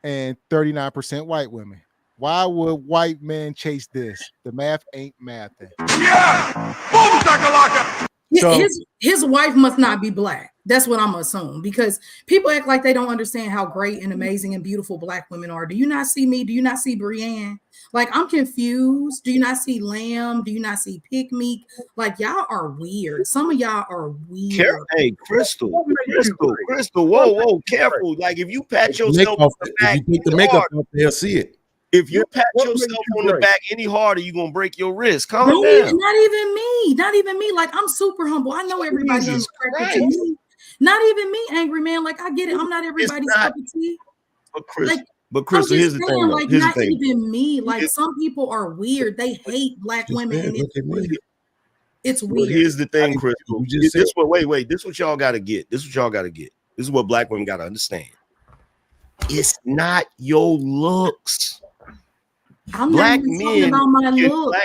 and 39% white women. Why would white men chase this? The math ain't mathing. Yeah! Boom, shakalaka! So, his wife must not be Black. That's what I'm assuming, because people act like they don't understand how great and amazing and beautiful Black women are. Do you not see me? Do you not see Brienne? Like, I'm confused. Do you not see Lamb? Do you not see Pick Me? Like, y'all are weird. Some of y'all are weird. Hey, Crystal, whoa, careful. Like, if you pat yourself on the back, if you take the makeup off, they'll see it. If you pat yourself on the back any harder, you're gonna break your wrist. Calm down. Not even me. Like, I'm super humble. I know everybody on the Not even me, angry man. Like, I get it. I'm not everybody's cup of tea. But Crystal, here's the thing. Like, not even me. Like, some people are weird. They hate Black women, and it's weird. It's weird. Here's the thing, Crystal. This is what y'all gotta get. This is what Black women gotta understand. It's not your looks. I'm not even talking about my looks.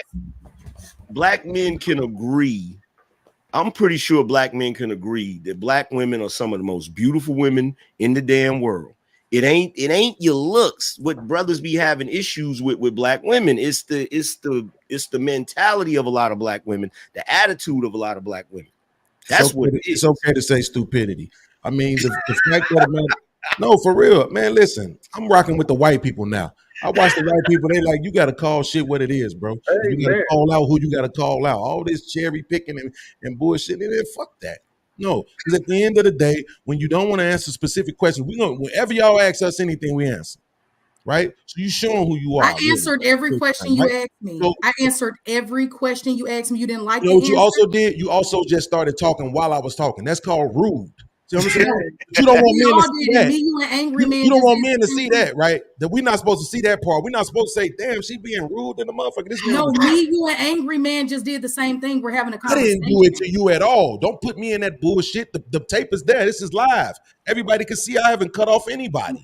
Black men can agree. I'm pretty sure Black men can agree that Black women are some of the most beautiful women in the damn world. It ain't your looks. What brothers be having issues with Black women. It's the mentality of a lot of Black women, the attitude of a lot of Black women. That's what it is. It's okay to say stupidity. I mean, the fact that man, no, for real, man. Listen, I'm rocking with the white people now. I watch the white people. They like, you got to call shit what it is, bro. You got to call out who you got to call out. All this cherry picking and bullshit. And fuck that. No, because at the end of the day, when you don't want to answer specific questions, whenever y'all ask us anything, we answer. Right? So you showing who you are. I answered every question you asked me. I answered every question you asked me. You didn't like it. You know what you also did? You also just started talking while I was talking. That's called rude. See what I'm saying? But you don't want men to see that. Me, you, and Angry Man. You don't want men to see that, right? That we're not supposed to see that part. We're not supposed to say, "Damn, she being rude in the motherfucker." This man No, was- me, you, and Angry Man just did the same thing. We're having a I conversation. didn't do it to you at all. Don't put me in that bullshit. The tape is there. This is live. Everybody can see I haven't cut off anybody.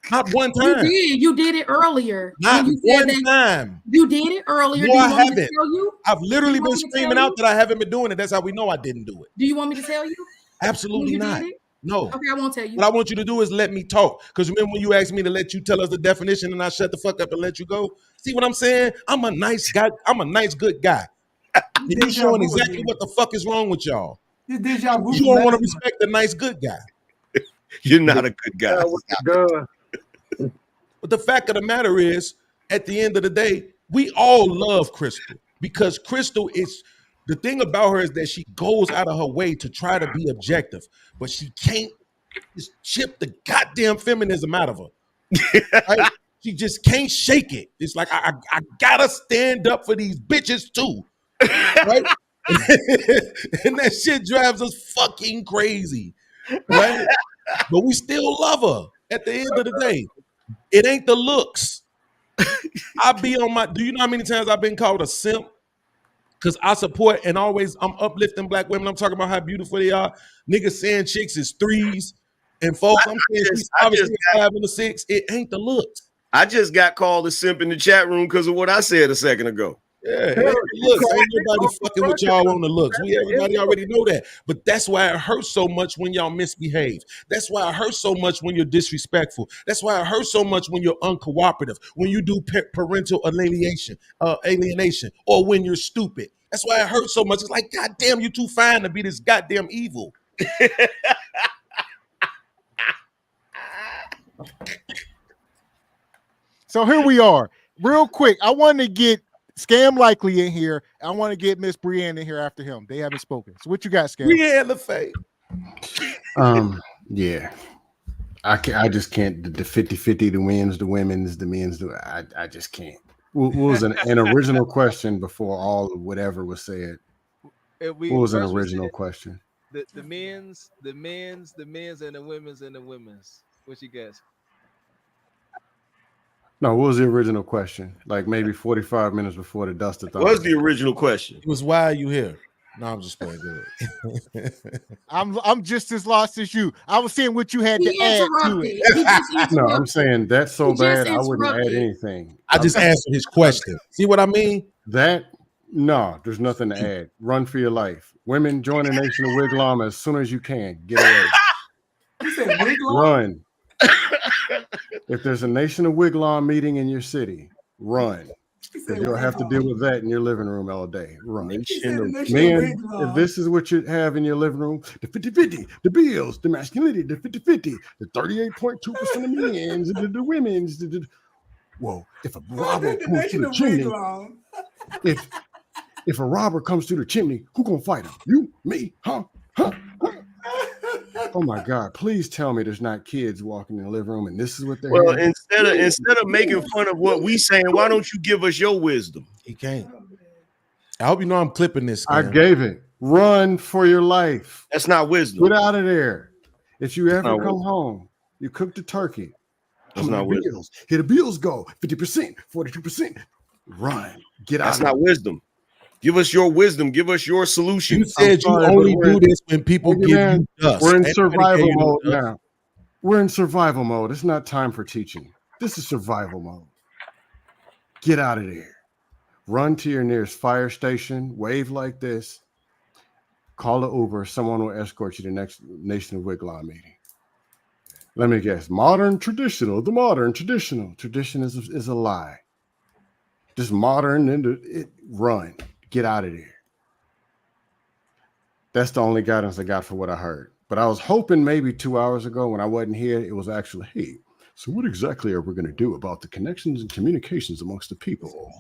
Not one time. You did it earlier. Not When you said one time. You did it earlier. No, Do you I want me to haven't. tell you? I've literally Do you been want me to screaming tell out you? that I haven't been doing it. That's how we know I didn't do it. Do you want me to tell you? Absolutely You not. did it? No. Okay, I won't tell you. What I want you to do is let me talk. Because remember when you asked me to let you tell us the definition and I shut the fuck up and let you go? See what I'm saying? I'm a nice guy. I'm a nice, good guy. And you showing exactly what the fuck is wrong with y'all. You don't want to respect the nice, good guy. You're not a good guy. But the fact of the matter is, at the end of the day, we all love Crystal because Crystal is the thing about her is that she goes out of her way to try to be objective, but she can't just chip the goddamn feminism out of her. Right? She just can't shake it. It's like I gotta stand up for these bitches too, right? And that shit drives us fucking crazy, right? But we still love her at the end of the day. It ain't the looks. I be on my. Do you know how many times I've been called a simp? Because I support and always I'm uplifting black women. I'm talking about how beautiful they are. Niggas saying chicks is 3s, and folks, I'm saying she's obviously a 5 and a 6. It ain't the looks. I just got called a simp in the chat room because of what I said a second ago. Yeah, it ain't the looks. Ain't nobody fucking with y'all on the looks. Everybody already know that. But that's why it hurts so much when y'all misbehave. That's why it hurts so much when you're disrespectful. That's why it hurts so much when you're uncooperative, when you do parental alienation, or when you're stupid. That's why it hurts so much. It's like, God damn, you too fine to be this goddamn evil. So here we are. Real quick, I want to get Scam Likely in here. I want to get Miss Brienne in here after him. They haven't spoken. So what you got, Scam? Brienne LaFay. Yeah. I just can't. The 50-50, the wins, the women's, the men's. I just can't. What was an original question before all of whatever was said? What was an original question? The men's, and the women's. What you guess? No, what was the original question? Like maybe 45 minutes before the dustathon. What was the original question? It was, why are you here? No, I'm just playing good. I'm just as lost as you. I was saying what you had to add to it. No, I'm saying that's so bad I wouldn't add anything. I just answered his question. See what I mean? No, there's nothing to add. Run for your life. Women, join the Nation of Wiglam as soon as you can. Get away. You said Wiglam? Run. If there's a Nation of Wiglam meeting in your city, run. Because you'll have to deal with that in your living room all day. Run. Men, if this is what you have in your living room, the 50-50, the bills, the masculinity, the 50-50, the 38.2% of men's, the women's. Whoa, if a robber comes to the chimney, if a robber comes to the chimney, who gonna fight him? You, me, huh? Oh my God! Please tell me there's not kids walking in the living room and this is what they're. Well, hearing. instead of making fun of what we saying, why don't you give us your wisdom? He can't. I hope you know I'm clipping this. I gave it. Run for your life. That's not wisdom. Get out of there. If you ever come home, you cook the turkey. That's not wisdom. Bills. Here the bills go. 50%, 42%. Run. Get out. That's not wisdom. Give us your wisdom. Give us your solution. You said you only do this when people give you dust. We're in survival mode now. We're in survival mode. It's not time for teaching. This is survival mode. Get out of there. Run to your nearest fire station. Wave like this. Call an Uber. Someone will escort you to the next Nation of Wiglam meeting. Let me guess. Modern, traditional. The modern, traditional. Tradition is a lie. Just modern and run. Get out of there. That's the only guidance I got for what I heard. But I was hoping maybe 2 hours ago when I wasn't here, it was actually, hey, so what exactly are we going to do about the connections and communications amongst the people?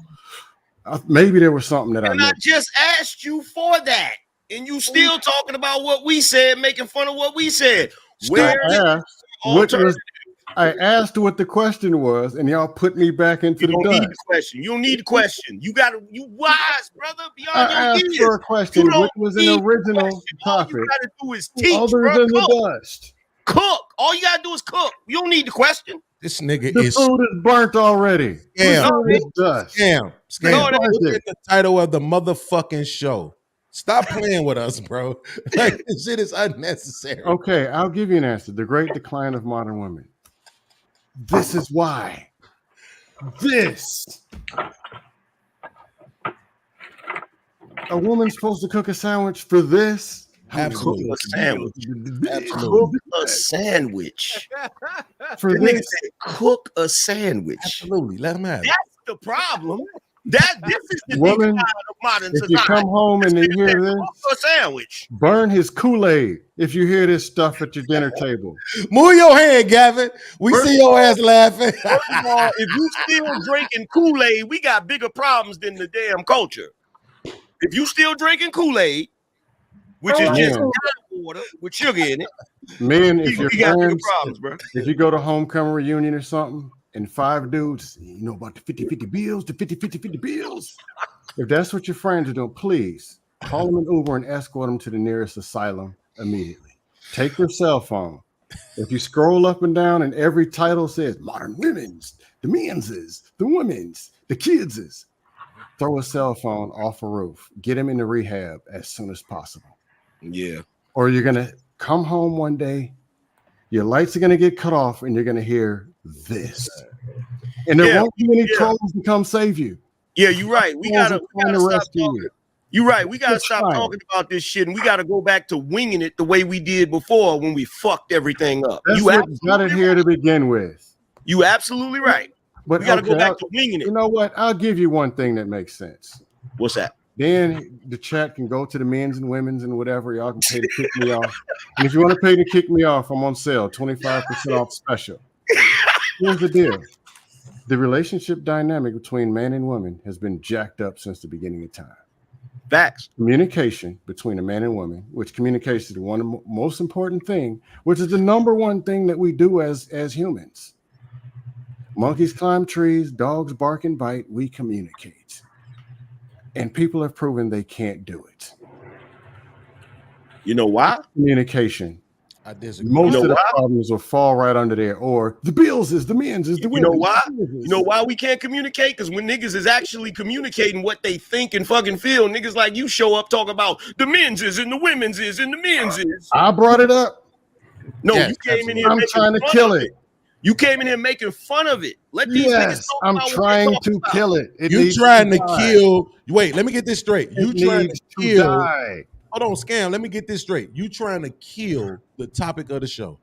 Maybe there was something that I missed. I just asked you for that. And you still talking about what we said, making fun of what we said. I I asked what the question was, and y'all put me back into You the don't need the dust. question. You don't need the question. You wise, brother. Beyond I your asked years. for a question, You don't which was an need the original question. All topic. you gotta do is teach, Other bro. than the Cook. dust. Cook. All you gotta do is cook. You don't need the question. This nigga The is food is burnt already. scam. The food is dust. Scam. They Scam. burnt Look it. at the title of the motherfucking show. Stop playing with us, bro. Like, this shit is unnecessary. Okay, I'll give you an answer. The Great Decline of Modern Women. This is why. This. A woman's supposed to cook a sandwich for this? Absolutely. Cook a sandwich. Absolutely. Cook a sandwich. For The nigga this. said, cook a sandwich. Absolutely. Let him have it. That's the problem. This is the Woman, decline of modern if you society. come home and you hear this, Cook a sandwich. burn his Kool-Aid if you hear this stuff at your dinner table. Move your hand, Gavin. We First see of your all- ass laughing. First of all, if you still drinking Kool-Aid, we got bigger problems than the damn culture. If you still drinking Kool-Aid, which is just water with sugar in it, Men, if we your got bigger friends, problems, bro. if you go to homecoming reunion or something, and 5 dudes, you know about the 50-50 bills, the 50-50 bills. If that's what your friends are doing, please call them an Uber and escort them to the nearest asylum immediately. Take their cell phone. If you scroll up and down and every title says modern women's, the men's, the women's, the kids', throw a cell phone off a roof. Get them into rehab as soon as possible. Yeah. Or you're going to come home one day, your lights are going to get cut off, and you're going to hear this. And there won't be any trolls to come save you. Yeah, you're right. We gotta stop talking. You're right. We gotta It's stop fine. talking about this shit, and we gotta go back to winging it the way we did before when we fucked everything up. That's what got it here to begin with. You absolutely right. But we gotta go okay, back to winging it. You know what? I'll give you one thing that makes sense. What's that? Then the chat can go to the men's and women's and whatever. Y'all can pay to kick me off. And if you want to pay to kick me off, I'm on sale, 25% off special. Here's the deal. The relationship dynamic between man and woman has been jacked up since the beginning of time. Facts. Communication between a man and woman, which communication is the one most important thing, which is the number one thing that we do as humans. Monkeys climb trees, dogs bark and bite, we communicate. And people have proven they can't do it. You know why? Communication. I disagree. Most You know of the why? problems will fall right under there. Or the bills is the men's is the You know women's. why? You know why we can't communicate? Because when niggas is actually communicating what they think and fucking feel, niggas like you show up talking about the men's is and the women's is and the men's is. I brought it up. No, Yes, you came in here. I'm making trying to fun kill of it. You came in here making fun of it. Let these niggas Yes, talk I'm about what trying they talking to about. kill it. It You needs trying to die. kill. Wait, let me get this straight. You It trying needs to kill. die. Hold on, Scam. Let me get this straight. You trying to kill the topic of the show.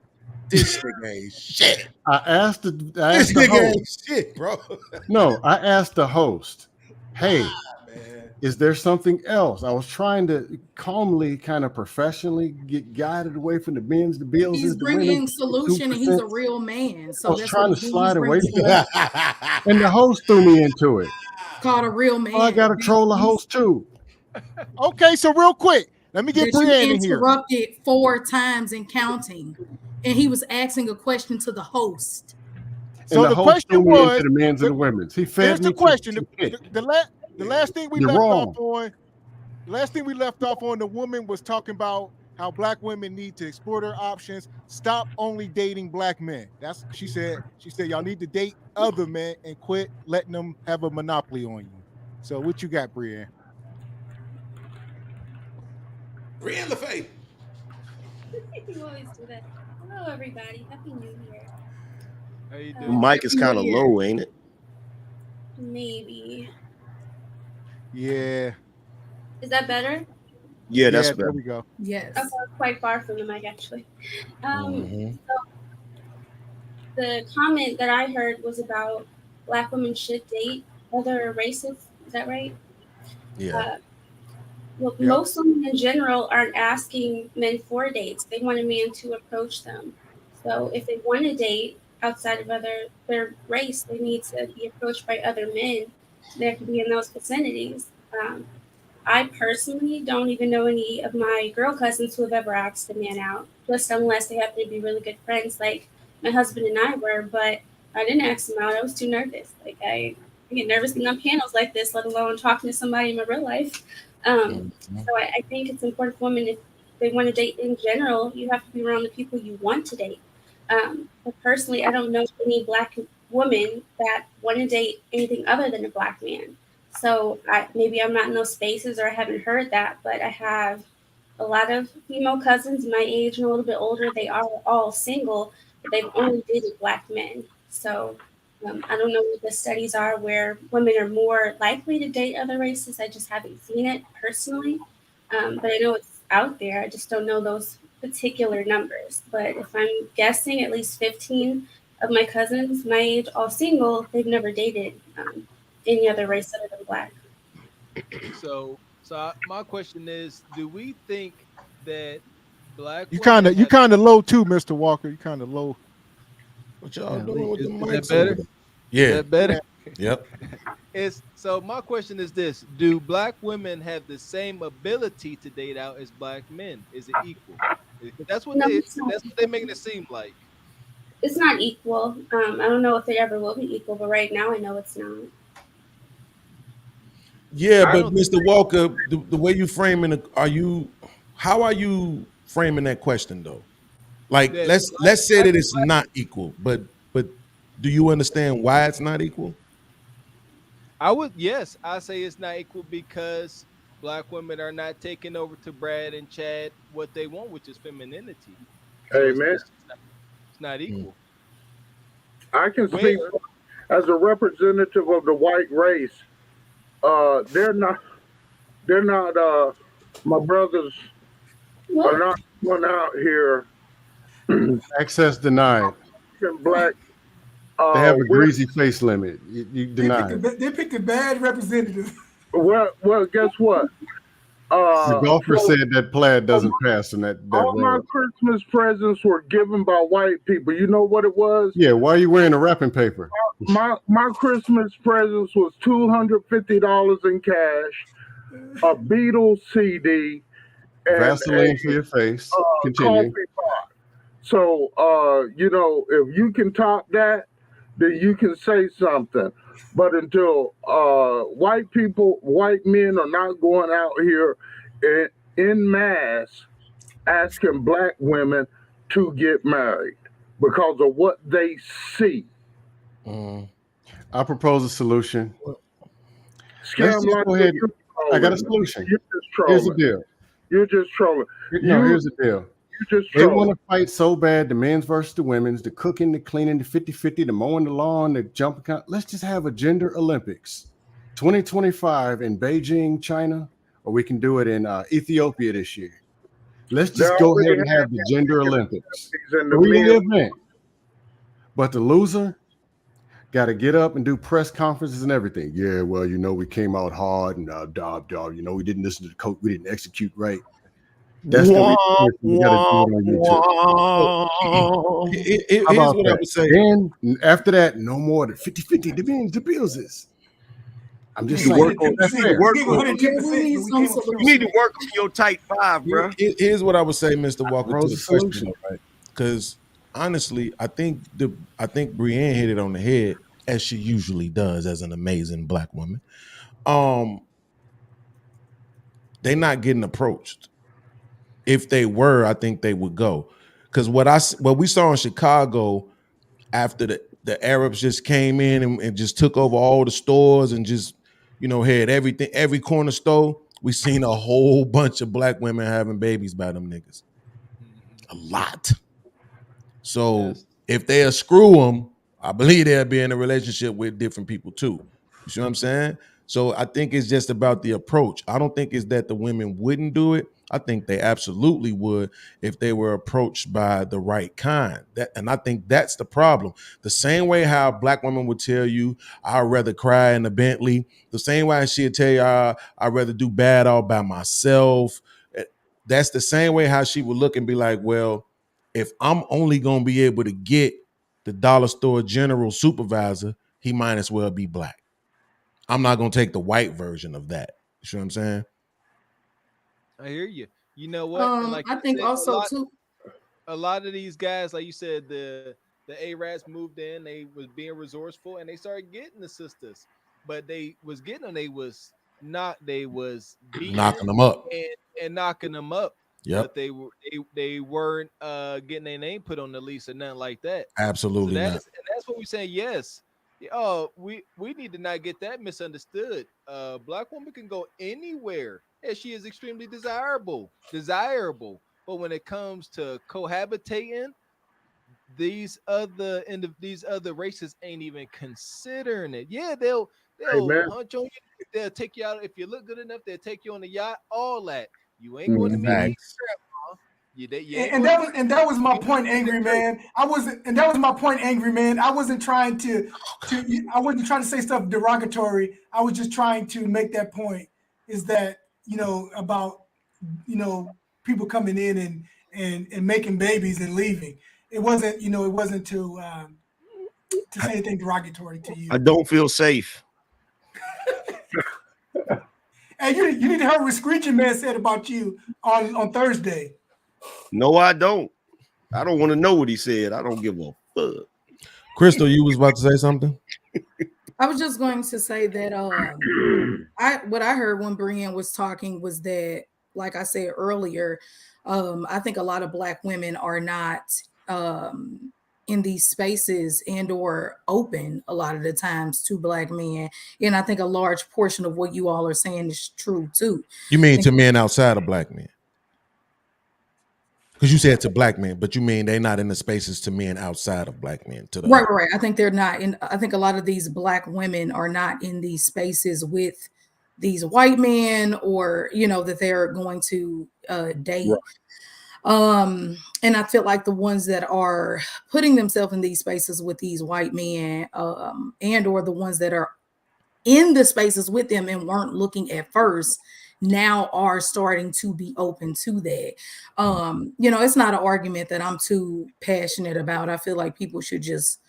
This nigga ain't shit. I asked the This nigga ain't host. shit, bro. No, I asked the host, hey, is there something else? I was trying to calmly, kind of professionally get guided away from the men's, the bills. He's is the bringing women's, the solution, and he's a 2%. real man. I So was that's trying what to he's slide away bringing from that. And the host threw me into it. called a real man. Oh, I got to troll the host too. Okay, so real quick, let me get That you Brianne in here. interrupted 4 times and counting, and he was asking a question to the host. So the host threw me into the men's and the women's. He fed Here's me the question. to pick. The last thing we You're left wrong. off on. The last thing we left off on, the woman was talking about how black women need to explore their options, stop only dating black men. That's she said. She said y'all need to date other men and quit letting them have a monopoly on you. So what you got, Brianne? Brianne LaFay. You always do that. Hello, everybody. Happy New Year. How you Your mic is kind of low, ain't it? Maybe. Yeah. Is that better? Yeah, that's There better. we go. Yes. Okay, quite far from the mic, actually. Mhm. So the comment that I heard was about black women should date other races. Is that right? Yeah. Well, Yep. most women in general aren't asking men for dates. They want a man to approach them. So if they want to date outside of their race, they need to be approached by other men that could be in those vicinities. I personally don't even know any of my girl cousins who have ever asked a man out, just unless they happen to be really good friends, like my husband and I were, but I didn't ask him out. I was too nervous. Like I get nervous being on panels like this, let alone talking to somebody in my real life. So I think it's important for women, if they want to date in general, you have to be around the people you want to date. But personally, I don't know any Black women that want to date anything other than a Black man. So maybe I'm not in those spaces, or I haven't heard that, but I have a lot of female cousins my age and a little bit older. They are all single, but they've only dated Black men. So I don't know what the studies are where women are more likely to date other races. I just haven't seen it personally, but I know it's out there. I just don't know those particular numbers. But if I'm guessing, at least 15 of my cousins my age, all single, they've never dated any other race other than Black. So my question is, do we think that Black You kind of low too, Mr. Walker. You kind of low. What y'all doing with the mics? Is that better? Yeah. Is that better? Yep. So my question is this: do Black women have the same ability to date out as Black men? Is it equal? That's what they're making it seem like. It's not equal. I don't know if it ever will be equal, but right now I know it's not. Yeah, but Mr. Walker, the way you framing it, how are you framing that question though? Like let's say that it's not equal, but do you understand why it's not equal? I say it's not equal because Black women are not taking over to Brad and Chad what they want, which is femininity. So Amen. It's not equal. I can speak as a representative of the white race. They're not my brothers are not going out here. Access denied. Black. They have a greasy face limit. You deny it. They picked a bad representative. Well, guess what? The golfer said that plaid doesn't pass in that all my Christmas presents were given by white people. You know what it was? Yeah, why are you wearing a wrapping paper? My Christmas presents was $250 in cash, a Beatles CD, and Vaseline for your face. Continue. Coffee pot. So, if you can top that, then you can say something. But until white men are not going out here in mass asking Black women to get married because of what they see. I propose a solution. Scam like go ahead. I got a solution. You're just trolling. Here's the deal. You're just trolling. Here's the deal. They want to fight so bad, the men's versus the women's, the cooking, the cleaning, the 50-50, the mowing the lawn, the jumping. Let's just have a gender Olympics 2025 in Beijing, China, or we can do it in Ethiopia this year. Let's just go ahead and have the gender Olympics. Free event. But the loser got to get up and do press conferences and everything. Yeah, well, we came out hard and we didn't listen to the coach. We didn't execute right. That's here's what I would say. Then after that, no more than 50-50. The bills is. I'm just saying. You need to work on your tight five, bro. Here's what I would say, Mr. Walker, to the question, right? Because honestly, I think Brienne hit it on the head, as she usually does as an amazing Black woman. They're not getting approached. If they were, I think they would go. Because what we saw in Chicago after the Arabs just came in and just took over all the stores and just, had everything, every corner store, we seen a whole bunch of Black women having babies by them niggas. A lot. So if they'll screw them, I believe they'll be in a relationship with different people too. You see what I'm saying? So I think it's just about the approach. I don't think it's that the women wouldn't do it. I think they absolutely would if they were approached by the right kind. And I think that's the problem. The same way how Black women would tell you, I'd rather cry in a Bentley. The same way she'd tell you, I'd rather do bad all by myself. That's the same way how she would look and be like, well, if I'm only going to be able to get the dollar store general supervisor, he might as well be Black. I'm not going to take the white version of that. You see what I'm saying? I hear you. You know what? I think also too. A lot of these guys, like you said, the the Arabs moved in, they was being resourceful, and they started getting the sisters. But they was getting them. They was beating Knocking them up. and knocking them up. Yep. But they weren't getting their name put on the lease or nothing like that. Absolutely not. And that's what we're saying. Yes. Oh, we need to not get that misunderstood. Black woman can go anywhere, and she is extremely desirable. But when it comes to cohabitating, these other races ain't even considering it. Yeah, they'll hunch on you. They'll take you out if you look good enough. They'll take you on the yacht. All that. You ain't going to meet me, grandma. And that was my point, angry man. I wasn't trying to I wasn't trying to say stuff derogatory. I was just trying to make that point, is that, about, people coming in and making babies and leaving. It wasn't to say anything derogatory to you. I don't feel safe. And you need to hear what Screeching Man said about you on Thursday. No, I don't. I don't want to know what he said. I don't give a fuck. Crystal, you was about to say something? I was just going to say that what I heard when Brienne was talking was that, like I said earlier, I think a lot of Black women are not in these spaces and or open a lot of the times to Black men. And I think a large portion of what you all are saying is true too. You mean to men outside of Black men? Because you said to Black men, but you mean they're not in the spaces to men outside of Black men. Right. I think they're not in. I think a lot of these Black women are not in these spaces with these white men, or that they're going to date. Right. And I feel like the ones that are putting themselves in these spaces with these white men, and or the ones that are in the spaces with them and weren't looking at first, now are starting to be open to that. It's not an argument that I'm too passionate about. I feel like people should just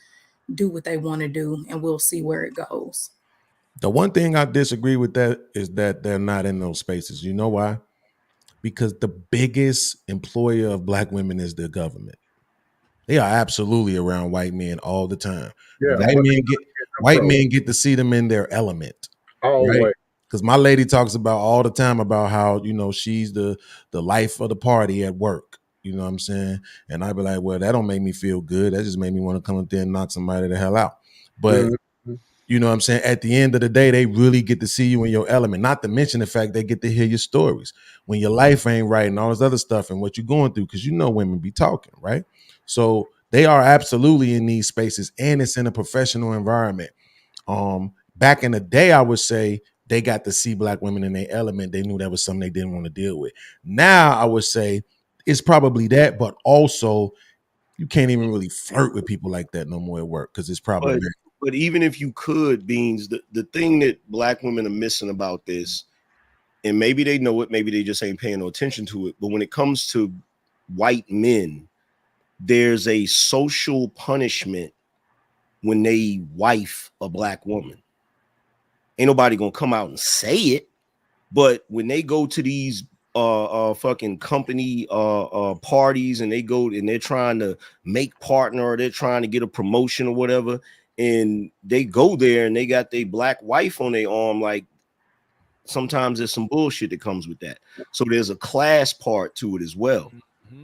do what they want to do, and we'll see where it goes. The one thing I disagree with that is that they're not in those spaces. You know why? Because the biggest employer of Black women is the government. They are absolutely around white men all the time. Yeah, white men get to see them in their element. Right? Because my lady talks about all the time about how, she's the life of the party at work. You know what I'm saying? And I'd be like, well, that don't make me feel good. That just made me want to come up there and knock somebody the hell out. But you know what I'm saying? At the end of the day, they really get to see you in your element. Not to mention the fact they get to hear your stories when your life ain't right and all this other stuff and what you're going through, because women be talking, right? So they are absolutely in these spaces, and it's in a professional environment. Back in the day, I would say they got to see Black women in their element. They knew that was something they didn't want to deal with. Now, I would say it's probably that, but also you can't even really flirt with people like that no more at work, because it's probably But even if you could, Beans, the thing that Black women are missing about this, and maybe they know it, maybe they just ain't paying no attention to it, but when it comes to white men, there's a social punishment when they wife a Black woman. Ain't nobody gonna come out and say it, but when they go to these fucking company parties and they go and they're trying to make partner, or they're trying to get a promotion or whatever, and they go there and they got their Black wife on their arm, like, sometimes there's some bullshit that comes with that. So there's a class part to it as well,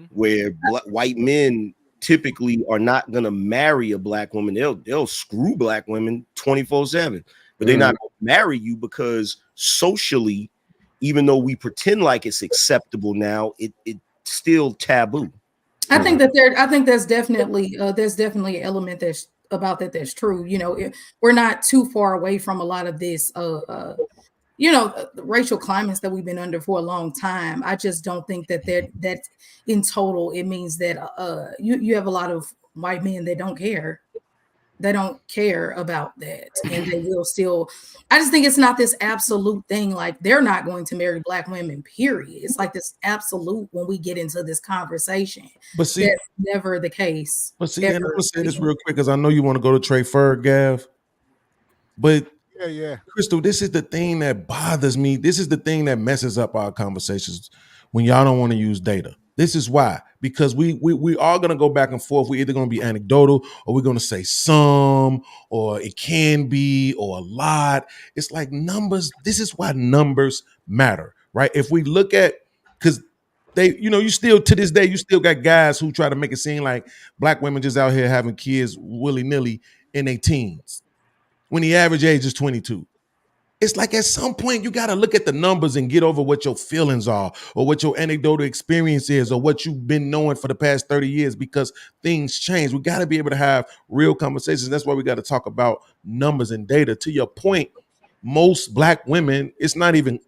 where white men typically are not gonna marry a Black woman. They'll screw Black women 24/7, but they're not gonna marry you, because socially, even though we pretend like it's acceptable now, it's still taboo. I think there's definitely an element that's about that's true. We're not too far away from a lot of this the racial climates that we've been under for a long time. I just don't think that in total it means that you have a lot of white men that don't care. They don't care about that, and they will still. I just think it's not this absolute thing. Like, they're not going to marry Black women, period. It's like this absolute when we get into this conversation. But see, that's never the case. But see, and I'm gonna say this real quick, because I know you want to go to Trey Ferg, Gav. But yeah, Crystal, this is the thing that bothers me. This is the thing that messes up our conversations when y'all don't want to use data. This is why, because we are going to go back and forth. We're either going to be anecdotal or we're going to say some, or it can be, or a lot. It's like numbers. This is why numbers matter, right? If we look at, because they, you still to this day, you still got guys who try to make it seem like black women just out here having kids willy-nilly in their teens when the average age is 22. It's like at some point you got to look at the numbers and get over what your feelings are or what your anecdotal experience is or what you've been knowing for the past 30 years, because things change. We got to be able to have real conversations. That's why we got to talk about numbers and data. To your point, most black women, it's not even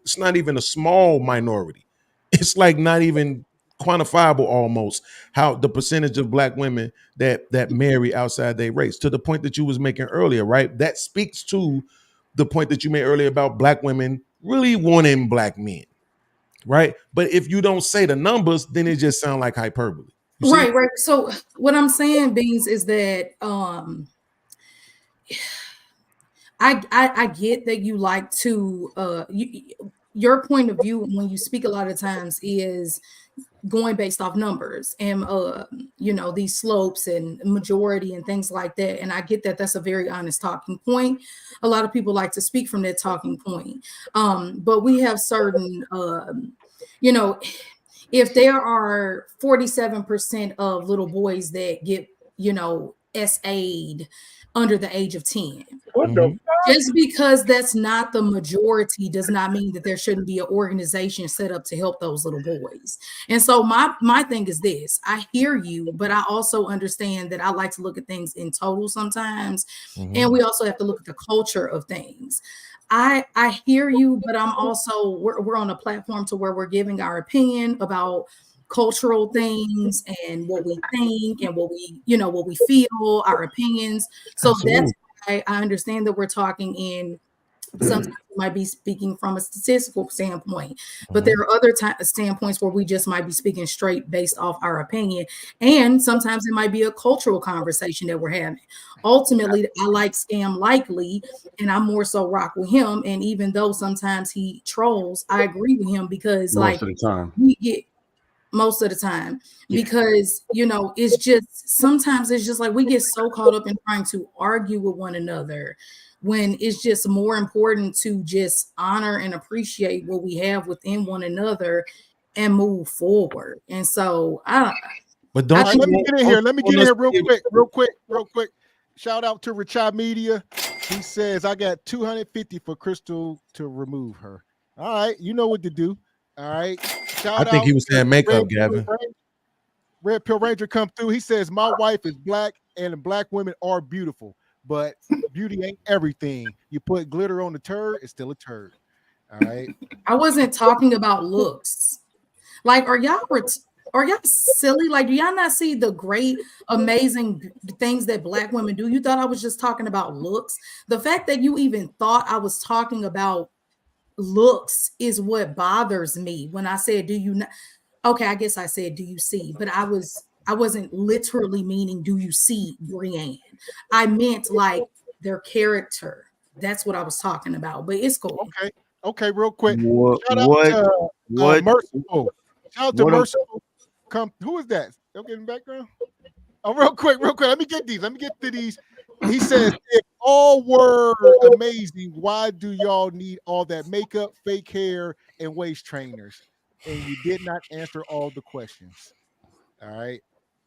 a small minority. It's like not even quantifiable almost how the percentage of black women that marry outside their race, to the point that you was making earlier, right? That speaks to the point that you made earlier about black women really wanting black men, right? But if you don't say the numbers, then it just sounds like hyperbole. Right. So what I'm saying, Beans, is that I get that you like to your point of view when you speak a lot of times is going based off numbers and these slopes and majority and things like that. And I get that that's a very honest talking point. A lot of people like to speak from that talking point. But we have certain if there are 47% of little boys that get SA'd under the age of 10. What the fuck? Just because that's not the majority does not mean that there shouldn't be an organization set up to help those little boys. And so my thing is this: I hear you, but I also understand that I like to look at things in total sometimes. And we also have to look at the culture of things. I hear you, but I'm also, we're on a platform to where we're giving our opinion about cultural things and what we think and what we feel, our opinions. So Absolutely. that's why I understand that we're talking in, sometimes we might be speaking from a statistical standpoint, but there are other standpoints where we just might be speaking straight based off our opinion. And sometimes it might be a cultural conversation that we're having. Ultimately, I like Scam Likely, and I'm more so rock with him. And even though sometimes he trolls, I agree with him because Most of the time. we get most of the time, because it's just sometimes it's just like we get so caught up in trying to argue with one another when it's just more important to just honor and appreciate what we have within one another and move forward. And so let me get in here real quick. Shout out to Richard Media. He says, I got $250 for Crystal to remove her. All right, you know what to do. All right. I think he was saying makeup, Gavin. Red Pill Ranger come through. He says, my wife is black and black women are beautiful, but beauty ain't everything. You put glitter on the turd, it's still a turd. All right. I wasn't talking about looks. Like, are y'all silly? Like, do y'all not see the great, amazing things that black women do? You thought I was just talking about looks? The fact that you even thought I was talking about looks is what bothers me. When I said, do you not? Okay, I guess I said, do you see? But I wasn't literally meaning, do you see Brienne? I meant like their character. That's what I was talking about. But it's cool. Okay, real quick. Shout out to Merciful. Shout out to Merciful. Who is that? Don't get in the background. Oh, real quick. Let me get to these. He says, if all were amazing, why do y'all need all that makeup, fake hair, and waist trainers? And you did not answer all the questions. All right.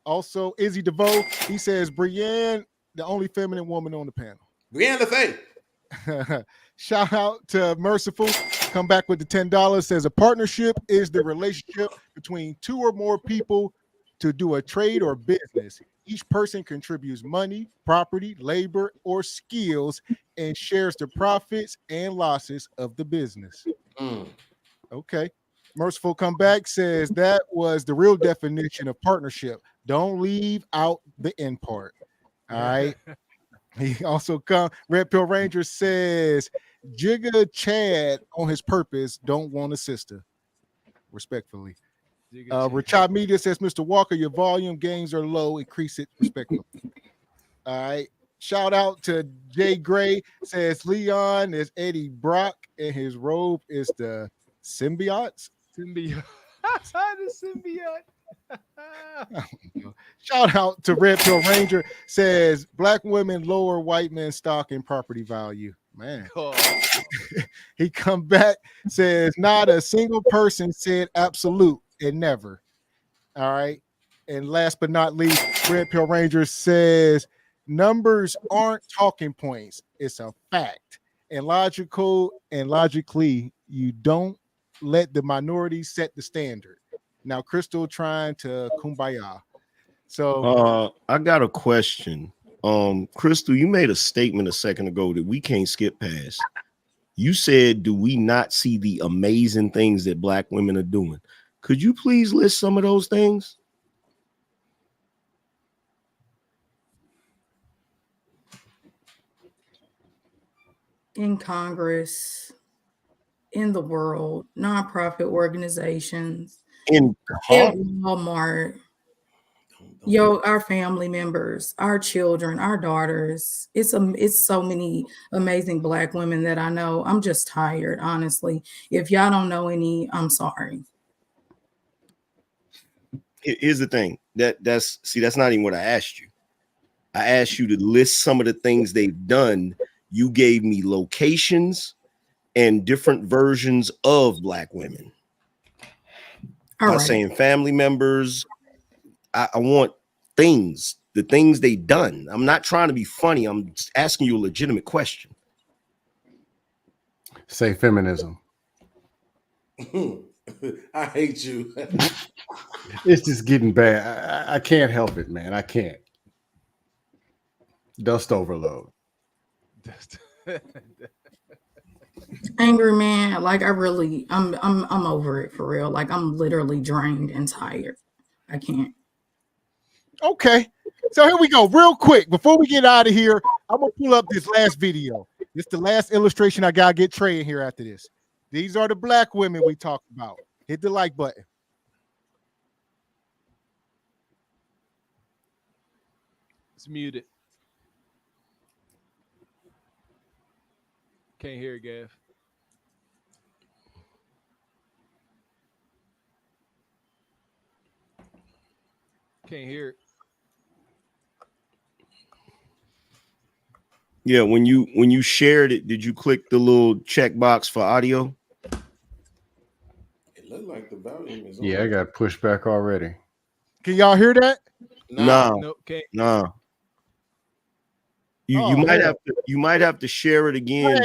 Also, Izzy DeVoe, he says, Brienne, the only feminine woman on the panel. Brienne LaFay. Shout out to Merciful. Come back with the $10. Says a partnership is the relationship between two or more people to do a trade or business. Each person contributes money, property, labor, or skills and shares the profits and losses of the business. Okay. Merciful come back, says that was the real definition of partnership. Don't leave out the end part. All right. He also Red Pill Ranger says Jigga Chad on his purpose don't want a sister. Respectfully. Richard Media says, Mr. Walker, your volume gains are low. Increase it respectfully. All right. Shout out to Jay Gray. Says Leon is Eddie Brock and his robe is the symbiotes. The symbiote. Shout out to Red Pill Ranger, says black women lower white men stock and property value. Man, he come back, says not a single person said absolute and never. All right. And last but not least, Red Pill Ranger says numbers aren't talking points. It's a fact. And logically, you don't let the minority set the standard. Now, Crystal trying to kumbaya. So I got a question. Crystal, you made a statement a second ago that we can't skip past. You said, do we not see the amazing things that black women are doing? Could you please list some of those things? In Congress, in the world, nonprofit organizations, at Walmart, our family members, our children, our daughters. It's so many amazing black women that I know. I'm just tired, honestly. If y'all don't know any, I'm sorry. Here's the thing. That's not even what I asked you. I asked you to list some of the things they've done. You gave me locations and different versions of black women. I'm not saying family members. I want things, the things they done. I'm not trying to be funny. I'm just asking you a legitimate question. Say feminism. I hate you. It's just getting bad. I can't help it, man. I can't. Dust overload. Angry man, like I'm over it for real. Like I'm literally drained and tired. I can't. Okay, so here we go. Real quick, before we get out of here, I'm gonna pull up this last video. This is the last illustration. I gotta get Trey in here after this. These are the black women we talked about. Hit the like button. It's muted. Can't hear it, Gav. Can't hear it. Yeah, when you shared it, did you click the little checkbox for audio? It looked like the volume is on. Yeah, I got pushback already. Can y'all hear that? No. You might have to share it again. I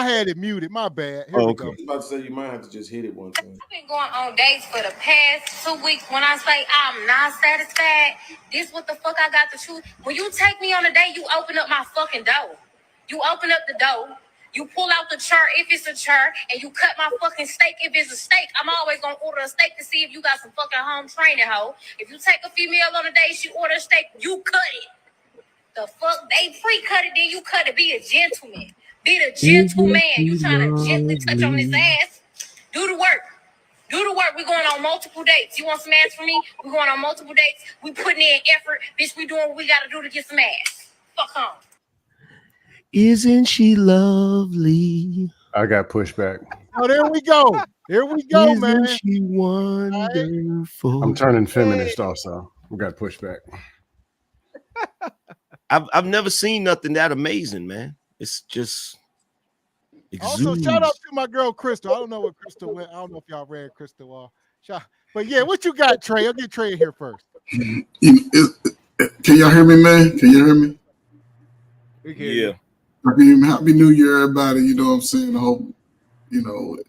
had it muted. My bad. Here we go. I was about to say you might have to just hit it one time. I've been going on dates for the past 2 weeks. When I say I'm not satisfied, this what the fuck I got to choose. When you take me on a date, you open up my fucking door. You open up the door. You pull out the chart if it's a chart, and you cut my fucking steak if it's a steak. I'm always gonna order a steak to see if you got some fucking home training, hoe. If you take a female on a date, she order a steak, you cut it. The fuck? They pre-cut it, then you cut it. Be a gentleman. Be the gentleman. You trying to gently touch on his ass. Do the work. Do the work. We going on multiple dates. You want some ass from me? We going on multiple dates. We putting in effort. Bitch, we doing what we gotta do to get some ass. Fuck on. Isn't she lovely? I got pushback. Oh, there we go. Here we go, Isn't man. she wonderful? I'm turning feminist also. We got pushback. I've never seen nothing that amazing, man. It's just Also, exudes. shout out to my girl Crystal. I don't know what Crystal went. I don't know if y'all read Crystal off. But yeah, what you got, Trey? I'll get Trey in here first. Can y'all hear me, man? Can you hear me? Yeah. Happy New Year, everybody. You know what I'm saying? I hope,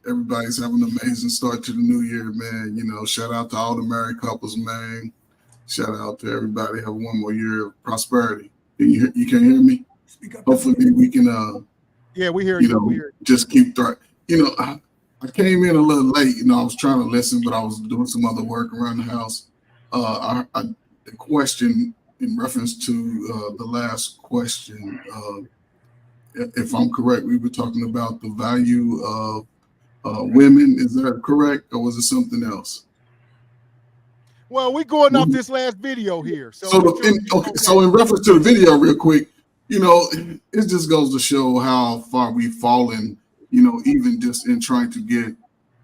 everybody's having an amazing start to the new year, man. Shout out to all the married couples, man. Shout out to everybody. Have one more year of prosperity. You can't hear me? Hopefully we can yeah, we hear you. Just keep thriving. I came in a little late. I was trying to listen, but I was doing some other work around the house. The question in reference to the last question, if I'm correct, we were talking about the value of women. Is that correct, or was it something else? Well, we're going off this last video here. So in reference to the video, real quick, it just goes to show how far we've fallen, even just in trying to get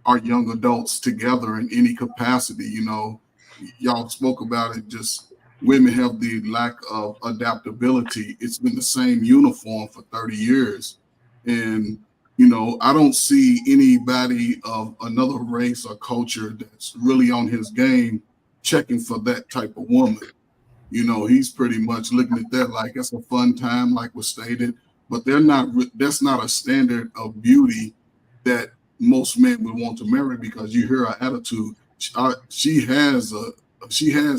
our young adults together in any capacity. y'all spoke about it, just women have the lack of adaptability. It's been the same uniform for 30 years. And, you know, I don't see anybody of another race or culture that's really on his game checking for that type of woman. You know, he's pretty much looking at that like it's a fun time, like was stated, but that's not a standard of beauty that most men would want to marry, because you hear her attitude. She has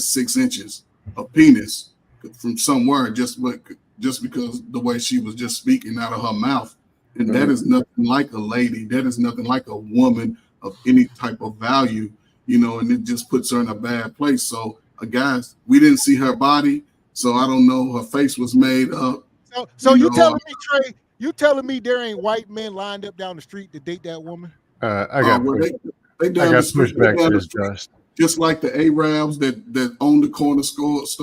6 inches of penis from somewhere just because the way she was just speaking out of her mouth. And that is nothing like a lady. That is nothing like a woman of any type of value, you know, and it just puts her in a bad place. So, guys, we didn't see her body, so I don't know. Her face was made up. So you telling me, Trey, you telling me there ain't white men lined up down the street to date that woman? I got pushback to this, Just. Just like the Arabs that own the corner stores,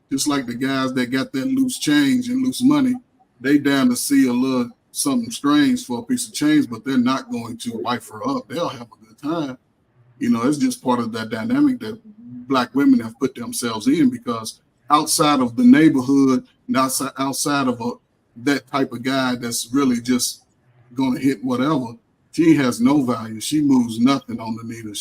just like the guys that got that loose change and loose money, they down to see a little something strange for a piece of change, but they're not going to wife her up. They'll have a good time. You know, it's just part of that dynamic that Black women have put themselves in, because outside of the neighborhood, outside of that type of guy that's really just going to hit whatever, she has no value. She moves nothing on the needle.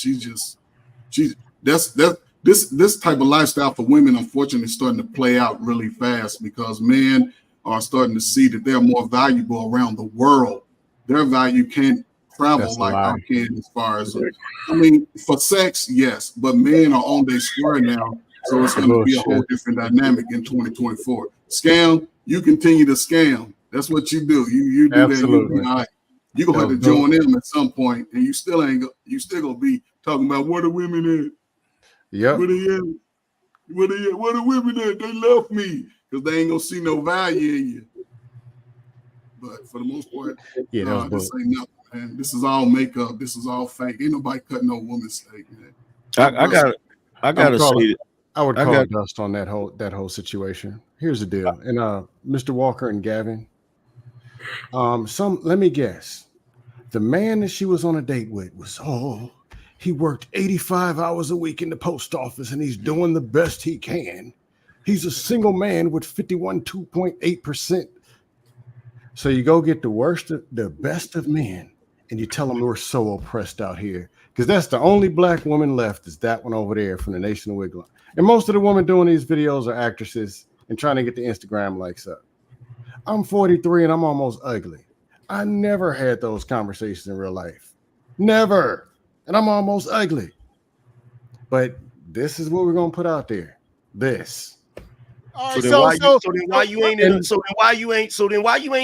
This type of lifestyle for women, unfortunately, is starting to play out really fast, because men are starting to see that they're more valuable around the world. Their value can't travel like I can, as far as, I mean, for sex, yes, but men are on their square now, so it's going to be a whole different dynamic in 2024. Scam, you continue to scam. That's what you do. You do Absolutely. that. You're going to have to join them at some point, and you still going to be talking about where the women at. Yep. Where they at? Where the women at? They left me, because they ain't going to see no value in you. But for the most part, this ain't nothing, man. This is all makeup. This is all fake. Ain't nobody cutting no woman's steak, man. I gotta say, I would call Dust on that whole situation. Here's the deal, and Mr. Walker and Gavin, let me guess. The man that she was on a date with he worked 85 hours a week in the post office, and he's doing the best he can. He's a single man with 2.8%. So you go get the best of men, and you tell them we're so oppressed out here, because that's the only Black woman left, is that one over there from the Nation of Wigwam. And most of the women doing these videos are actresses and trying to get the Instagram likes up. I'm 43 and I'm almost ugly. I never had those conversations in real life. Never. And I'm almost ugly. But this is what we're going to put out there. This. So then why you ain't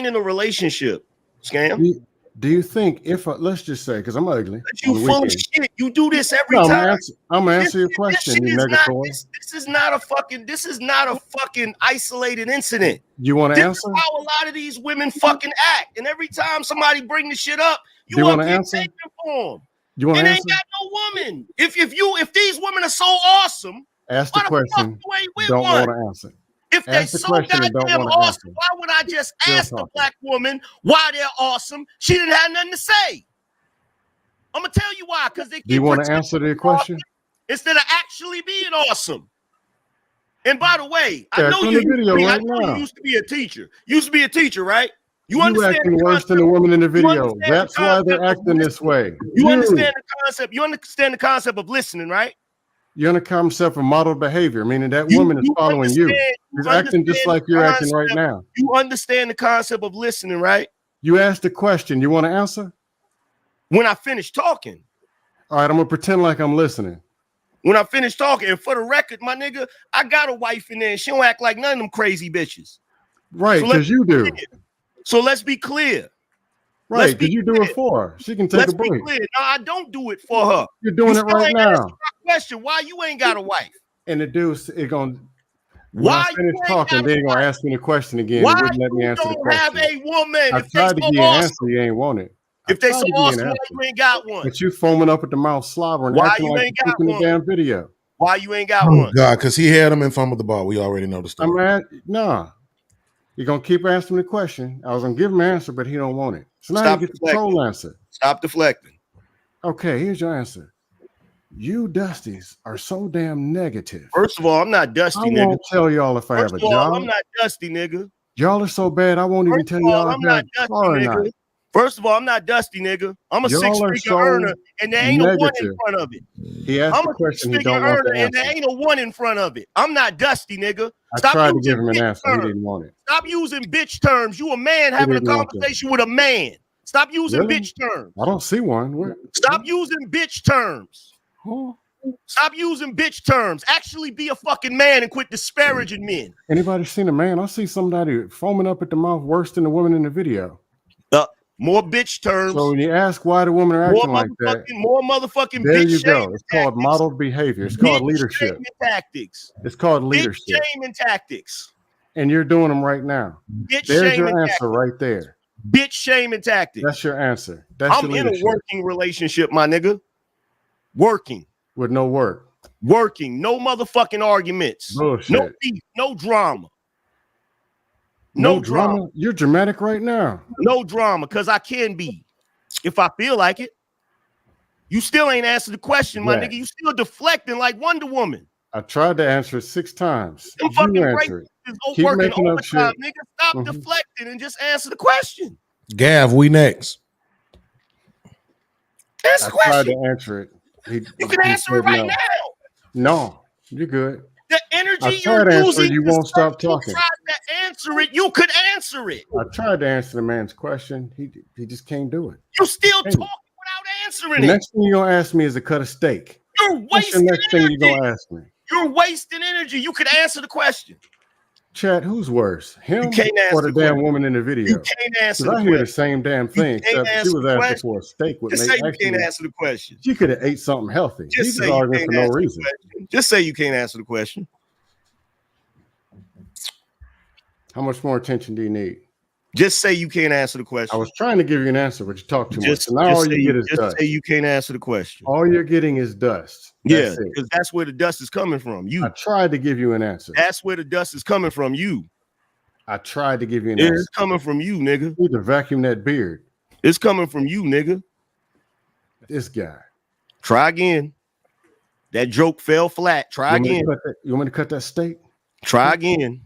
in a relationship, Scam? Do you think let's just say, because I'm ugly. You full of shit. You do this every time. I'm gonna answer your question. This is not a fucking isolated incident. You want to answer? This is how a lot of these women fucking act. And every time somebody bring the shit up, you want to answer? For them. You want to answer? Ain't got no woman. If these women are so awesome, ask the question. Don't want to answer. If they so goddamn awesome, why would I just ask the Black woman why they're awesome? She didn't have nothing to say. I'm gonna tell you why. Because they keep. Do you want to answer the question instead of actually being awesome? And by the way, I know you used to be a teacher. You used to be a teacher, right? You understand acting worse than the woman in the video. That's why they're acting this way. You understand the concept. You understand the concept of listening, right? You're in a concept of model behavior, meaning that woman is following you. She's acting just like you're acting right now. You understand the concept of listening, right? You asked a question. You want to answer? When I finish talking. All right, I'm going to pretend like I'm listening. When I finish talking, and for the record, my nigga, I got a wife in there, and she don't act like none of them crazy bitches. Right, because you do. So let's be clear. Right, because you do it for her. She can take a break. Be clear. No, I don't do it for her. You're doing it right now. Question: why you ain't got a wife? And the dude's going. Why I finish talking? They ain't gonna ask me the question again. Why wouldn't let me answer the question. Have a woman? I tried to give you an answer. You ain't want it. If they so awesome, why you ain't got one? But you foaming up at the mouth, slobbering. Why you ain't got one? The damn video. Why you ain't got one? God, because he had him in front of the bar. We already know the story. Nah. You're gonna keep asking the question. I was gonna give him an answer, but he don't want it. So now you get the troll answer. Stop deflecting. Okay, here's your answer. You Dusties are so damn negative. First of all, I'm not Dusty, I nigga. won't tell y'all if I have First a of all, job. I'm not Dusty, nigga. Y'all are so bad, I won't even First tell of all, y'all I'm if I have not a Dusty, car or not. nigga. First of all, I'm not Dusty, nigga. I'm a Y'all are six-figure so earner, and there ain't a one in negative. front of it. He asked I'm the a question he six-figure don't want earner, the and there answer. ain't a one in front of it. I'm not Dusty, nigga. I Stop tried to using give him an bitch answer. He terms. didn't want it. Stop using bitch terms. You a man having a didn't want that. conversation with a man. Stop using Really? bitch terms. I don't see one. Where? Stop using bitch terms. Oh. Stop using bitch terms. Actually be a fucking man and quit disparaging men. Anybody seen a man? I see somebody foaming up at the mouth worse than the woman in the video. More bitch terms. So when you ask why the women are acting like that, more motherfucking there bitch you go. shaming It's called tactics. modeled behavior. It's called Bitch leadership. shaming tactics. It's called Bitch leadership. shaming tactics. And you're doing them right now. Bitch There's shaming your answer tactics. right there. Bitch shaming tactics. That's your answer. That's I'm your in a leadership. working relationship, my nigga. Working. With no work. Working. No motherfucking arguments. Bullshit. No beef. No drama. No drama. You're dramatic right now. No drama, because I can be. If I feel like it. You still ain't answered the question, my nigga. You still deflecting like Wonder Woman. I tried to answer it 6 times. Them You fucking answer it. racists Keep working making up overtime, shit. nigga. Stop deflecting and just answer the question. Gav, we next. Answer I the question. tried to answer it. You can answer it right now. No, you're good. The energy I you're tried to answer using it. You to won't stop you talking. tried to answer it. You could answer it. I tried to answer the man's question. He just can't do it. You still Hey. talking without answering The it. next thing you're gonna ask me is to cut a steak. You're What's the wasting next thing energy. you're gonna ask me? You're wasting energy. You could answer the question. Chad, who's worse, him can't answer or the the damn question. woman in the video? You can't answer the I hear the question. same damn thing. can't Except she answer was the asking question. for a steak with Just me. say you can't answer the question. She could have ate something healthy. Just He's say just you arguing can't for no answer the reason. question. Just say you can't answer the question. How much more attention do you need? Just say you can't answer the question. I was trying to give you an answer, but you talk too much. Just, So now all say you get is just dust. say you can't answer the question. All you're getting is dust. Yeah, That's it. because that's where the dust is coming from. You. I tried to give you an answer. That's where the dust is coming from. You. I tried to give you an It's answer. coming from you, nigga. You need to vacuum that beard. It's coming from you, nigga. This guy. Try again. That joke fell flat. Try again. You want me to cut that steak? Try again.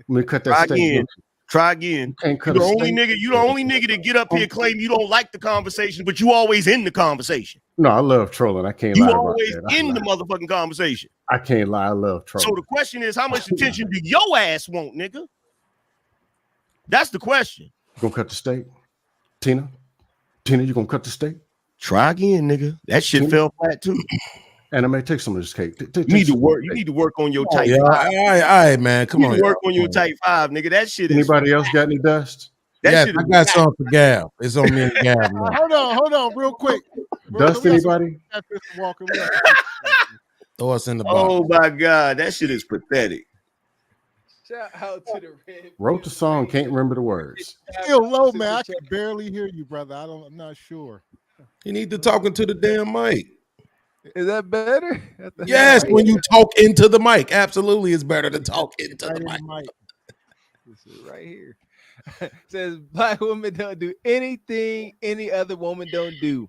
Let me cut that Try steak. again. Try again. Can't cut You the a only steak? nigga. You the only nigga that get up here claim you don't like the conversation, but you always in the conversation. No, I love trolling. I can't You lie about always that. I in the lie. motherfucking conversation. I can't lie. I love So trolling. the question is, how much attention do your ass want, nigga? That's the question. You gonna cut the steak? Tina, you gonna cut the steak? Try again, nigga. That shit Tina? fell flat too. And I may take some of this cake. You need to work. You need to work on your type Yeah, all 5. right, man. Come You on. need to work y'all. on your type 5, nigga. That shit is. Anybody else got any dust? That Yes, shit I is got whack. something for Gav. It's on me and Gav now. Hold on, real quick. Dust anybody? Mr. Walker. Throw us in the box. Oh my god, that shit is pathetic. Shout out to the Red. Wrote the song, can't remember the words. Still low, man. I can barely hear you, brother. I'm not sure. You need to talk into the damn mic. Is that better? Yes, when you talk into the mic, absolutely, it's better to talk into the mic. This is right here. Says black women don't do anything any other woman don't do,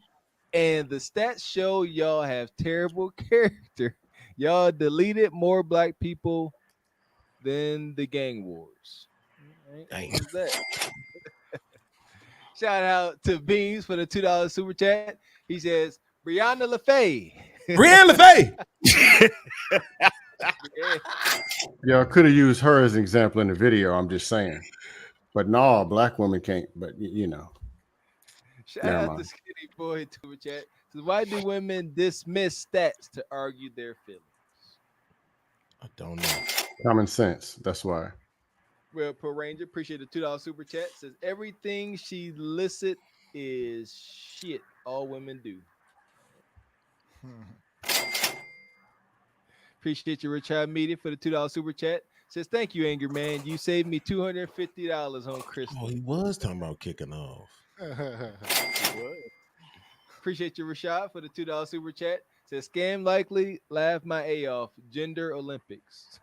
and the stats show y'all have terrible character. Y'all deleted more black people than the gang wars. Right? What's that? Shout out to Beams for the $2 super chat. He says Brianna LaFay. Brianna LaFay. Yeah, I could have used her as an example in the video. I'm just saying. But no, black women can't. But you know. Shout Never out mind. to Skinny Boy super chat. So why do women dismiss stats to argue their feelings? I don't know. Common sense. That's why. Well, Pro Ranger, appreciate the $2 super chat. Says everything she listed is shit all women do. Appreciate you, Richard Media, for the $2 super chat. Says thank you, Anger Man. You saved me $250 on Christmas. Oh, he was talking about kicking off. Appreciate you, Rashad, for the $2 super chat. Says scam likely, laugh my A off. Gender Olympics.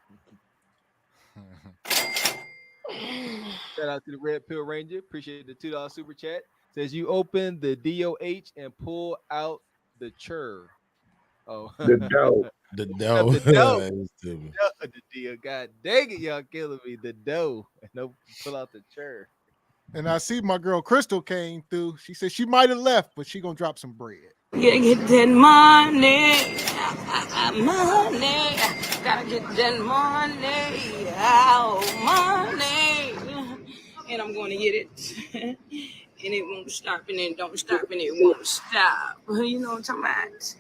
Shout out to the Red Pill Ranger. Appreciate the $2 super chat. Says you open the DOH and pull out the chur. Oh, The dough. The dough. The dough. It's stupid. The deal. God dang it, y'all killing me. The dough. And no pull out the chair. And I see my girl Crystal came through. She said she might have left, but she gonna drop some bread. Gotta get that money, money. Gotta get that money, money. And I'm gonna get it. And it won't stop, and it don't stop, and it won't stop. You know what I'm talking about?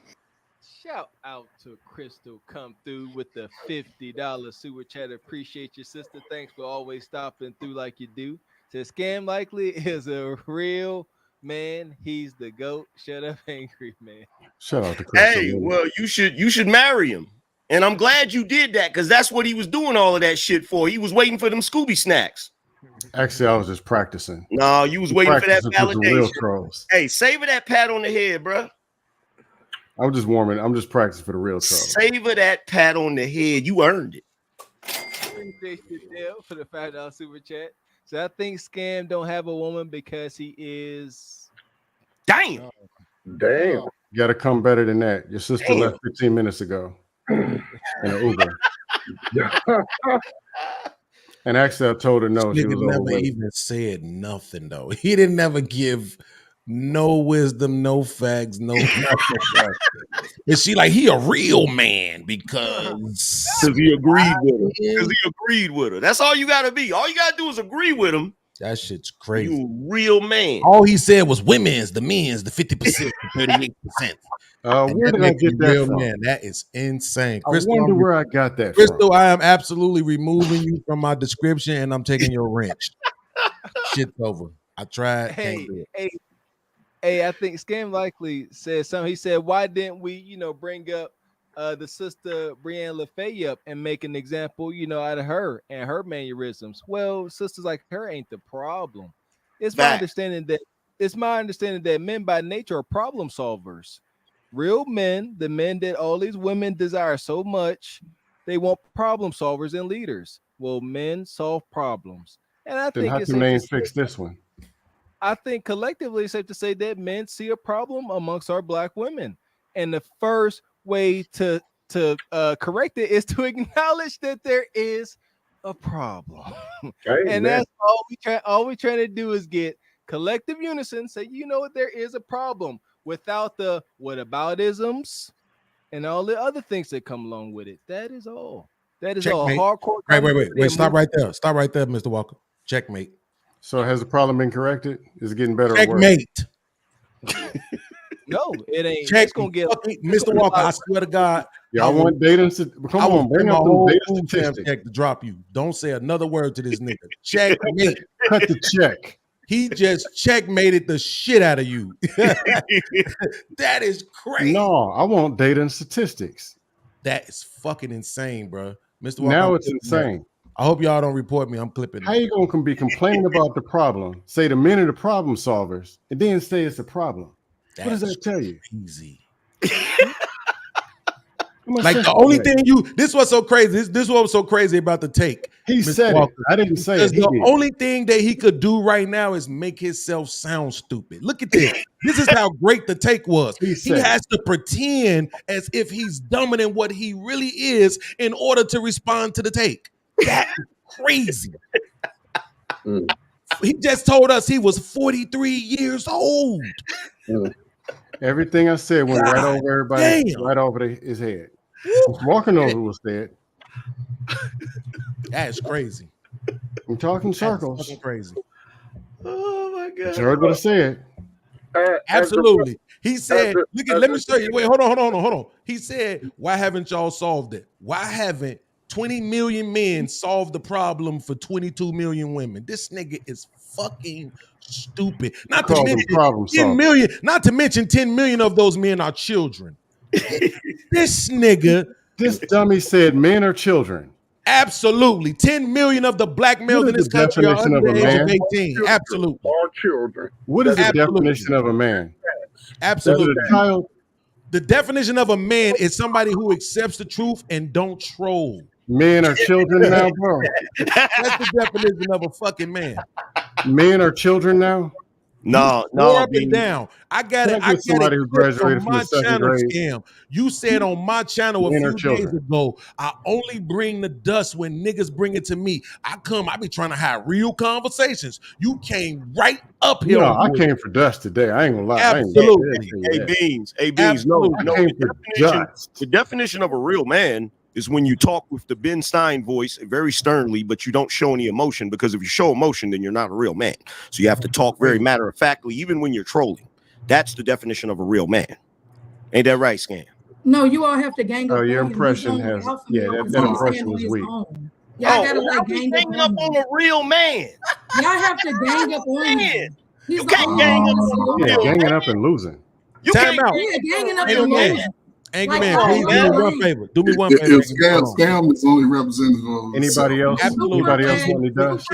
Shout out to Crystal, come through with the $50 super chat. Appreciate your sister. Thanks for always stopping through like you do. Says Scam Likely is a real man. He's the GOAT. Shut up, angry man. Shout out to Crystal. Hey, well, you should marry him. And I'm glad you did that because that's what he was doing all of that shit for. He was waiting for them Scooby snacks. Actually, I was just practicing. No, you was waiting for that validation. Trolls. Hey, savor that pat on the head, bro. I'm just warming. I'm just practicing for the real trolls. Savor that pat on the head. You earned it. Appreciate you, Dale, for the $5 super chat. So I think Scam don't have a woman because he is. Damn. Damn. You got to come better than that. Your sister left 15 minutes ago in an Uber. And actually, I told her no. This She was nigga never overweight. even said nothing though. He didn't ever give no wisdom, no facts, no. And she like he a real man because he agreed with her. Because he agreed with her. That's all you gotta be. All you gotta do is agree with him. That shit's crazy. You a real man. All he said was women's, the men's, the 50%, 38%. Where did I get that from? Man, that is insane. I wonder where I got that Crystal, I am absolutely removing you from my description and I'm taking your wrench. Shit's over. I tried. Can't do it. Hey, I think Scam Likely said something. He said, why didn't we, bring up the sister Brianne LaFay up and make an example, out of her and her mannerisms? Well, sisters like her ain't the problem. It's my understanding that men by nature are problem solvers. Real men, the men that all these women desire so much, they want problem solvers and leaders. Well, men solve problems. And I think how it's can they fix this one? I think collectively it's safe to say that men see a problem amongst our black women. And the first way to correct it is to acknowledge that there is a problem. And that's all we trying to do is get collective unison, say, there is a problem without the whataboutisms and all the other things that come along with it. That is all. That is all. Hardcore. Wait. Stop right there. Stop right there, Mr. Walker. Checkmate. So has the problem been corrected? Is it getting better? Checkmate. No, it ain't. Check. It's gonna get Mr. Walker, I swear to God. Y'all want data? Come on, bring up the data statistics. Check to drop you. Don't say another word to this nigga. Checkmate. Cut the check. He just checkmated the shit out of you. That is crazy. No, I want data and statistics. That is fucking insane, bro. Mr. Walker, Now it's insane. I hope y'all don't report me. I'm clipping. How you gonna be complaining about the problem? Say the men are the problem solvers, and then say it's a problem. What does that tell you? Easy. Like the only thing this was so crazy. This what was so crazy about the take. He said it. I didn't say it. The only thing that he could do right now is make himself sound stupid. Look at this. This is how great the take was. He has to pretend as if he's dumber than what he really is in order to respond to the take. That's crazy. He just told us he was 43 years old. Everything I said went right over everybody, right over his head. Walker knows what was said. That's crazy. I'm talking circles. That's crazy. Oh my God. You heard what I said. Absolutely. He said, look at, let me show you. Wait, hold on. He said, why haven't y'all solved it? Why haven't 20 million men solved the problem for 22 million women? This nigga is fucking stupid. Not to mention 10 million, not to mention 10 million of those men are children. This dummy said men are children. Absolutely. 10 million of the black males in this country are under the age of 18. Absolutely. All children. What is the definition of a man? Absolutely. A child? The definition of a man is somebody who accepts the truth and don't troll. Men are children now, bro. That's the definition of a fucking man. Men are children now? No, up and Beans. down. I got Can it. I get somebody who graduated from my the second channel grade? scam. You said on my channel a Men or few days children? ago, I only bring the dust when niggas bring it to me. I be trying to have real conversations. You came right up here. No, on I board. came for dust today. I ain't gonna lie. Absolutely. Hey, Beans. No, Absolutely. the definition of a real man is when you talk with the Ben Stein voice very sternly, but you don't show any emotion, because if you show emotion, then you're not a real man. So you have to talk very matter-of-factly, even when you're trolling. That's the definition of a real man. Ain't that right, Scan? No, you all have to gang up. Oh, your on him. impression He's on has, alpha yeah, male that, because that he's impression standing on was his weak. own. Y'all gotta like gang up on a real man. Y'all have to gang up on him. He's You can't gang up on a Yeah, real ganging man. up and losing. Time out. Yeah, ganging up Angry and man. losing. Angry Like, man, oh, please do me one favor. Do me one If favor. scam is only representative of Anybody else? Absolutely. Anybody else want any dust?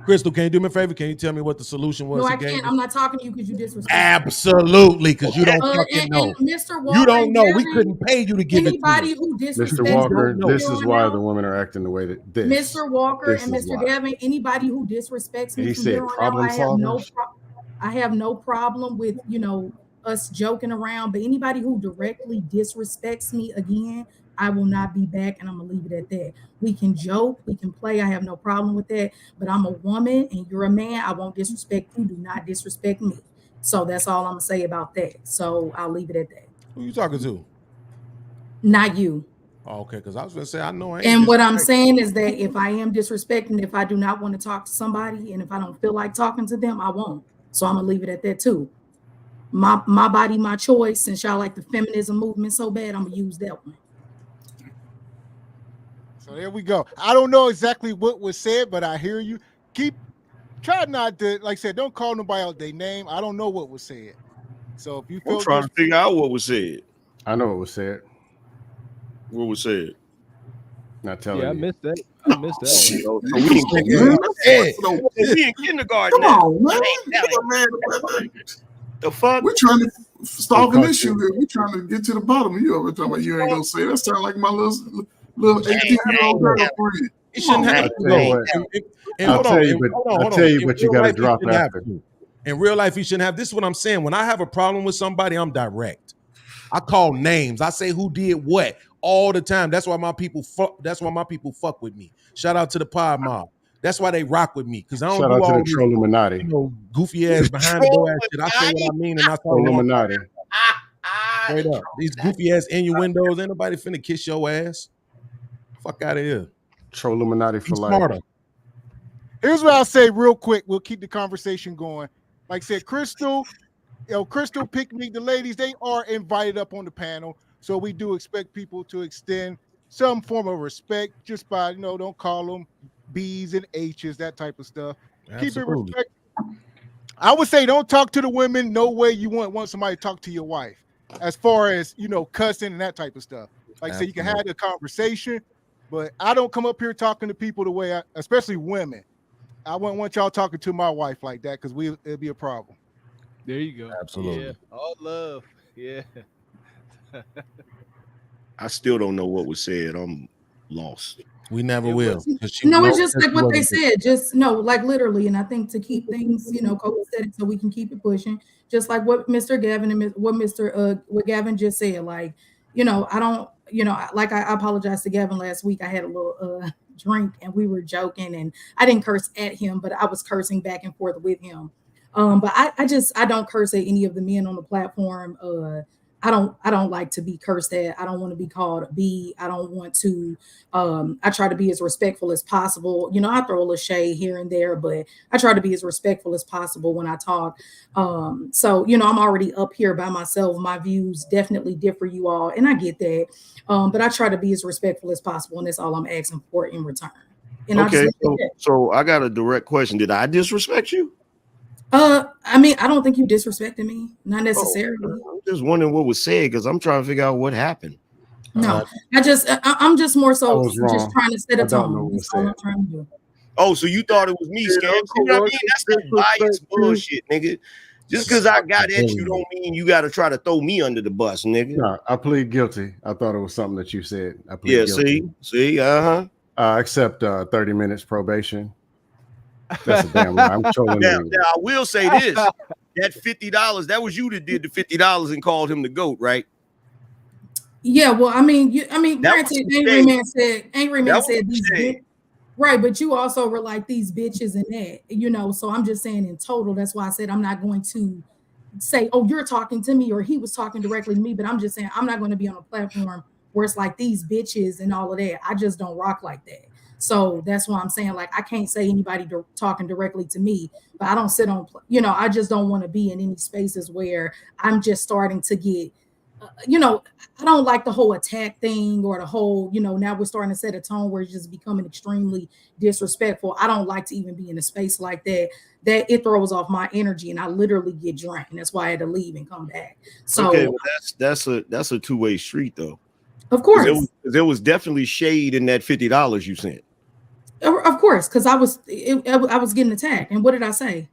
Crystal, can you do me a favor? Can you tell me what the solution was? No, he I gave can't. me? I'm not talking to you because you disrespect. Absolutely, because you don't fucking and know. Mr. Walker, You don't know. We Gavin, couldn't pay you to give it to anybody me. who disrespects Mr. Walker, me this is here why on the out, women are acting the way that this. Mr. Walker This and is Mr. why. Gavin, anybody who disrespects me He from said here on out, problem I have no problem with, us joking around, but anybody who directly disrespects me again, I will not be back, and I'm gonna leave it at that. We can joke, we can play, I have no problem with that, but I'm a woman and you're a man. I won't disrespect you. Do not disrespect me. So that's all I'm gonna say about that. So I'll leave it at that. Who you talking to? Not you. Oh, okay, because I was gonna say I know I ain't. And what I'm disrespecting. saying is that if I am disrespecting, if I do not want to talk to somebody, and if I don't feel like talking to them, I won't. So I'm gonna leave it at that too. My body, my choice. Since y'all like the feminism movement so bad, I'm gonna use that one. So there we go. I don't know exactly what was said, but I hear you. Try not to, like I said, don't call nobody out their name. I don't know what was said. So if you feel I'm trying to figure out what was said. I know what was said. What was said? Not telling I you. missed that. I missed that. So we in kindergarten. Come now. on, man. The fuck? We're trying to solve an issue here. We're trying to get to the bottom of you. Over talking about you ain't gonna say that. Sound like my little 18-year-old girlfriend. He shouldn't have to go. I'll tell you, but you got to drop after. In real life, he shouldn't have. This is what I'm saying. When I have a problem with somebody, I'm direct. I call names. I say who did what all the time. That's why my people fuck with me. Shout out to the Pod Mob. That's why they rock with me, because I don't Shout do out to all the this, Troll Illuminati. goofy ass behind the door ass shit. I say what I mean, and that's all. Illuminati. Straight up, these goofy ass innuendos. Ain't nobody finna kiss your ass. Fuck out of here. Troll Illuminati for life. Smarter. Here's what I'll say real quick. We'll keep the conversation going. Like I said, Crystal picked me. The ladies, they are invited up on the panel. So we do expect people to extend some form of respect just by, don't call them B's and H's, that type of stuff. Absolutely. Keep it respectful. I would say don't talk to the women no way you want somebody to talk to your wife, as far as, cussing and that type of stuff. Like I said, you can have the conversation, but I don't come up here talking to people the way especially women. I wouldn't want y'all talking to my wife like that, because it'd be a problem. There you go. Absolutely. Yeah. All love. Yeah. I still don't know what was said. I'm lost. We never will. No, it's just like what they said. Just like literally, and I think to keep things, copacetic, so we can keep it pushing. Just like what Mr. Gavin and what Gavin just said. Like, I don't, like I apologized to Gavin last week. I had a little drink and we were joking, and I didn't curse at him, but I was cursing back and forth with him. But I don't curse at any of the men on the platform. I don't like to be cursed at. I don't want to be called a B. I don't want to. I try to be as respectful as possible. I throw a little shade here and there, but I try to be as respectful as possible when I talk. So I'm already up here by myself. My views definitely differ, you all, and I get that. But I try to be as respectful as possible, and that's all I'm asking for in return. And okay, so I got a direct question. Did I disrespect you? I mean, I don't think you disrespected me, not necessarily. I'm just wondering what was said, because I'm trying to figure out what happened. No, I'm just more so just trying to set a tone. That's all I'm trying to do. Oh, so you thought it was me, Scam? You know what I mean? That's the biased bullshit, nigga. Just because I got at you don't mean you got to try to throw me under the bus, nigga. No, I plead guilty. I thought it was something that you said. I plead guilty. See, I accept 30 minutes probation. That's a damn lie. I'm trolling Now, anyway. I will say this: that $50, that was you that did the $50 and called him the GOAT, right? Yeah, well, I mean, That granted, was Angry shade. Man said these shade. right, but you also were like these bitches and that, you know. So I'm just saying in total, that's why I said I'm not going to say, oh, you're talking to me or he was talking directly to me, but I'm just saying I'm not going to be on a platform where it's like these bitches and all of that. I just don't rock like that. So that's why I'm saying, like, I can't say anybody talking directly to me, but I don't sit on, you know, I just don't want to be in any spaces where I'm just starting to get, you know, I don't like the whole attack thing or the whole, you know, now we're starting to set a tone where it's just becoming extremely disrespectful. I don't like to even be in a space like that. That it throws off my energy and I literally get drained. That's why I had to leave and come back. So okay, well, that's a two-way street though. Of course. There was definitely shade in that $50 you sent. Of course, because I was getting attacked. And what did I say?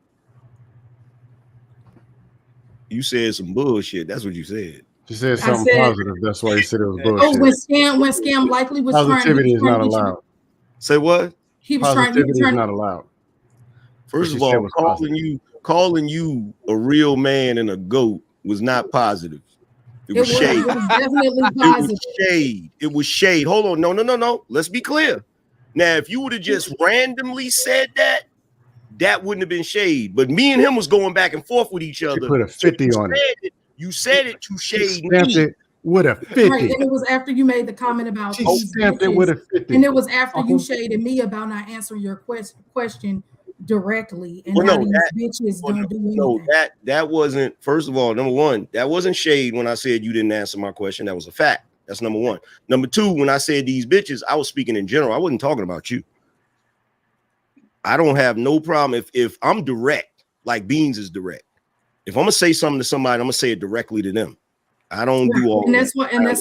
You said some bullshit. That's what you said. She said something positive. That's why he said it was bullshit. Oh, when Scam likely was positivity is not allowed. Say what? He was positivity is not allowed. First of all, calling you a real man and a GOAT was not positive. It was shade. It was definitely positive. It was shade. Hold on. No. Let's be clear. Now, if you would have just randomly said that, that wouldn't have been shade. But me and him was going back and forth with each other. She put a 50 on it. You said it to shade me. It with a 50. Right, and it was after you made the comment about she stamped it with a 50. And it was after you shaded me about not answering your question directly. And now these bitches don't do anything. No, that wasn't, first of all, number one, that wasn't shade when I said you didn't answer my question. That was a fact. That's number one. Number two, when I said these bitches, I was speaking in general. I wasn't talking about you. I don't have no problem if I'm direct, like Beans is direct. If I'm gonna say something to somebody, I'm gonna say it directly to them. I don't do all and that's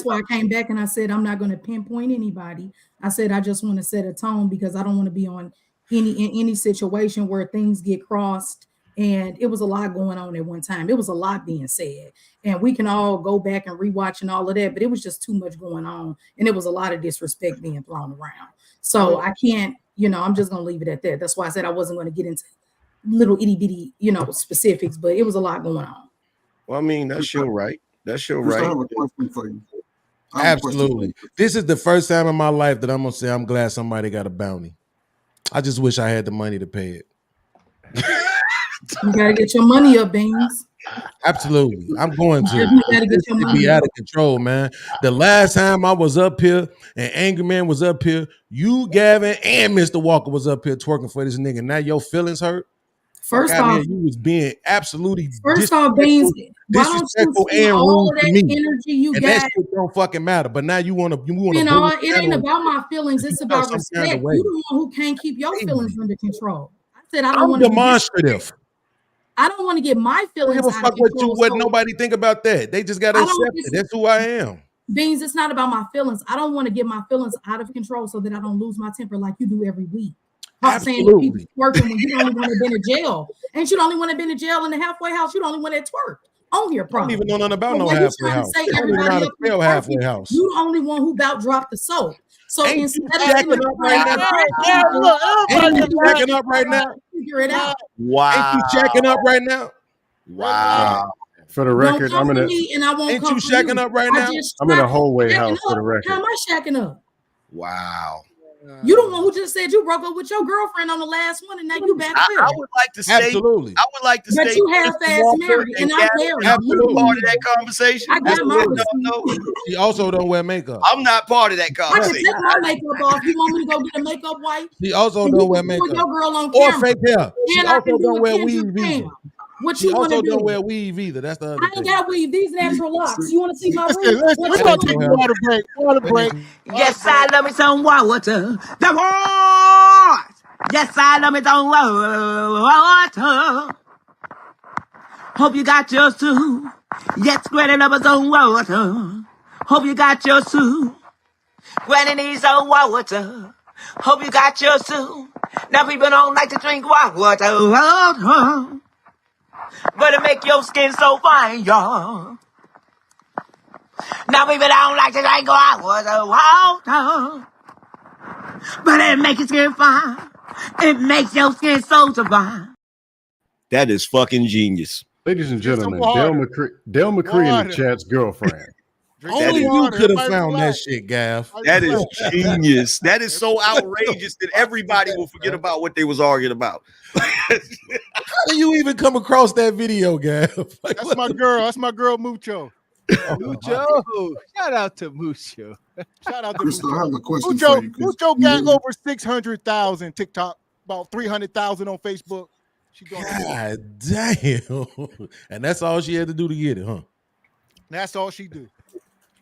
why I came back and I said I'm not going to pinpoint anybody. I said I just want to set a tone because I don't want to be on any situation where things get crossed. And it was a lot going on at one time. It was a lot being said, and we can all go back and rewatch and all of that. But it was just too much going on, and it was a lot of disrespect being thrown around. So I can't, you know, I'm just gonna leave it at that. That's why I said I wasn't going to get into little itty bitty, you know, specifics. But it was a lot going on. Well, I mean, that's your right. That's your right. I have a question for you. Absolutely. This is the first time in my life that I'm gonna say I'm glad somebody got a bounty. I just wish I had the money to pay it. You gotta get your money up, Beans. Absolutely. I'm going to. You gotta get your money be up. out of control, man. The last time I was up here and Angry Man was up here, you, Gavin, and Mr. Walker was up here twerking for this nigga. Now your feelings hurt. First off, you was being absolutely Beans, why don't you disrespectful spend and all rude of to that me. energy you And got? that shit don't fucking matter. But now you want to You know, it ain't about my feelings. It's about some respect. kind of way. You the one who can't keep your feelings under control. I said I don't I'm want to demonstrative. I don't want to get my I feelings don't give a out fuck of what control. what nobody think about that. They just gotta I accept don't- it. That's who I am. Beans, it's not about my feelings. I don't want to get my feelings out of control so that I don't lose my temper like you do every week. I'm saying that people twerking when you the only want to been in jail. Ain't you the only one that been in jail in the halfway house? You the only one that twerked on your I problem. don't even know nothing about But no when you halfway trying to house. say I don't even know everybody how to else spell is halfway twerking, house. you the only one who about dropped the soap. So Ain't you instead of shacking up right now? Ain't you shacking up right now? Figure it out. Wow. Ain't you shacking up right now? Wow. For the Don't record, come I'm in for a me and I won't Ain't come you for shacking up right I now? just I'm in a shacking hallway up. house for the record. How am I shacking up? Wow. You the one who just said you broke up with your girlfriend on the last one, and now you back there. I would like to stay. Absolutely. I would like to But stay. you half-ass married, and I'm married. Absolutely. Part of that conversation. I got my She also don't wear makeup. I'm not part of that I can conversation. take my makeup off. You want me to go get a makeup wipe? She also And don't you wear can do makeup. your girl on Or camera. fake hair. She And I also can do don't a wear Kendrick weave either. Lamar. What She you want also to don't do? wear weave either. That's the other I ain't thing. got weave. These natural locks. You want to see my Listen, weave? listen, we're gonna take a water break. Water break. Yes, I love me some water. The water. Yes, I love me some water. Hope you got yours too. Yes, Granny love me some water. Hope you got yours too. Granny needs some water. Hope you got yours too. Now people don't like to drink water. But it make your skin so fine, y'all. Now people don't like to drink water. But it make your skin fine. It makes your skin so dry. That is fucking genius. Ladies and Get some gentlemen, Dale water. McCree in Water. the chat's girlfriend. Drink Only some you water. could have Everybody found that relax. shit, Gav. That is genius. That is so outrageous that everybody will forget about what they was arguing about. How do you even come across that video, Gav? Like, That's my girl. That's my girl Mucho. Mucho. Shout out to Mucho. Shout out to Crystal, I have Mucho. a question Mucho, for you. Mucho got over 600,000 TikTok, about 300,000 on Facebook. She doing God damn. And that's all she had to do to get it, huh? That's all she do.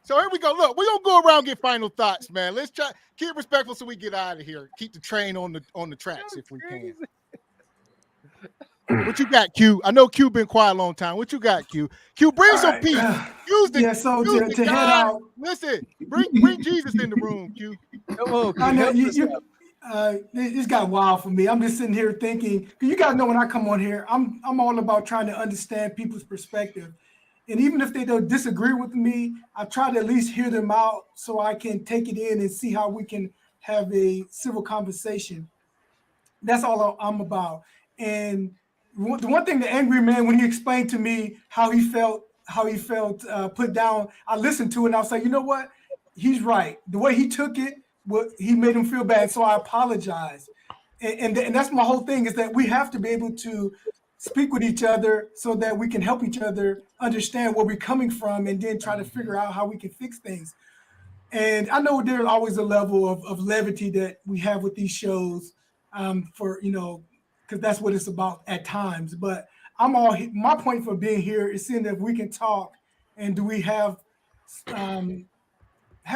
So here we go. Look, we're gonna go around and get final thoughts, man. Let's try keep respectful so we get out of here. Keep the train on the tracks if we can. What you got, Q? I know Q been quiet a long time. What you got, Q? Q, bring some peace. Use the, so use to the head God. out. Listen, bring Jesus in the room, Q. Come on, Q. I know this got wild for me. I'm just sitting here thinking, because you guys know when I come on here, I'm all about trying to understand people's perspective. And even if they don't disagree with me, I try to at least hear them out so I can take it in and see how we can have a civil conversation. That's all I'm about. And the one thing, the angry man, when he explained to me how he felt put down, I listened to it and I was like, you know what? He's right. The way he took it, he made him feel bad. So I apologize. And that's my whole thing, is that we have to be able to speak with each other so that we can help each other understand where we're coming from and then try to figure out how we can fix things. And I know there's always a level of levity that we have with these shows for, because that's what it's about at times. But my point for being here is seeing if we can talk and do we have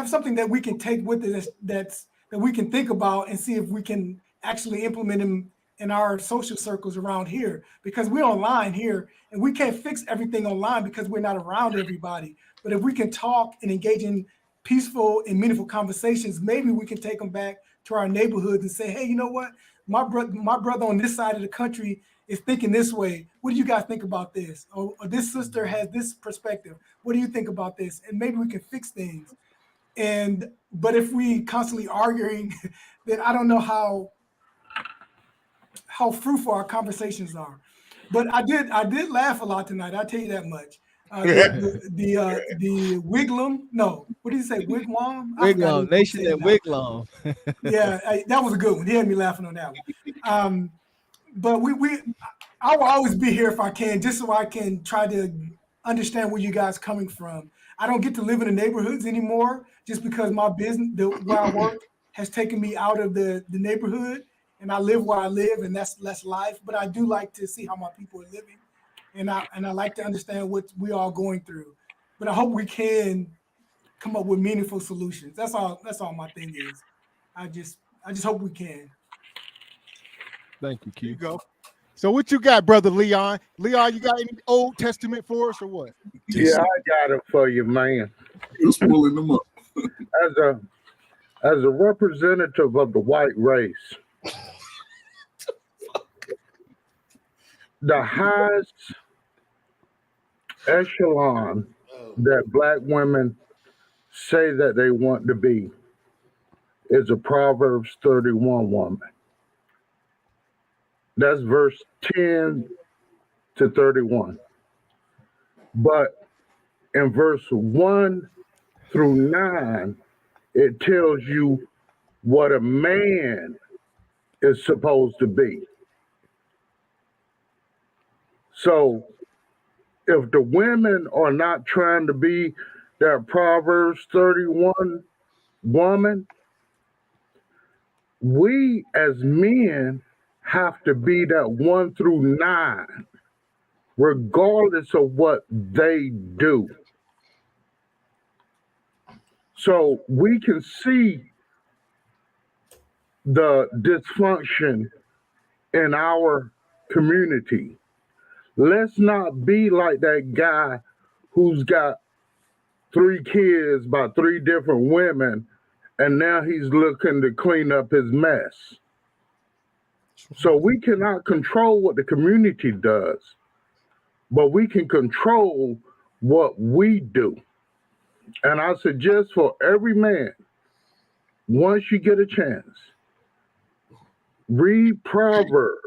something that we can take with us that we can think about and see if we can actually implement them in our social circles around here, because we're online here and we can't fix everything online because we're not around everybody. But if we can talk and engage in peaceful and meaningful conversations, maybe we can take them back to our neighborhoods and say, hey, you know what? My brother on this side of the country is thinking this way. What do you guys think about this? Or this sister has this perspective. What do you think about this? And maybe we can fix things. But if we constantly arguing, then I don't know how fruitful our conversations are. But I did laugh a lot tonight. I'll tell you that much. The Wiglam, no, what did you say? Wigwam? Wiglam, Nation at Wiglam. Yeah, that was a good one. He had me laughing on that one. But I will always be here if I can, just so I can try to understand where you guys coming from. I don't get to live in the neighborhoods anymore just because my business, where I work, has taken me out of the neighborhood, and I live where I live, and that's less life. But I do like to see how my people are living, and I like to understand what we are going through. But I hope we can come up with meaningful solutions. That's all my thing is. I just hope we can. Thank you, Q. Here you go. So what you got, brother Leon? Leon, you got any Old Testament for us or what? Yeah, I got it for you, man. Just pulling them up. As a representative of the white race, the highest echelon that Black women say that they want to be is a Proverbs 31 woman. That's verse 10 to 31. But in verse 1 through 9, it tells you what a man is supposed to be. So if the women are not trying to be that Proverbs 31 woman, we as men have to be that 1 through 9, regardless of what they do. So we can see the dysfunction in our community. Let's not be like that guy who's got 3 kids by 3 different women, and now he's looking to clean up his mess. So we cannot control what the community does, but we can control what we do. And I suggest for every man, once you get a chance, Read Proverbs,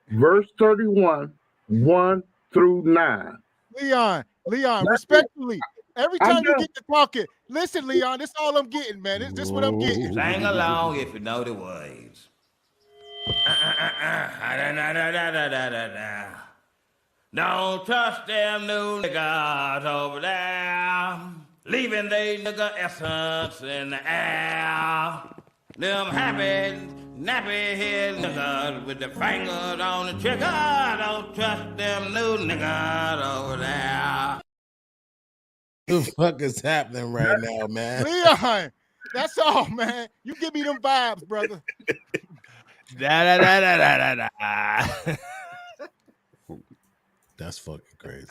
verse 31, 1 through 9. Leon, respectfully, every time you get to talking, listen, Leon, this is all I'm getting, man. This is what I'm getting. Sing along if you know the words. Don't trust them new niggas over there, leaving they nigga essence in the air. Them happy, nappy head niggas with the fingers on the trigger. Don't trust them new niggas over there. What the fuck is happening right now, man? Leon, that's all, man. You give me them vibes, brother. That's fucking crazy.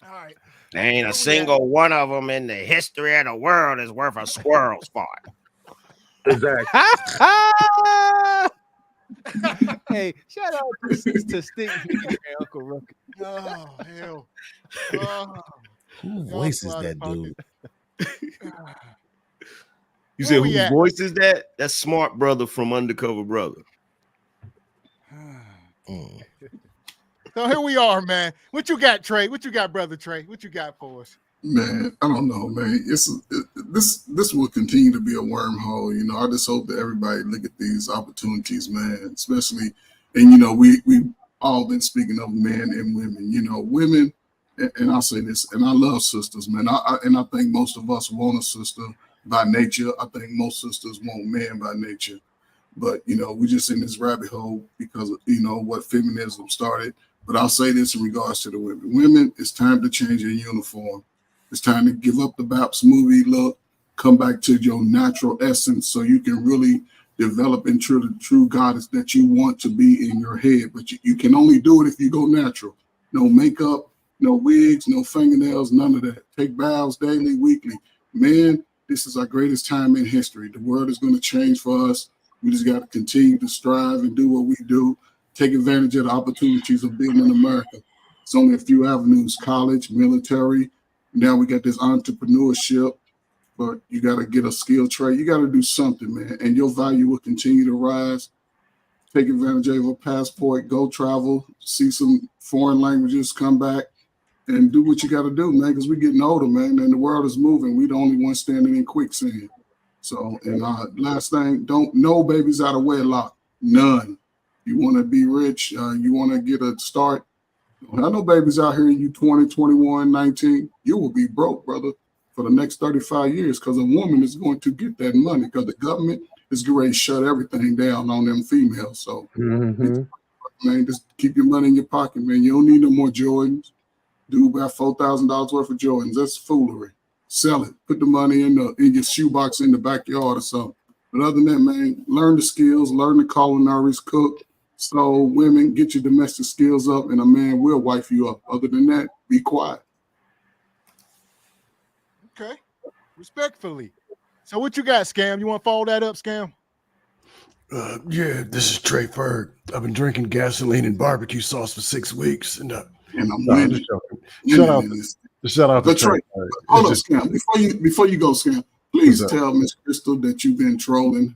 All right. There ain't a single one of them in the history of the world is worth a squirrel's fart. Exactly. Hey, shout out to Stink and Uncle Rookie. Oh, hell. Who voices that dude? You said we whose at? voice is that? That's Smart Brother from Undercover Brother. So here we are, man. What you got, Trey? What you got, brother Trey? What you got for us? Man, I don't know, man. This will continue to be a wormhole. You know, I just hope that everybody look at these opportunities, man. Especially, and you know, we all been speaking of men and women. You know, women, and I'll say this, and I love sisters, man. I think most of us want a sister by nature. I think most sisters want men by nature. But you know, we just in this rabbit hole because of, you know, what feminism started. But I'll say this in regards to the women. Women, it's time to change your uniform. It's time to give up the Baps movie look, come back to your natural essence so you can really develop into the true goddess that you want to be in your head. But you can only do it if you go natural. No makeup, no wigs, no fingernails, none of that. Take baths daily, weekly. Man, this is our greatest time in history. The world is going to change for us. We just got to continue to strive and do what we do. Take advantage of the opportunities of being in America. It's only a few avenues: college, military. Now we got this entrepreneurship, but you got to get a skill trade. You got to do something, man, and your value will continue to rise. Take advantage of a passport, go travel, see some foreign languages, come back, and do what you got to do, man, because we're getting older, man, and the world is moving. We're the only ones standing in quicksand. So, and last thing, no babies out of wedlock, none. You want to be rich, you want to get a start. I know babies out here, you 20, 21, 19, you will be broke, brother, for the next 35 years because a woman is going to get that money because the government is going to shut everything down on them females. So, man, just keep your money in your pocket, man. You don't need no more Jordans. Do about $4,000 worth of Jordans. That's foolery. Sell it. Put the money in your shoebox in the backyard or something. But other than that, man, learn the skills, learn the culinaries, cook. So women, get your domestic skills up and a man will wife you up. Other than that, be quiet. Okay. Respectfully. So what you got, Scam? You want to follow that up, Scam? Yeah, this is Trey Ferg. I've been drinking gasoline and barbecue sauce for 6 weeks, and I'm winning. Shout out to Trey. Hold up, Scam. Before you go, Scam, please tell Miss Crystal that you've been trolling,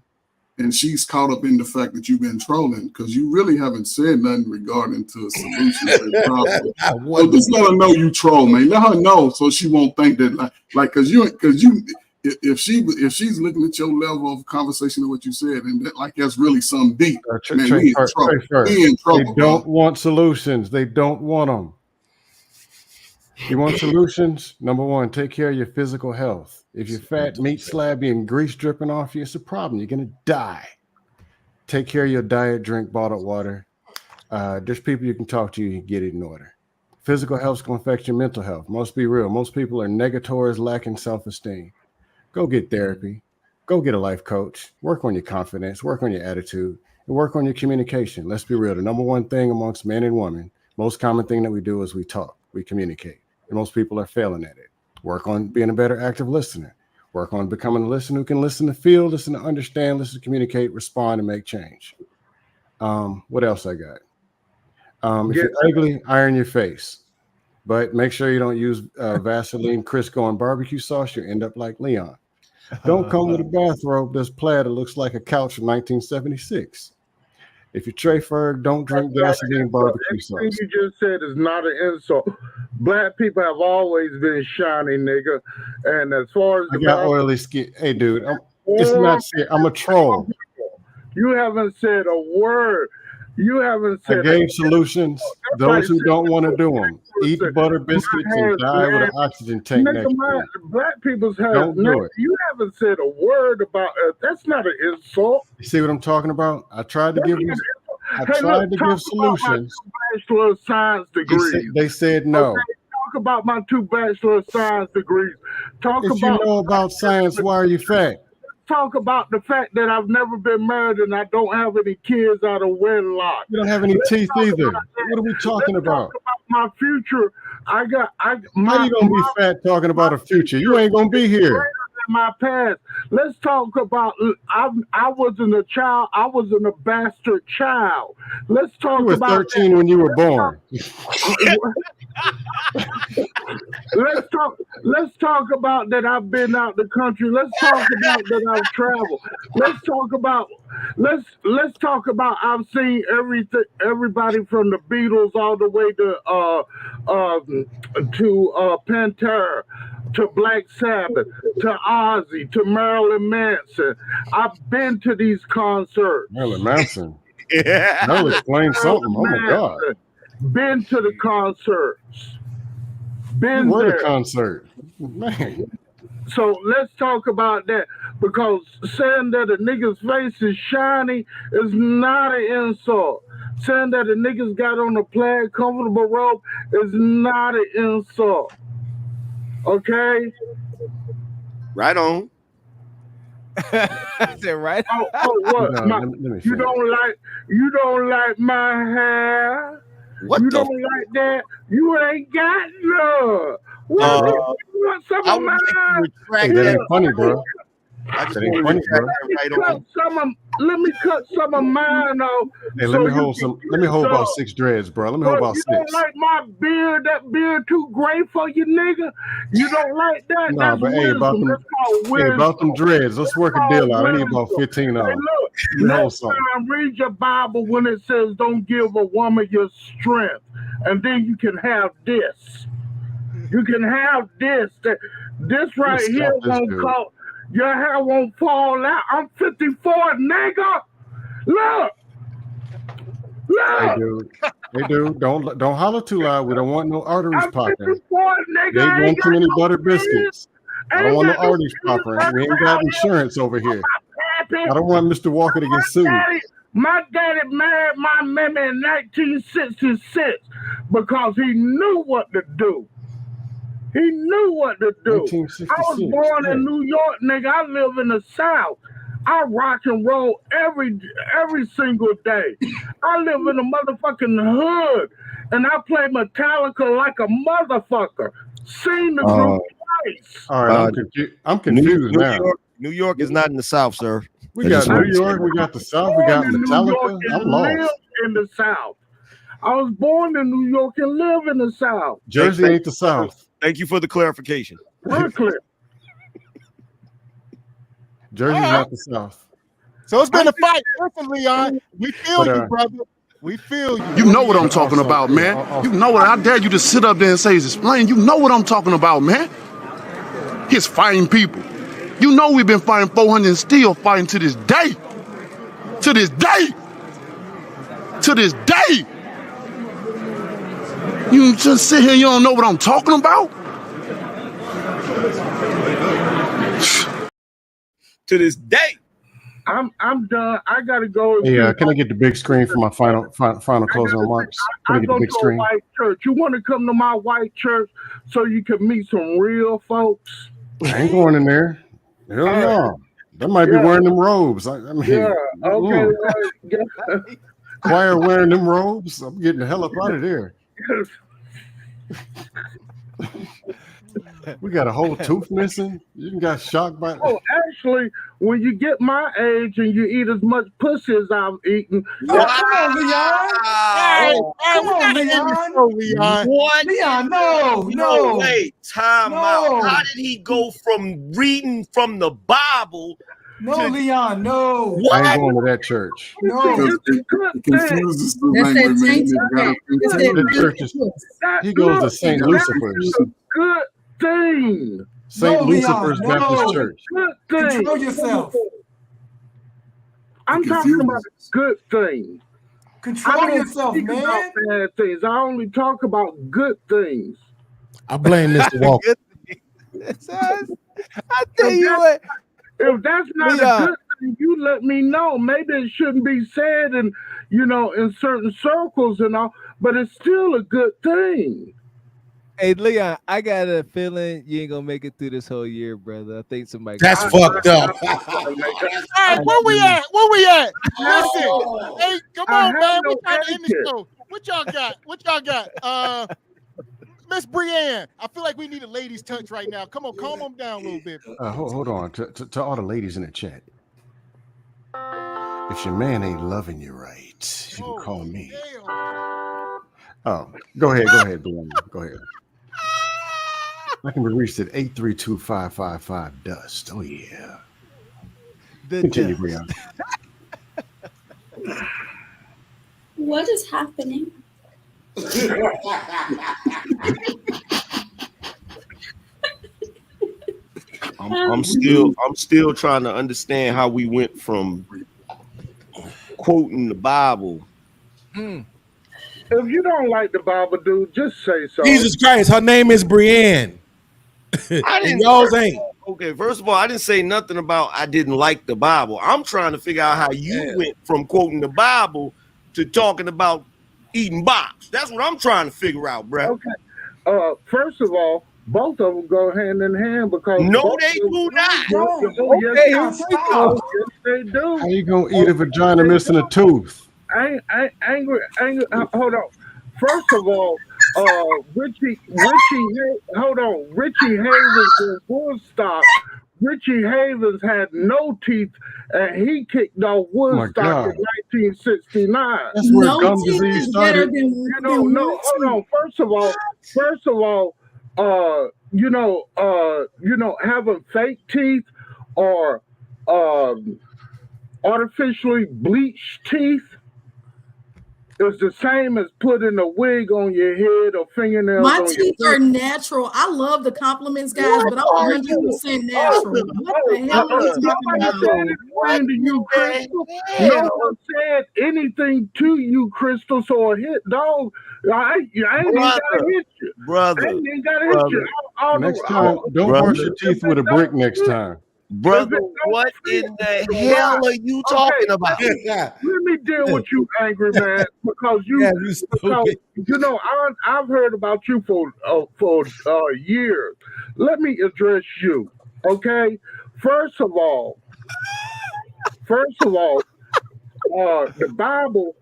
and she's caught up in the fact that you've been trolling because you really haven't said nothing regarding to solutions and problems. So just let her know you troll, man. Let her know so she won't think that because if she's looking at your level of conversation of what you said and that that's really some deep, man, we in trouble. We in trouble. They don't want solutions. They don't want them. You want solutions? Number one, take care of your physical health. If you're fat, meat slabby, and grease dripping off you, it's a problem. You're going to die. Take care of your diet, drink bottled water. There's people you can talk to, you can get it in order. Physical health is going to affect your mental health. Most be real. Most people are negators, lacking self-esteem. Go get therapy. Go get a life coach. Work on your confidence. Work on your attitude. And work on your communication. Let's be real. The number one thing amongst men and women, most common thing that we do is we talk. We communicate. And most people are failing at it. Work on being a better active listener. Work on becoming a listener who can listen to feel, listen to understand, listen to communicate, respond, and make change. What else I got? If you're ugly, iron your face. But make sure you don't use Vaseline, Crisco, and barbecue sauce. You end up like Leon. Don't come with a bathrobe that's plaid that looks like a couch from 1976. If you Trey Ferg, don't drink gasoline barbecue sauce. Everything you just said is not an insult. Black people have always been shiny, nigga. And as far as I got oily skin. Hey, dude, it's not. I'm a troll. You haven't said a word. You haven't said. I gave solutions. Those who don't want to do them, eat butter biscuits and die with an oxygen tank next to you. Black people's have. Don't do it. You haven't said a word about it. That's not an insult. You see what I'm talking about? I tried to give you. I tried to give solutions. Bachelor of Science degrees. They said no. Okay, talk about my 2 Bachelor of Science degrees. Talk If about. you know about science, why are you fat? Talk about the fact that I've never been married and I don't have any kids out of wedlock. You don't have any teeth either. What are we talking about? Talk about my future. How you gonna be fat talking about a future? You ain't gonna be here. My past. Let's talk about. I wasn't a child. I wasn't a bastard child. Let's talk You were about. 13 when you were born. Let's talk about that I've been out the country. Let's talk about that I've traveled. Let's talk about I've seen everybody from the Beatles all the way to Pantera, to Black Sabbath, to Ozzy, to Marilyn Manson. I've been to these concerts. Marilyn Manson. Yeah. That'll explain something. Oh my God. Been to the concerts. Been Where there. the concert? Man. So let's talk about that, because saying that a nigga's face is shiny is not an insult. Saying that a nigga's got on a plaid comfortable robe is not an insult. Okay? Right on. I said right. Oh what? No, let me you don't like my hair? What you the don't like that? You ain't got none. What? You want some of mine? Hey, that ain't funny, bro. That ain't funny, bro. Let me cut some of mine off. Hey, let me hold about 6 dreads, bro. Let me hold about 6. You don't like my beard? That beard too gray for you, nigga? You don't like that? No, That's but hey, about them dreads, let's work a deal out. I need about 15 of them. Next time, read your Bible when it says don't give a woman your strength, and then you can have this. You can have this. This right here won't call. Your hair won't fall out. I'm 54, nigga. Look. Hey, dude, don't holler too loud. We don't want no arteries popping. 54, nigga. They want too many butter biscuits. I don't want no arteries popping. We ain't got insurance over here. I don't want Mr. Walker to get sued. My daddy married my mammy in 1966 because he knew what to do. He knew what to do. I was born in New York, nigga. I live in the South. I rock and roll every single day. I live in the motherfucking hood, and I play Metallica like a motherfucker. Seen the group twice. All right, I'm confused now. New York is not in the South, sir. We got New York, we got the South, we got Metallica. I'm lost. In the South. I was born in New York and live in the South. Jersey ain't the South. Thank you for the clarification. Brooklyn. Jersey's not the South. So it's been a fight. Listen, Leon, we feel you, brother. We feel you. You know what I'm talking about, man. You know what? I dare you to sit up there and say, explain. You know what I'm talking about, man. He's fighting people. You know we've been fighting 400 and still fighting to this day. To this day. To this day. You just sit here, you don't know what I'm talking about? To this day. I'm done. I gotta go. Hey, can I get the big screen for my final closing remarks? Can I get the big screen? A white church. You want to come to my white church so you can meet some real folks? I ain't going in there. Hell no. That might be wearing them robes. I mean, okay. Choir wearing them robes. I'm getting the hell up out of there. We got a whole tooth missing. You got shocked by. Oh, actually, when you get my age and you eat as much pussy as I've eaten, come on, Leon. What? Leon, no. Wait, time out. How did he go from reading from the Bible No, Leon, no. I ain't going to that church. No. It confuses the That's language, that man. tainted You gotta man. That's continue. that The church is, he goes to St. Lucifer's. Good thing. St. No, Lucifer's Leon, Baptist no. Church. Good thing. Control yourself. I'm talking about good things. Control yourself, speak man. about bad things. I only talk about good things. I blame Mr. Walker. I tell you what. If that's not a good thing, you let me know. Maybe it shouldn't be said in, in certain circles and all, but it's still a good thing. Hey, Leon, I got a feeling you ain't gonna make it through this whole year, brother. I think somebody. That's fucked up. All right, where we at? Where we at? Listen, hey, come on, man. We trying to end the show. What y'all got? What y'all got? Miss Brienne, I feel like we need a ladies' touch right now. Come on, calm them down a little bit. Hold on. To all the ladies in the chat. If your man ain't loving you right, you can call me. Oh, go ahead, Brian. Go ahead. I can be reached at 832-555-DUST. Oh, yeah. Continue, Brian. What is happening? I'm still trying to understand how we went from quoting the Bible. If you don't like the Bible, dude, just say so. Jesus Christ, her name is Brienne. I didn't. Y'all's ain't. Okay, first of all, I didn't say nothing about I didn't like the Bible. I'm trying to figure out how you went from quoting the Bible to talking about eating box. That's what I'm trying to figure out, bro. Okay. First of all, both of them go hand in hand because no, they do not. Yes, they do. How you gonna eat a vagina missing a tooth? Angry. Hold on. First of all, Richie Havens in Woodstock. Richie Havens had no teeth, and he kicked off Woodstock in 1969. That's where gum disease started. Hold on. First of all, having fake teeth or artificially bleached teeth is the same as putting a wig on your head or fingernails My on teeth your are natural. I love the compliments, guys, but I'm 100% natural. What the hell are you talking about? To you, Crystal. No one said anything to you, Crystal. So a hit dog. I ain't even gotta hit you. Brother. I ain't even gotta hit you. Next time, don't brush your teeth with a brick next time. Brother, what in the hell are you talking about? Let me deal with you, angry man, because I've heard about you for years. Let me address you, okay? First of all, the Bible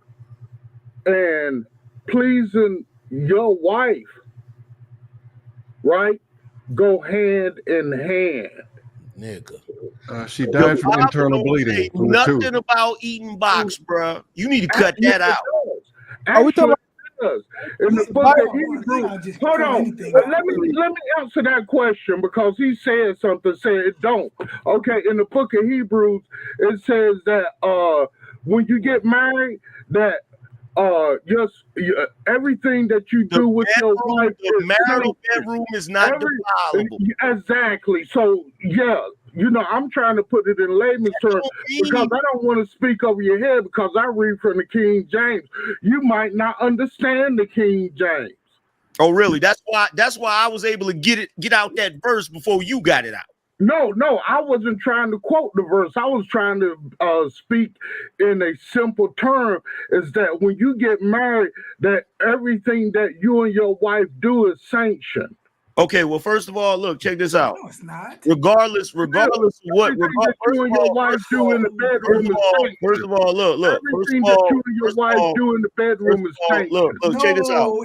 and pleasing your wife, right, go hand in hand. Nigga. She died from internal bleeding. From nothing about eating box, bro. You need to cut that out. Are we talking about in the book of Hebrews? Hold on. Let me answer that question because he said something. Said it don't. Okay. In the book of Hebrews, it says that when you get married, that everything that you do with your wife, the marital bedroom is not defilable. Exactly. So yeah, I'm trying to put it in layman's terms because I don't want to speak over your head because I read from the King James. You might not understand the King James. Oh, really? That's why I was able to get out that verse before you got it out. No, I wasn't trying to quote the verse. I was trying to speak in a simple term, is that when you get married, that everything that you and your wife do is sanctioned. Okay, well, first of all, look, check this out. No, it's not. Regardless of what you and your wife do in the bedroom is sanctioned. First of all, look. Everything that you and your wife do in the bedroom is sanctioned. Look, check this out.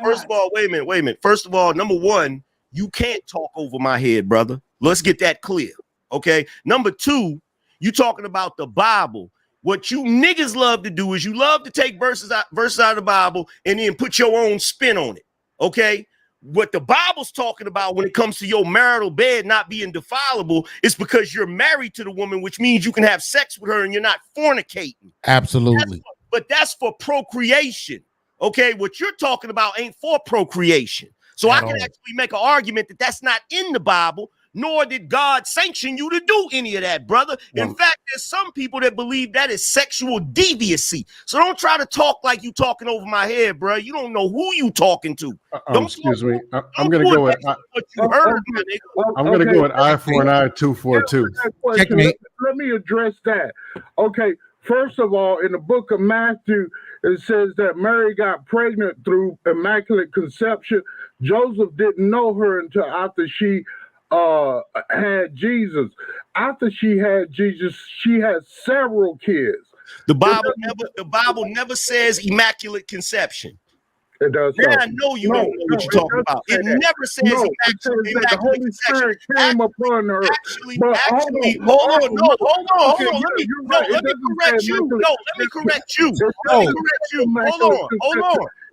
First of all, wait a minute. First of all, number one, you can't talk over my head, brother. Let's get that clear, okay? Number two, you talking about the Bible. What you niggas love to do is you love to take verses out of the Bible and then put your own spin on it, okay? what the Bible's talking about when it comes to your marital bed not being defilable is because you're married to the woman, which means you can have sex with her and you're not fornicating. Absolutely. But that's for procreation. Okay, what you're talking about ain't for procreation. So I can actually make an argument that that's not in the Bible, nor did God sanction you to do any of that, brother. In fact, there's some people that believe that is sexual deviancy. So don't try to talk like you talking over my head, bro. You don't know who you talking to. Excuse me. I'm going to go with what you heard. I'm going to go with I for an eye, 2 for a 2. Checkmate. Let me address that. Okay. First of all, in the book of Matthew, it says that Mary got pregnant through immaculate conception. Joseph didn't know her until after she had Jesus. After she had Jesus, she had several kids. The Bible never says immaculate conception. It does. Yeah, I know you don't know what you're talking about. It never says immaculate the Holy Spirit came upon her. Hold on. Let me correct you. Let me correct you. Hold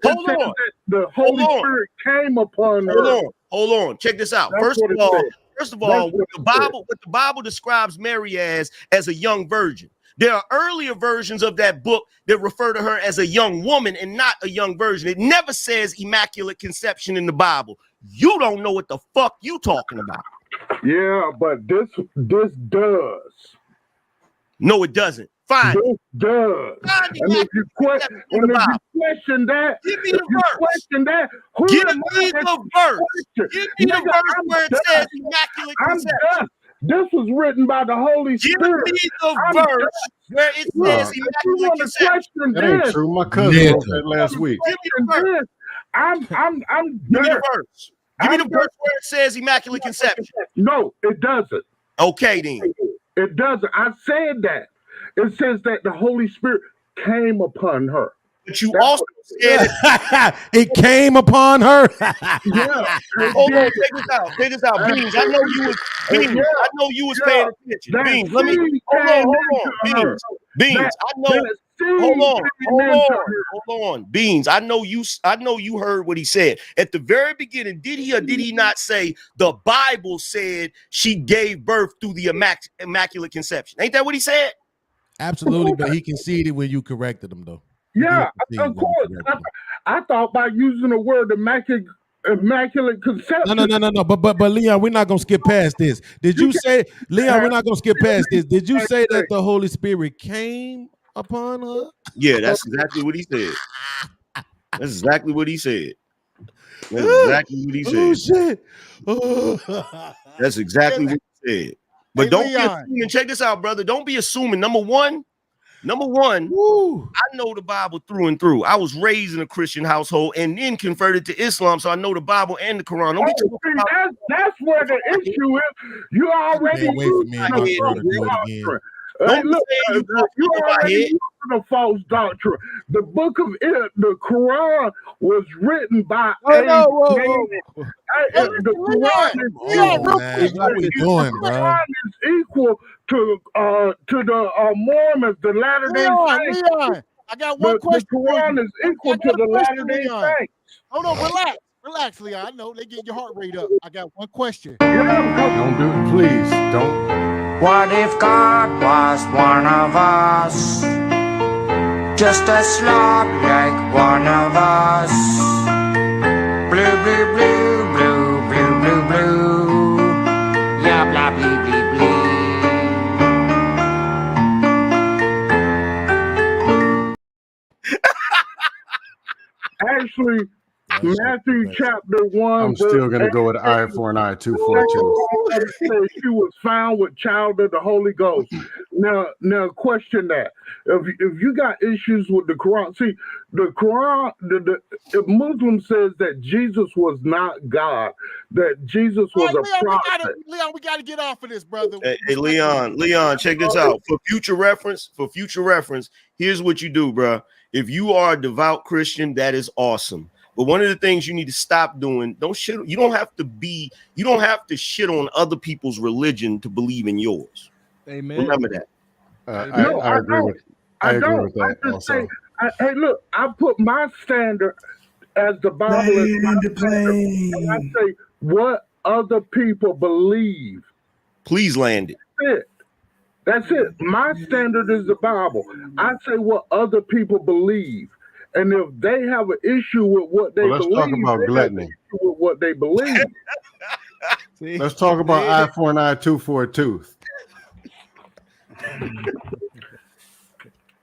on. The Holy Spirit came upon her. Hold on. Check this out. First of all, what the Bible describes Mary as a young virgin. There are earlier versions of that book that refer to her as a young woman and not a young virgin. It never says immaculate conception in the Bible. You don't know what the fuck you talking about. Yeah, but this does. No, it doesn't. Fine. This does. And if you question that, give me the verse. Give me the verse where it says immaculate conception. This was written by the Holy Spirit. Give me the verse where it says immaculate conception. That ain't true. My cousin wrote that last week. Give me the verse. Give me the verse. Give me the verse where it says immaculate conception. No, it doesn't. Okay, then. It doesn't. I said that. It says that the Holy Spirit came upon her. But you also said it came upon her. Yeah. Hold on, check this out. Beans, I know you was paying attention. Beans, let me hold on. Beans, I know. Hold on. Beans, I know you heard what he said. At the very beginning, did he or did he not say the Bible said she gave birth through the immaculate conception? Ain't that what he said? Absolutely, but he conceded when you corrected him, though. Yeah, of course. I thought by using the word immaculate conception. No. But Leon, we're not gonna skip past this. Did you say, Leon? We're not gonna skip past this. Did you say that the Holy Spirit came upon her? Yeah, that's exactly what he said. That's exactly what he said. Oh shit! That's exactly what he said. But don't be assuming. Check this out, brother. Don't be assuming. Number one, I know the Bible through and through. I was raised in a Christian household and then converted to Islam, so I know the Bible and the Quran. That's where the issue is. You already you already using a false doctrine. The book of the Quran was written by the Quran is equal to the Mormons, the Latter-day Saints. Leon, I got one question. The Quran is equal to the Latter-day Saints. Hold on, relax, Leon. I know they get your heart rate up. I got one question. Don't do it, please. Don't. What if God was one of us? Just a slob like one of us. Blue, blue, blue, blue, blue, blue, blue. Yeah, blah, blee, blee, blee. Actually, Matthew chapter 1. I'm still going to go with eye for an eye, 2 for a 2. She was found with child of the Holy Ghost. Now question that. If you got issues with the Quran, see, the Quran, the Muslim says that Jesus was not God, that Jesus was a prophet. Leon, we got to get off of this, brother. Hey, Leon, check this out. For future reference, here's what you do, bro. If you are a devout Christian, that is awesome. But one of the things you need to stop doing, you don't have to shit on other people's religion to believe in yours. Amen. Remember that. I agree with that also. Hey, look, I put my standard as the Bible is my standard. And I say what other people believe. Please land it. That's it. My standard is the Bible. I say what other people believe. And if they have an issue with what they let's believe, talk about they have gluttony. an issue with what they believe. Let's talk about eye for an eye, tooth for a tooth.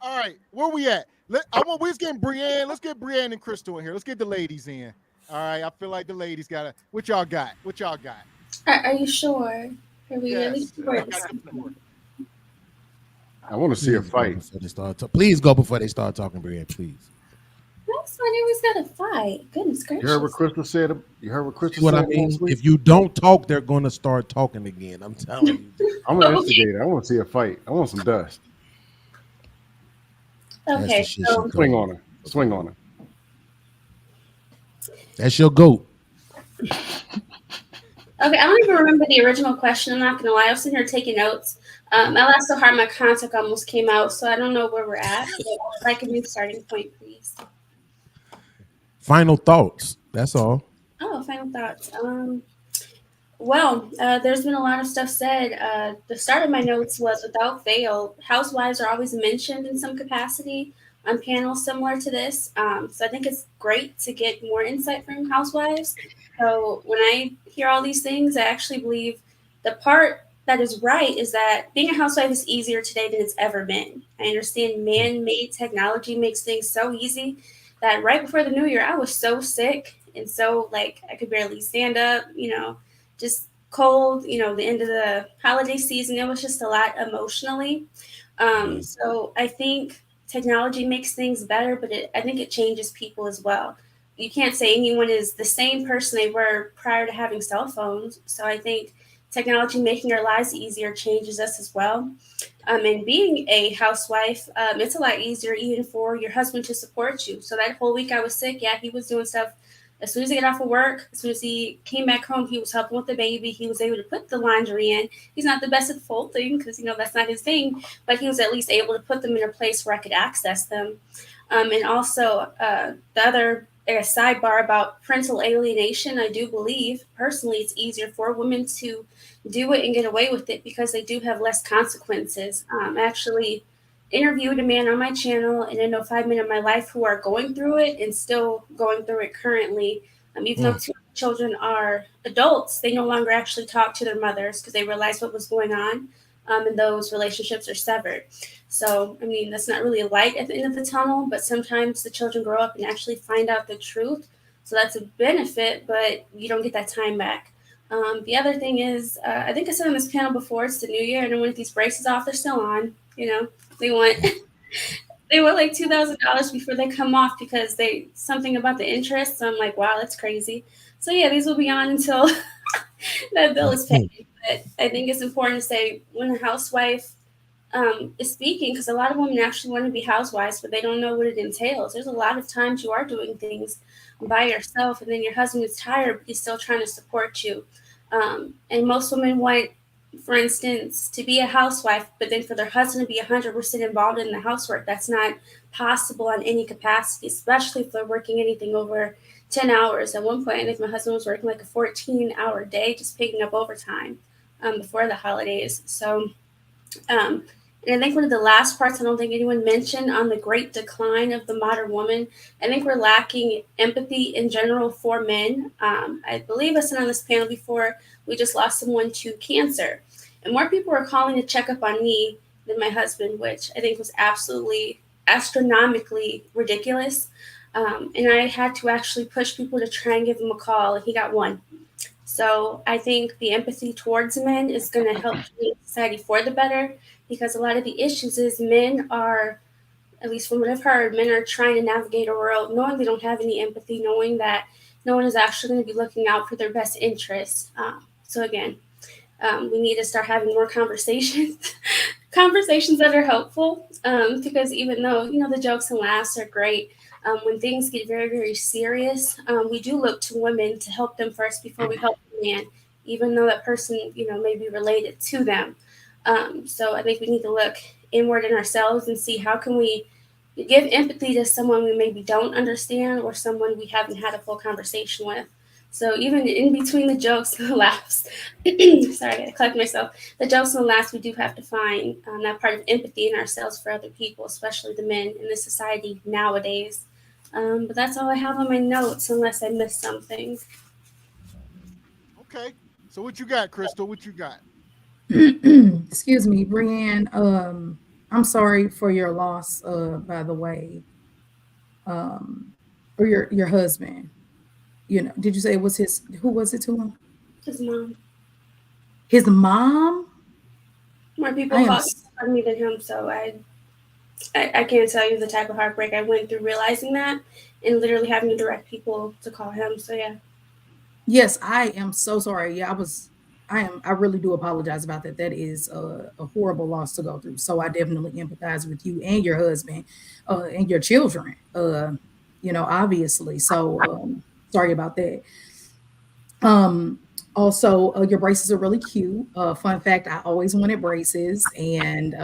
All right, where we at? We're getting Brienne. Let's get Brienne and Crystal in here. Let's get the ladies in. All right, I feel like the ladies got what y'all got? What y'all got? Are you sure? Are we really sure? I want to see a fight. Please go before they start talking, Brienne, please. That's why they always got to fight. Goodness gracious. You heard what Crystal said? You heard what Crystal What said? I mean, if you don't talk, they're going to start talking again. I'm telling you. I'm an instigator. I want to see a fight. I want some dust. Okay, so Swing on her. Swing on her. That's your goat. Okay, I don't even remember the original question. I'm not going to lie. I was sitting here taking notes. I laughed so hard my contact almost came out, so I don't know where we're at. But like a new starting point, please. Final thoughts. That's all. Oh, final thoughts. Well, there's been a lot of stuff said. The start of my notes was, without fail, housewives are always mentioned in some capacity on panels similar to this. So I think it's great to get more insight from housewives. So when I hear all these things, I actually believe the part that is right is that being a housewife is easier today than it's ever been. I understand man-made technology makes things so easy that right before the new year, I was so sick and so I could barely stand up, just cold, the end of the holiday season. It was just a lot emotionally. So I think technology makes things better, but I think it changes people as well. You can't say anyone is the same person they were prior to having cell phones. So I think technology making our lives easier changes us as well. And being a housewife, it's a lot easier even for your husband to support you. So that whole week I was sick, he was doing stuff. As soon as he got off of work, as soon as he came back home, he was helping with the baby. He was able to put the laundry in. He's not the best at folding because, that's not his thing, but he was at least able to put them in a place where I could access them. And also the other sidebar about parental alienation, I do believe personally it's easier for women to do it and get away with it because they do have less consequences. I actually interviewed a man on my channel, and I know 5 men in my life who are going through it and still going through it currently. Even though 2 children are adults, they no longer actually talk to their mothers because they realized what was going on, and those relationships are severed. So, that's not really a light at the end of the tunnel, but sometimes the children grow up and actually find out the truth. So that's a benefit, but you don't get that time back. The other thing is, I think I said on this panel before, it's the new year, and I want these braces off, they're still on, they want like $2,000 before they come off because something about the interest. So I'm like, wow, that's crazy. So yeah, these will be on until that bill is paid. But I think it's important to say when a housewife is speaking, because a lot of women actually want to be housewives, but they don't know what it entails. There's a lot of times you are doing things by yourself, and then your husband is tired, but he's still trying to support you. And most women want, for instance, to be a housewife, but then for their husband to be 100% involved in the housework. That's not possible on any capacity, especially if they're working anything over 10 hours. At one point, I think my husband was working like a 14-hour day, just picking up overtime before the holidays. So, and I think one of the last parts I don't think anyone mentioned on the great decline of the modern woman, I think we're lacking empathy in general for men. I believe I said on this panel before, we just lost someone to cancer. And more people were calling to check up on me than my husband, which I think was absolutely astronomically ridiculous. And I had to actually push people to try and give him a call, and he got one. So I think the empathy towards men is going to help change society for the better, because a lot of the issues is men are, at least from what I've heard, men are trying to navigate a world knowing they don't have any empathy, knowing that no one is actually going to be looking out for their best interests. So again, we need to start having more conversations, conversations that are helpful, because even though, the jokes and laughs are great, when things get very, very serious, we do look to women to help them first before we help the man, even though that person, may be related to them. So I think we need to look inward in ourselves and see how can we Give empathy to someone we maybe don't understand or someone we haven't had a full conversation with. So even in between the jokes and the laughs, sorry, I gotta collect myself. The jokes and the laughs, we do have to find that part of empathy in ourselves for other people, especially the men in this society nowadays. But that's all I have on my notes, unless I missed something. Okay. So what you got, Crystal? What you got? Excuse me, Brianne. I'm sorry for your loss, by the way. Or your husband. You know, did you say it was who was it to him? His mom. His mom? More people called me than him, so I can't tell you the type of heartbreak I went through realizing that and literally having to direct people to call him. So yeah. Yes, I am so sorry. Yeah, I really do apologize about that. That is a horrible loss to go through. So I definitely empathize with you and your husband and your children, obviously. So sorry about that. Also, your braces are really cute. Fun fact, I always wanted braces and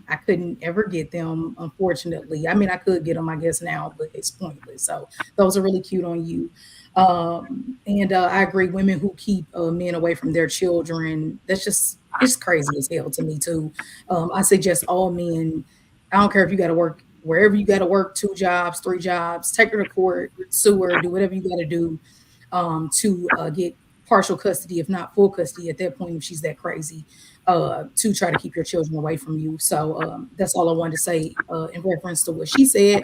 I couldn't ever get them, unfortunately. I mean, I could get them, I guess, now, but it's pointless. So those are really cute on you. And I agree, women who keep men away from their children, it's crazy as hell to me too. I suggest all men, I don't care if you got to work wherever you got to work, 2 jobs, 3 jobs, take her to court, sue her, do whatever you got to do to get partial custody, if not full custody at that point, if she's that crazy, to try to keep your children away from you. So that's all I wanted to say in reference to what she said.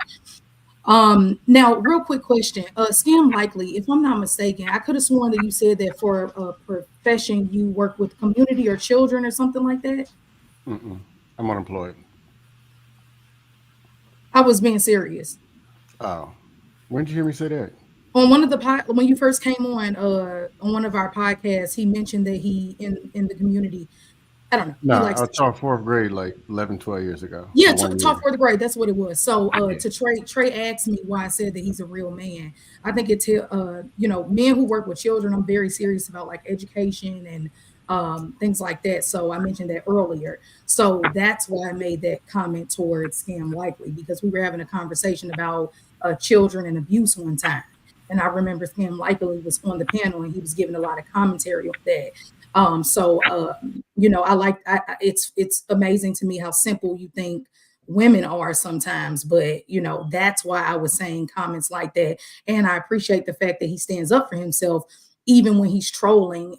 Now, real quick question. Scam Likely, if I'm not mistaken, I could have sworn that you said that for a profession you work with community or children or something like that. I'm unemployed. I was being serious. Oh, when did you hear me say that? On one of the when you first came on one of our podcasts, he mentioned that he in the community. I don't know. No, I taught 4th grade like 11, 12 years ago. Yeah, taught 4th grade. That's what it was. So to Trey asked me why I said that he's a real man. I think it's men who work with children, I'm very serious about like education and things like that. So I mentioned that earlier. So that's why I made that comment towards Scam Likely, because we were having a conversation about children and abuse one time. And I remember Scam Likely was on the panel and he was giving a lot of commentary on that. It's amazing to me how simple you think women are sometimes, but that's why I was saying comments like that. And I appreciate the fact that he stands up for himself, even when he's trolling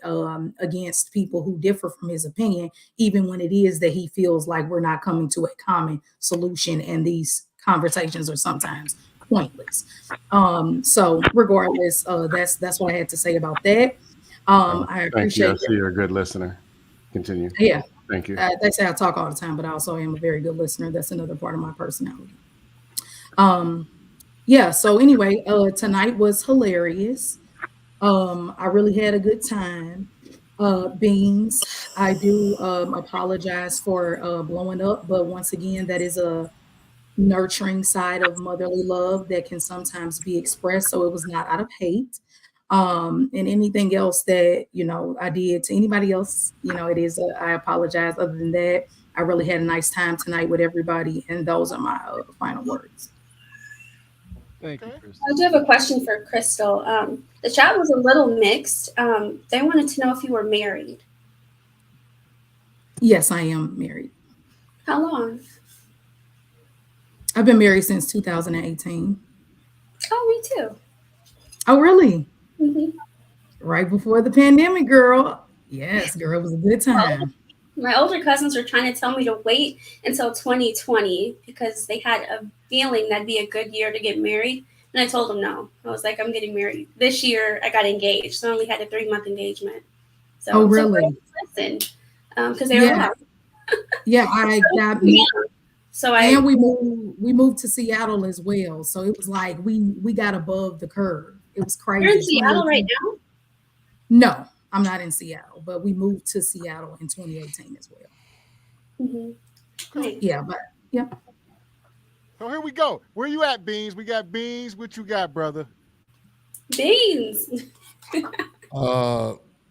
against people who differ from his opinion, even when it is that he feels like we're not coming to a common solution and these conversations are sometimes pointless. So regardless, that's what I had to say about that. I appreciate Thank you. I see you're a good listener. Continue. Yeah. Thank you. They say I talk all the time, but I also am a very good listener. That's another part of my personality. So anyway, tonight was hilarious. I really had a good time. Beans, I do apologize for blowing up, but once again, that is a nurturing side of motherly love that can sometimes be expressed. So it was not out of hate. And anything else that, I did to anybody else, it is, I apologize. Other than that, I really had a nice time tonight with everybody. And those are my final words. Thank you, Crystal. I do have a question for Crystal. The chat was a little mixed. They wanted to know if you were married. Yes, I am married. How long? I've been married since 2018. Oh, me too. Oh, really? Mm-hmm. Right before the pandemic, girl. Yes, girl, it was a good time. My older cousins were trying to tell me to wait until 2020 because they had a feeling that'd be a good year to get married. And I told them no. I was like, I'm getting married. This year I got engaged. So I only had a 3-month engagement. So, oh, really? Listen, because they were loud. Yeah, I got yeah. So we moved to Seattle as well. So it was like we got above the curve. It was crazy. You're in Seattle right now? No, I'm not in Seattle, but we moved to Seattle in 2018 as well. Mm-hmm. Yeah, but yeah. So here we go. Where you at, Beans? We got Beans. What you got, brother? Beans.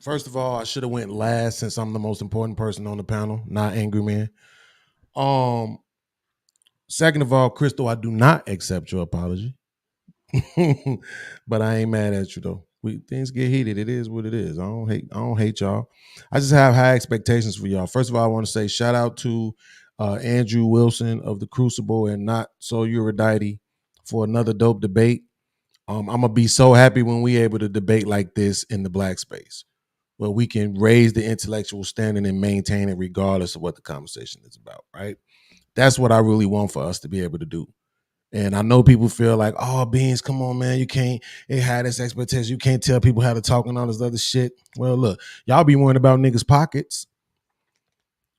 First of all, I should have went last since I'm the most important person on the panel, not Angry Man. Second of all, Crystal, I do not accept your apology. But I ain't mad at you though. Things get heated. It is what it is. I don't hate y'all. I just have high expectations for y'all. First of all, I want to say shout out to Andrew Wilson of the Crucible and Not So Eurydice for another dope debate. I'm gonna be so happy when we able to debate like this in the black space, where we can raise the intellectual standing and maintain it regardless of what the conversation is about, right? That's what I really want for us to be able to do. And I know people feel like, oh, Beans, come on, man, you can't have this expectation. You can't tell people how to talk and all this other shit. Well, look, y'all be worrying about niggas' pockets.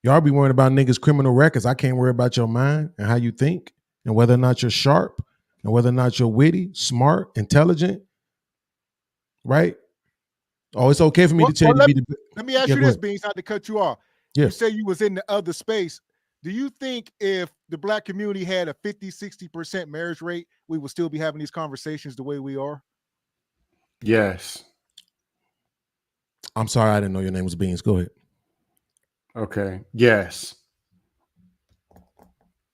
Y'all be worrying about niggas' criminal records. I can't worry about your mind and how you think and whether or not you're sharp and whether or not you're witty, smart, intelligent, right? Oh, it's okay for me to tell you to be the... Let me ask you this, Beans, not to cut you off. Yeah. You say you was in the other space. Do you think if the black community had a 50-60% marriage rate, we would still be having these conversations the way we are? Yes. I'm sorry, I didn't know your name was Beans. Go ahead. Okay. Yes.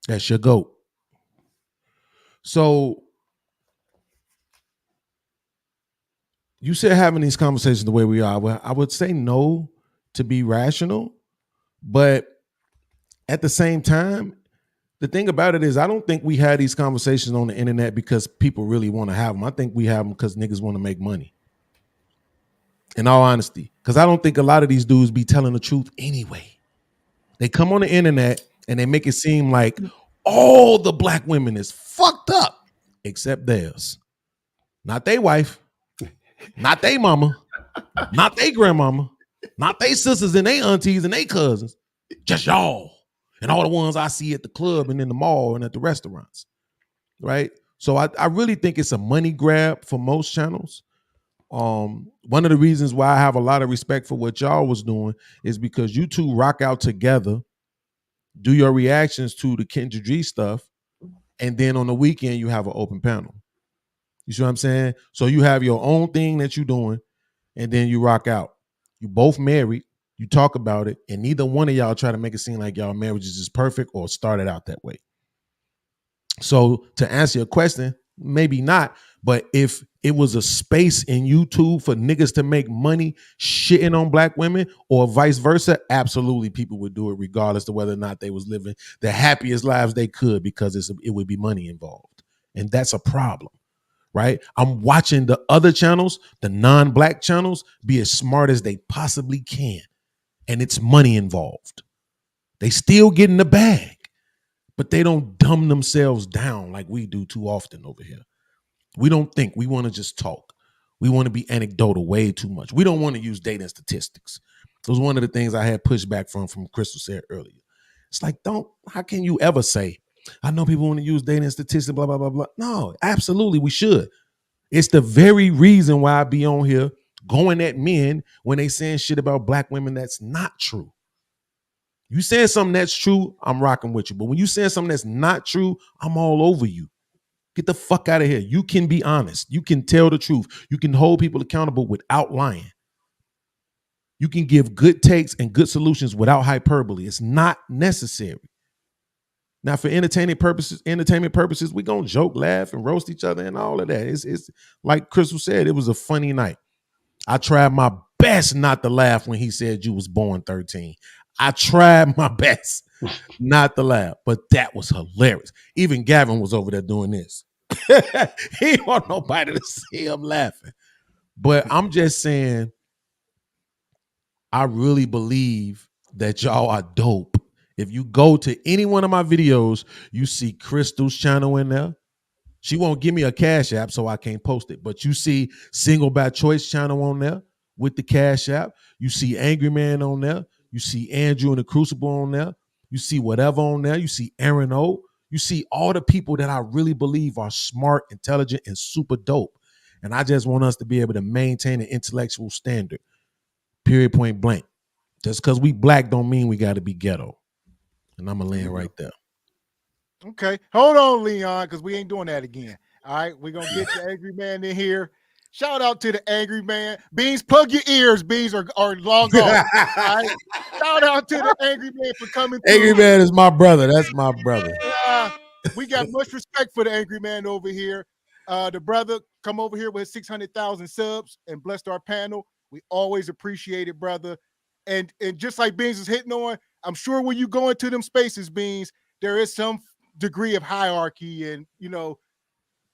That's your GOAT. So you said having these conversations the way we are. Well, I would say no to be rational, but at the same time, the thing about it is I don't think we had these conversations on the internet because people really want to have them. I think we have them because niggas want to make money. In all honesty, because I don't think a lot of these dudes be telling the truth anyway. They come on the internet and they make it seem like all the black women is fucked up except theirs. Not their wife, not their mama, not their grandmama, not their sisters and their aunties and their cousins, just y'all. And all the ones I see at the club and in the mall and at the restaurants, right? So I really think it's a money grab for most channels. One of the reasons why I have a lot of respect for what y'all was doing is because you two rock out together, do your reactions to the Kendra G stuff, and then on the weekend you have an open panel. You see what I'm saying? So you have your own thing that you're doing, and then you rock out. You both married. You talk about it, and neither one of y'all try to make it seem like y'all marriages is perfect or started out that way. So to answer your question, maybe not, but if it was a space in YouTube for niggas to make money shitting on black women or vice versa, absolutely people would do it regardless of whether or not they was living the happiest lives they could because it would be money involved. And that's a problem, right? I'm watching the other channels, the non-black channels, be as smart as they possibly can. And it's money involved. They still get in the bag, but they don't dumb themselves down like we do too often over here. We don't think. We want to just talk. We want to be anecdotal way too much. We don't want to use data and statistics. It was one of the things I had pushback from Crystal said earlier. It's like, how can you ever say, I know people want to use data and statistics, blah, blah, blah, blah. No, absolutely, we should. It's the very reason why I be on here going at men when they saying shit about black women that's not true. You saying something that's true, I'm rocking with you. But when you saying something that's not true, I'm all over you. Get the fuck out of here. You can be honest. You can tell the truth. You can hold people accountable without lying. You can give good takes and good solutions without hyperbole. It's not necessary. Now, for entertainment purposes, we're going to joke, laugh, and roast each other and all of that. It's like Crystal said, it was a funny night. I tried my best not to laugh when he said you was born 13. I tried my best not to laugh, but that was hilarious. Even Gavin was over there doing this. He didn't want nobody to see him laughing. But I'm just saying, I really believe that y'all are dope. If you go to any one of my videos, you see Crystal's channel in there. She won't give me a Cash App, so I can't post it. But you see Single by Choice channel on there with the Cash App. You see Angry Man on there. You see Andrew and the Crucible on there. You see whatever on there. You see Aaron O. You see all the people that I really believe are smart, intelligent, and super dope. And I just want us to be able to maintain an intellectual standard. Period, point blank. Just because we black don't mean we got to be ghetto. And I'm going to land right there. Okay. Hold on, Leon, because we ain't doing that again. All right. We're going to get the Angry Man in here. Shout out to the Angry Man. Beans, plug your ears. Beans are long gone. All right. Shout out to the Angry Man for coming through. Angry Man is my brother. That's my brother. we got much respect for the angry man over here. The brother come over here with 600,000 subs and blessed our panel. We always appreciate it, brother. And just like Beans is hitting on, I'm sure when you go into them spaces, Beans, there is some degree of hierarchy, and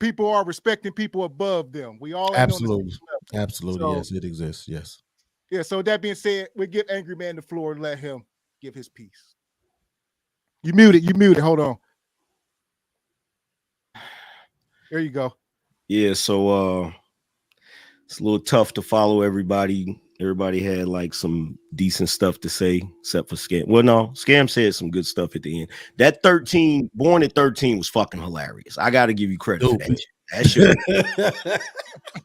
people are respecting people above them. We all absolutely, so, yes, it exists. Yes. Yeah. So that being said, we give Angry Man the floor and let him give his piece. You muted. Hold on. There you go. Yeah. So it's a little tough to follow everybody. Everybody had like some decent stuff to say, except for Scam. Well, no, Scam said some good stuff at the end. That 13, born at 13 was fucking hilarious. I got to give you credit for that.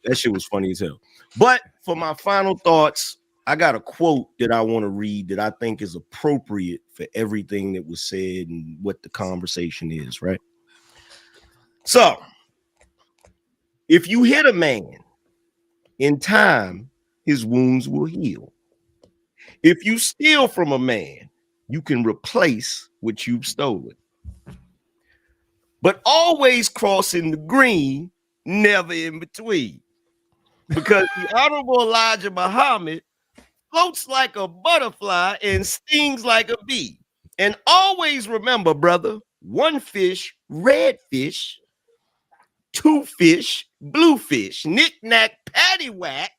That shit was funny as hell. But for my final thoughts, I got a quote that I want to read that I think is appropriate for everything that was said and what the conversation is, right? So, if you hit a man in time, his wounds will heal. If you steal from a man, you can replace what you've stolen. But always crossing the green, never in between. Because the Honorable Elijah Muhammad floats like a butterfly and stings like a bee. And always remember, brother, one fish, red fish, two fish, blue fish, knick-knack, paddywhack,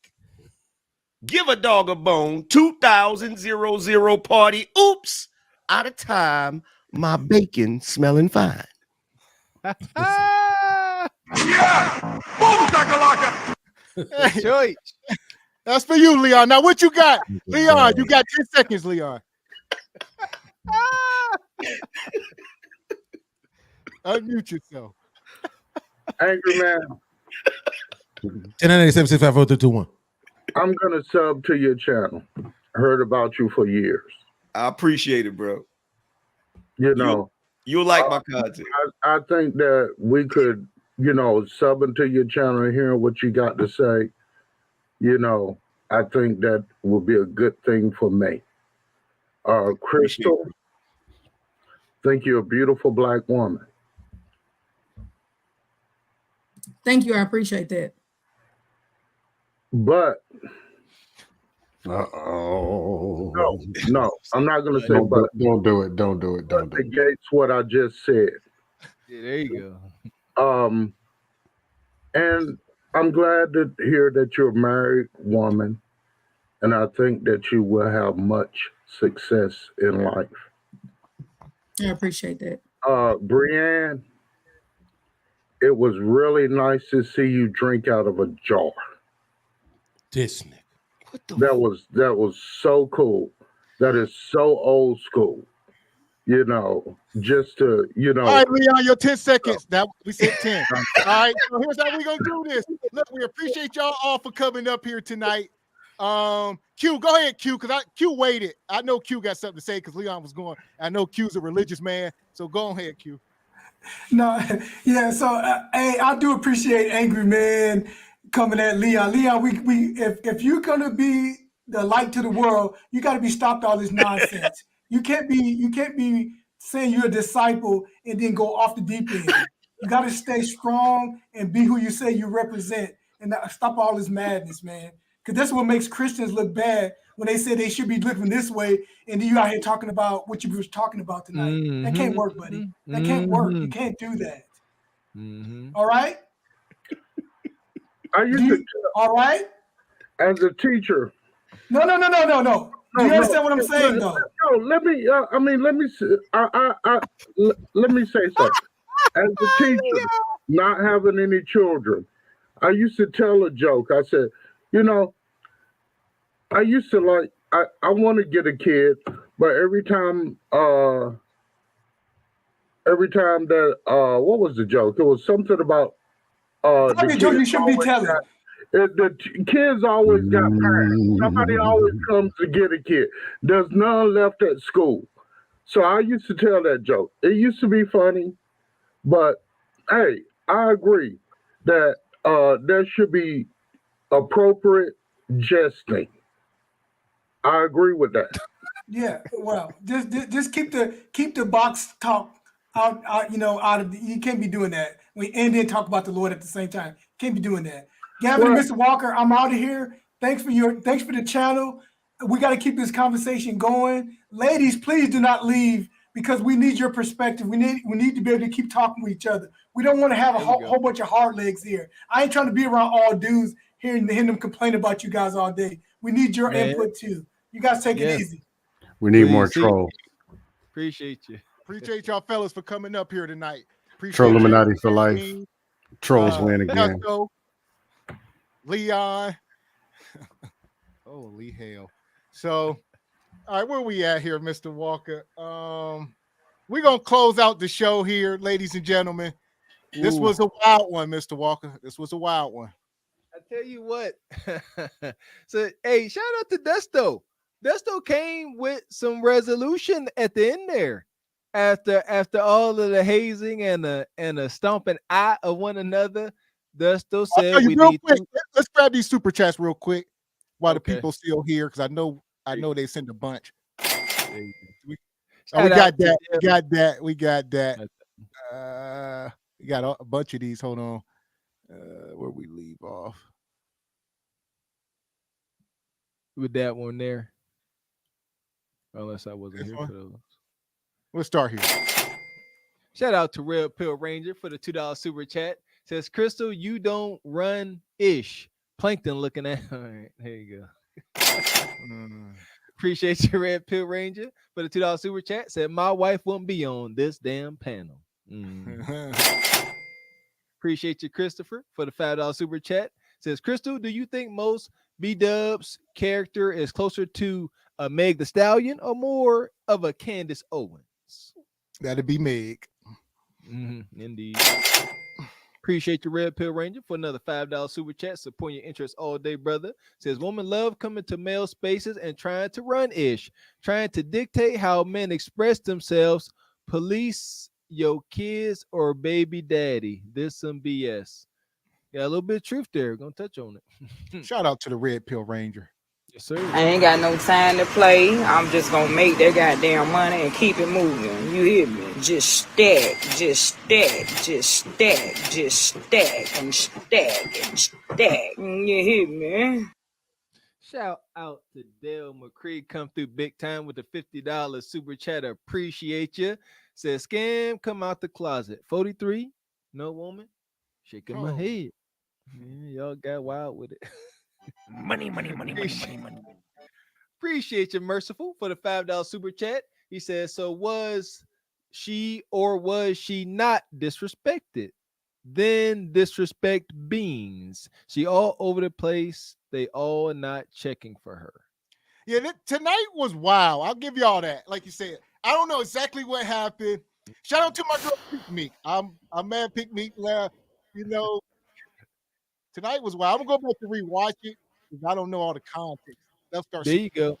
give a dog a bone, 2000 party, oops, out of time, my bacon smelling fine. Yeah! Boom, shakalaka! Hey, that's for you, Leon. Now, what you got? Leon, you got 10 seconds, Leon. Unmute yourself. Angry man. 1097-654-321. I'm gonna sub to your channel. Heard about you for years. I appreciate it, bro. You'll like my content. I think that we could, sub into your channel and hearing what you got to say. I think that will be a good thing for me. Crystal, think you're a beautiful black woman. Thank you. I appreciate that. But no, I'm not gonna say but. Don't do it. Don't do it. Don't do it. Negates what I just said. Yeah, there you go. And I'm glad to hear that you're a married woman, and I think that you will have much success in life. I appreciate that. Brianne, it was really nice to see you drink out of a jar. This nigga. That was so cool. That is so old school. Just to, All right, Leon, your 10 seconds. That we said 10. All right, so here's how we gonna do this. Look, we appreciate y'all all for coming up here tonight. Q, go ahead, Q, because Q waited. I know Q got something to say because Leon was going. I know Q's a religious man, so go ahead, Q. No, yeah. So, hey, I do appreciate Angry Man coming at Leon. Leon, if you're gonna be the light to the world, you got to be stopped all this nonsense. You can't be saying you're a disciple and then go off the deep end. You got to stay strong and be who you say you represent, and stop all this madness, man. Because that's what makes Christians look bad when they say they should be living this way, and then you out here talking about what you were talking about tonight. Mm-hmm. That can't work, buddy. That can't work. You can't do that. Mm-hmm. All right? All right? As a teacher. No. You understand what I'm saying, though? No, let me say something. As a teacher, not having any children, I used to tell a joke. I said, I used to I want to get a kid, but every time that what was the joke? It was something about the joke you should be telling. The kids always got parents. Somebody always comes to get a kid. There's none left at school. So I used to tell that joke. It used to be funny, but hey, I agree that there should be appropriate jesting. I agree with that. Yeah, well, just keep the box talk out of you can't be doing that. And then talk about the Lord at the same time. Can't be doing that. Gavin and Mr. Walker, I'm out of here. Thanks for the channel. We got to keep this conversation going. Ladies, please do not leave because we need your perspective. We need to be able to keep talking with each other. We don't want to have a whole bunch of hard legs here. I ain't trying to be around all dudes hearing them complain about you guys all day. We need your input too. You guys take it easy. We need more trolls. Appreciate you. Appreciate y'all fellas for coming up here tonight. Troll Illuminati for life. Trolls win again. Leon. Holy hell. So, all right, where we at here, Mr. Walker? We're going to close out the show here, ladies and gentlemen. This was a wild one, Mr. Walker. This was a wild one. I tell you what. So, hey, shout out to Desto. Desto came with some resolution at the end there. After all of the hazing and the stomping eye of one another, Desto said we need to... Let's grab these super chats real quick while the people still here, because I know they sent a bunch. We got that. We got a bunch of these. Hold on. Where we leave off with that one there. Unless I wasn't here for those. We'll start here. Shout out to Red Pill Ranger for the $2 super chat. Says, Crystal, you don't run ish. Plankton looking at. All right, there you go. Appreciate you, Red Pill Ranger, for the $2 super chat. Said, my wife won't be on this damn panel. Appreciate you, Christopher, for the $5 super chat. Says, Crystal, do you think most B-Dub's character is closer to a Meg the Stallion or more of a Candace Owens? That'd be Meg. Indeed. Appreciate your Red Pill Ranger for another $5 super chat. Supporting your interest all day, brother. Says, woman love coming to male spaces and trying to run ish, trying to dictate how men express themselves. Police your kids or baby daddy. This some BS. Got a little bit of truth there. Gonna touch on it. Shout out to the Red Pill Ranger. Yes, sir. I ain't got no time to play. I'm just gonna make that goddamn money and keep it moving. You hear me? Just stack, just stack, just stack, just stack and stack and stack. You hear me? Shout out to Dale McCree. Come through big time with the $50 super chat. Appreciate you. Says, scam, come out the closet. 43, no woman. Shaking my head. Man, y'all got wild with it. Money. Appreciate you, Merciful, for the $5 super chat. He says, so was she or was she not disrespected? Then disrespect beans. She all over the place. They all not checking for her. Yeah, tonight was wild. I'll give y'all that. Like you said, I don't know exactly what happened. Shout out to my girl Pick Meek. I'm mad Pick Meek. You know, tonight was wild. I'm gonna go back to rewatch it because I don't know all the context. There you go.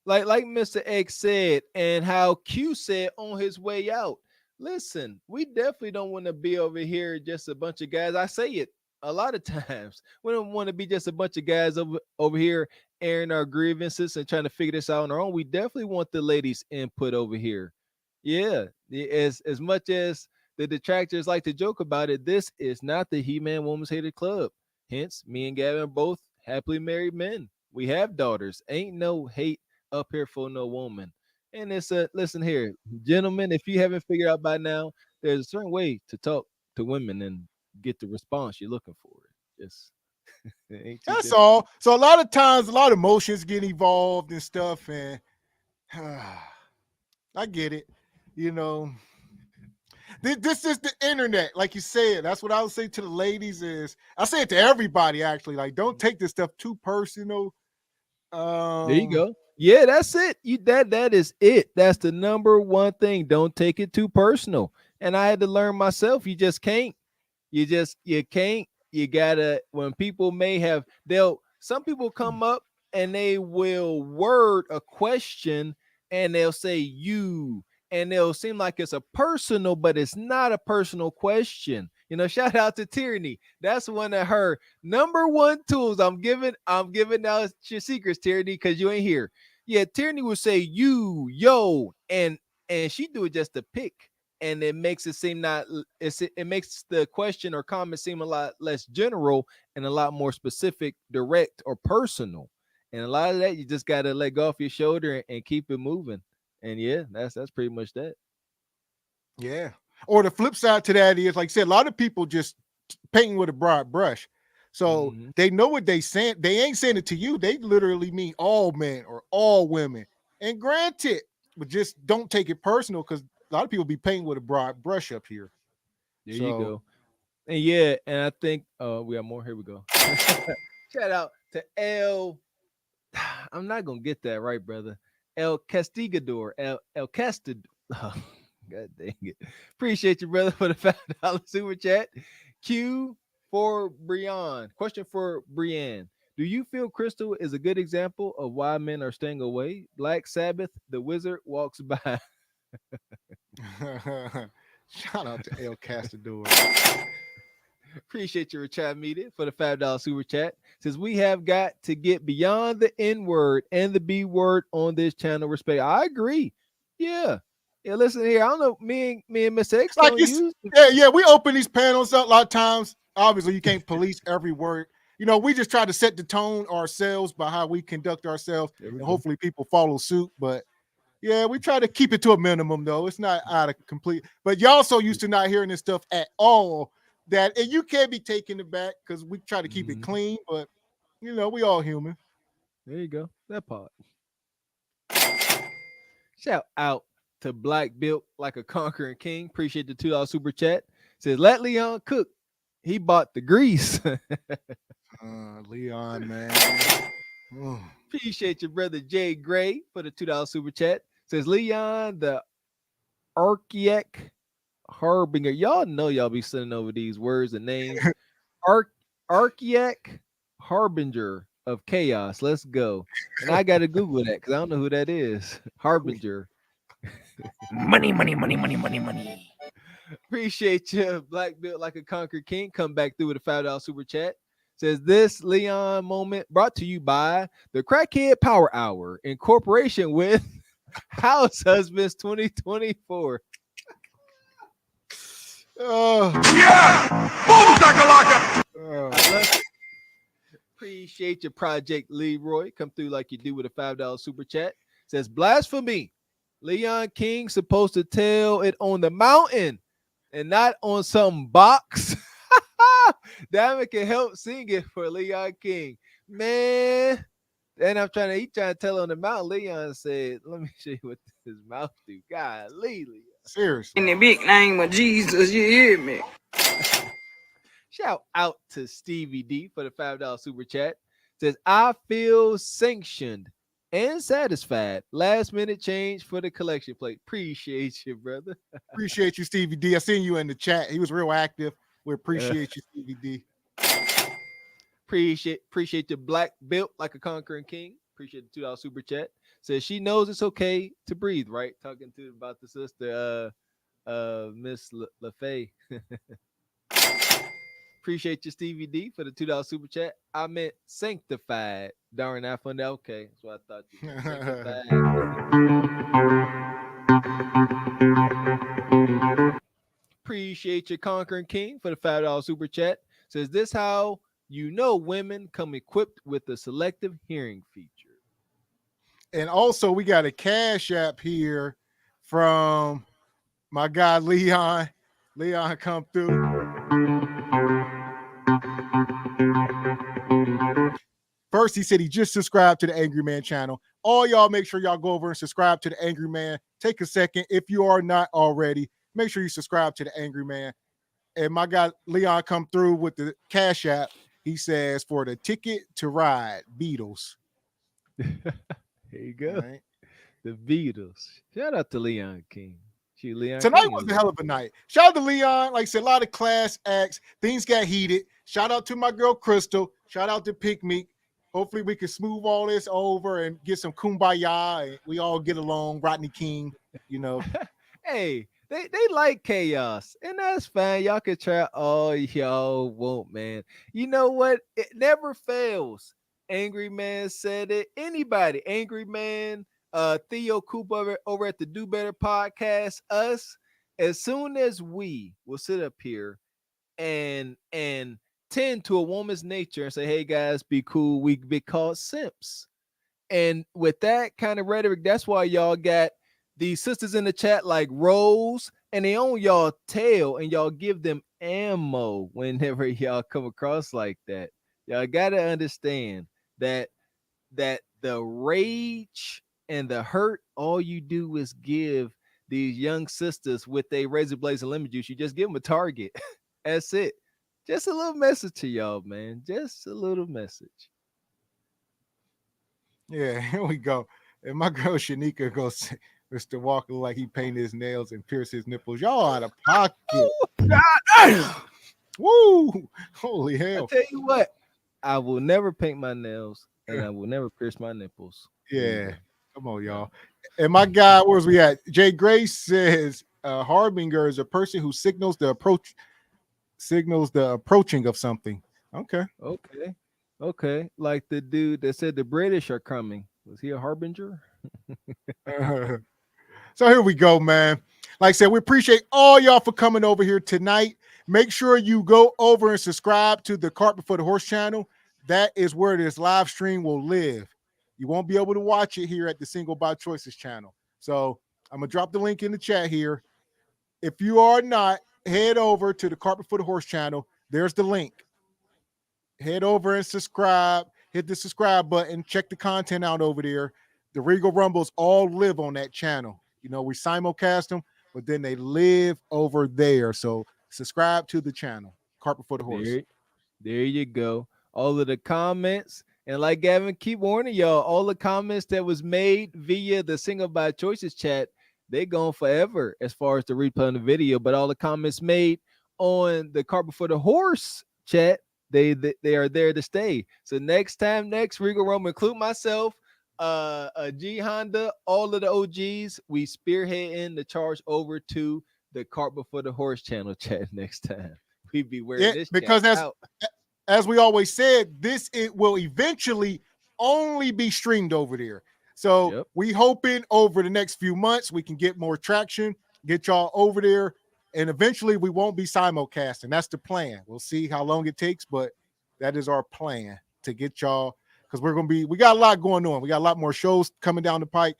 Like Mr. X said, and how Q said on his way out. Listen, we definitely don't want to be over here just a bunch of guys. I say it a lot of times. We don't want to be just a bunch of guys over here airing our grievances and trying to figure this out on our own. We definitely want the ladies' input over here. Yeah, as much as the detractors like to joke about it, this is not the He-Man Woman's Hated Club. Hence, me and Gavin are both happily married men. We have daughters. Ain't no hate up here for no woman. And it's listen here, gentlemen, if you haven't figured out by now, there's a certain way to talk to women and get the response you're looking for. Just that's all. So a lot of times, a lot of emotions get involved and stuff, and I get it. You know, this is the internet, like you said. That's what I would say to the ladies. Is I say it to everybody actually. Like, don't take this stuff too personal. There you go. Yeah, that's it. That is it. That's the number one thing. Don't take it too personal. And I had to learn myself. You just can't. You can't. You gotta. When people some people come up and they will word a question and they'll say you, and they'll seem like it's a personal, but it's not a personal question. You know, shout out to Tyranny. That's one of her number one tools. I'm giving out your secrets, Tyranny, because you ain't here. Yeah, Tyranny will say you, yo, and she do it just to pick and it makes it seem it makes the question or comment seem a lot less general and a lot more specific, direct, or personal. And a lot of that you just gotta let go off your shoulder and keep it moving. And yeah, that's pretty much that. Yeah. Or the flip side to that is, like I said, a lot of people just painting with a broad brush. So they know what they saying. They ain't saying it to you. They literally mean all men or all women. And granted, but just don't take it personal, because a lot of people be painting with a broad brush up here. There you go. And yeah, and I think we got more. Here we go. Shout out to El. I'm not gonna get that right, brother. El Castigador. El Castador. Oh, God dang it. Appreciate you, brother, for the $5 super chat. Q for Brian. Question for Brienne. Do you feel Crystal is a good example of why men are staying away? Black Sabbath, the wizard walks by. Shout out to El Castador. Appreciate your chat media for the $5 super chat. Says we have got to get beyond the N word and the B word on this channel. Respect. I agree. Yeah. Yeah, listen here. I don't know. Me and Mr. X like don't use. Yeah. We open these panels up a lot of times. Obviously, you can't police every word. We just try to set the tone ourselves by how we conduct ourselves, and hopefully people follow suit. But yeah, we try to keep it to a minimum, though. It's not out of complete. But y'all so used to not hearing this stuff at all that, and you can't be taken aback because we try to keep it clean. But we all human. There you go. That part. Shout out to Black Built Like a Conquering King. Appreciate the $2 super chat. Says let Leon cook. He bought the grease. Leon, man. Appreciate your brother Jay Gray for the $2 super chat. Says Leon, the Archiac Harbinger. Y'all know y'all be sending over these words and names. Archiac Harbinger of Chaos. Let's go. And I got to Google that because I don't know who that is. Harbinger. Money. Appreciate you, Black Built Like a Conquered King. Come back through with a $5 super chat. Says this Leon moment brought to you by the Crackhead Power Hour in cooperation with House Husbands 2024. Yeah! Boom, shakalaka! Appreciate your Project Leroy. Come through like you do with a $5 super chat. Says blasphemy. Leon King supposed to tell it on the mountain and not on some box. Damn, can help sing it for Leon King. Man. And he trying to tell on the mountain. Leon said, let me show you what his mouth do. Golly, Leon. Seriously. In the big name of Jesus, you hear me? Shout out to Stevie D for the $5 super chat. Says, I feel sanctioned and satisfied. Last minute change for the collection plate. Appreciate you, brother. Appreciate you, Stevie D. I seen you in the chat. He was real active. We appreciate you, Stevie D. Appreciate your Black Built Like a Conquering King. Appreciate the $2 super chat. Says she knows it's okay to breathe, right? Talking to about the sister, Miss LaFay. Appreciate you, Stevie D, for the $2 super chat. I meant sanctified. Darn, I found that. Okay, that's what I thought you sanctified. Appreciate your Conquering King for the $5 super chat. Says this how you know women come equipped with a selective hearing feature. And also, we got a Cash App here from my guy Leon. Leon, come through. First, he said he just subscribed to the Angry Man channel. All y'all make sure y'all go over and subscribe to the Angry Man. Take a second. If you are not already, make sure you subscribe to the Angry Man. And my guy Leon come through with the Cash App. He says for the Ticket to Ride, Beatles. There you go. Right. The Beatles. Shout out to Leon King. Leon Tonight King was a hell of a night. Shout out to Leon. Like I said, a lot of class acts. Things got heated. Shout out to my girl Crystal. Shout out to Pick Meek. Hopefully we can smooth all this over and get some kumbaya and we all get along. Rodney King, Hey, they like chaos, and that's fine. Y'all can try all y'all want, man. You know what? It never fails. Angry Man said it. Anybody, Angry Man, Theo Cooper over at the Do Better podcast, us. as soon as we will sit up here and tend to a woman's nature and say, hey guys, be cool, we be called simps. And with that kind of rhetoric, that's why y'all got these sisters in the chat like Rose, and they own y'all tail, and y'all give them ammo whenever y'all come across like that. Y'all gotta understand that the rage and the hurt, all you do is give these young sisters with a razor blades and lemon juice. You just give them a target. That's it. Just a little message to y'all, man. Just a little message. Yeah, here we go. And my girl Shanika goes, Mr. Walker, like he painted his nails and pierced his nipples. Y'all out of pocket. Woo! Holy hell. I tell you what, I will never paint my nails and I will never pierce my nipples. Yeah. Come on, y'all. And my guy, where's we at? Jay Grace says harbinger is a person who signals the approaching of something. Okay. Okay. Like the dude that said the British are coming. Was he a harbinger? So here we go, man. Like I said, we appreciate all y'all for coming over here tonight. Make sure you go over and subscribe to the Cart Before the Horse channel. That is where this live stream will live. You won't be able to watch it here at the Single by Choices channel. So I'm going to drop the link in the chat here. If you are not, head over to the Cart Before the Horse channel. There's the link. Head over and subscribe. Hit the subscribe button. Check the content out over there. The Regal Rumbles all live on that channel. You know, we simulcast them, but then they live over there. So subscribe to the channel, Cart Before the Horse. There you go. All of the comments. And like Gavin, keep warning y'all, all the comments that was made via the Single by Choices chat, they gone forever as far as the replay on the video. But all the comments made on the Cart Before the Horse chat, they are there to stay. So next Regal Rumble, include myself, G Honda, all of the OGs, we spearheading the charge over to the Cart Before the Horse channel chat next time. We be wearing this because as we always said, it will eventually only be streamed over there. So we hoping over the next few months we can get more traction, get y'all over there, and eventually we won't be simulcasting. That's the plan. We'll see how long it takes, but that is our plan to get y'all, because we got a lot going on. We got a lot more shows coming down the pike.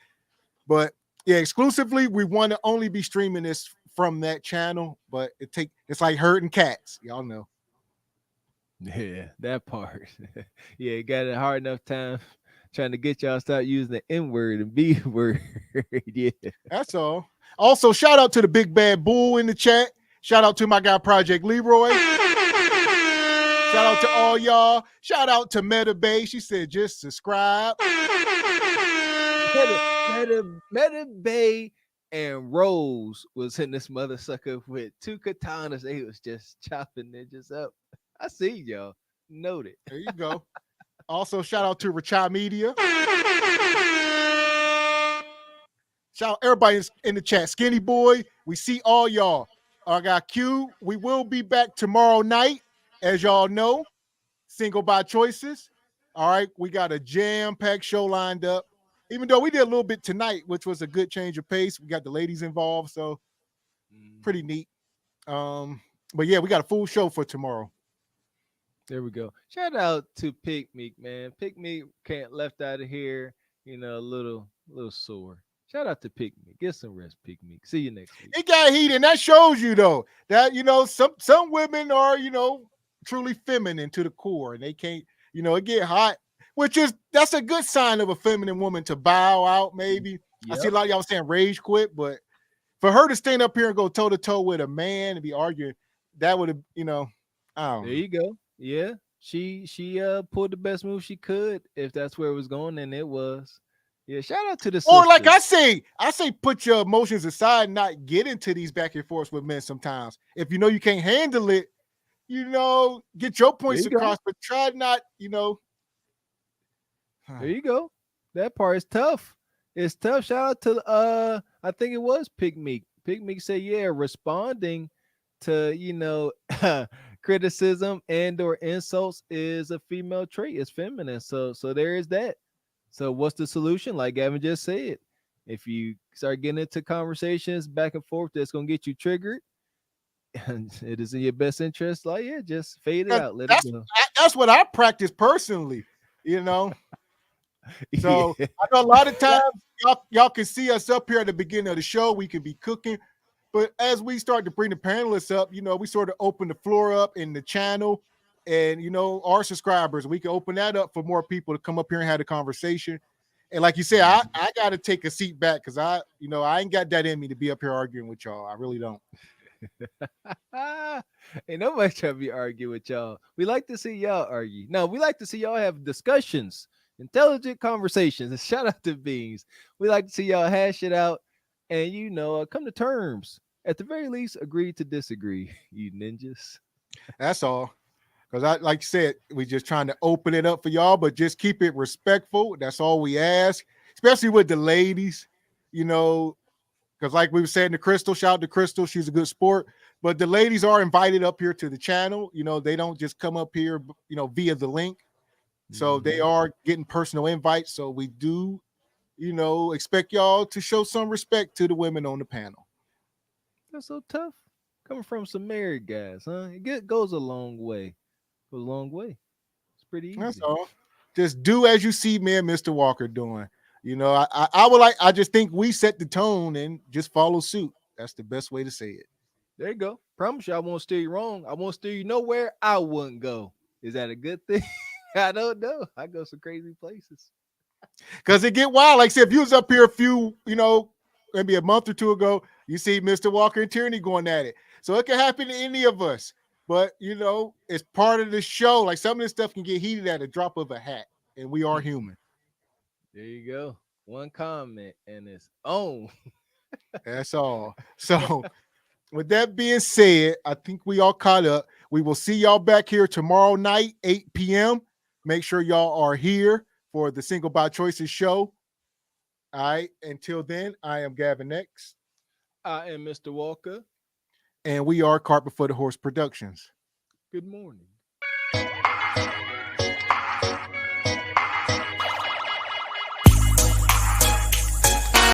But yeah, exclusively, we want to only be streaming this from that channel, but it's like herding cats. Y'all know. Yeah, that part. Yeah, got a hard enough time trying to get y'all start using the N-word and B-word. Yeah. That's all. Also, shout out to the Big Bad Bull in the chat. Shout out to my guy Project Leroy. Shout out to all y'all. Shout out to Meta Bay. She said just subscribe. Meta Bay and Rose was hitting this mother sucker with 2 katanas. They was just chopping ninjas up. I see y'all. Noted. There you go. Also, shout out to Rachai Media. Shout out everybody in the chat. Skinny Boy, we see all y'all. I got Q. We will be back tomorrow night, as y'all know. Single by Choices. All right, we got a jam-packed show lined up. Even though we did a little bit tonight, which was a good change of pace. We got the ladies involved, so pretty neat. But yeah, we got a full show for tomorrow. There we go. Shout out to Pick Meek, man. Pick Meek can't left out of here, you know, a little sore. Shout out to Pick Meek. Get some rest, Pick Meek. See you next week. It got heated, and that shows you though that some women are truly feminine to the core, and they can't it get hot, that's a good sign of a feminine woman to bow out. Maybe I see a lot of y'all saying rage quit, but for her to stand up here and go toe to toe with a man and be arguing, that would have I don't know. There you go. Yeah, she pulled the best move she could, if that's where it was going, and it was. Yeah, shout out to the sisters. Or like I say, put your emotions aside and not get into these back and forths with men sometimes. If you know you can't handle it, get your points across, but try not, There you go. That part is tough. It's tough. Shout out to I think it was Pick Meek. Pick Meek said, yeah, responding to criticism and or insults is a female trait. It's feminine. So there is that. So what's the solution? Like Gavin just said, If you start getting into conversations back and forth that's gonna get you triggered, and it is in your best interest, like just fade it out. Let it go. That's what I practice personally, you know. So I know a lot of times y'all can see us up here at the beginning of the show. We can be cooking, but as we start to bring the panelists up, we sort of open the floor up in the channel, and our subscribers, we can open that up for more people to come up here and have a conversation. And like you said, I got to take a seat back because I ain't got that in me to be up here arguing with y'all. I really don't. Ain't nobody trying to be arguing with y'all. We like to see y'all argue. No, we like to see y'all have discussions, intelligent conversations. And shout out to Beans. We like to see y'all hash it out and come to terms. At the very least, agree to disagree, you ninjas. That's all. Because like you said, we just trying to open it up for y'all, but just keep it respectful. That's all we ask, especially with the ladies, because like we were saying to Crystal, shout out to Crystal, she's a good sport. But the ladies are invited up here to the channel. They don't just come up here, via the link. So they are getting personal invites. So we do, expect y'all to show some respect to the women on the panel. That's so tough. Coming from some married guys, huh? It goes a long way. A long way. It's pretty easy. That's all. Just do as you see me and Mr. Walker doing. I just think we set the tone and just follow suit. That's the best way to say it. There you go. Promise you I won't steer you wrong. I won't steer you nowhere I wouldn't go. Is that a good thing? I don't know. I go some crazy places. Because it get wild. Like I said, if you was up here a few, maybe a month or two ago, you see Mr. Walker and Tierney going at it. So it can happen to any of us. But, it's part of the show. Like some of this stuff can get heated at a drop of a hat. And we are human. There you go. One comment and it's on. That's all. So with that being said, I think we all caught up. We will see y'all back here tomorrow night, 8 p.m. Make sure y'all are here for the Single by Choices show. All right. Until then, I am Gavin X. I am Mr. Walker. And we are Cart Before the Horse Productions. Good morning.